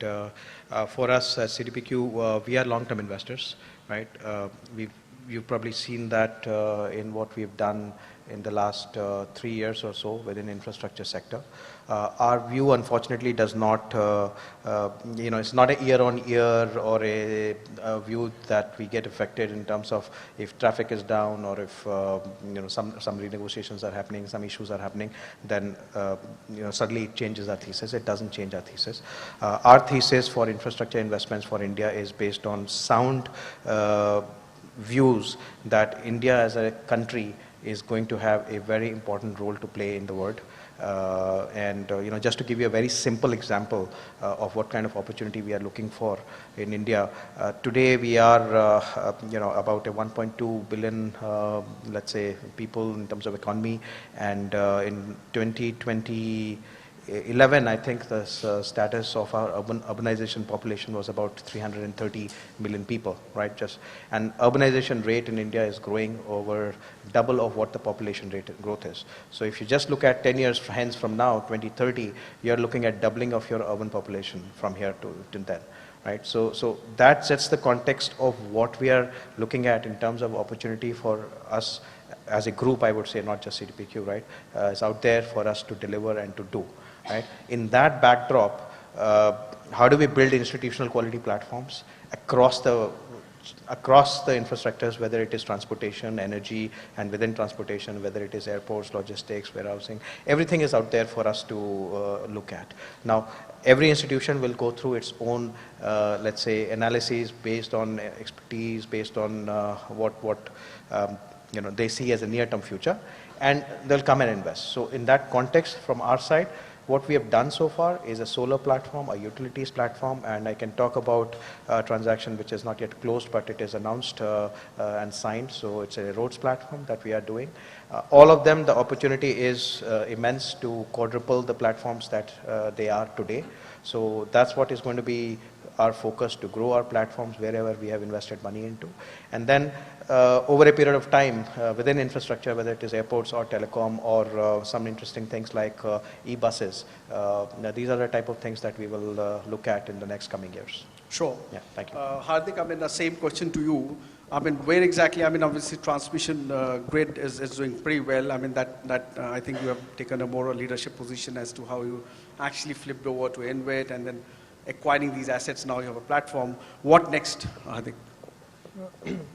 for us as CDPQ, we are long-term investors, right? you've probably seen that in what we've done in the last 3 years or so within infrastructure sector. Our view, unfortunately, does not, it's not a year-on-year or a view that we get affected in terms of if traffic is down or if, some renegotiations are happening, some issues are happening, then, suddenly it changes our thesis. It doesn't change our thesis. Our thesis for infrastructure investments for India is based on sound views that India as a country is going to have a very important role to play in the world. Just to give you a very simple example of what kind of opportunity we are looking for in India, today we are, about a 1.2 billion, let's say, people in terms of economy, and in 2011, I think the status of our urbanization population was about 330 million people, right? And urbanization rate in India is growing over double of what the population rate growth is. So if you just look at 10 years hence from now, 2030, you're looking at doubling of your urban population from here to then. Right? So that sets the context of what we are looking at in terms of opportunity for us as a group, I would say, not just CDPQ, right? It's out there for us to deliver and to do. Right? In that backdrop, how do we build institutional quality platforms across the infrastructures, whether it is transportation, energy, and within transportation, whether it is airports, logistics, warehousing, everything is out there for us to look at. Now, every institution will go through its own, let's say, analyses based on expertise, based on what they see as a near-term future, and they'll come and invest. So in that context, from our side, what we have done so far is a solar platform, a utilities platform, and I can talk about a transaction which is not yet closed, but it is announced and signed. So it's a roads platform that we are doing. All of them, the opportunity is immense to quadruple the platforms that they are today. So that's what is going to be our focus, to grow our platforms wherever we have invested money into. And then over a period of time within infrastructure, whether it is airports or telecom or some interesting things like e-buses, these are the type of things that we will look at in the next coming years. Sure. Yeah, thank you. Hardik, the same question to you. Where exactly, obviously transmission grid is doing pretty well. I think you have taken a more leadership position as to how you actually flipped over to InvIT and then acquiring these assets. Now you have a platform. What next, Hardik?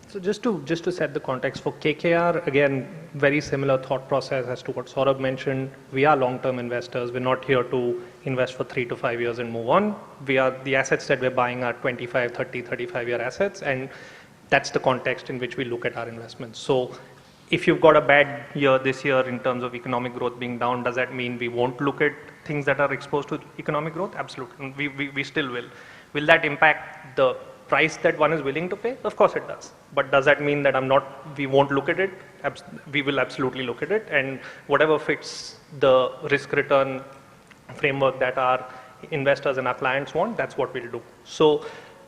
So just to set the context for KKR, again, very similar thought process as to what Saurabh mentioned. We are long-term investors. We're not here to invest for 3 to 5 years and move on. The assets that we're buying are 25, 30, 35-year assets, and that's the context in which we look at our investments. So if you've got a bad year this year in terms of economic growth being down, does that mean we won't look at things that are exposed to economic growth? Absolutely. We still will. Will that impact the price that one is willing to pay? Of course it does. But does that mean that we won't look at it? We will absolutely look at it, and whatever fits the risk return framework that our investors and our clients want, that's what we'll do. So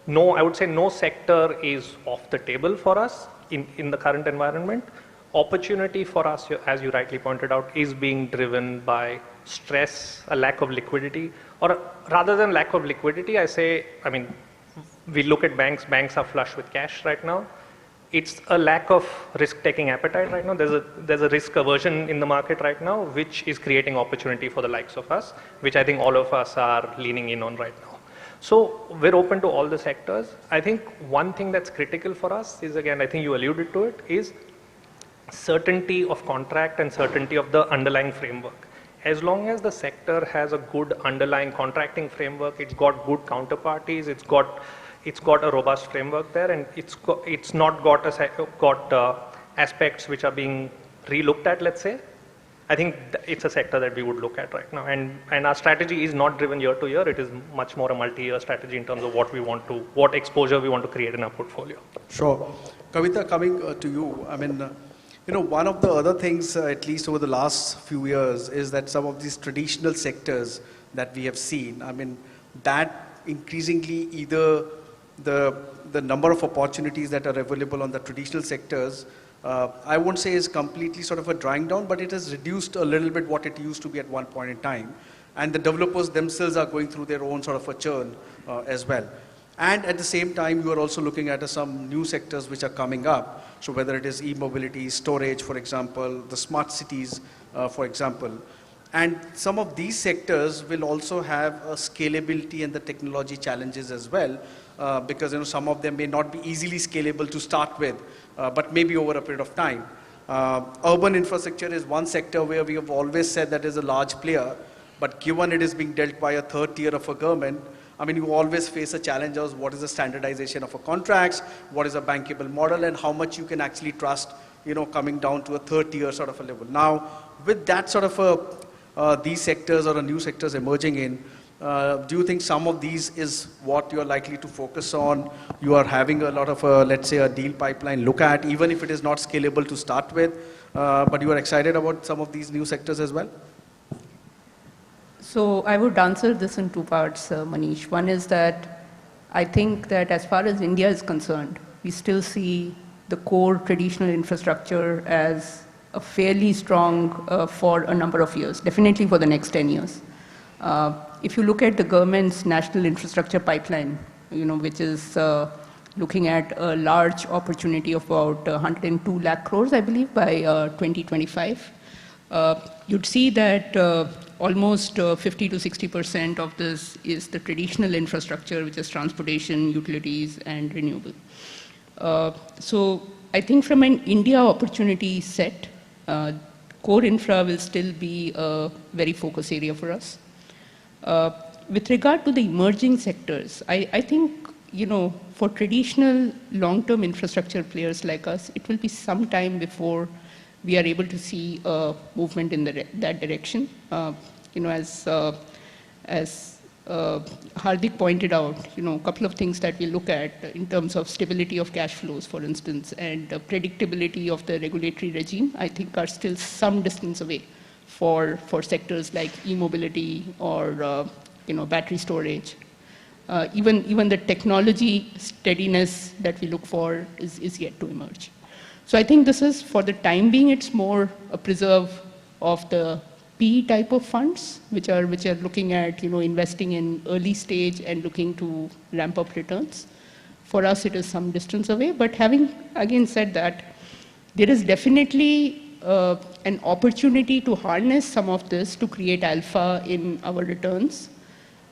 no, I would say no sector is off the table for us in the current environment. Opportunity for us, as you rightly pointed out, is being driven by stress, a lack of liquidity, or rather than lack of liquidity, we look at banks are flush with cash right now. It's a lack of risk-taking appetite right now. There's a risk aversion in the market right now, which is creating opportunity for the likes of us, which I think all of us are leaning in on right now. So we're open to all the sectors. I think one thing that's critical for us is, again, I think you alluded to it, is certainty of contract and certainty of the underlying framework. As long as the sector has a good underlying contracting framework, it's got good counterparties, it's got a robust framework there, and it's not got aspects which are being re-looked at, let's say, I think it's a sector that we would look at right now. And our strategy is not driven year to year. It is much more a multi-year strategy in terms of what exposure we want to create in our portfolio. Sure. Kavita, coming to you, one of the other things, at least over the last few years, is that some of these traditional sectors that we have seen, that increasingly either the number of opportunities that are available on the traditional sectors, I won't say is completely sort of a drying down, but it has reduced a little bit what it used to be at one point in time. And the developers themselves are going through their own sort of a churn as well. And at the same time, you are also looking at some new sectors which are coming up. So whether it is e-mobility, storage, for example, the smart cities, for example. And some of these sectors will also have a scalability and the technology challenges as well, because some of them may not be easily scalable to start with, but maybe over a period of time. Urban infrastructure is one sector where we have always said that is a large player, but given it is being dealt by a third tier of a government, I mean, you always face a challenge of what is the standardization of a contracts, what is a bankable model, and how much you can actually trust, coming down to a third tier sort of a level. Now, with that sort of these sectors or new sectors emerging in, do you think some of these is what you're likely to focus on? You are having a lot of, let's say, a deal pipeline look at, even if it is not scalable to start with, but you are excited about some of these new sectors as well? So I would answer this in two parts, Manish. One is that I think that as far as India is concerned, we still see the core traditional infrastructure as a fairly strong for a number of years, definitely for the next 10 years. If you look at the government's national infrastructure pipeline, which is looking at a large opportunity of about 102 lakh crores, I believe, by 2025, you'd see that almost 50 to 60% of this is the traditional infrastructure, which is transportation, utilities, and renewable. So I think from an India opportunity set, core infra will still be a very focus area for us. With regard to the emerging sectors, I think, for traditional long-term infrastructure players like us, it will be some time before we are able to see a movement in that direction. As Hardik pointed out, a couple of things that we look at in terms of stability of cash flows, for instance, and predictability of the regulatory regime, I think are still some distance away for sectors like e-mobility or battery storage. Even the technology steadiness that we look for is yet to emerge. So I think this is, for the time being, it's more a preserve of the P type of funds, which are looking at investing in early stage and looking to ramp up returns. For us, it is some distance away. But having again said that, there is definitely an opportunity to harness some of this to create alpha in our returns.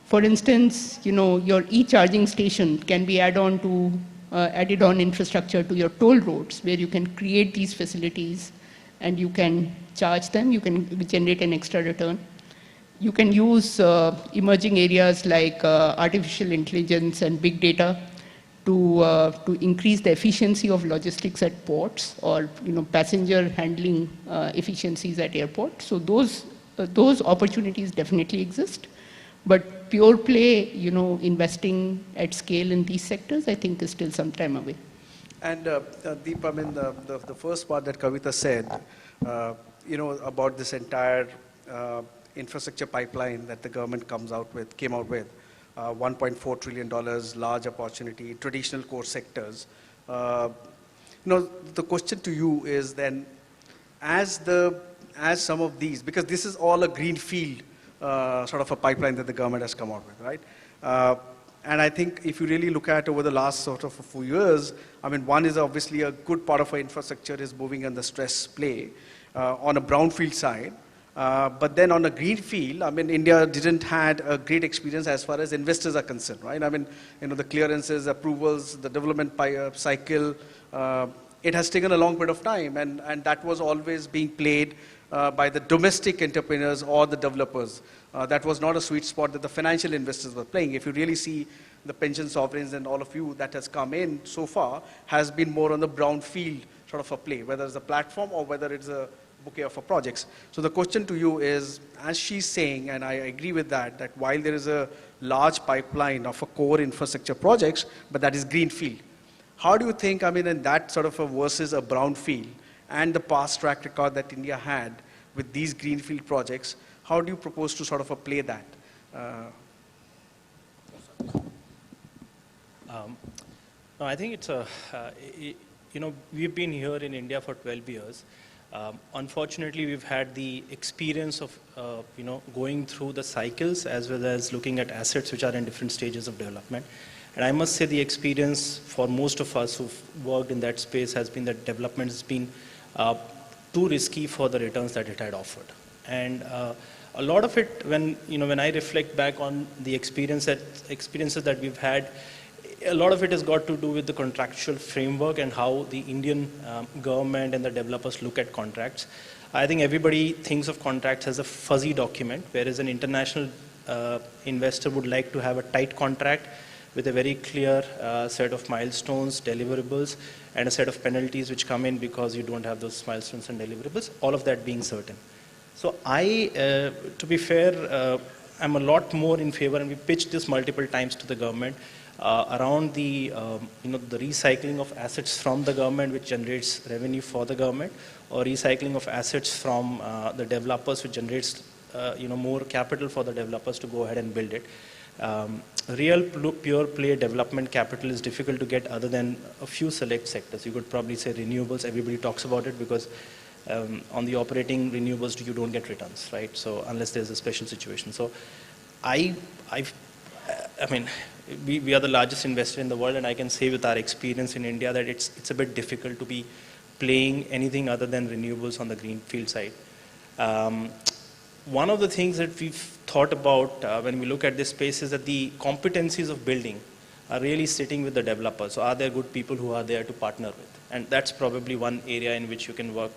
For instance, your e-charging station can be added on infrastructure to your toll roads, where you can create these facilities and you can charge them, you can generate an extra return. You can use emerging areas like artificial intelligence and big data to increase the efficiency of logistics at ports, or passenger handling efficiencies at airports. So those opportunities definitely exist. But pure play, investing at scale in these sectors, I think is still some time away. And Deep, I mean, the first part that Kavita said, about this entire infrastructure pipeline that the government came out with, $1.4 trillion, large opportunity, traditional core sectors. The question to you is then, as some of these, because this is all a greenfield sort of a pipeline that the government has come out with, right? And I think if you really look at over the last sort of a few years, I mean, one is obviously a good part of our infrastructure is moving in the stress play on a brownfield side. But then on a greenfield, I mean, India didn't had a great experience as far as investors are concerned, right? I mean, the clearances, approvals, the development cycle, it has taken a long period of time, and that was always being played by the domestic entrepreneurs or the developers. That was not a sweet spot that the financial investors were playing. If you really see the pension sovereigns and all of you that has come in so far, has been more on the brownfield sort of a play, whether it's a platform or whether it's a bouquet of projects. So the question to you is, as she's saying, and I agree with that while there is a large pipeline of a core infrastructure projects, but that is greenfield. How do you think, I mean, in that sort of a versus a brownfield and the past track record that India had with these greenfield projects, how do you propose to sort of play that? No, I think it's we've been here in India for 12 years. Unfortunately, we've had the experience of, going through the cycles as well as looking at assets which are in different stages of development. And I must say the experience for most of us who've worked in that space has been that development has been too risky for the returns that it had offered. And a lot of it, when I reflect back on the experiences that we've had, a lot of it has got to do with the contractual framework and how the Indian government and the developers look at contracts. I think everybody thinks of contracts as a fuzzy document, whereas an international investor would like to have a tight contract with a very clear set of milestones, deliverables, and a set of penalties which come in because you don't have those milestones and deliverables, all of that being certain. So to be fair, I'm a lot more in favor, and we pitched this multiple times to the government, around the recycling of assets from the government, which generates revenue for the government, or recycling of assets from the developers, which generates more capital for the developers to go ahead and build it. Real pure play development capital is difficult to get other than a few select sectors. You could probably say renewables. Everybody talks about it because on the operating renewables you don't get returns, right? So unless there's a special situation. So I mean, we are the largest investor in the world, and I can say with our experience in India that it's a bit difficult to be playing anything other than renewables on the greenfield side. One of the things that we've thought about when we look at this space is that the competencies of building are really sitting with the developers. So are there good people who are there to partner with? And that's probably one area in which you can work.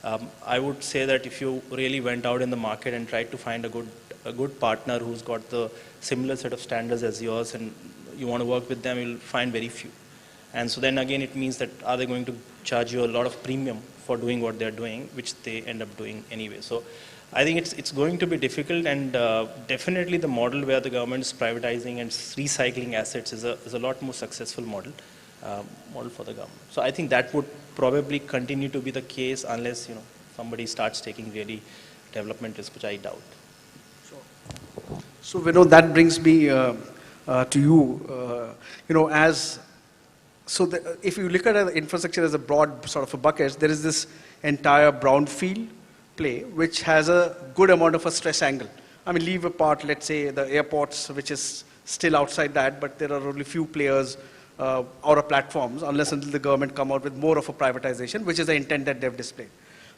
I would say that if you really went out in the market and tried to find a good partner who's got the similar set of standards as yours and you want to work with them, you'll find very few. And so then again, it means that are they going to charge you a lot of premium for doing what they're doing, which they end up doing anyway. So I think it's going to be difficult, and definitely the model where the government is privatizing and recycling assets is a lot more successful model for the government. So I think that would probably continue to be the case unless somebody starts taking really development risk, which I doubt. So Vinod, that brings me to you. If you look at the infrastructure as a broad sort of a bucket, there is this entire brownfield play, which has a good amount of a stress angle. I mean, leave apart, let's say, the airports, which is still outside that, but there are only few players or platforms, unless until the government come out with more of a privatization, which is the intent that they've displayed.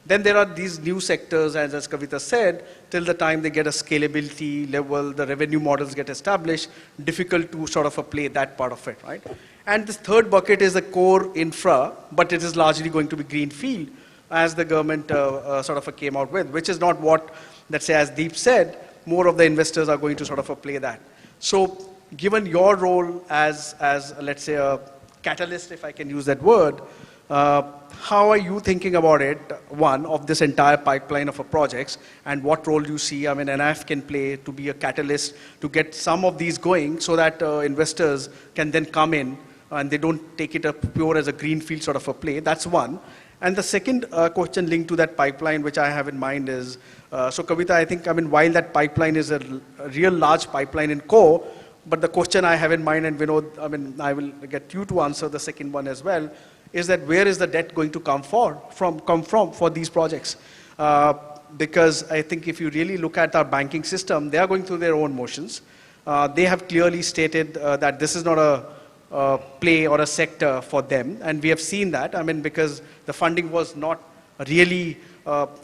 Then there are these new sectors, as Kavita said, till the time they get a scalability level, the revenue models get established, difficult to sort of play that part of it, right? And this third bucket is the core infra, but it is largely going to be greenfield, as the government sort of came out with, which is not what, let's say, as Deep said, more of the investors are going to sort of play that. So given your role as let's say, a catalyst, if I can use that word, how are you thinking about it, one, of this entire pipeline of projects, and what role you see, I mean, NIF can play to be a catalyst to get some of these going so that investors can then come in and they don't take it up pure as a greenfield sort of a play? That's one. And the second question linked to that pipeline, which I have in mind is, so Kavita, I think, I mean, while that pipeline is a real large pipeline in core, but the question I have in mind, and Vinod, I mean, I will get you to answer the second one as well, is that where is the debt going to come from for these projects? Because I think if you really look at our banking system, they are going through their own motions. They have clearly stated that this is not a play or a sector for them, and we have seen that, I mean, because the funding was not really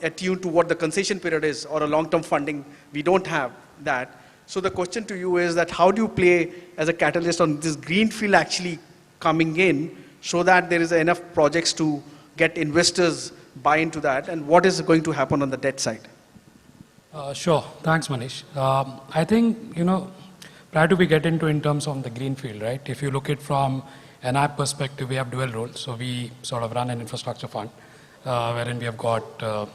attuned to what the concession period is, or a long-term funding, we don't have that. So the question to you is that how do you play as a catalyst on this greenfield actually coming in, so that there is enough projects to get investors buy into that, and what is going to happen on the debt side? Sure, thanks Manish. I think, prior to we get into in terms of the greenfield, right? If you look at from an app perspective, we have dual roles. So we sort of run an infrastructure fund, wherein we have got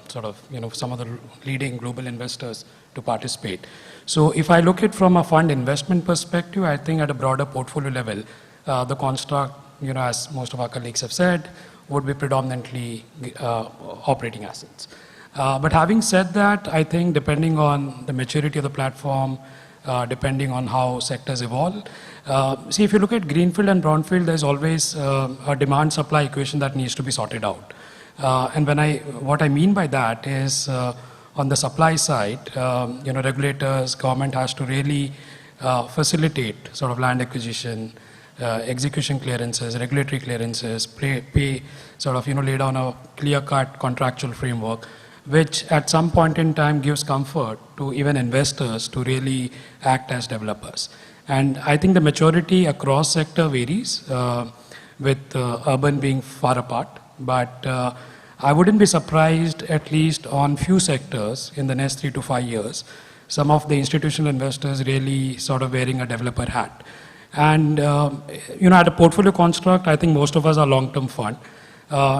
some of the leading global investors to participate. So if I look at from a fund investment perspective, I think at a broader portfolio level, the construct, as most of our colleagues have said, would be predominantly operating assets. But having said that, I think depending on the maturity of the platform, depending on how sectors evolve, see, if you look at greenfield and brownfield, there's always a demand-supply equation that needs to be sorted out. And what I mean by that is, on the supply side, regulators, government has to really facilitate sort of land acquisition, execution clearances, regulatory clearances, lay down a clear-cut contractual framework, which at some point in time gives comfort to even investors to really act as developers. And I think the maturity across sector varies, with urban being far apart, but I wouldn't be surprised, at least on few sectors in the next 3 to 5 years, some of the institutional investors really sort of wearing a developer hat. And at a portfolio construct, I think most of us are long-term fund.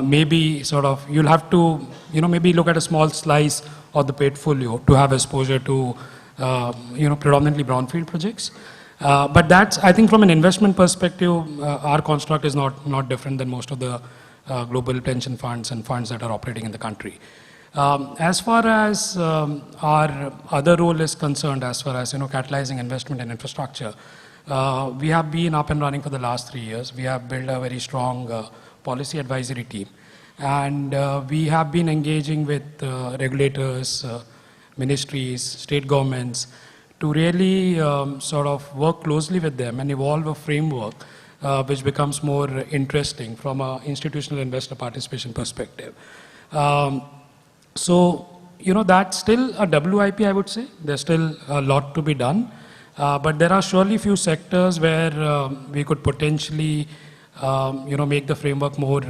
Maybe sort of you'll have to, maybe look at a small slice of the portfolio to have exposure to, predominantly brownfield projects. But that's, I think from an investment perspective, our construct is not different than most of the global pension funds and funds that are operating in the country. As far as our other role is concerned, as far as, catalyzing investment in infrastructure, we have been up and running for the last 3 years. We have built a very strong policy advisory team. And we have been engaging with regulators, ministries, state governments, to really sort of work closely with them and evolve a framework which becomes more interesting from an institutional investor participation perspective. So, that's still a WIP, I would say. There's still a lot to be done. But there are surely few sectors where we could potentially, make the framework more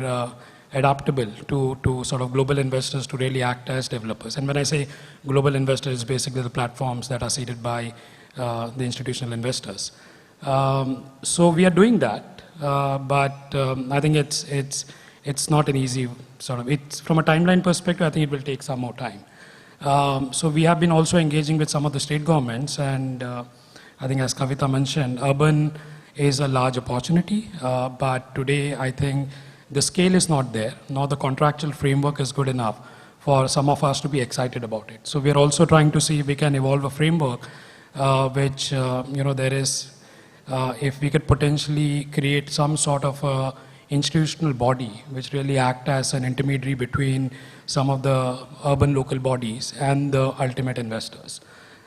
adaptable to sort of global investors to really act as developers. And when I say global investors, it's basically the platforms that are seeded by the institutional investors. So we are doing that, but I think it's not an easy sort of, it's from a timeline perspective, I think it will take some more time. So we have been also engaging with some of the state governments, and I think as Kavita mentioned, urban is a large opportunity, but today I think the scale is not there, nor the contractual framework is good enough for some of us to be excited about it. So we are also trying to see if we can evolve a framework which, there is, if we could potentially create some sort of institutional body which really act as an intermediary between some of the urban local bodies and the ultimate investors.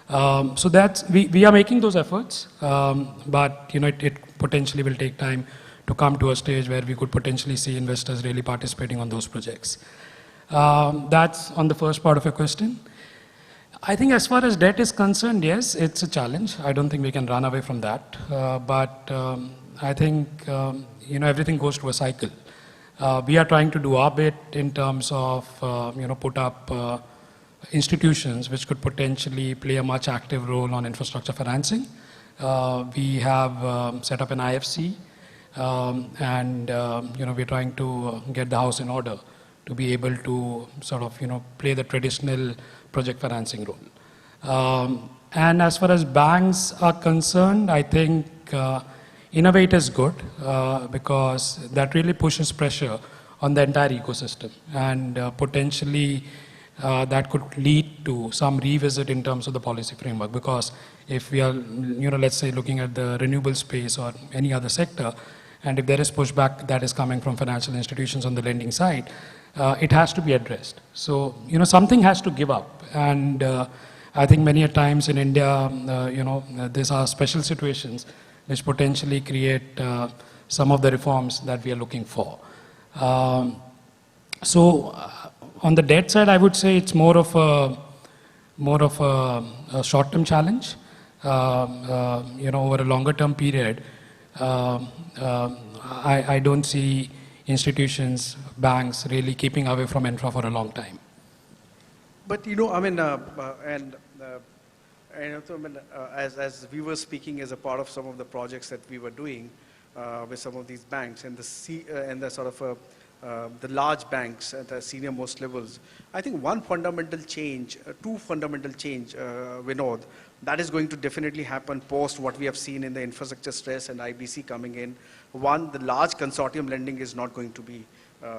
So that's, we are making those efforts, but it potentially will take time to come to a stage where we could potentially see investors really participating on those projects. That's on the first part of your question. I think as far as debt is concerned, yes, it's a challenge. I don't think we can run away from that. But I think, everything goes through a cycle. We are trying to do our bit in terms of, put up institutions which could potentially play a much active role on infrastructure financing. We have set up an IFC, and we're trying to get the house in order to be able to sort of play the traditional project financing role. And as far as banks are concerned, I think in a way it is good because that really pushes pressure on the entire ecosystem, and potentially that could lead to some revisit in terms of the policy framework, because if we are, let's say looking at the renewable space or any other sector, and if there is pushback that is coming from financial institutions on the lending side, it has to be addressed. So, something has to give up. And I think many a times in India, these are special situations which potentially create some of the reforms that we are looking for. So, on the debt side, I would say it's more of a short-term challenge. Over a longer-term period, I don't see institutions, banks really keeping away from infra for a long time. But as we were speaking as a part of some of the projects that we were doing with some of these banks and the large banks at the senior most levels, I think two fundamental change, Vinod, that is going to definitely happen post what we have seen in the infrastructure stress and IBC coming in. One, the large consortium lending is not going to be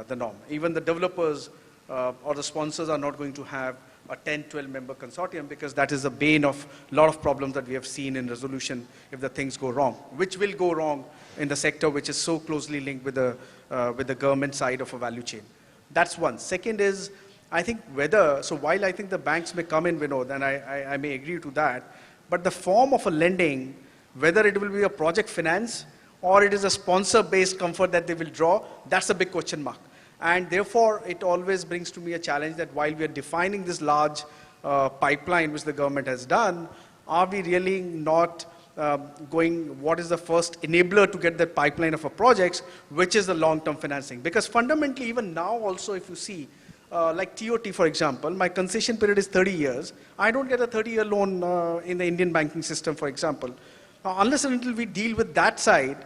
the norm. Even the developers or the sponsors are not going to have a 10, 12 member consortium, because that is the bane of a lot of problems that we have seen in resolution if the things go wrong, which will go wrong in the sector which is so closely linked with the government side of a value chain. That's one. Second is, I think while I think the banks may come in, Vinod, and I may agree to that, but the form of a lending, whether it will be a project finance or it is a sponsor-based comfort that they will draw, that's a big question mark. And therefore, it always brings to me a challenge that while we are defining this large pipeline which the government has done, are we really not going, what is the first enabler to get that pipeline of a projects, which is the long-term financing? Because fundamentally, even now also, if you see, like TOT, for example, my concession period is 30 years. I don't get a 30-year loan in the Indian banking system, for example. Unless and until we deal with that side,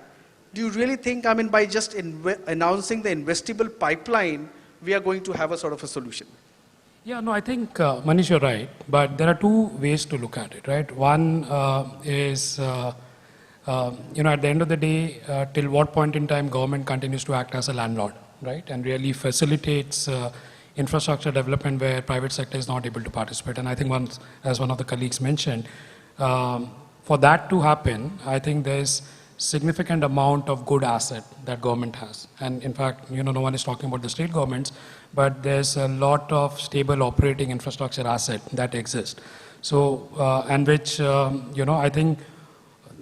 do you really think, I mean, by just announcing the investable pipeline, we are going to have a sort of a solution? Yeah, no, I think, Manish, you're right. But there are two ways to look at it, right? One is, at the end of the day, till what point in time government continues to act as a landlord, right? And really facilitates infrastructure development where private sector is not able to participate. And I think once, as one of the colleagues mentioned, for that to happen, I think there's significant amount of good asset that government has. And in fact, no one is talking about the state governments, but there's a lot of stable operating infrastructure asset that exists. So, and which, I think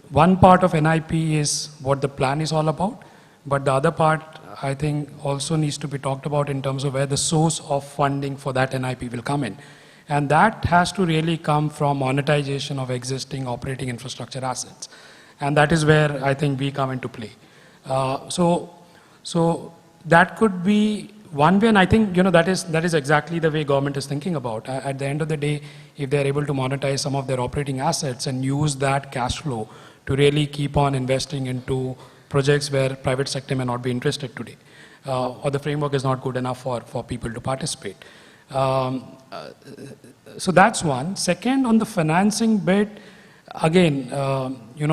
one part of NIP is what the plan is all about, but the other part, I think, also needs to be talked about in terms of where the source of funding for that NIP will come in. And that has to really come from monetization of existing operating infrastructure assets. And that is where I think we come into play. So that could be one way, and I think that is exactly the way government is thinking about. At the end of the day, if they're able to monetize some of their operating assets and use that cash flow to really keep on investing into projects where private sector may not be interested today, or the framework is not good enough for people to participate. So that's one. Second, on the financing bit, again,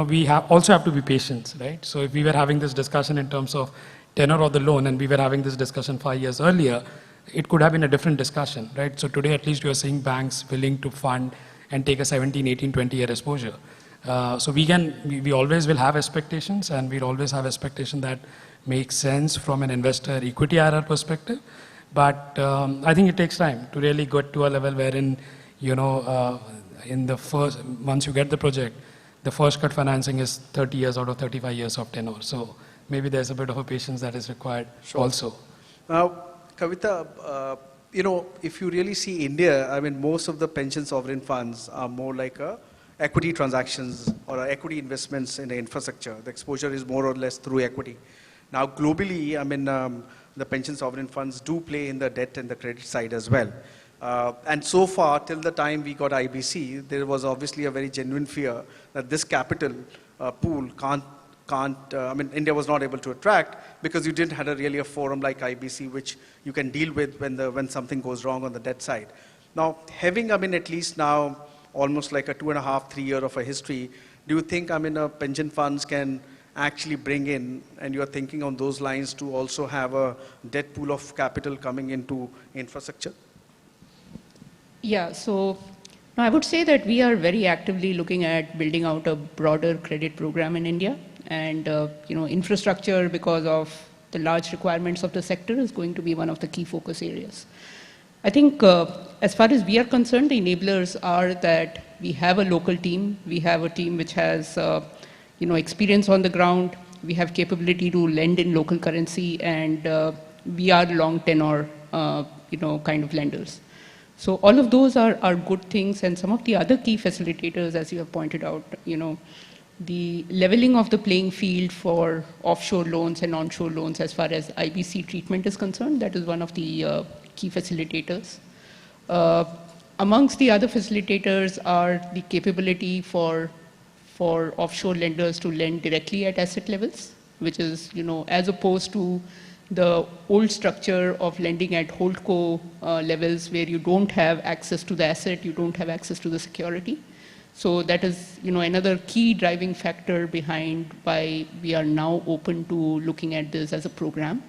we also have to be patient, right? So if we were having this discussion in terms of tenor of the loan and we were having this discussion 5 years earlier, it could have been a different discussion, right? So today, at least you are seeing banks willing to fund and take a 17, 18, 20-year exposure. So we always will have expectations, and we'll always have expectation that makes sense from an investor equity IRR perspective. But I think it takes time to really get to a level wherein, in the first, once you get the project, the first cut financing is 30 years out of 35 years of tenure. So maybe there's a bit of a patience that is required also. Now, Kavita, if you really see India, I mean, most of the pension sovereign funds are more like equity transactions or equity investments in the infrastructure. The exposure is more or less through equity. Now, globally, I mean, the pension sovereign funds do play in the debt and the credit side as well. And so far, till the time we got IBC, there was obviously a very genuine fear that this capital pool I mean, India was not able to attract because you didn't have really a forum like IBC which you can deal with when something goes wrong on the debt side. Now, having, I mean, at least now almost like a 2.5, 3 year of a history, do you think, I mean, pension funds can actually bring in, and you are thinking on those lines to also have a debt pool of capital coming into infrastructure? Yeah, so I would say that we are very actively looking at building out a broader credit program in India. And, infrastructure, because of the large requirements of the sector, is going to be one of the key focus areas. I think as far as we are concerned, the enablers are that we have a local team. We have a team which has, experience on the ground. We have capability to lend in local currency, and we are long tenor, kind of lenders. So all of those are good things, and some of the other key facilitators, as you have pointed out, the leveling of the playing field for offshore loans and onshore loans as far as IBC treatment is concerned, that is one of the key facilitators. Amongst the other facilitators are the capability for offshore lenders to lend directly at asset levels, which is, as opposed to the old structure of lending at holdco levels where you don't have access to the asset, you don't have access to the security. So that is, another key driving factor behind why we are now open to looking at this as a program.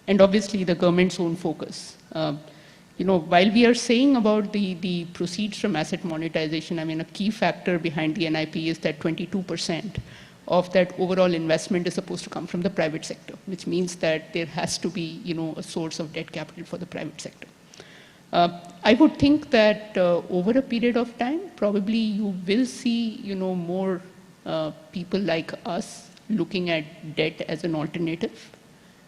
And obviously the government's own focus. While we are saying about the proceeds from asset monetization, I mean, a key factor behind the NIP is that 22% of that overall investment is supposed to come from the private sector, which means that there has to be, a source of debt capital for the private sector. I would think that over a period of time, probably you will see, more people like us looking at debt as an alternative.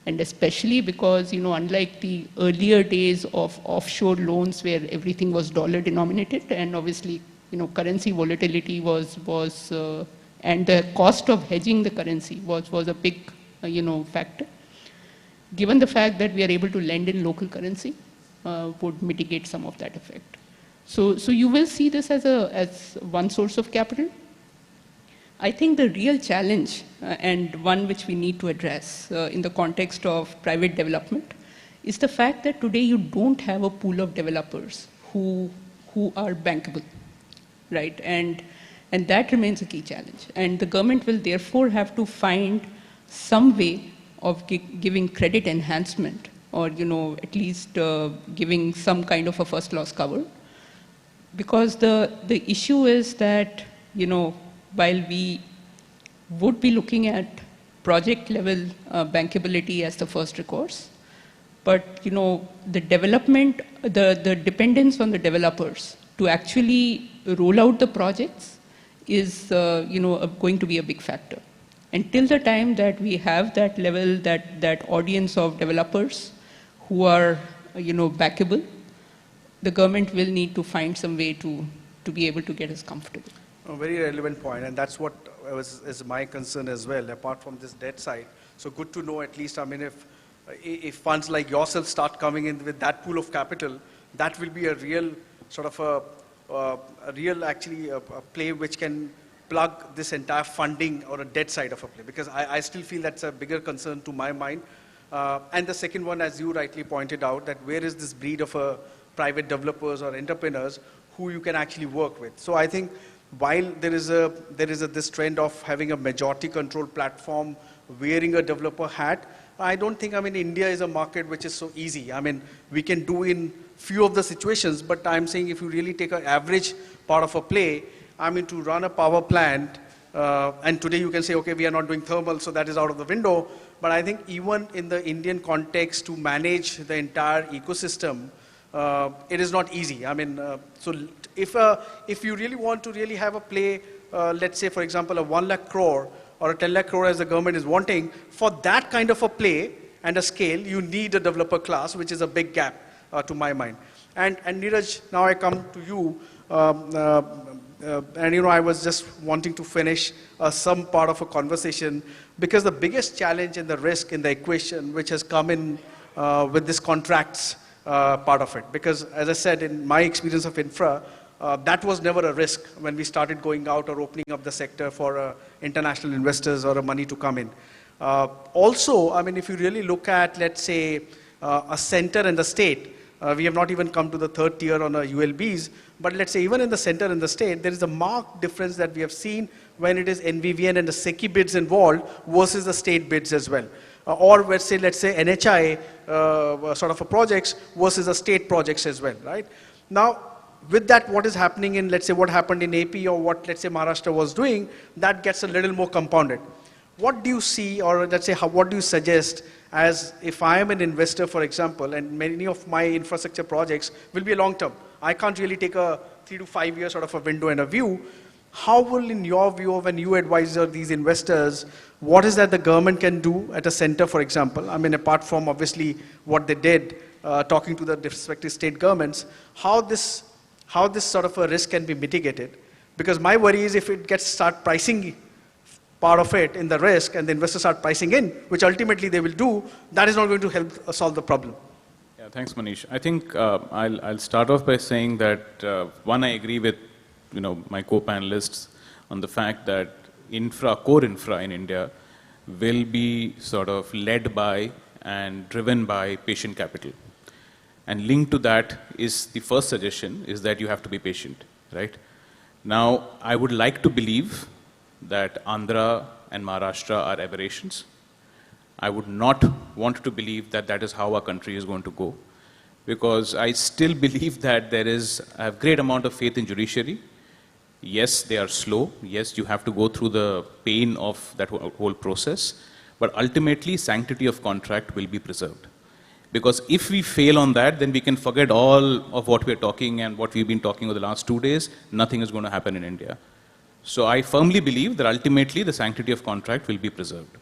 And especially because, unlike the earlier days of offshore loans where everything was dollar denominated, and obviously, currency volatility was and the cost of hedging the currency was a big, factor. Given the fact that we are able to lend in local currency, would mitigate some of that effect. So you will see this as one source of capital. I think the real challenge, and one which we need to address in the context of private development, is the fact that today you don't have a pool of developers who are bankable, right? And that remains a key challenge. And the government will therefore have to find some way of giving credit enhancement, or at least giving some kind of a first loss cover. Because the issue is that, while we would be looking at project level bankability as the first recourse, but the development, the dependence on the developers to actually roll out the projects is going to be a big factor. Until the time that we have that level, that audience of developers who are backable, the government will need to find some way to be able to get us comfortable. A very relevant point, and that's what is my concern as well, apart from this debt side. So good to know at least, I mean, if funds like yourself start coming in with that pool of capital, that will be a real sort of a real actually a play which can plug this entire funding or a debt side of a play, because I still feel that's a bigger concern to my mind. And the second one, as you rightly pointed out, that where is this breed of private developers or entrepreneurs who you can actually work with. So I think while there is this trend of having a majority control platform, wearing a developer hat, I don't think, India is a market which is so easy. We can do in few of the situations, but I'm saying if you really take an average part of a play, to run a power plant, and today you can say, okay, we are not doing thermal, so that is out of the window. But I think even in the Indian context, to manage the entire ecosystem, it is not easy. So if you really want to really have a play, let's say, for example, a 1 lakh crore or a 10 lakh crore as the government is wanting, for that kind of a play and a scale, you need a developer class, which is a big gap to my mind. And Neeraj, now I come to you. And I was just wanting to finish some part of a conversation, because the biggest challenge and the risk in the equation which has come in with this contracts part of it, because as I said, in my experience of infra, that was never a risk when we started going out or opening up the sector for international investors or money to come in. Also, if you really look at, let's say, a center and the state, we have not even come to the third tier on ULBs, but let's say even in the center and the state, there is a marked difference that we have seen when it is NVVN and the SECI bids involved versus the state bids as well. Or let's say NHI sort of a projects versus the state projects as well, right? Now, with that, what is happening in, let's say, what happened in AP or what, let's say, Maharashtra was doing, that gets a little more compounded. What do you see, or let's say, what do you suggest as if I am an investor, for example, and many of my infrastructure projects will be a long term. I can't really take a 3 to 5 year sort of a window and a view. How will, in your view, when you advise these investors, what is that the government can do at a center, for example? Apart from obviously what they did, talking to the respective state governments, how this sort of a risk can be mitigated? Because my worry is if it start pricing part of it in the risk and the investors start pricing in, which ultimately they will do, that is not going to help solve the problem. Yeah, thanks, Manish. I think I'll start off by saying that one, I agree with my co-panelists on the fact that core infra in India will be sort of led by and driven by patient capital. And linked to that is the first suggestion is that you have to be patient, right? Now, I would like to believe that Andhra and Maharashtra are aberrations. I would not want to believe that that is how our country is going to go, because I still believe that I have great amount of faith in judiciary. Yes, they are slow. Yes, you have to go through the pain of that whole process, but ultimately sanctity of contract will be preserved. Because if we fail on that, then we can forget all of what we're talking and what we've been talking over the last 2 days. Nothing is going to happen in India. So I firmly believe that ultimately the sanctity of contract will be preserved.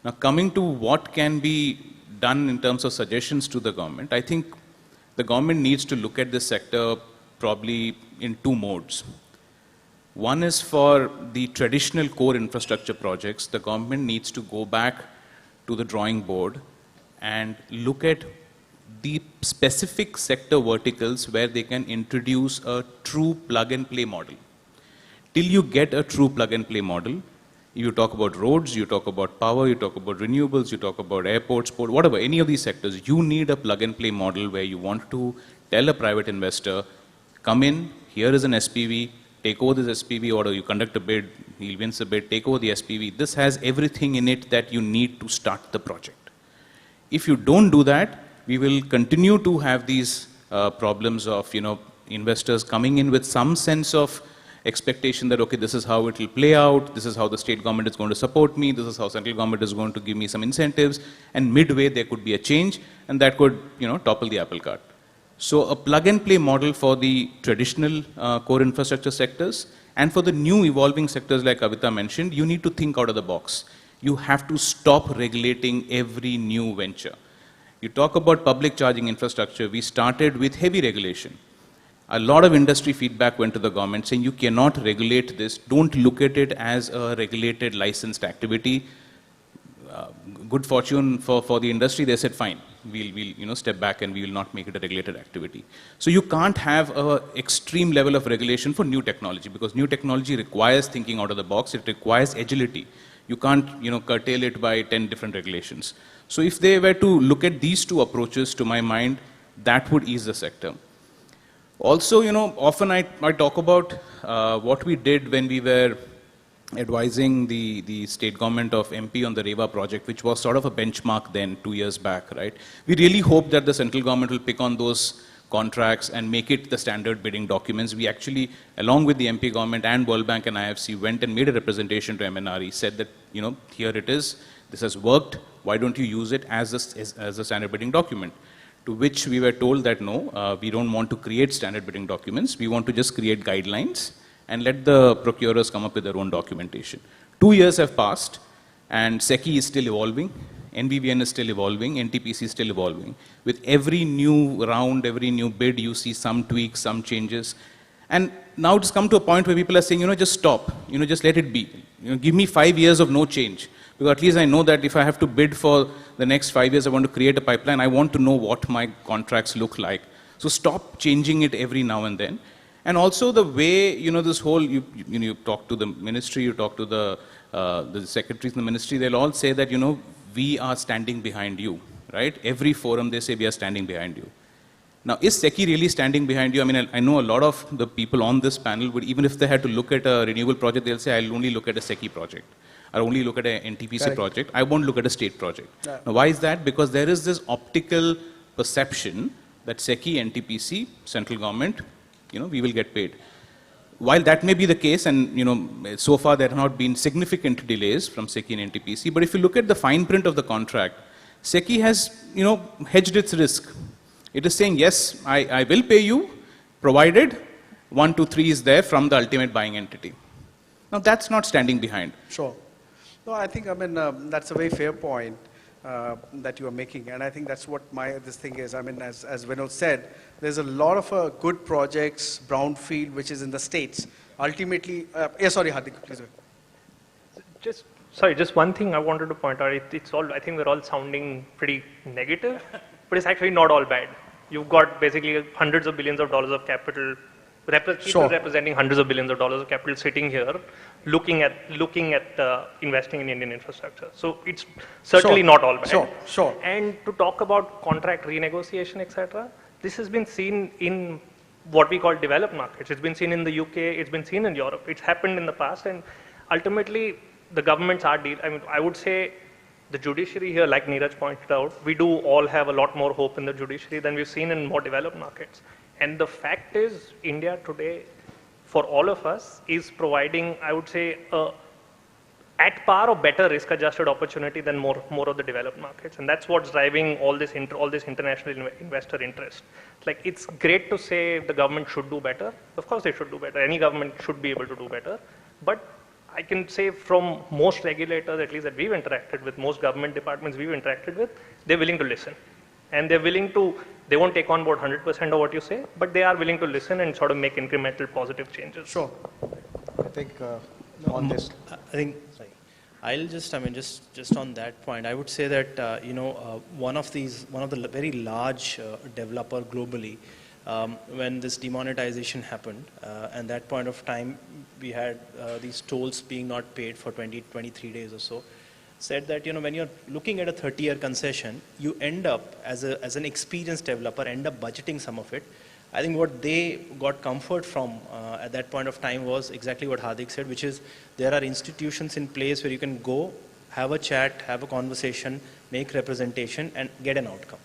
Now coming to what can be done in terms of suggestions to the government, I think the government needs to look at this sector probably in two modes. One is for the traditional core infrastructure projects, the government needs to go back to the drawing board and look at the specific sector verticals where they can introduce a true plug-and-play model. Till you get a true plug-and-play model, you talk about roads, you talk about power, you talk about renewables, you talk about airports, port, whatever, any of these sectors, you need a plug-and-play model where you want to tell a private investor, come in, here is an SPV, take over this SPV, or you conduct a bid, he wins a bid, take over the SPV. This has everything in it that you need to start the project. If you don't do that, we will continue to have these problems of, investors coming in with some sense of expectation that, okay, this is how it will play out, this is how the state government is going to support me, this is how central government is going to give me some incentives, and midway there could be a change, and that could, topple the apple cart. So a plug-and-play model for the traditional core infrastructure sectors, and for the new evolving sectors like Kavita mentioned, you need to think out of the box. You have to stop regulating every new venture. You talk about public charging infrastructure, we started with heavy regulation. A lot of industry feedback went to the government saying you cannot regulate this, don't look at it as a regulated licensed activity. Good fortune for the industry, they said fine, we'll step back and we will not make it a regulated activity. So you can't have an extreme level of regulation for new technology, because new technology requires thinking out of the box, it requires agility. You can't curtail it by 10 different regulations. So if they were to look at these two approaches, to my mind, that would ease the sector. Also, often I talk about what we did when we were advising the state government of MP on the REVA project, which was sort of a benchmark then, 2 years back, right? We really hope that the central government will pick on those contracts and make it the standard bidding documents. We actually, along with the MP government and World Bank and IFC, went and made a representation to MNRE, said that, here it is, this has worked, why don't you use it as a standard bidding document? To which we were told that no, we don't want to create standard bidding documents, we want to just create guidelines and let the procurers come up with their own documentation. 2 years have passed and SECI is still evolving, NVVN is still evolving, NTPC is still evolving. With every new round, every new bid, you see some tweaks, some changes. And now it's come to a point where people are saying, just stop, just let it be. Give me 5 years of no change. Because at least I know that if I have to bid for the next 5 years, I want to create a pipeline, I want to know what my contracts look like. So stop changing it every now and then. And also the way, this whole, you talk to the ministry, you talk to the secretaries in the ministry, they'll all say that, we are standing behind you, right? Every forum they say we are standing behind you. Now, is SECI really standing behind you? I mean, I know a lot of the people on this panel would, even if they had to look at a renewable project, they'll say, I'll only look at a SECI project. I'll only look at an NTPC Correct. project. I won't look at a state project. Yeah. Now, why is that? Because there is this optical perception that SECI, NTPC, central government, we will get paid. While that may be the case, and so far there have not been significant delays from SECI and NTPC, but if you look at the fine print of the contract, SECI has, hedged its risk. It is saying, yes, I will pay you, provided 1, 2, 3 is there from the ultimate buying entity. Now, that's not standing behind. Sure. No, I think, that's a very fair point that you are making, and I think that's what this thing is. I mean, as Vinod said, there's a lot of good projects, brownfield, which is in the States. Ultimately, sorry, Hardik, please. Just one thing I wanted to point out. It's all, I think we're all sounding pretty negative, but it's actually not all bad. You've got basically hundreds of billions of dollars of capital, people representing hundreds of billions of dollars of capital sitting here, looking at investing in Indian infrastructure. So it's certainly not all bad. Sure. And to talk about contract renegotiation, etc., this has been seen in what we call developed markets. It's been seen in the UK, it's been seen in Europe. It's happened in the past, and ultimately the governments are I would say the judiciary here, like Neeraj pointed out, we do all have a lot more hope in the judiciary than we've seen in more developed markets. And the fact is, India today, for all of us, is providing, I would say, at par or better risk-adjusted opportunity than more of the developed markets. And that's what's driving all this international investor interest. Like, it's great to say the government should do better. Of course they should do better. Any government should be able to do better. But I can say from most regulators, at least that we've interacted with, most government departments we've interacted with, they're willing to listen. And they're willing to, they won't take on board 100% of what you say, but they are willing to listen and sort of make incremental positive changes. Sure. I think on this. I think, sorry. I'll just, just on that point, I would say that, one of the very large developer globally, when this demonetization happened, and that point of time, we had these tolls being not paid for 23 days or so, said that, when you're looking at a 30-year concession, you end up, as an experienced developer, end up budgeting some of it. I think what they got comfort from at that point of time was exactly what Hardik said, which is there are institutions in place where you can go, have a chat, have a conversation, make representation, and get an outcome.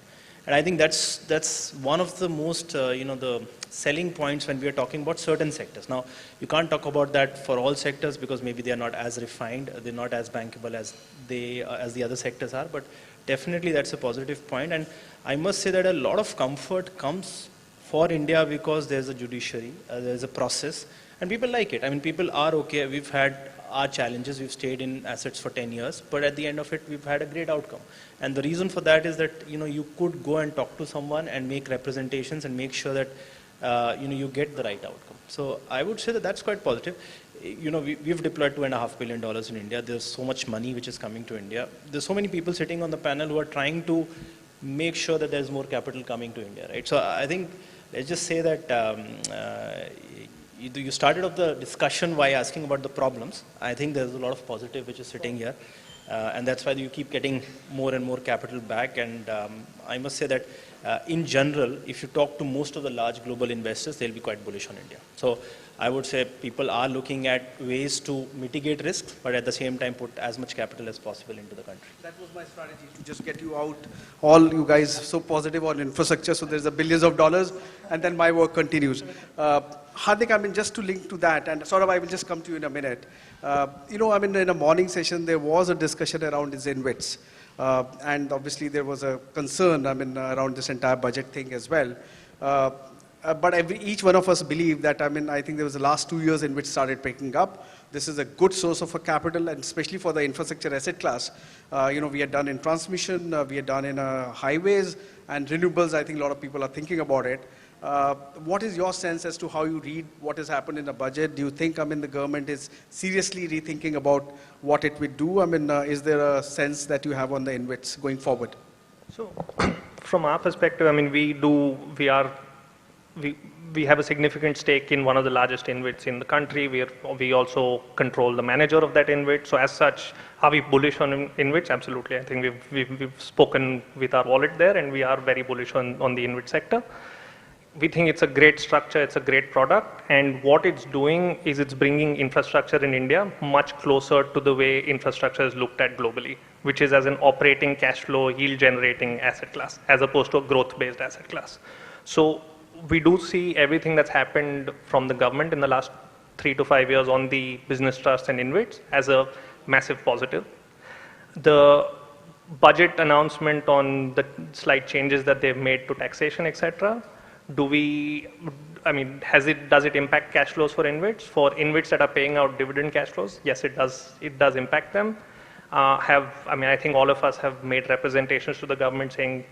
And I think that's one of the most, the selling points when we are talking about certain sectors. Now, you can't talk about that for all sectors because maybe they are not as refined, they're not as bankable as the other sectors are, but definitely that's a positive point. And I must say that a lot of comfort comes for India because there's a judiciary, there's a process, and people like it. I mean, people are okay. We've had our challenges. We've stayed in assets for 10 years, but at the end of it, we've had a great outcome. And the reason for that is that, you could go and talk to someone and make representations and make sure that, you get the right outcome. So I would say that that's quite positive. We've deployed $2.5 billion in India. There's so much money which is coming to India. There's so many people sitting on the panel who are trying to make sure that there's more capital coming to India, right? So I think, let's just say that you started off the discussion by asking about the problems. I think there's a lot of positive which is sitting here. And that's why you keep getting more and more capital back. And I must say that in general, if you talk to most of the large global investors, they'll be quite bullish on India. So I would say people are looking at ways to mitigate risks, but at the same time put as much capital as possible into the country. That was my strategy, to just get you out, all you guys so positive on infrastructure, so there's a billions of dollars, and then my work continues. Hardik, just to link to that, and sort of I will just come to you in a minute. In a morning session, there was a discussion around these InvITs. And obviously there was a concern, around this entire budget thing as well. But each one of us believe that, I think there was the last 2 years in which started picking up. This is a good source of a capital, and especially for the infrastructure asset class. We are done in transmission, we are done in highways, and renewables, I think a lot of people are thinking about it. What is your sense as to how you read what has happened in the budget? Do you think, the government is seriously rethinking about what it would do? Is there a sense that you have on the InvITs going forward? So, from our perspective, we have a significant stake in one of the largest InvITs in the country. We also control the manager of that InvIT. So as such, are we bullish on InvITs? Absolutely. I think we've spoken with our wallet there, and we are very bullish on the InvIT sector. We think it's a great structure, it's a great product, and what it's doing is it's bringing infrastructure in India much closer to the way infrastructure is looked at globally, which is as an operating cash flow, yield generating asset class, as opposed to a growth-based asset class. So we do see everything that's happened from the government in the last 3 to 5 years on the business trust and InvITs as a massive positive. The budget announcement on the slight changes that they've made to taxation, etc., does it impact cash flows for InvITs? For InvITs that are paying out dividend cash flows, yes, it does impact them. I think all of us have made representations to the government saying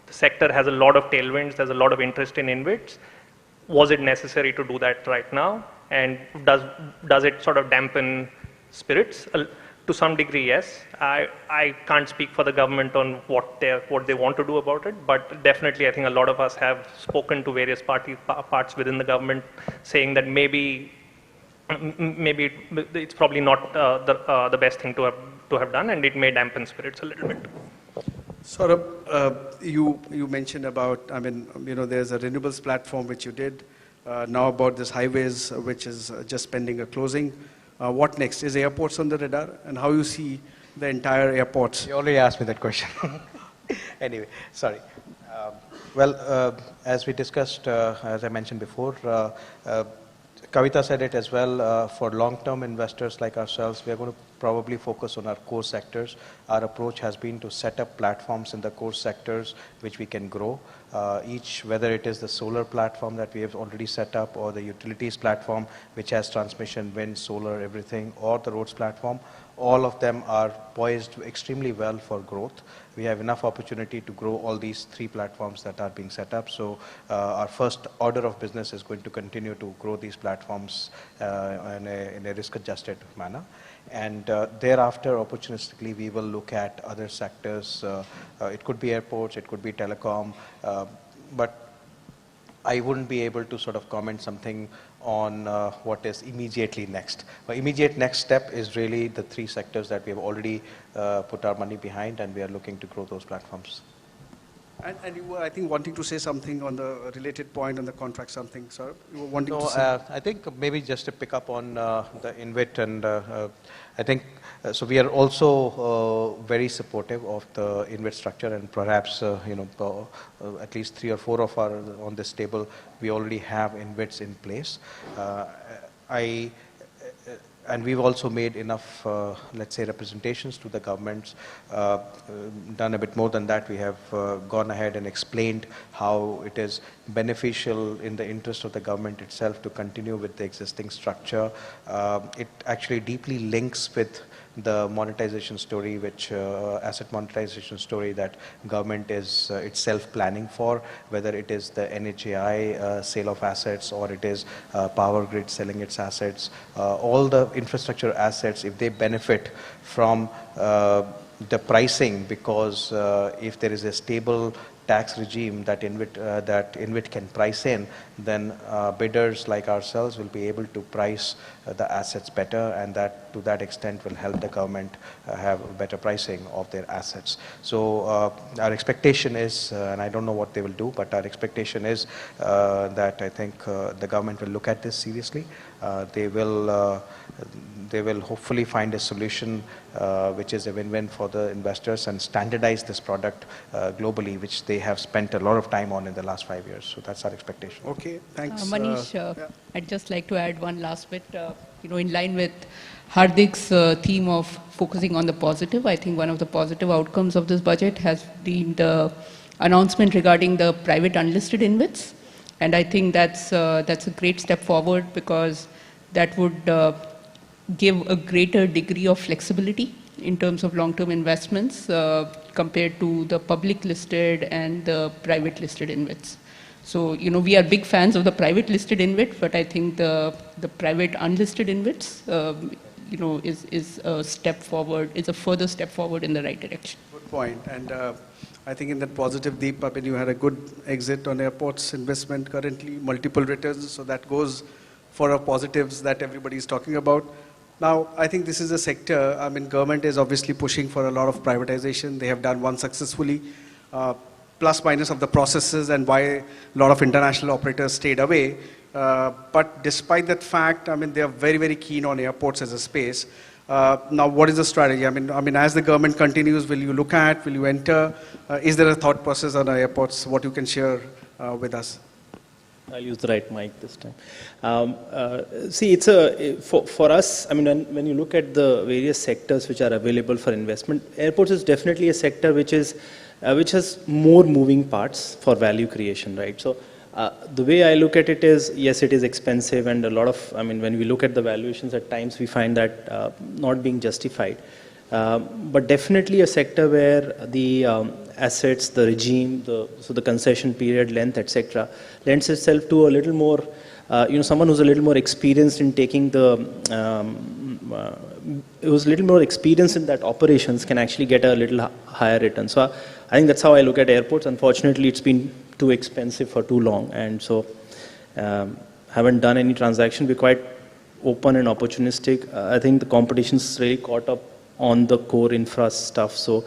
the sector has a lot of tailwinds, there's a lot of interest in InvITs. Was it necessary to do that right now? And does it sort of dampen spirits? To some degree, yes. I can't speak for the government on what they want to do about it, but definitely I think a lot of us have spoken to various parts within the government saying that maybe it's probably not the best thing to have done, and it may dampen spirits a little bit. Saurabh, you mentioned about, there's a renewables platform which you did, now about this highways which is just pending a closing. What next? Is airports on the radar, and how you see the entire airports? You already asked me that question. Anyway, sorry. As we discussed, as I mentioned before, Kavita said it as well, for long-term investors like ourselves, we are going to probably focus on our core sectors. Our approach has been to set up platforms in the core sectors which we can grow. Whether it is the solar platform that we have already set up, or the utilities platform which has transmission, wind, solar, everything, or the roads platform, all of them are poised extremely well for growth. We have enough opportunity to grow all these three platforms that are being set up. So our first order of business is going to continue to grow these platforms in a risk-adjusted manner. And thereafter, opportunistically, we will look at other sectors. It could be airports, it could be telecom, but I wouldn't be able to sort of comment something on what is immediately next. But immediate next step is really the three sectors that we have already put our money behind, and we are looking to grow those platforms. And you were, I think, wanting to say something on the related point on the contract, something, sir? You were wanting to say? I think maybe just to pick up on the InvIT, and I think, so we are also very supportive of the InvIT structure, and perhaps, at least 3 or 4 of our on this table, we already have InvITs in place. And we've also made enough, let's say, representations to the governments, done a bit more than that. We have gone ahead and explained how it is beneficial in the interest of the government itself to continue with the existing structure. It actually deeply links with the monetization story, which asset monetization story that government is itself planning for, whether it is the NHAI sale of assets, or it is Power Grid selling its assets. All the infrastructure assets, if they benefit from the pricing, because if there is a stable tax regime that InvIT can price in, then bidders like ourselves will be able to price the assets better, and that to that extent will help the government have better pricing of their assets. So our expectation is, and I don't know what they will do, but our expectation is that I think the government will look at this seriously. They will hopefully find a solution which is a win-win for the investors, and standardize this product globally, which they have spent a lot of time on in the last 5 years. So that's our expectation. Okay, thanks. Manish, I'd just like to add one last bit. In line with Hardik's theme of focusing on the positive, I think one of the positive outcomes of this budget has been the announcement regarding the private unlisted InvITs. And I think that's a great step forward, because that would give a greater degree of flexibility in terms of long-term investments compared to the public listed and the private listed InvITs. So, we are big fans of the private listed InvIT, but I think the private unlisted InvITs, is a step forward, is a further step forward in the right direction. Good point. And I think in that positive, Deep, I mean, you had a good exit on airports investment currently, multiple returns, so that goes for our positives that everybody is talking about. Now, I think this is a sector, I mean, government is obviously pushing for a lot of privatization. They have done one successfully, plus minus of the processes and why a lot of international operators stayed away. But despite that fact, I mean, they are very, very keen on airports as a space. Now, what is the strategy? I mean, as the government continues, will you look at, will you enter? Is there a thought process on airports? What you can share with us? I'll use the right mic this time. See, it's for us, I mean, when you look at the various sectors which are available for investment, airports is definitely a sector which has more moving parts for value creation, right? So the way I look at it is, yes, it is expensive, and a lot of, I mean, when we look at the valuations at times, we find that not being justified. But definitely a sector where the assets, the regime, so the concession period length, etc., lends itself to a little more, someone who's a little more experienced in taking who's a little more experienced in that operations can actually get a little higher return. So I think that's how I look at airports. Unfortunately, it's been too expensive for too long, and so haven't done any transaction. We're quite open and opportunistic. I think the competition's really caught up on the core infra stuff, so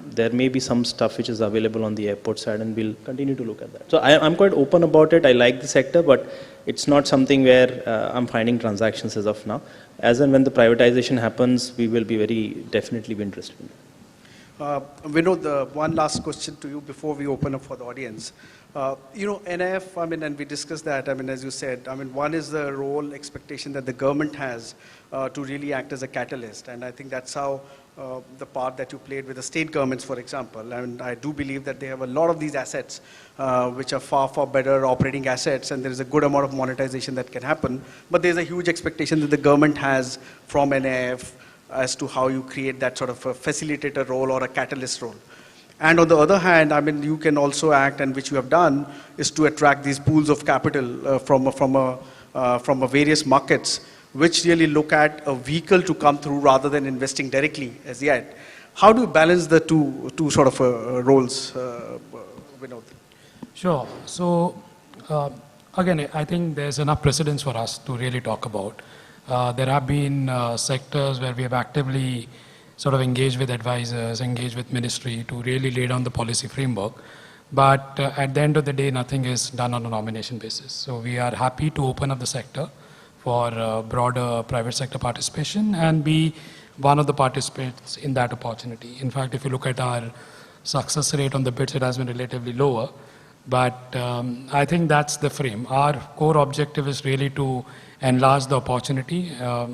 there may be some stuff which is available on the airport side, and we'll continue to look at that. So I'm quite open about it. I like the sector, but it's not something where I'm finding transactions as of now. As and when the privatization happens, we will be definitely be interested in it. Vinod, one last question to you before we open up for the audience. NF, I mean, and we discussed that, I mean, as you said, I mean, one is the role expectation that the government has to really act as a catalyst. And I think that's how the part that you played with the state governments, for example. And I do believe that they have a lot of these assets, which are far, far better operating assets, and there is a good amount of monetization that can happen. But there's a huge expectation that the government has from NF as to how you create that sort of a facilitator role or a catalyst role. And on the other hand, I mean, you can also act, and which you have done, is to attract these pools of capital from various markets, which really look at a vehicle to come through rather than investing directly as yet. How do you balance the two sort of roles, Vinod? Sure. So, again, I think there's enough precedence for us to really talk about. There have been sectors where we have actively sort of engaged with advisors, engaged with ministry to really lay down the policy framework. But at the end of the day, nothing is done on a nomination basis. So we are happy to open up the sector for broader private sector participation and be one of the participants in that opportunity. In fact, if you look at our success rate on the bids, it has been relatively lower. But I think that's the frame. Our core objective is really to enlarge the opportunity,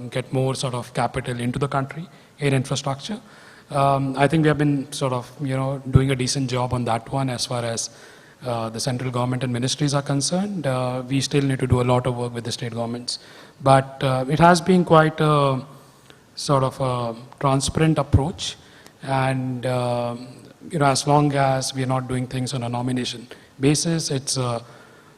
get more sort of capital into the country in infrastructure. I think we have been sort of, doing a decent job on that one as far as the central government and ministries are concerned. We still need to do a lot of work with the state governments. But it has been quite a sort of a transparent approach. And, as long as we are not doing things on a nomination basis, it's a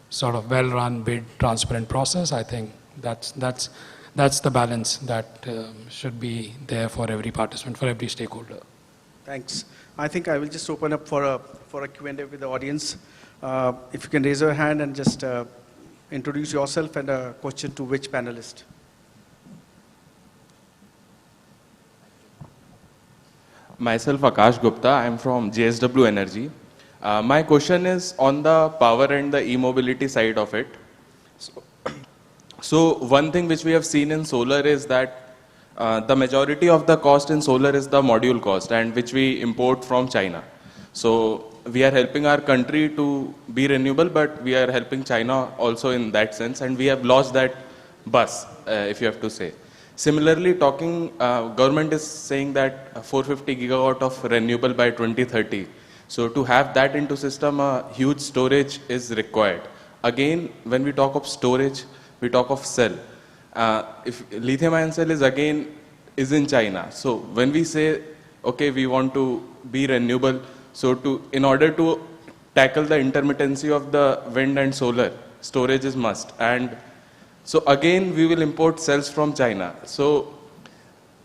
sort of well-run, bid, transparent process. I think that's the balance that should be there for every participant, for every stakeholder. Thanks. I think I will just open up for a Q&A with the audience. If you can raise your hand and just introduce yourself and a question to which panelist. Myself, Akash Gupta. I'm from JSW Energy. My question is on the power and the e-mobility side of it. So one thing which we have seen in solar is that the majority of the cost in solar is the module cost, and which we import from China. So we are helping our country to be renewable, but we are helping China also in that sense, and we have lost that bus, if you have to say. Similarly, government is saying that 450 gigawatt of renewable by 2030. So to have that into system, a huge storage is required. Again, when we talk of storage, we talk of cell. If lithium-ion cell is in China. So when we say, okay, we want to be renewable, so in order to tackle the intermittency of the wind and solar, storage is must. And so again, we will import cells from China. So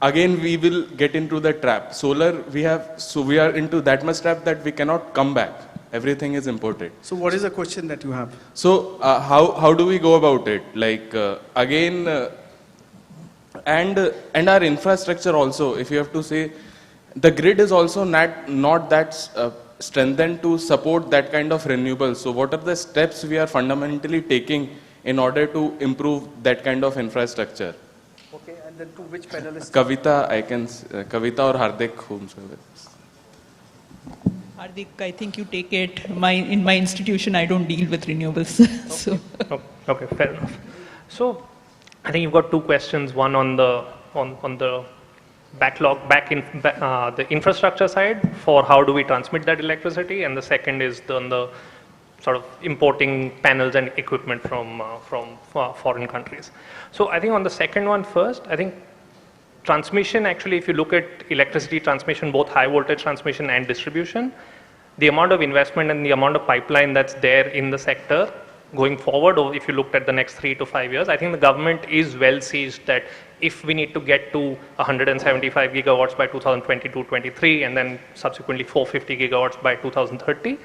again, we will get into the trap. Solar, we are into that much trap that we cannot come back. Everything is imported. So what is the question that you have? So how do we go about it? Like and our infrastructure also, if you have to say, the grid is also not that strengthened to support that kind of renewable. So what are the steps we are fundamentally taking in order to improve that kind of infrastructure? Okay, and then to which panelist? Kavita, Kavita or Hardik, whomsoever. Hardik, I think you take it. In my institution, I don't deal with renewables. So. Okay, fair enough. So I think you've got two questions. One on the backlog, the infrastructure side for how do we transmit that electricity, and the second is on the sort of importing panels and equipment from foreign countries. So I think on the second one first, I think transmission, actually, if you look at electricity transmission, both high voltage transmission and distribution, the amount of investment and the amount of pipeline that's there in the sector going forward, or if you looked at the next 3 to 5 years, I think the government is well seized that if we need to get to 175 gigawatts by 2022-23 and then subsequently 450 gigawatts by 2030,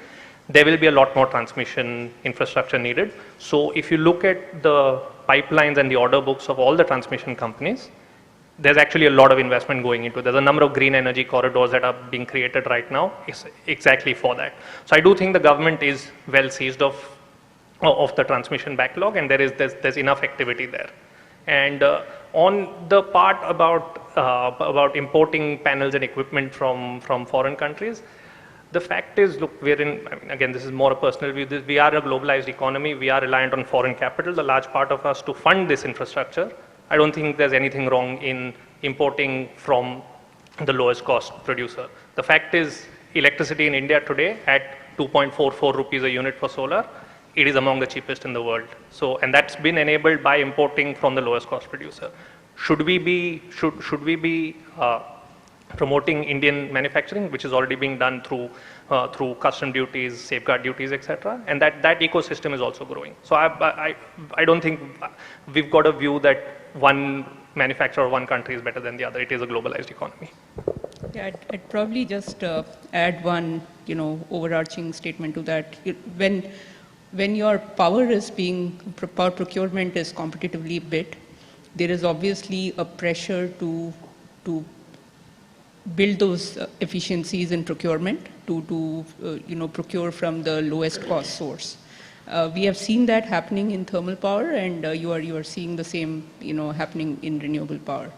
there will be a lot more transmission infrastructure needed. So if you look at the pipelines and the order books of all the transmission companies, there's actually a lot of investment going into it. There's a number of green energy corridors that are being created right now exactly for that. So I do think the government is well seized of the transmission backlog, and there's enough activity there. And on the part about importing panels and equipment from foreign countries, The fact is, look, we're in, I mean, again, this is more a personal view, we are a globalized economy, we are reliant on foreign capital, the large part of us to fund this infrastructure. I don't think there's anything wrong in importing from the lowest cost producer. The fact is, electricity in India today at 2.44 rupees a unit for solar, it is among the cheapest in the world. So, and that's been enabled by importing from the lowest cost producer. Should we be promoting Indian manufacturing, which is already being done through custom duties, safeguard duties, etc. And that ecosystem is also growing. So I don't think we've got a view that one manufacturer or one country is better than the other. It is a globalized economy. Yeah, I'd probably just add one, overarching statement to that. When your power procurement is competitively bid, there is obviously a pressure to build those efficiencies in procurement to procure from the lowest cost source. We have seen that happening in thermal power, and you are seeing the same happening in renewable power.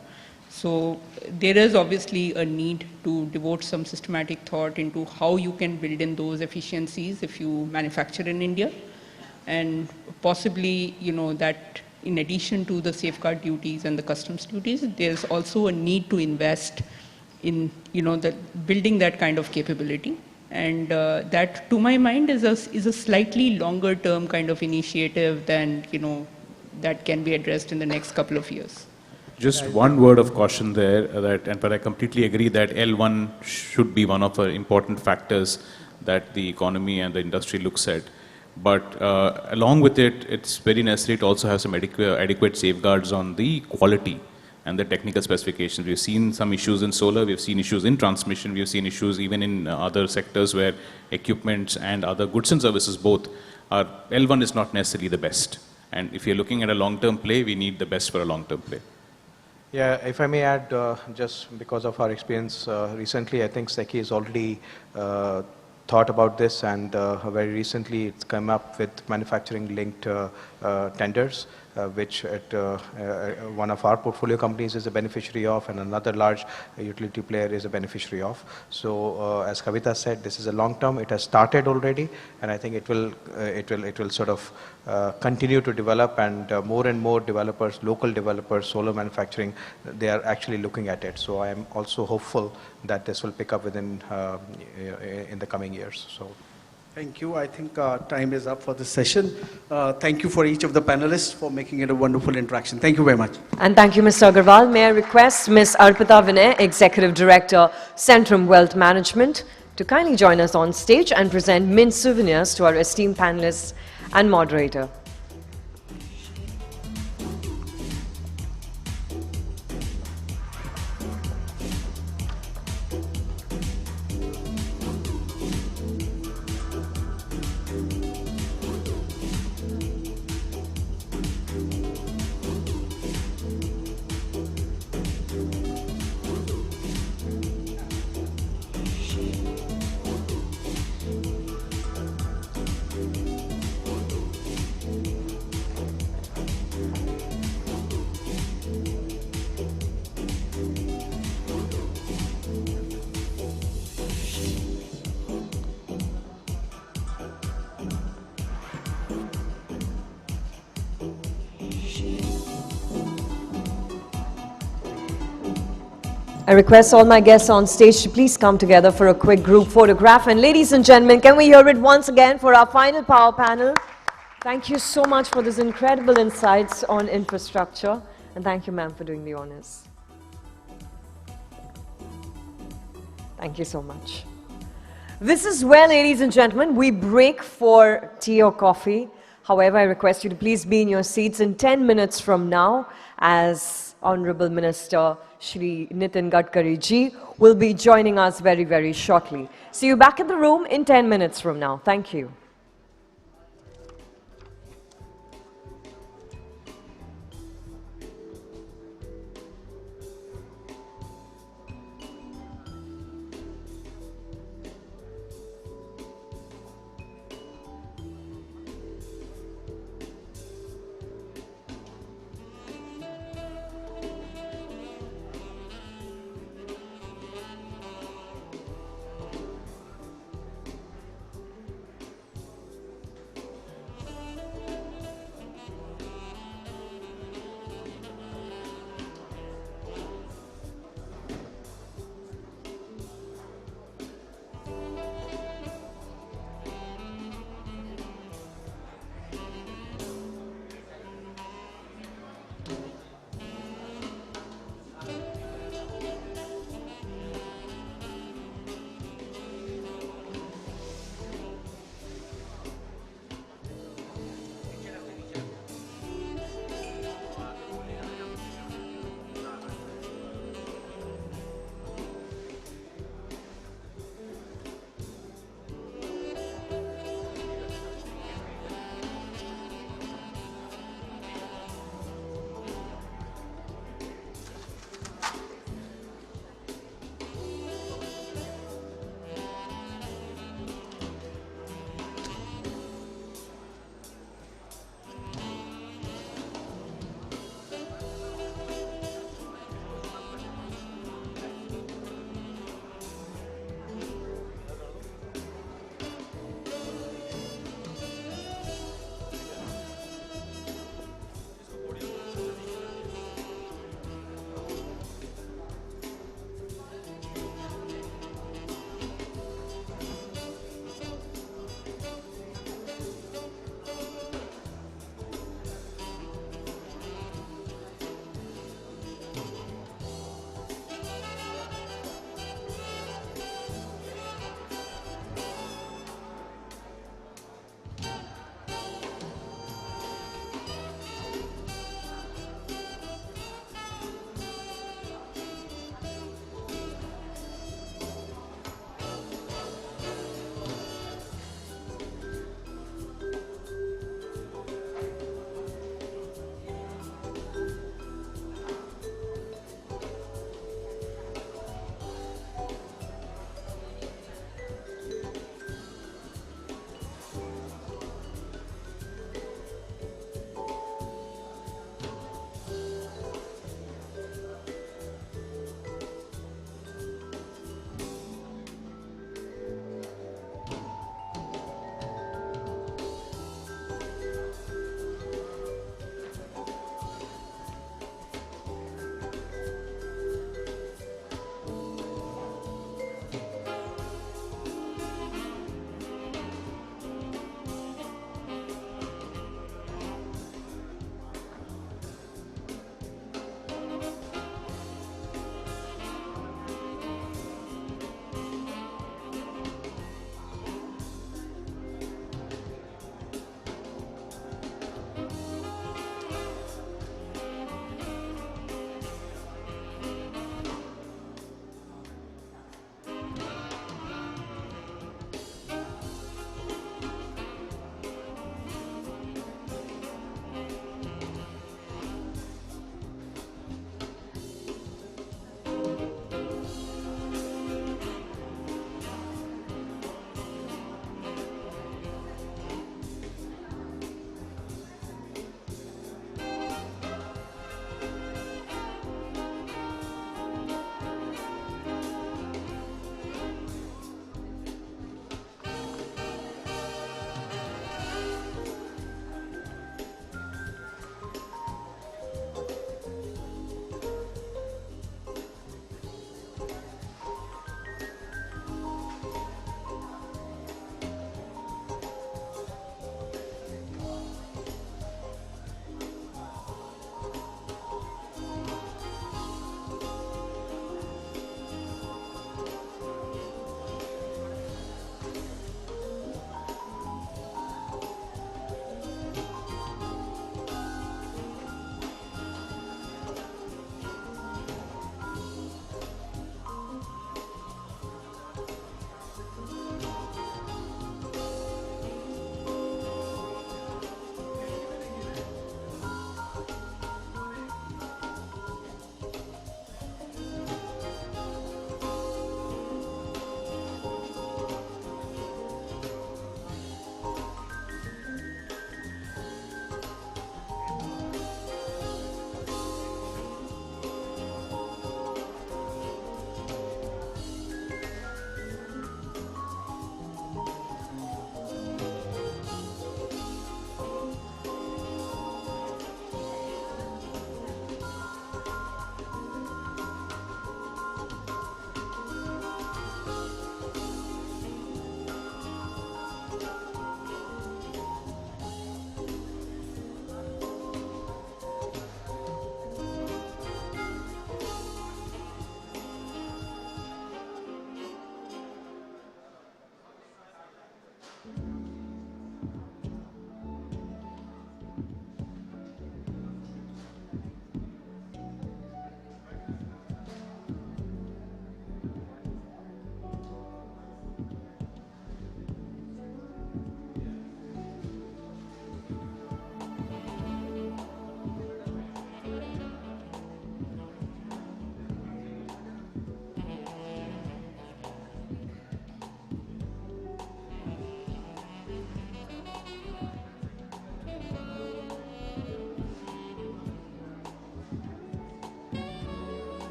So there is obviously a need to devote some systematic thought into how you can build in those efficiencies if you manufacture in India, and possibly that in addition to the safeguard duties and the customs duties, there's also a need to invest in building that kind of capability, and that to my mind is a slightly longer term kind of initiative than that can be addressed in the next couple of years. Just one word of caution there, but I completely agree that L1 should be one of the important factors that the economy and the industry looks at. But along with it, it's very necessary to also have some adequate safeguards on the quality and the technical specifications. We've seen some issues in solar, we've seen issues in transmission, we've seen issues even in other sectors where equipments and other goods and services both are, L1 is not necessarily the best. And if you're looking at a long-term play, we need the best for a long-term play. Yeah, if I may add, just because of our experience recently, I think SECI has already thought about this, and very recently it's come up with manufacturing linked tenders, which one of our portfolio companies is a beneficiary of, and another large utility player is a beneficiary of. So as Kavita said, this is a long term. It has started already, and I think it will sort of continue to develop, and more developers, local developers, solar manufacturing, they are actually looking at it. So I am also hopeful that this will pick up within in the coming years. So. Thank you. I think time is up for this session. Thank you for each of the panelists for making it a wonderful interaction. Thank you very much. And thank you, Mr. Agarwal. May I request Ms. Arpita Vinay, Executive Director, Centrum Wealth Management, to kindly join us on stage and present mint souvenirs to our esteemed panelists and moderator. I request all my guests on stage to please come together for a quick group photograph. And ladies and gentlemen, can we hear it once again for our final power panel? Thank you so much for this incredible insights on infrastructure. And thank you, ma'am, for doing the honors. Thank you so much. This is where, ladies and gentlemen, we break for tea or coffee. However, I request you to please be in your seats in 10 minutes from now, as Honorable Minister Shri Nitin Gadkari ji will be joining us very, very shortly. See you back in the room in 10 minutes from now. Thank you.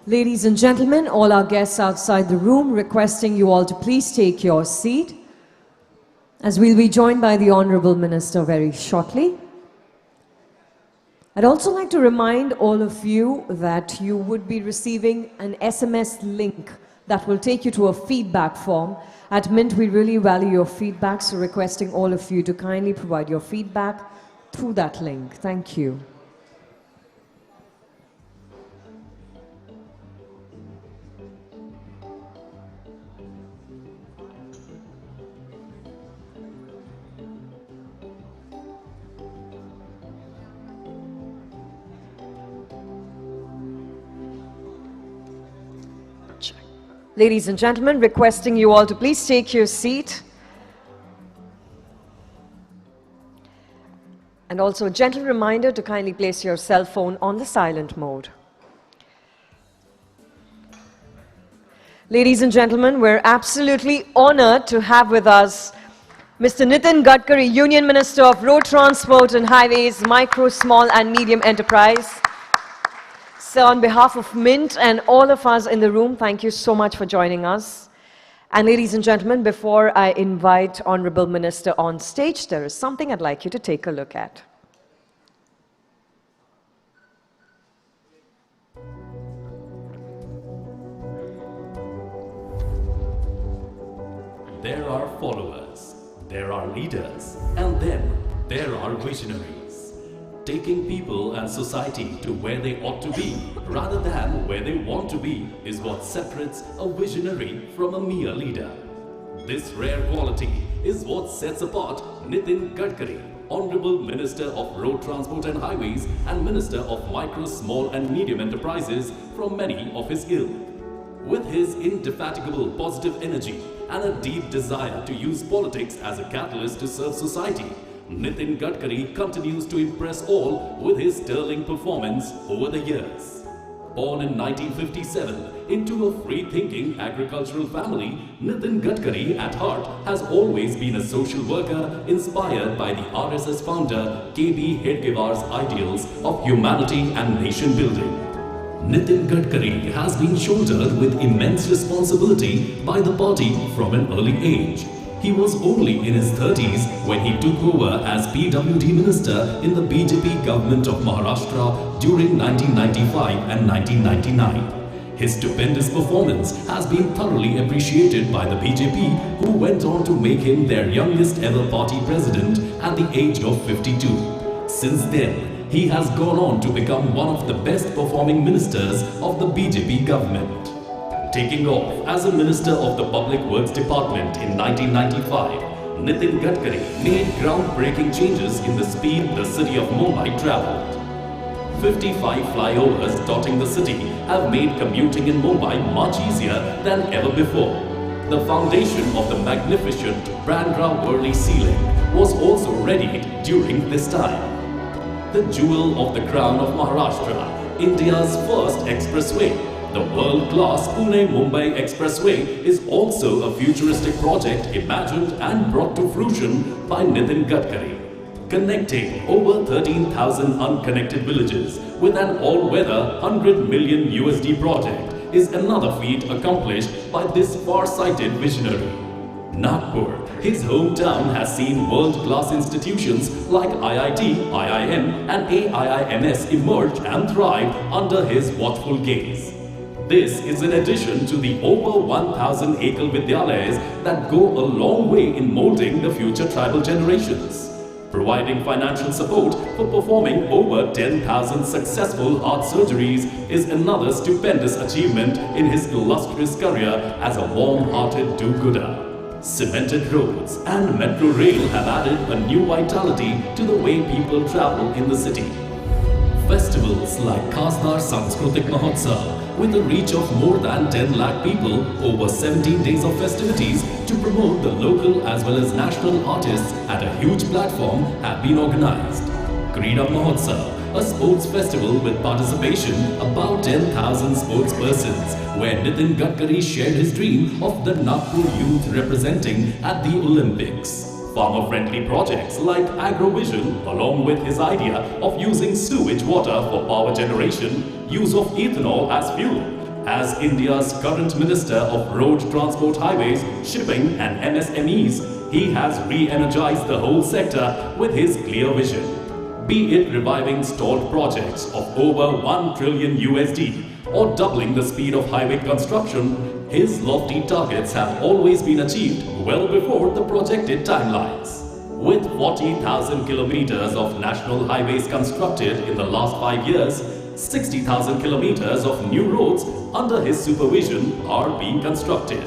Ladies and gentlemen, all our guests outside the room, requesting you all to please take your seat, as we'll be joined by the Honorable Minister very shortly. I'd also like to remind all of you that you would be receiving an SMS link that will take you to a feedback form. At Mint, we really value your feedback, so requesting all of you to kindly provide your feedback through that link. Thank you. Ladies and gentlemen, requesting you all to please take your seat. And also a gentle reminder to kindly place your cell phone on the silent mode. Ladies and gentlemen, we're absolutely honored to have with us Mr. Nitin Gadkari, Union Minister of Road Transport and Highways, Micro, Small and Medium Enterprise. So on behalf of Mint and all of us in the room, thank you so much for joining us. And ladies and gentlemen, before I invite Honorable Minister on stage, there is something I'd like you to take a look at. There are followers, there are leaders, and then there are visionaries. Taking people and society to where they ought to be rather than where they want to be is what separates a visionary from a mere leader. This rare quality is what sets apart Nitin Gadkari, Honorable Minister of Road Transport and Highways and Minister of Micro, Small and Medium Enterprises, from many of his ilk. With his indefatigable positive energy and a deep desire to use politics as a catalyst to serve society, Nitin Gadkari continues to impress all with his sterling performance over the years. Born in 1957 into a free-thinking agricultural family, Nitin Gadkari at heart has always been a social worker inspired by the RSS founder K.B. Hedgewar's ideals of humanity and nation building. Nitin Gadkari has been shouldered with immense responsibility by the party from an early age. He was only in his 30s when he took over as PWD Minister in the BJP government of Maharashtra during 1995 and 1999. His stupendous performance has been thoroughly appreciated by the BJP, who went on to make him their youngest ever party president at the age of 52. Since then, he has gone on to become one of the best performing ministers of the BJP government. Taking off as a Minister of the Public Works Department in 1995, Nitin Gadkari made groundbreaking changes in the speed the city of Mumbai travelled. 55 flyovers dotting the city have made commuting in Mumbai much easier than ever before. The foundation of the magnificent Bandra-Worli Sea Link was also readied during this time. The jewel of the crown of Maharashtra, India's first expressway, the world-class Pune-Mumbai Expressway, is also a futuristic project imagined and brought to fruition by Nitin Gadkari. Connecting over 13,000 unconnected villages with an all-weather $100 million USD project is another feat accomplished by this far-sighted visionary. Nagpur, his hometown, has seen world-class institutions like IIT, IIM and AIIMS emerge and thrive under his watchful gaze. This is in addition to the over 1,000 Ekal Vidyalayas that go a long way in molding the future tribal generations. Providing financial support for performing over 10,000 successful heart surgeries is another stupendous achievement in his illustrious career as a warm-hearted do-gooder. Cemented roads and metro rail have added a new vitality to the way people travel in the city. Festivals like Khasdar Sanskritik Mahotsav, with a reach of more than 10 lakh people over 17 days of festivities to promote the local as well as national artists at a huge platform, have been organized. Krida Mahotsav, a sports festival with participation about 10,000 sports persons, where Nitin Gadkari shared his dream of the Nagpur youth representing at the Olympics. Farmer-friendly projects like AgroVision, along with his idea of using sewage water for power generation, use of ethanol as fuel, As India's current Minister of Road Transport Highways, Shipping and MSMEs, he has re-energized the whole sector with his clear vision. Be it reviving stalled projects of over 1 trillion USD or doubling the speed of highway construction, his lofty targets have always been achieved well before the projected timelines. With 40,000 kilometers of national highways constructed in the last 5 years, 60,000 kilometers of new roads under his supervision are being constructed.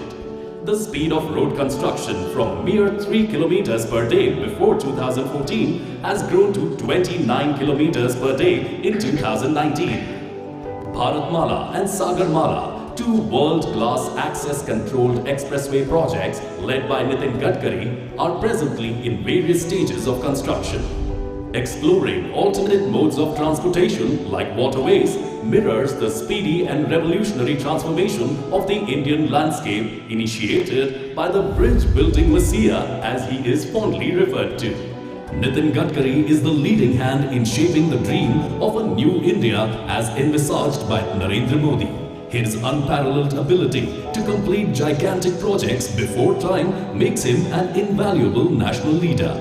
The speed of road construction from mere 3 kilometers per day before 2014 has grown to 29 kilometers per day in 2019. Bharatmala and Sagarmala, two world-class access-controlled expressway projects led by Nitin Gadkari, are presently in various stages of construction. Exploring alternate modes of transportation like waterways mirrors the speedy and revolutionary transformation of the Indian landscape initiated by the bridge-building messiah, as he is fondly referred to. Nitin Gadkari is the leading hand in shaping the dream of a new India as envisaged by Narendra Modi. His unparalleled ability to complete gigantic projects before time makes him an invaluable national leader.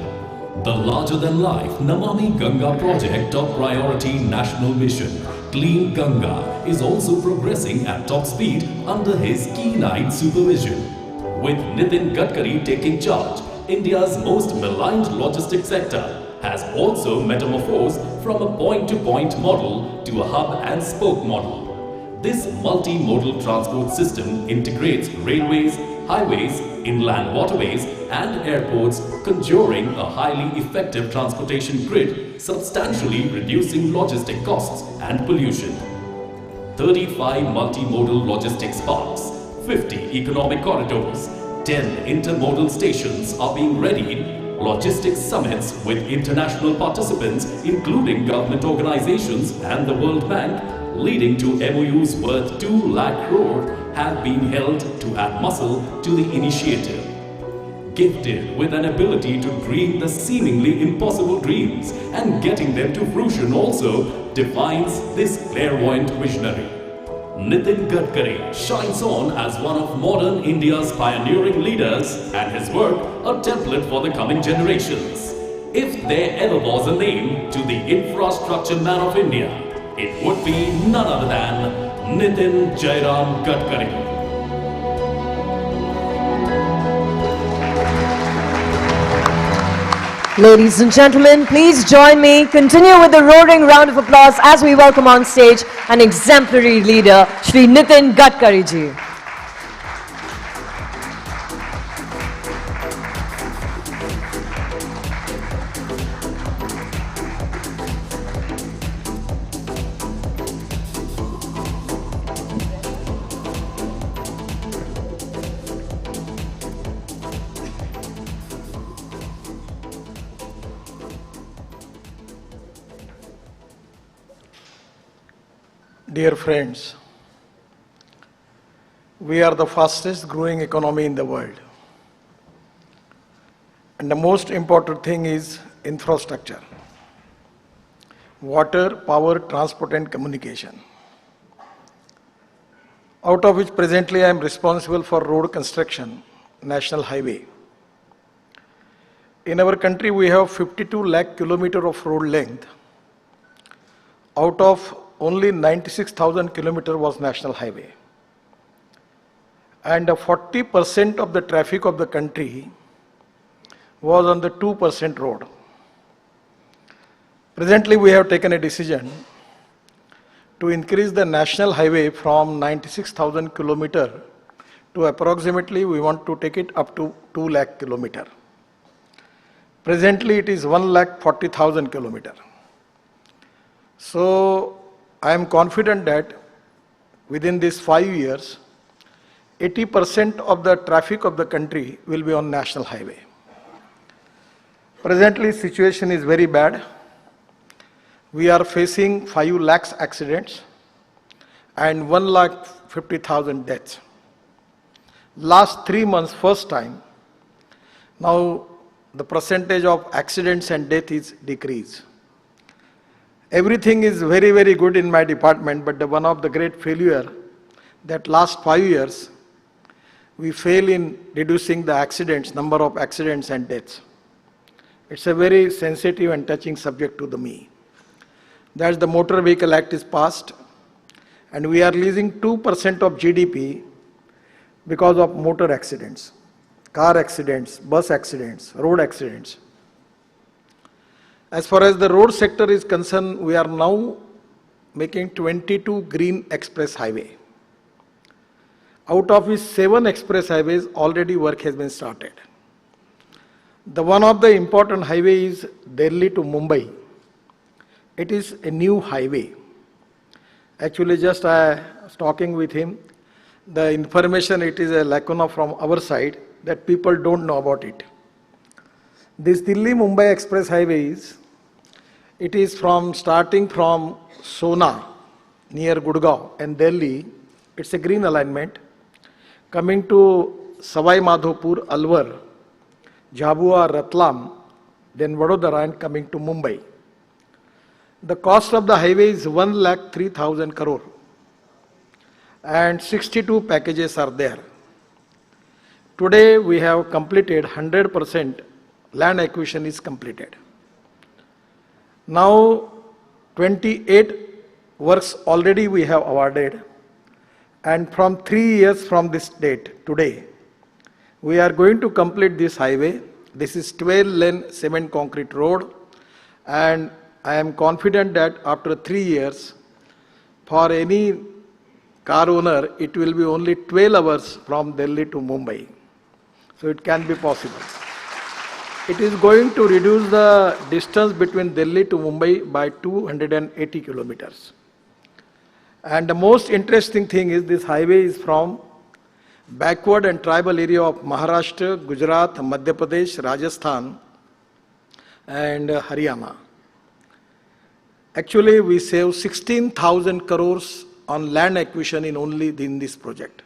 The larger-than-life Namami Ganga project top priority national mission, Clean Ganga, is also progressing at top speed under his keen-eyed supervision. With Nitin Gadkari taking charge, India's most maligned logistics sector has also metamorphosed from a point-to-point model to a hub-and-spoke model. This multimodal transport system integrates railways, highways, inland waterways and airports, conjuring a highly effective transportation grid, substantially reducing logistic costs and pollution. 35 multimodal logistics parks, 50 economic corridors, 10 intermodal stations are being readied, logistics summits with international participants including government organizations and the World Bank, leading to MOUs worth 2 lakh crore, have been held to add muscle to the initiative. Gifted with an ability to dream the seemingly impossible dreams and getting them to fruition also defines this clairvoyant visionary. Nitin Gadkari shines on as one of modern India's pioneering leaders and his work a template for the coming generations. If there ever was a name to the infrastructure man of India, it would be none other than Nitin Jairam Gadkari. Ladies and gentlemen, please join me. Continue with the roaring round of applause as we welcome on stage an exemplary leader, Shri Nitin Gadkari ji. Dear friends, we are the fastest growing economy in the world. And the most important thing is infrastructure. Water, power, transport and communication. Out of which presently I am responsible for road construction, national highway. In our country we have 52 lakh kilometers of road length. Out of only 96,000 kilometers was national highway. And 40% of the traffic of the country was on the 2% road. Presently we have taken a decision to increase the national highway from 96,000 kilometers to approximately we want to take it up to 2 lakh kilometers. Presently it is 1,40,000 kilometers. So I am confident that within these 5 years, 80% of the traffic of the country will be on national highway. Presently, situation is very bad. We are facing 5 lakhs accidents and 1,50,000 deaths. Last 3 months, first time, now the percentage of accidents and death is decreased. Everything is very, very good in my department, but one of the great failure, that last 5 years, we fail in reducing the accidents, number of accidents and deaths. It's a very sensitive and touching subject to me. That's the Motor Vehicle Act is passed, and we are losing 2% of GDP because of motor accidents, car accidents, bus accidents, road accidents. As far as the road sector is concerned, we are now making 22 green express highway. Out of which 7 express highways already work has been started. The one of the important highway is Delhi to Mumbai. It is a new highway. Actually, just I was talking with him. The information, it is a lacuna from our side that people don't know about it. This Delhi-Mumbai Express Highway it is starting from Sona near Gurgaon and Delhi. It's a green alignment. Coming to Savai Madhopur, Alwar, Jhabua, Ratlam, then Vadodara and coming to Mumbai. The cost of the highway is 1,03,000 crore and 62 packages are there. Today we have completed 100% land acquisition is completed. Now 28 works already we have awarded, and from 3 years from this date, today, we are going to complete this highway. This is 12-lane cement concrete road, and I am confident that after 3 years, for any car owner, it will be only 12 hours from Delhi to Mumbai. So it can be possible. It is going to reduce the distance between Delhi to Mumbai by 280 kilometers. And the most interesting thing is this highway is from backward and tribal area of Maharashtra, Gujarat, Madhya Pradesh, Rajasthan and Haryana. Actually, we save 16,000 crores on land acquisition in this project.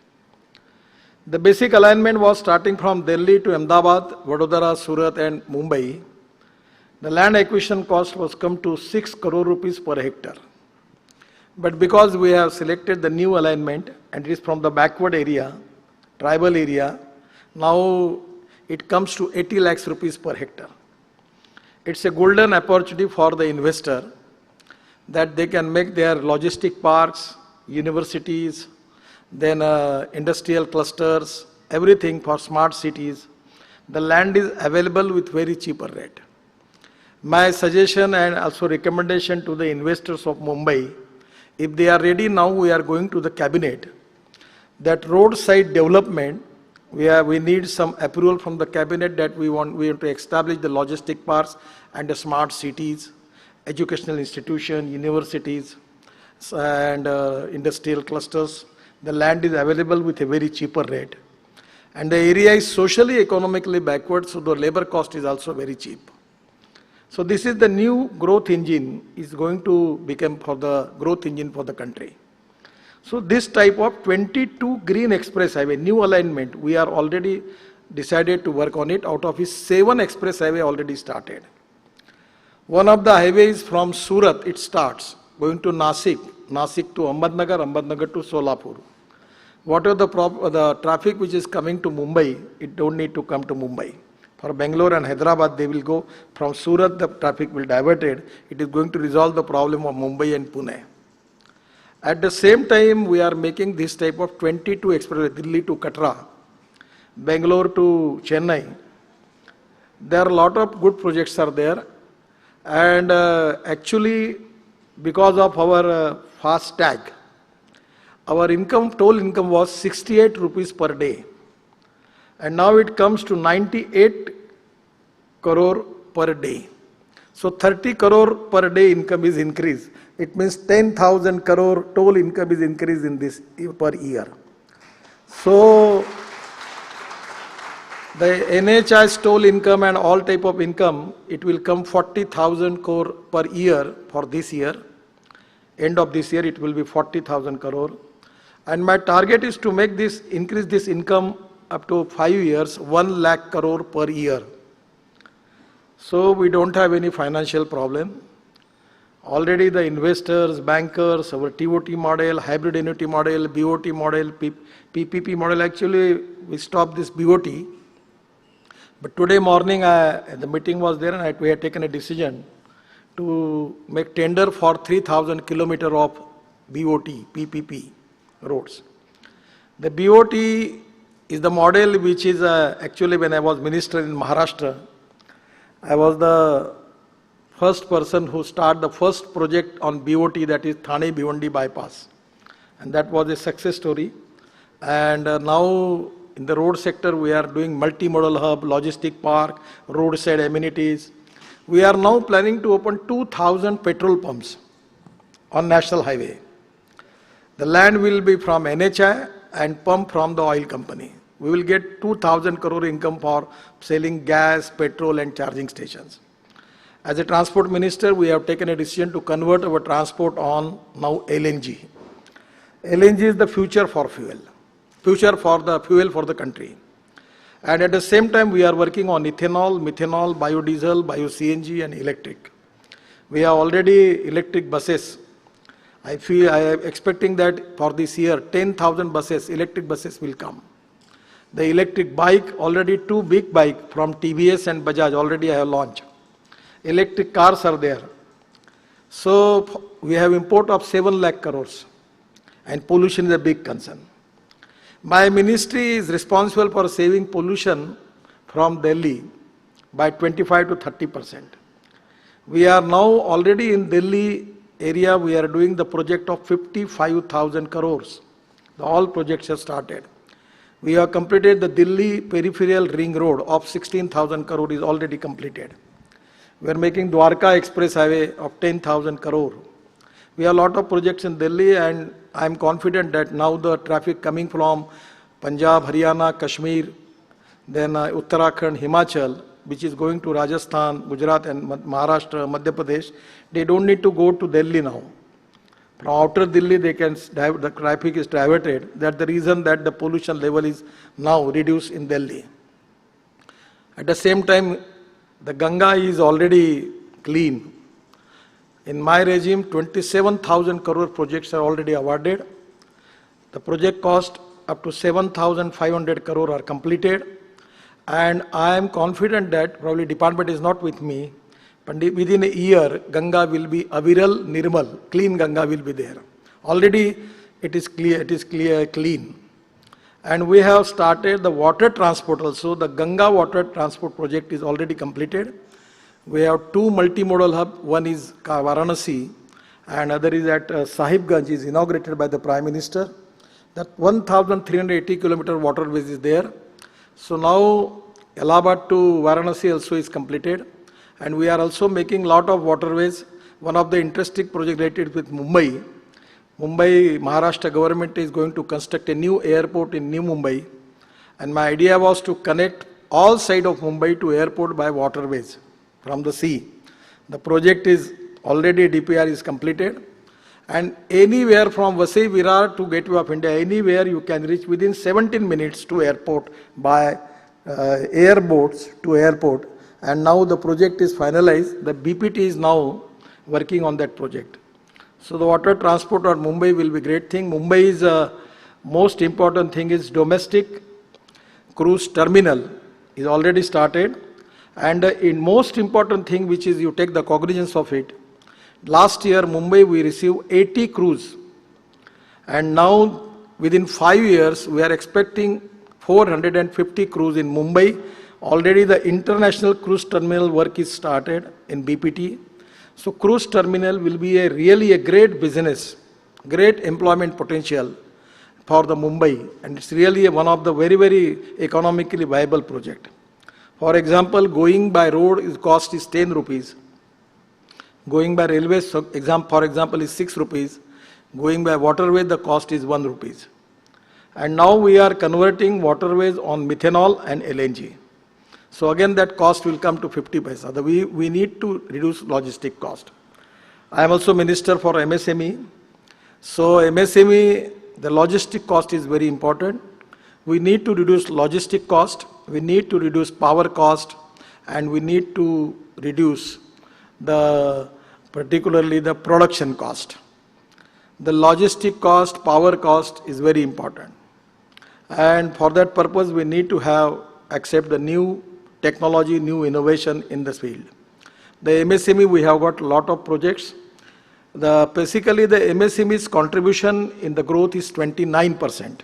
The basic alignment was starting from Delhi to Ahmedabad, Vadodara, Surat and Mumbai. The land acquisition cost was come to 6 crore rupees per hectare. But because we have selected the new alignment and it is from the backward area, tribal area, now it comes to 80 lakhs rupees per hectare. It's a golden opportunity for the investor that they can make their logistic parks, universities, then industrial clusters, everything for smart cities. The land is available with very cheaper rate. My suggestion and also recommendation to the investors of Mumbai, if they are ready now, we are going to the cabinet. That roadside development, we need some approval from the cabinet that we want to establish the logistic parks and the smart cities, educational institutions, universities, and industrial clusters. The land is available with a very cheaper rate. And the area is socially, economically backward, so the labor cost is also very cheap. So this is the new growth engine, is going to become for the growth engine for the country. So this type of 22 green express highway, new alignment, we are already decided to work on it. Out of his 7 express highway already started. One of the highways from Surat, it starts, going to Nasik, Nasik to Ahmednagar, Ahmednagar to Solapur. Whatever the traffic which is coming to Mumbai, it don't need to come to Mumbai. For Bangalore and Hyderabad, they will go from Surat, the traffic will diverted. It is going to resolve the problem of Mumbai and Pune. At the same time, we are making this type of 22 express, Delhi to Katra, Bangalore to Chennai. There are a lot of good projects are there. And actually, because of our fast tag, our income, toll income was 68 rupees per day. And now it comes to 98 crore per day. So 30 crore per day income is increased. It means 10,000 crore toll income is increased in this per year. So the NHI's toll income and all type of income, it will come 40,000 crore per year for this year. End of this year, it will be 40,000 crore. And my target is to make this, increase this income up to 5 years, 1 lakh crore per year. So we don't have any financial problem. Already the investors, bankers, our TOT model, hybrid annuity model, BOT model, PPP model, actually we stopped this BOT. But today morning the meeting was there and we had taken a decision to make tender for 3,000 kilometer of BOT, PPP roads. The BOT is the model which is actually when I was minister in Maharashtra, I was the first person who started the first project on BOT, that is Thane Bhiwandi bypass. And that was a success story. And now in the road sector we are doing multimodal hub, logistic park, roadside amenities. We are now planning to open 2,000 petrol pumps on national highway. The land will be from NHI and pump from the oil company. We will get 2,000 crore income for selling gas, petrol and charging stations. As a transport minister, we have taken a decision to convert our transport on now LNG. LNG is the future for fuel, future for the fuel for the country. And at the same time, we are working on ethanol, methanol, biodiesel, bio-CNG and electric. We have already electric buses. I am expecting that for this year, 10,000 buses, electric buses will come. The electric bike, already 2 big bike from TVS and Bajaj already I have launched. Electric cars are there. So we have import of 7 lakh crores and pollution is a big concern. My ministry is responsible for saving pollution from Delhi by 25 to 30%. We are now already in Delhi area, we are doing the project of 55,000 crores. All projects have started. We have completed the Delhi peripheral ring road of 16,000 crore is already completed. We are making Dwarka Express Highway of 10,000 crore. We have a lot of projects in Delhi and I am confident that now the traffic coming from Punjab, Haryana, Kashmir, then Uttarakhand, Himachal, which is going to Rajasthan, Gujarat and Maharashtra, Madhya Pradesh, they don't need to go to Delhi now. From outer Delhi, the traffic is diverted. That's the reason that the pollution level is now reduced in Delhi. At the same time, the Ganga is already clean. In my regime, 27,000 crore projects are already awarded. The project cost up to 7,500 crore are completed. And I am confident that probably department is not with me, but within a year, Ganga will be Aviral Nirmal, clean Ganga will be there. Already it is clean. And we have started the water transport also. The Ganga water transport project is already completed. We have 2 multimodal hubs. One is Varanasi and other is at Sahibganj, is inaugurated by the Prime Minister. That 1,380 kilometer waterways is there. So now Allahabad to Varanasi also is completed. And we are also making lot of waterways. One of the interesting projects related with Mumbai. Mumbai, Maharashtra government is going to construct a new airport in New Mumbai. And my idea was to connect all sides of Mumbai to airport by waterways from the sea. The project is already DPR is completed. And anywhere from Vasai Virar to Gateway of India, anywhere you can reach within 17 minutes to airport by airboats to airport. And now the project is finalized. The BPT is now working on that project. So the water transport on Mumbai will be great thing. Mumbai is most important thing is domestic cruise terminal is already started. And in most important thing which is you take the cognizance of it. Last year Mumbai we received 80 cruise. And now within 5 years we are expecting 450 cruise in Mumbai. Already the international cruise terminal work is started in BPT. So cruise terminal will be really a great business, great employment potential for the Mumbai. And it's really one of the very, very economically viable project. For example, going by road cost is 10 rupees. Going by railway, for example, is 6 rupees. Going by waterway, the cost is 1 rupees. And now we are converting waterways on methanol and LNG. So again that cost will come to 50 paisa. We need to reduce logistic cost. I am also Minister for MSME. So MSME, the logistic cost is very important. We need to reduce logistic cost, we need to reduce power cost, and we need to reduce the particularly the production cost. The logistic cost, power cost is very important. And for that purpose, we need to accept the new technology, new innovation in this field. The MSME, we have got a lot of projects. Basically, the MSME's contribution in the growth is 29%.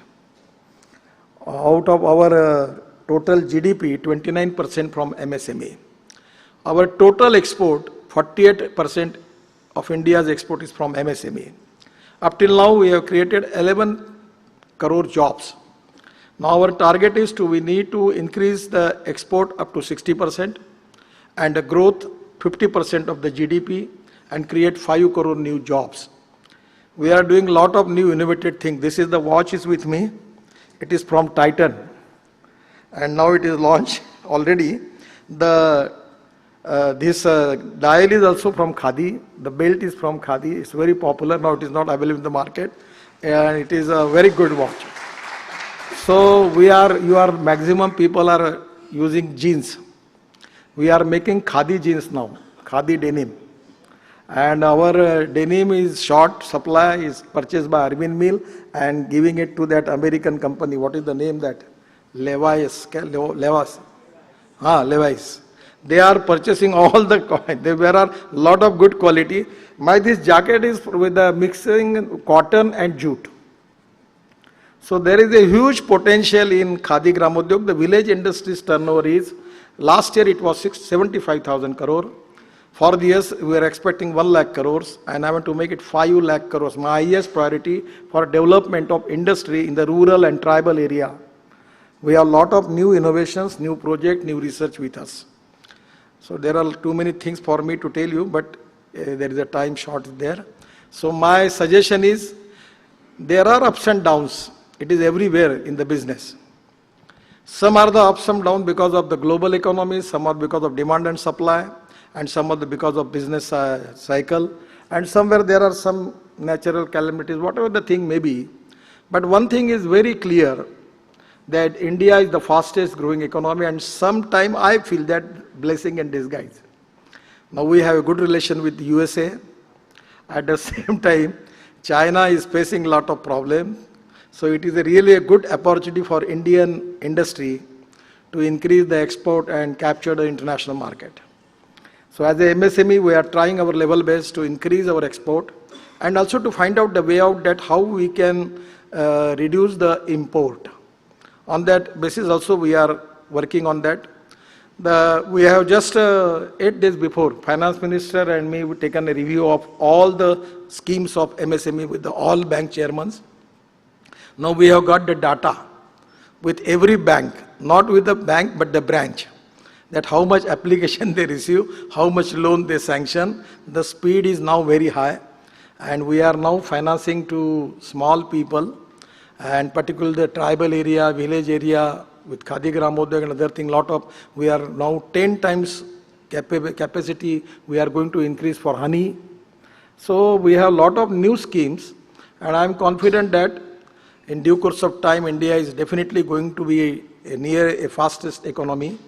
Out of our total GDP, 29% from MSME. Our total export, 48% of India's export is from MSME. Up till now, we have created 11 crore jobs. Now our target is we need to increase the export up to 60% and the growth 50% of the GDP and create 5 crore new jobs. We are doing a lot of new innovative things. This is the watch is with me. It is from Titan. And now it is launched already. This dial is also from Khadi. The belt is from Khadi. It's very popular. Now it is not available in the market. And it is a very good watch. So maximum people are using jeans. We are making Khadi jeans now. Khadi denim. And our denim is short supply, is purchased by Arvind Mill and giving it to that American company. What is the name that? Levi's. Levi's. They are purchasing all the coin. There are a lot of good quality. This jacket is with the mixing cotton and jute. So there is a huge potential in Khadi Gramodyog. The village industry's turnover is, last year it was 75,000 crore. For the years, we are expecting 1 lakh crores and I want to make it 5 lakh crores. My highest priority for development of industry in the rural and tribal area. We have a lot of new innovations, new project, new research with us. So there are too many things for me to tell you, but there is a time short there. So my suggestion is, there are ups and downs. It is everywhere in the business. Some are the ups and downs because of the global economy, some are because of demand and supply, and some are because of business cycle, and somewhere there are some natural calamities, whatever the thing may be. But one thing is very clear, that India is the fastest growing economy, and sometime I feel that blessing in disguise. Now we have a good relation with the USA. At the same time, China is facing a lot of problems. So it is really a good opportunity for Indian industry to increase the export and capture the international market. So as a MSME, we are trying our level best to increase our export and also to find out the way out that how we can reduce the import. On that basis also we are working on that. We have just 8 days before, Finance Minister and me, we've taken a review of all the schemes of MSME with all bank chairmen. Now we have got the data with every bank, not with the bank but the branch, that how much application they receive, how much loan they sanction. The speed is now very high and we are now financing to small people and particularly the tribal area, village area with Khadi Gramodyog and other thing, we are now 10 times capacity we are going to increase for honey. So we have a lot of new schemes and I am confident that in due course of time India is definitely going to be near a fastest economy.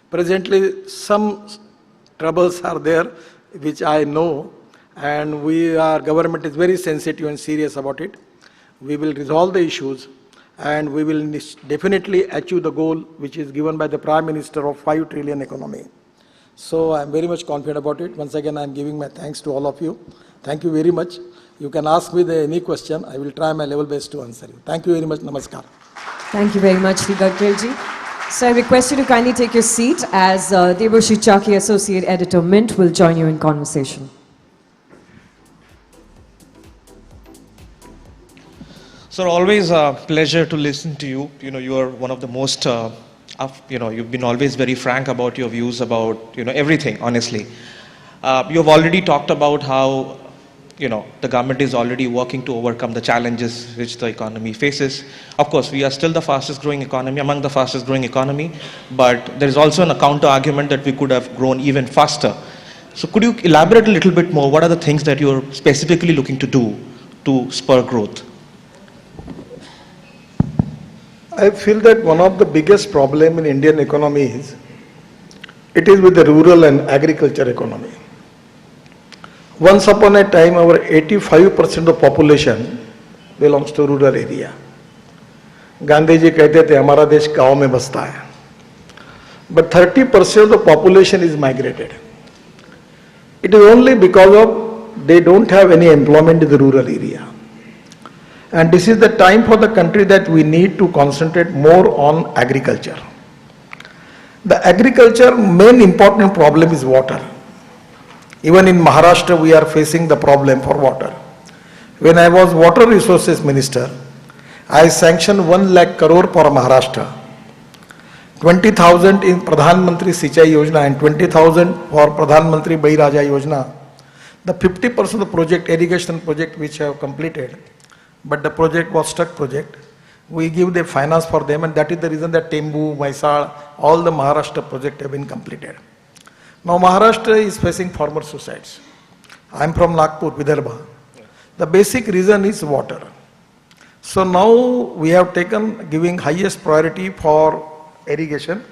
Presently some troubles are there which I know and government is very sensitive and serious about it. We will resolve the issues and we will definitely achieve the goal which is given by the Prime Minister of 5 trillion economy. So I am very much confident about it. Once again I am giving my thanks to all of you. Thank you very much. You can ask me any question. I will try my level best to answer you. Thank you very much. Namaskar. Thank you very much, Sri Gadkarji. So I request you to kindly take your seat as Debashri Chaki, Associate Editor, Mint, will join you in conversation. Sir, always a pleasure to listen to you. You are one of the most, you've been always very frank about your views about, everything, honestly. You have already talked about how, the government is already working to overcome the challenges which the economy faces. Of course, we are still the fastest growing economy, among the fastest growing economy, but there is also a counter argument that we could have grown even faster. So could you elaborate a little bit more? What are the things that you're specifically looking to do to spur growth? I feel that one of the biggest problem in Indian economy is, it is with the rural and agriculture economy. Once upon a time, our 85% of population belongs to rural area. Gandhi ji कहते थे हमारा देश गांव में बसता है. But 30% of the population is migrated. It is only because of they don't have any employment in the rural area. And this is the time for the country that we need to concentrate more on agriculture. The agriculture main important problem is water. Even in Maharashtra we are facing the problem for water. When I was water resources minister, I sanctioned 1 lakh crore for Maharashtra. 20,000 in Pradhan Mantri Sinchai Yojana and 20,000 for Pradhan Mantri Bairaja Yojana. The 50% of the project, irrigation project which have completed, but the project was stuck project. We give the finance for them, and that is the reason that Tembu, Mysal, all the Maharashtra project have been completed. Now Maharashtra is facing farmer suicides. I am from Nagpur, Vidarbha. The basic reason is water. So now we have taken giving highest priority for irrigation,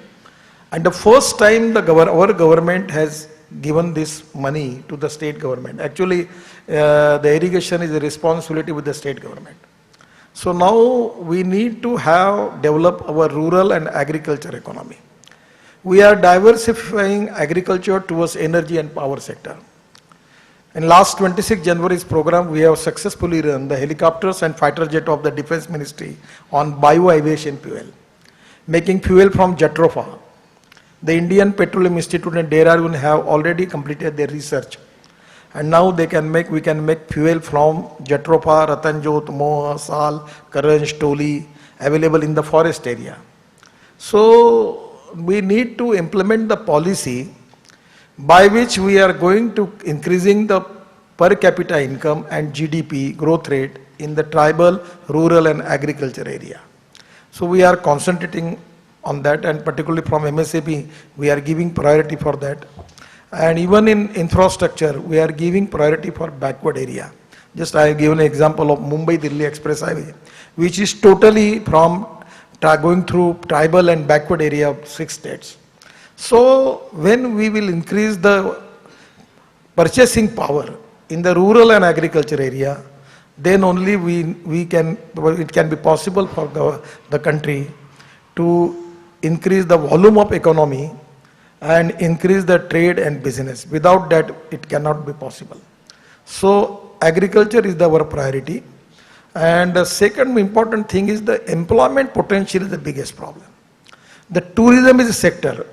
and the first time our government has given this money to the state government. Actually, the irrigation is a responsibility with the state government. So now we need to develop our rural and agriculture economy. We are diversifying agriculture towards energy and power sector. In last 26 January's program, we have successfully run the helicopters and fighter jet of the Defense Ministry on bio-aviation fuel, making fuel from Jatropha. The Indian Petroleum Institute and Dehradun have already completed their research, and now we can make fuel from Jatropha, Ratanjot, Moha, Sal, Karanj, Toli, available in the forest area. So we need to implement the policy by which we are going to increasing the per capita income and GDP growth rate in the tribal, rural and agriculture area. So we are concentrating on that, and particularly from MSAP, we are giving priority for that. And even in infrastructure, we are giving priority for backward area. Just I have given an example of Mumbai-Delhi Express Highway, which is totally from going through tribal and backward area of 6 states. So when we will increase the purchasing power in the rural and agriculture area, then only it can be possible for the country to increase the volume of economy and increase the trade and business. Without that, it cannot be possible. So agriculture is our priority. And the second important thing is the employment potential is the biggest problem. The tourism is a sector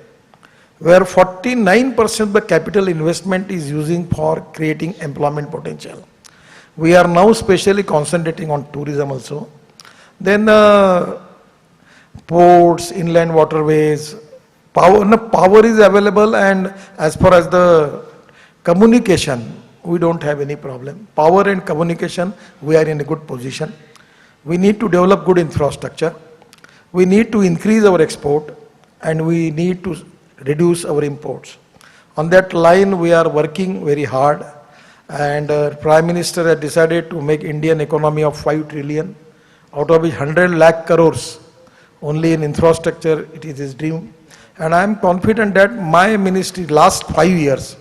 where 49% of the capital investment is using for creating employment potential. We are now specially concentrating on tourism also. Then ports, inland waterways, power is available, and as far as the communication, we don't have any problem. Power and communication, we are in a good position. We need to develop good infrastructure. We need to increase our export, and we need to reduce our imports. On that line, we are working very hard, and Prime Minister has decided to make Indian economy of 5 trillion, out of which 100 lakh crores only in infrastructure. It is his dream. And I am confident that my ministry last 5 years,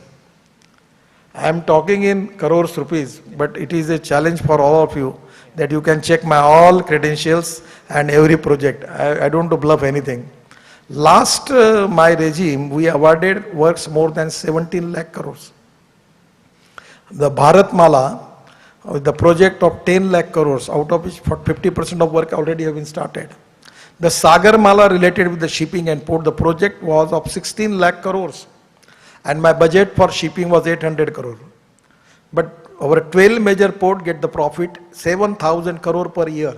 I am talking in crores rupees, but it is a challenge for all of you that you can check my all credentials and every project. I don't want to bluff anything. Last my regime, we awarded works more than 17 lakh crores. The Bharat Mala, the project of 10 lakh crores, out of which 50% of work already have been started. The Sagar Mala related with the shipping and port, the project was of 16 lakh crores, and my budget for shipping was 800 crore. But our 12 major port get the profit 7,000 crore per year,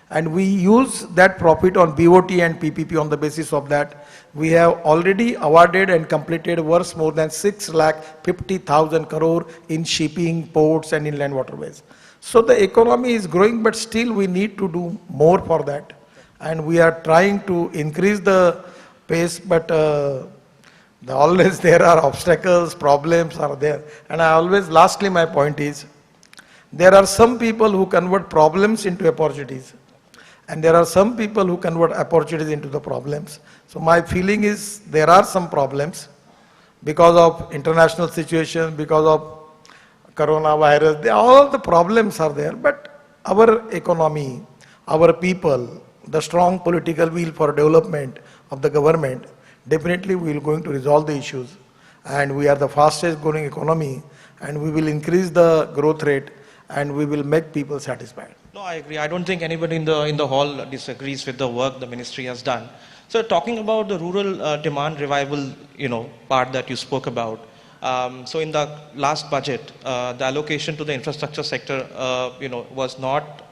and we use that profit on BOT and PPP. On the basis of that, we have already awarded and completed works more than 6,50,000 crore in shipping, ports and inland waterways. So the economy is growing, but still we need to do more for that. And we are trying to increase the pace, but always there are obstacles, problems are there. And I always, lastly my point is, there are some people who convert problems into opportunities, and there are some people who convert opportunities into the problems. So my feeling is there are some problems because of international situation, because of coronavirus, all the problems are there, but our economy, our people, the strong political will for development of the government, definitely we are going to resolve the issues. And we are the fastest growing economy, and we will increase the growth rate, and we will make people satisfied. No, I agree. I don't think anybody in the hall disagrees with the work the ministry has done. So talking about the rural demand revival, part that you spoke about. So in the last budget, the allocation to the infrastructure sector, was not.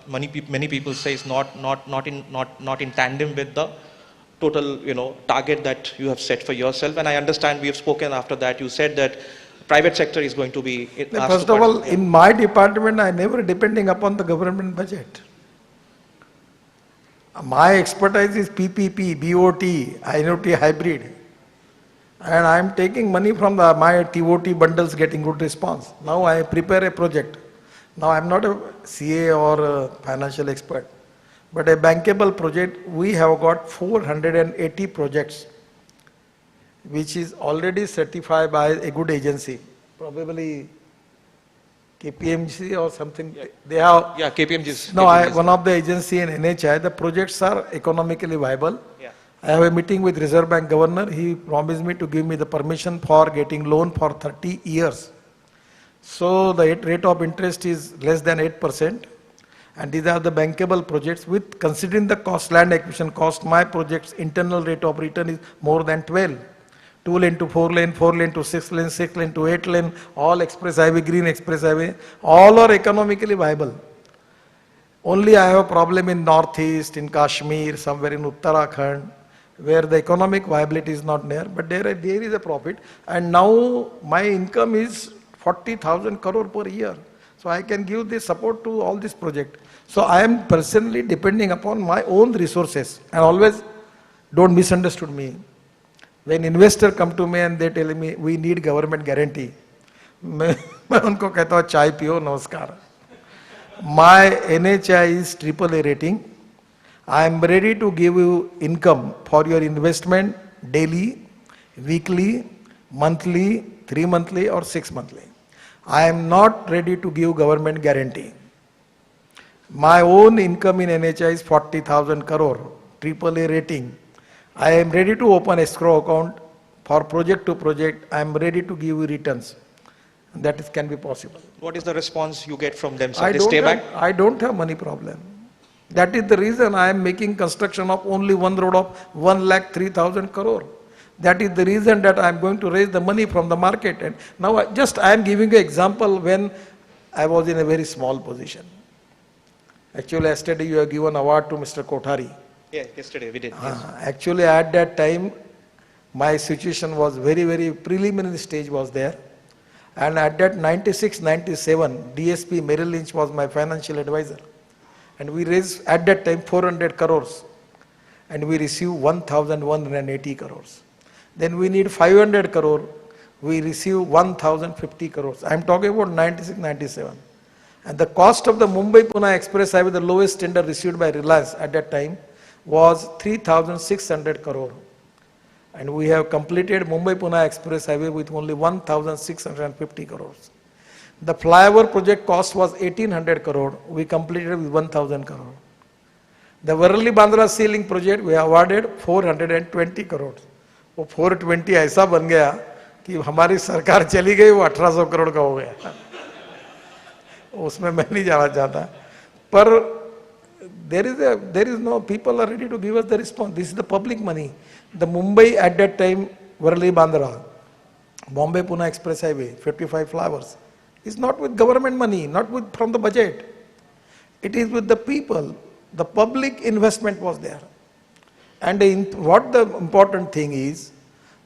Many people say is not in tandem with the total target that you have set for yourself. And I understand we have spoken after that. You said that private sector is going to be asked First to of all, participate. in my department, I never depending upon the government budget. My expertise is PPP, BOT, IoT hybrid. And I am taking money from my TOT bundles getting good response. Now I prepare a project. Now I am not a CA or a financial expert, but a bankable project. We have got 480 projects, which is already certified by a good agency, probably KPMG or something. They have. Yeah, KPMG. No, one of the agency in NHI, the projects are economically viable. Yeah. I have a meeting with Reserve Bank Governor. He promised me to give me the permission for getting loan for 30 years. So the rate of interest is less than 8%. And these are the bankable projects with considering the cost, land acquisition cost, my project's internal rate of return is more than 12. 2 lane to 4 lane, 4 lane to 6 lane, 6 lane to 8 lane, all express highway, green express highway, all are economically viable. Only I have a problem in northeast, in Kashmir, somewhere in Uttarakhand, where the economic viability is not there, but there is a profit. And now my income is 40,000 crore per year. So I can give this support to all this project. So I am personally depending upon my own resources. And always, don't misunderstood me. When investor come to me and they tell me, we need government guarantee, मैं उनको कहता हूँ चाय पियो नमस्कार. My NHI is AAA rating. I am ready to give you income for your investment daily, weekly, monthly, 3 monthly or 6 monthly. I am not ready to give government guarantee. My own income in NHI is 40,000 crore, AAA rating. I am ready to open escrow account for project to project. I am ready to give you returns. That can be possible. What is the response you get from them? So they stay back? I don't have money problem. That is the reason I am making construction of only one road of 1,03,000 crore. That is the reason that I am going to raise the money from the market. And now I am giving you an example when I was in a very small position. Actually, yesterday you have given award to Mr. Kothari. Yeah, yesterday we did. Yes. Actually, at that time, my situation was very, very preliminary stage was there. And at that 96, 97, DSP Merrill Lynch was my financial advisor. And we raised at that time 400 crores. And we received 1,180 crores. Then we need 500 crore. We receive 1,050 crores. I am talking about 96, 97. And the cost of the Mumbai-Pune Express Highway, the lowest tender received by Reliance at that time, was 3,600 crore. And we have completed Mumbai-Pune Express Highway with only 1,650 crores. The flyover project cost was 1,800 crore. We completed with 1,000 crore. The Worli-Bandra Sea Link project, we awarded 420 crores. वो 420 ऐसा बन गया कि हमारी सरकार चली गई, वो 1800 करोड़ का हो गया. उसमें मैं नहीं जाना चाहता, पर there is no, people are ready to give us the response. This is the public money. The Mumbai at that time, Worli-Bandra, Bombay-Pune Express Highway, 55 flowers, is not with government money, not from the budget. It is with the people. The public investment was there. And what the important thing is,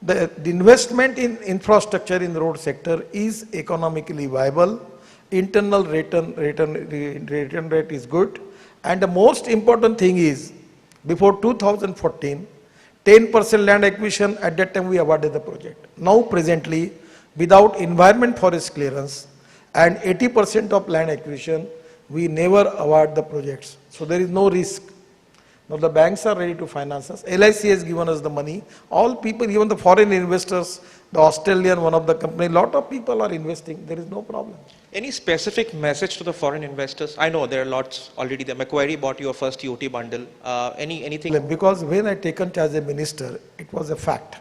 the investment in infrastructure in the road sector is economically viable, internal return rate is good, and the most important thing is, before 2014, 10% land acquisition, at that time we awarded the project. Now presently, without environment forest clearance and 80% of land acquisition, we never award the projects. So there is no risk. Now the banks are ready to finance us. LIC has given us the money. All people, even the foreign investors, The Australian, one of the company, lot of people are investing. There is no problem. Any specific message to the foreign investors? I know there are lots already. The Macquarie bought your first TOT bundle. Anything? Because when I taken as a minister, it was a fact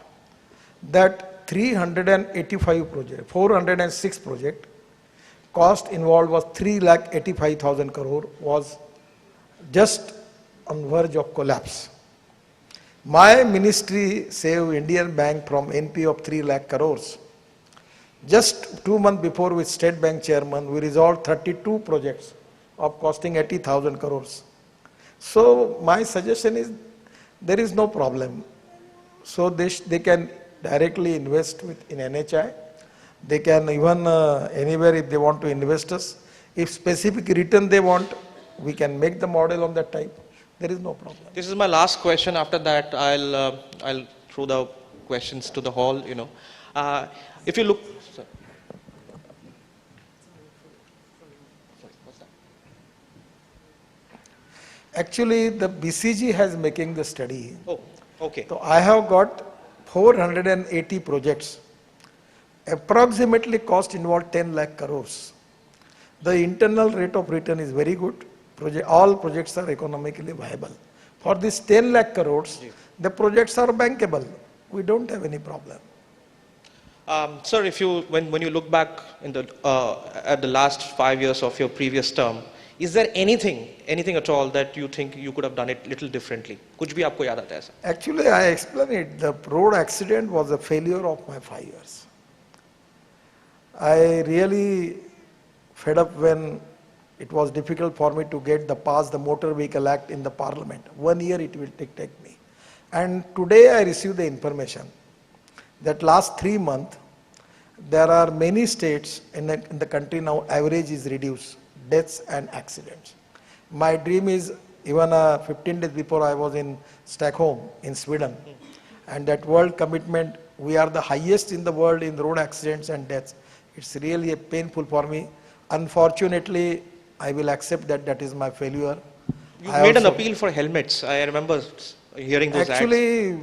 that 385 project, 406 project, cost involved was 3,85,000 crore, was just on verge of collapse. My ministry saved Indian Bank from NP of 3 lakh crores. Just 2 months before with State Bank chairman, we resolved 32 projects of costing 80,000 crores. So my suggestion is, there is no problem. So they can directly invest in NHI. They can even anywhere if they want to invest us. If specific return they want, we can make the model on that type. There is no problem. This is my last question. After that, I'll throw the questions to the hall. If you look. Actually, the BCG has making the study. Oh, okay. So I have got 480 projects. Approximately cost involved 10 lakh crores. The internal rate of return is very good. All projects are economically viable. For this 10 lakh crores, the projects are bankable. We don't have any problem. Sir, if you when you look back in at the last 5 years of your previous term, is there anything at all that you think you could have done it little differently? कुछ भी आपको याद आता है ऐसा? Actually, I explained it. The road accident was a failure of my 5 years. I really fed up when it was difficult for me to get pass the Motor Vehicle Act in the Parliament. 1 year it will take me. And today I received the information that last 3 months, there are many states in the country now average is reduced, deaths and accidents. My dream is, even 15 days before I was in Stockholm in Sweden, and that world commitment, we are the highest in the world in road accidents and deaths. It's really painful for me. Unfortunately, I will accept that is my failure. You made an appeal for helmets. I remember hearing those actually,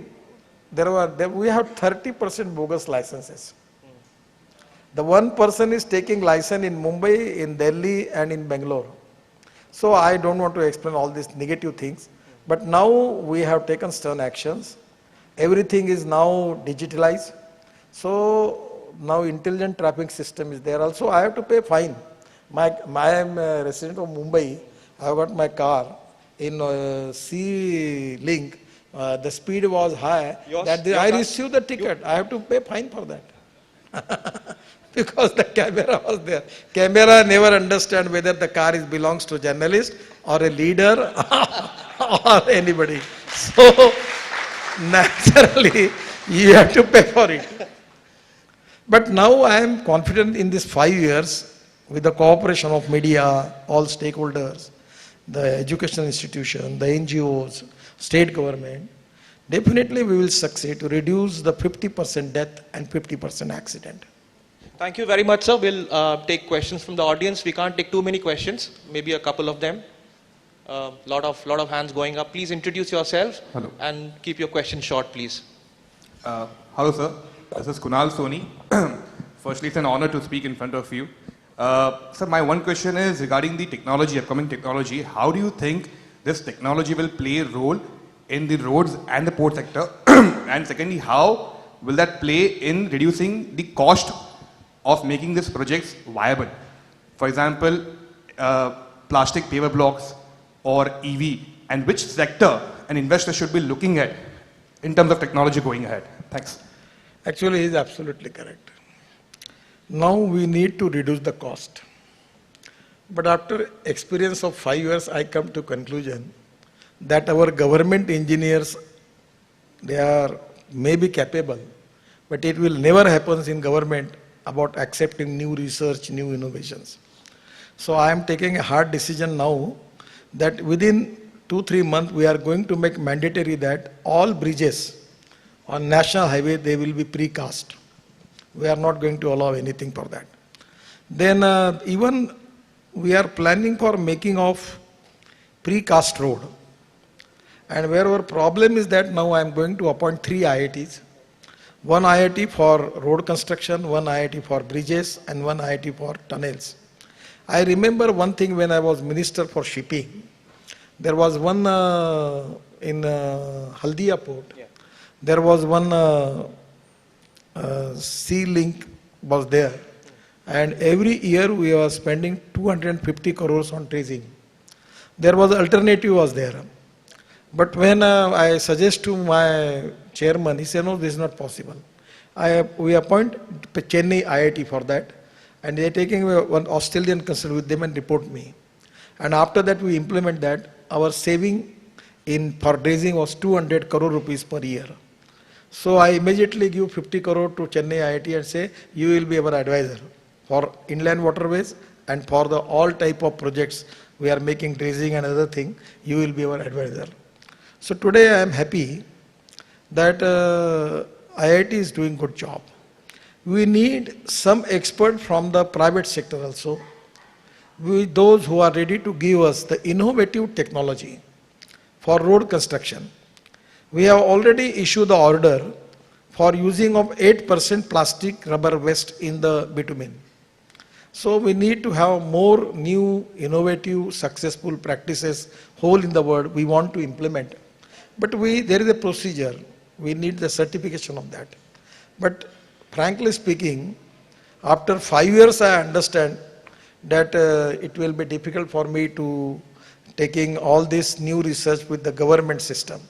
ads. We have 30% bogus licenses. The one person is taking license in Mumbai, in Delhi and in Bangalore. So I don't want to explain all these negative things. But now we have taken stern actions. Everything is now digitalized. So now intelligent traffic system is there. Also I have to pay fine. I am a resident of Mumbai. I have got my car in C-Link. The speed was high. I received the ticket. I have to pay fine for that. Because the camera was there. Camera never understand whether the car belongs to a journalist or a leader or anybody. So naturally you have to pay for it. But now I am confident in these 5 years with the cooperation of media, all stakeholders, the educational institution, the NGOs, state government, definitely we will succeed to reduce the 50% death and 50% accident. Thank you very much, sir. We'll take questions from the audience. We can't take too many questions, maybe a couple of them. Lot of hands going up. Please introduce yourself. Hello. And keep your questions short, please. Hello, sir. This is Kunal Soni. Firstly, it's an honor to speak in front of you. Sir, my one question is regarding the technology, upcoming technology. How do you think this technology will play a role in the roads and the port sector? And secondly, how will that play in reducing the cost of making these projects viable? For example, plastic paver blocks or EV, and which sector an investor should be looking at in terms of technology going ahead? Thanks. Actually, he is absolutely correct. Now we need to reduce the cost. But after experience of 5 years, I come to conclusion that our government engineers, they are maybe capable, but it will never happen in government about accepting new research, new innovations. So I am taking a hard decision now that within 2-3 months we are going to make mandatory that all bridges on national highway, they will be precast. We are not going to allow anything for that. Then even we are planning for making of precast road. And where our problem is that now I am going to appoint 3 IITs. one IIT for road construction, one IIT for bridges, and one IIT for tunnels. I remember one thing when I was Minister for Shipping. There was one in Haldia port. Yeah. There was one sea link was there. And every year we were spending 250 crores on dredging. There was alternative was there. But when I suggest to my chairman, he said, no, this is not possible. We appoint Chennai IIT for that. And they are taking one Australian consultant with them and report me. And after that we implement that. Our saving for dredging was 200 crore rupees per year. So I immediately give 50 crore to Chennai IIT and say, you will be our advisor for inland waterways and for the all type of projects we are making dredging and other thing, you will be our advisor. So today I am happy that IIT is doing good job. We need some expert from the private sector also. Those who are ready to give us the innovative technology for road construction. We have already issued the order for using of 8% plastic rubber waste in the bitumen. So we need to have more new, innovative, successful practices whole in the world we want to implement. But there is a procedure. We need the certification of that. But frankly speaking, after 5 years I understand that it will be difficult for me to taking all this new research with the government system.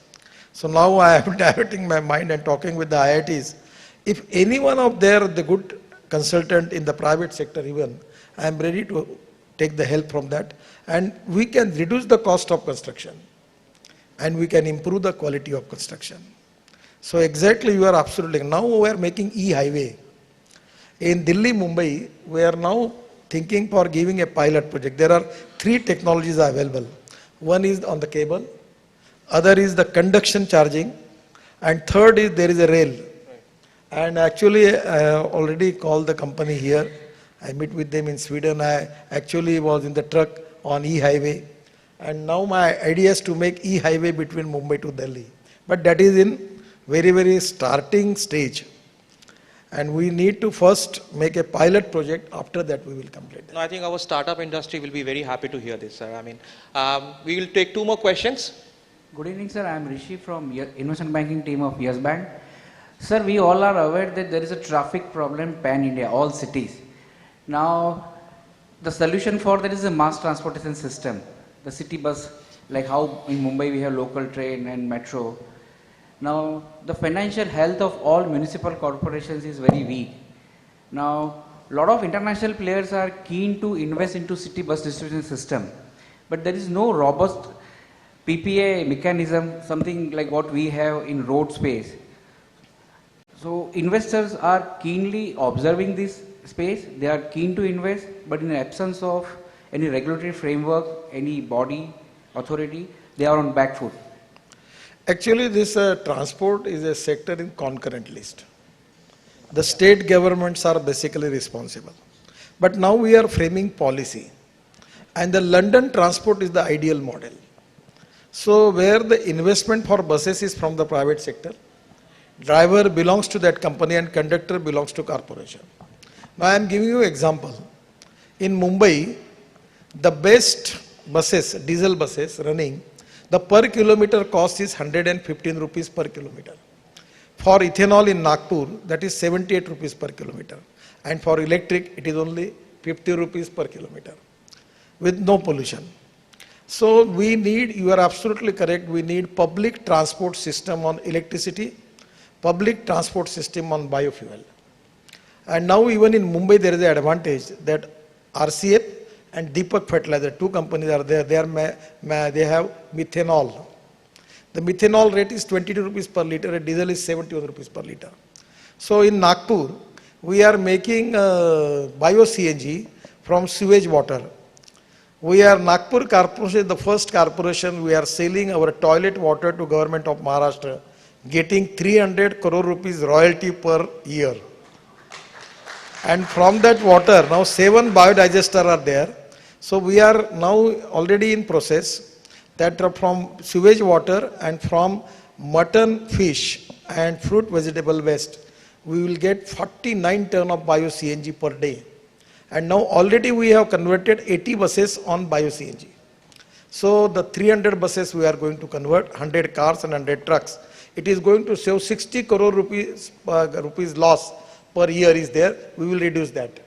So now I am diverting my mind and talking with the IITs. If any one of the good consultant in the private sector even, I am ready to take the help from that. And we can reduce the cost of construction. And we can improve the quality of construction. So exactly you are absolutely, now we are making e-highway. In Delhi, Mumbai, we are now thinking for giving a pilot project. There are 3 technologies available. One is on the cable, other is the conduction charging, and third is there is a rail. And actually I already called the company here. I meet with them in Sweden. I actually was in the truck on e-highway. And now my idea is to make e-highway between Mumbai to Delhi. But that is in very, very starting stage. And we need to first make a pilot project. After that, we will complete that. No, I think our startup industry will be very happy to hear this, sir. I mean, we will take 2 more questions. Good evening, sir. I am Rishi from investment banking team of Yes Bank. Sir, we all are aware that there is a traffic problem pan-India, all cities. Now, the solution for that is a mass transportation system. The city bus, like how in Mumbai we have local train and metro. Now, the financial health of all municipal corporations is very weak. Now, a lot of international players are keen to invest into city bus distribution system, but there is no robust PPA mechanism, something like what we have in road space. So, investors are keenly observing this space, they are keen to invest, but in the absence of any regulatory framework, any body, authority, they are on back foot. Actually, this transport is a sector in concurrent list. The state governments are basically responsible. But now we are framing policy. And the London transport is the ideal model. So where the investment for buses is from the private sector, driver belongs to that company and conductor belongs to corporation. Now I am giving you an example. In Mumbai, the best buses, diesel buses running, the per kilometer cost is 115 rupees per kilometer. For ethanol in Nagpur, that is 78 rupees per kilometer. And for electric, it is only 50 rupees per kilometer with no pollution. So we need, you are absolutely correct, we need public transport system on electricity, public transport system on biofuel. And now even in Mumbai there is an advantage that RCF and Deepak Fertilizer, 2 companies are there, they have methanol. The methanol rate is 22 rupees per liter and diesel is 71 rupees per liter. So in Nagpur, we are making bio-CNG from sewage water. We are Nagpur Corporation, the first corporation, we are selling our toilet water to government of Maharashtra, getting 300 crore rupees royalty per year. And from that water, now 7 biodigester are there. So we are now already in process that from sewage water and from mutton, fish and fruit vegetable waste, we will get 49 ton of bio-CNG per day. And now already we have converted 80 buses on bio-CNG. So the 300 buses we are going to convert, 100 cars and 100 trucks. It is going to save 60 crore rupees loss per year is there. We will reduce that.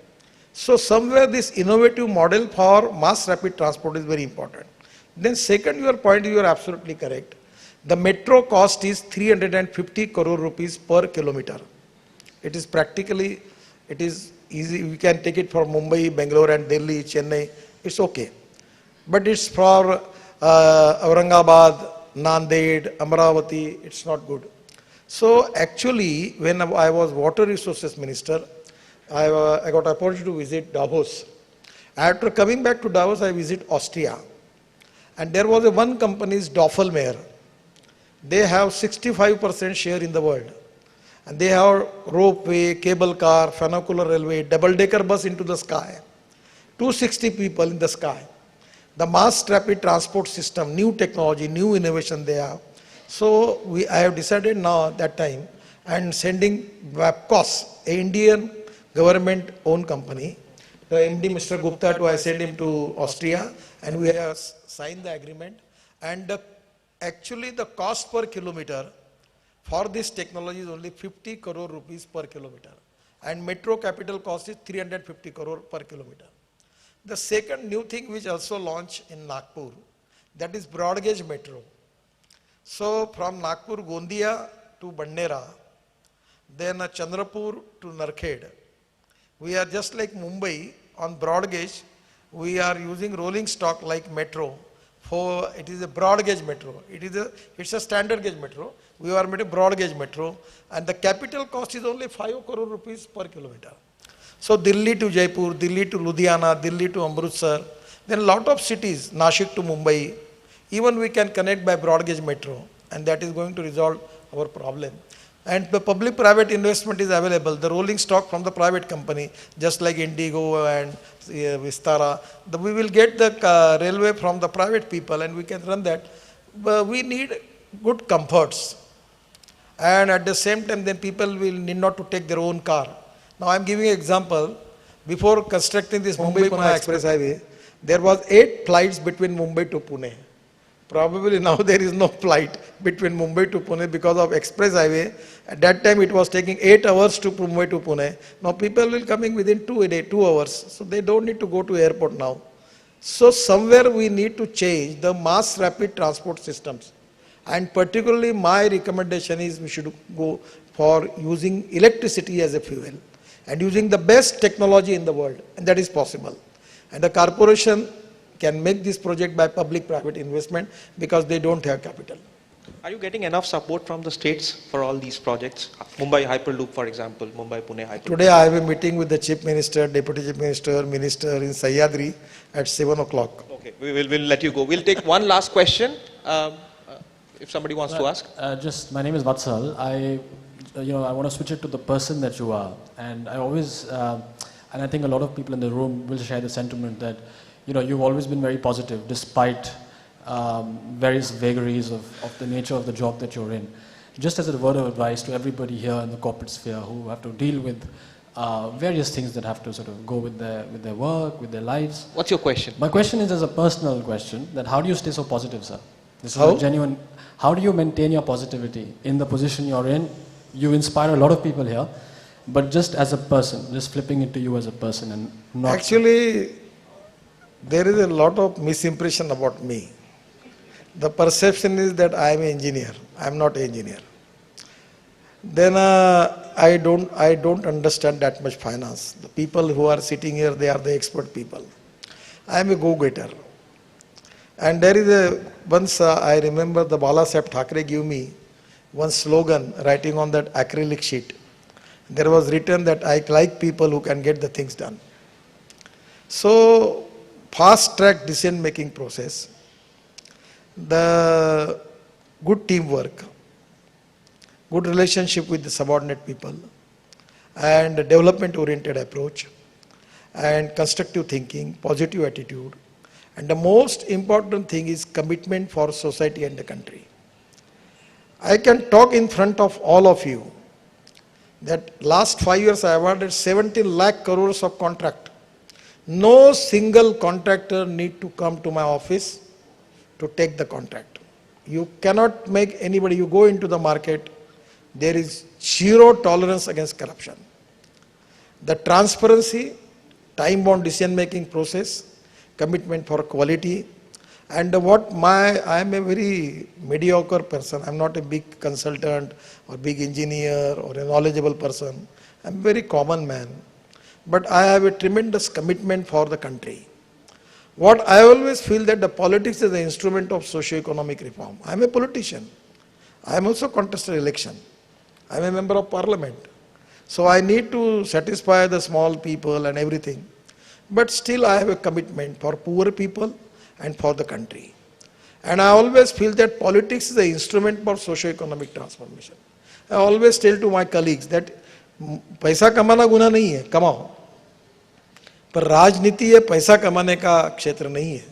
So somewhere this innovative model for mass rapid transport is very important. Then second, your point, you are absolutely correct. The metro cost is 350 crore rupees per kilometer. It is practically, it is easy. We can take it for Mumbai, Bangalore and Delhi, Chennai. It's okay. But it's for Aurangabad, Nanded, Amravati, it's not good. So actually, when I was Water Resources Minister, I got opportunity to visit Davos. After coming back to Davos, I visit Austria. And there was one company, Doffelmayr. They have 65% share in the world. And they have ropeway, cable car, funicular railway, double-decker bus into the sky. 260 people in the sky. The mass rapid transport system, new technology, new innovation they have. So I have decided now that time and sending Wapcos, an Indian government-owned company, the MD Mr. Gupta, I sent him to Austria and we have signed the agreement. And actually the cost per kilometer for this technology is only 50 crore rupees per kilometer. And metro capital cost is 350 crore per kilometer. The second new thing which also launched in Nagpur, that is broad gauge metro. So from Nagpur, Gondia to Bandera, then Chandrapur to Narkhed. We are just like Mumbai on broad gauge. We are using rolling stock like metro. It is a broad gauge metro. It's a standard gauge metro. We are made a broad gauge metro, and the capital cost is only 5 crore rupees per kilometer. So Delhi to Jaipur, Delhi to Ludhiana, Delhi to Amritsar, then a lot of cities, Nashik to Mumbai, even we can connect by broad gauge metro, and that is going to resolve our problem. And the public-private investment is available, the rolling stock from the private company, just like Indigo and Vistara. We will get the railway from the private people and we can run that. But we need good comforts. And at the same time, then people will need not to take their own car. Now I am giving an example. Before constructing this Mumbai-Pune Express Highway, there was 8 flights between Mumbai to Pune. Probably now there is no flight between Mumbai to Pune because of express highway. At that time it was taking 8 hours to Mumbai to Pune. Now people will coming within 2 hours. So they don't need to go to airport now. So somewhere we need to change the mass rapid transport systems. And particularly my recommendation is we should go for using electricity as a fuel and using the best technology in the world, and that is possible. And the corporation can make this project by public-private investment because they don't have capital. Are you getting enough support from the states for all these projects? Mumbai Hyperloop, for example, Mumbai-Pune Hyperloop. Today I have a meeting with the Chief Minister, Deputy Chief Minister, Minister in Sahyadri at 7 o'clock. Okay, we'll let you go. We'll take one last question, if somebody wants to ask. My name is Vatsal. I want to switch it to the person that you are. And I always, and I think a lot of people in the room will share the sentiment that you've always been very positive despite various vagaries of the nature of the job that you're in. Just as a word of advice to everybody here in the corporate sphere who have to deal with various things that have to sort of go with their work, with their lives. What's your question? My question is as a personal question, that how do you stay so positive, sir? This is How? a genuine, how do you maintain your positivity in the position you're in? You inspire a lot of people here, but just as a person, just flipping it to you as a person and not... Actually, there is a lot of misimpression about me. The perception is that I am an engineer. I am not an engineer. Then I don't understand that much finance. The people who are sitting here, they are the expert people. I am a go-getter. And there is once I remember the Bala Saheb Thackeray gave me one slogan writing on that acrylic sheet. There was written that I like people who can get the things done. So, fast-track decision-making process, the good teamwork, good relationship with the subordinate people, and development-oriented approach, and constructive thinking, positive attitude, and the most important thing is commitment for society and the country. I can talk in front of all of you, that last 5 years I awarded 17 lakh crores of contract. No single contractor need to come to my office to take the contract. You cannot make anybody, you go into the market, there is zero tolerance against corruption. The transparency, time-bound decision-making process, commitment for quality, and I am a very mediocre person. I'm not a big consultant or big engineer or a knowledgeable person. I'm a very common man. But I have a tremendous commitment for the country. What I always feel that the politics is the instrument of socio-economic reform. I'm a politician. I am also contested election. I'm a member of parliament. So I need to satisfy the small people and everything. But still I have a commitment for poor people and for the country. And I always feel that politics is the instrument for socio-economic transformation. I always tell to my colleagues that पैसा कमाना गुनाह नहीं है, कमाओ, पर राजनीति है पैसा कमाने का क्षेत्र नहीं है.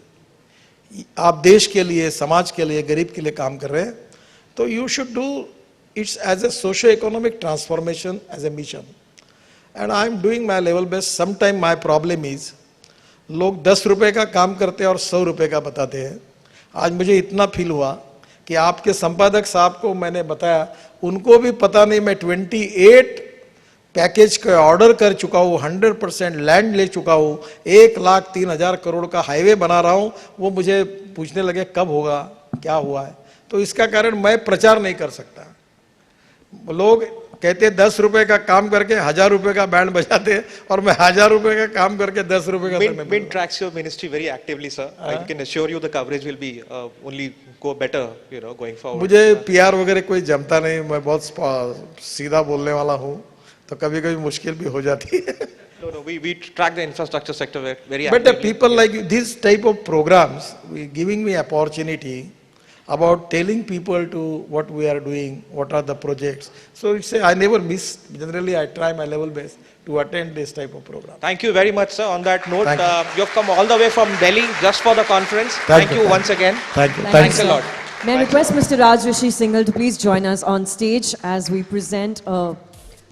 आप देश के लिए, समाज के लिए, गरीब के लिए काम कर रहे हैं, तो you should do it as a socio-economic transformation as a mission. And I am doing my level best. Sometimes my problem is लोग 10 रुपए का काम करते हैं और 100 रुपए का बताते हैं. आज मुझे इतना फील हुआ कि आपके संपादक साहब को मैंने बताया, उनको भी पता नहीं मैं 28 पैकेज का ऑर्डर कर चुका हूँ, 100% लैंड ले चुका हूँ, 1,03,000 करोड़ का हाईवे बना रहा हूँ. वो मुझे पूछने लगे कब होगा, क्या हुआ है. तो इसका कारण मैं प्रचार नहीं कर सकता. लोग कहते 10 रुपए का काम करके 1000 रुपए का बैंड बजाते हैं और मैं 1000 रुपए का काम करके 10 रुपए का. Mint tracks your ministry very actively, sir. I can assure you the coverage will be only go better, going forward. मुझे PR वगैरह कोई जमता नहीं, मैं बहुत सीधा बोलने वाला हूँ, तो कभी-कभी मुश्किल भी हो जाती है. No, we track the infrastructure sector very actively. But the people like this type of programs, giving me opportunity about telling people to what we are doing, what are the projects. So I never miss. Generally, I try my level best to attend this type of program. Thank you very much, sir. On that note, you have come all the way from Delhi just for the conference. Thank you once again. Thank you. Thanks a lot. May I request Mr. Rajrishi Singhal to please join us on stage as we present a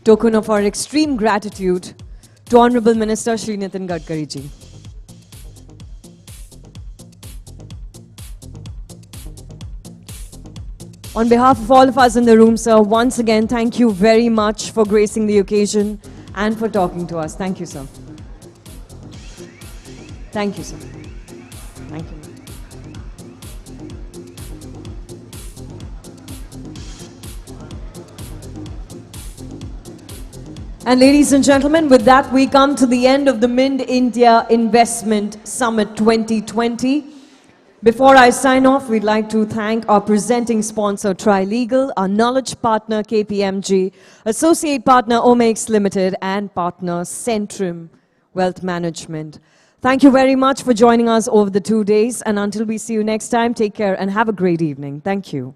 token of our extreme gratitude to Honorable Minister Shri Nitin Gadkari ji. On behalf of all of us in the room, sir, once again, thank you very much for gracing the occasion and for talking to us. Thank you, sir. Thank you, sir. Thank you. And ladies and gentlemen, with that, we come to the end of the Mind India Investment Summit 2020. Before I sign off, we'd like to thank our presenting sponsor, Trilegal, our knowledge partner, KPMG, associate partner, Omex Limited, and partner, Centrum Wealth Management. Thank you very much for joining us over the 2 days. And until we see you next time, take care and have a great evening. Thank you.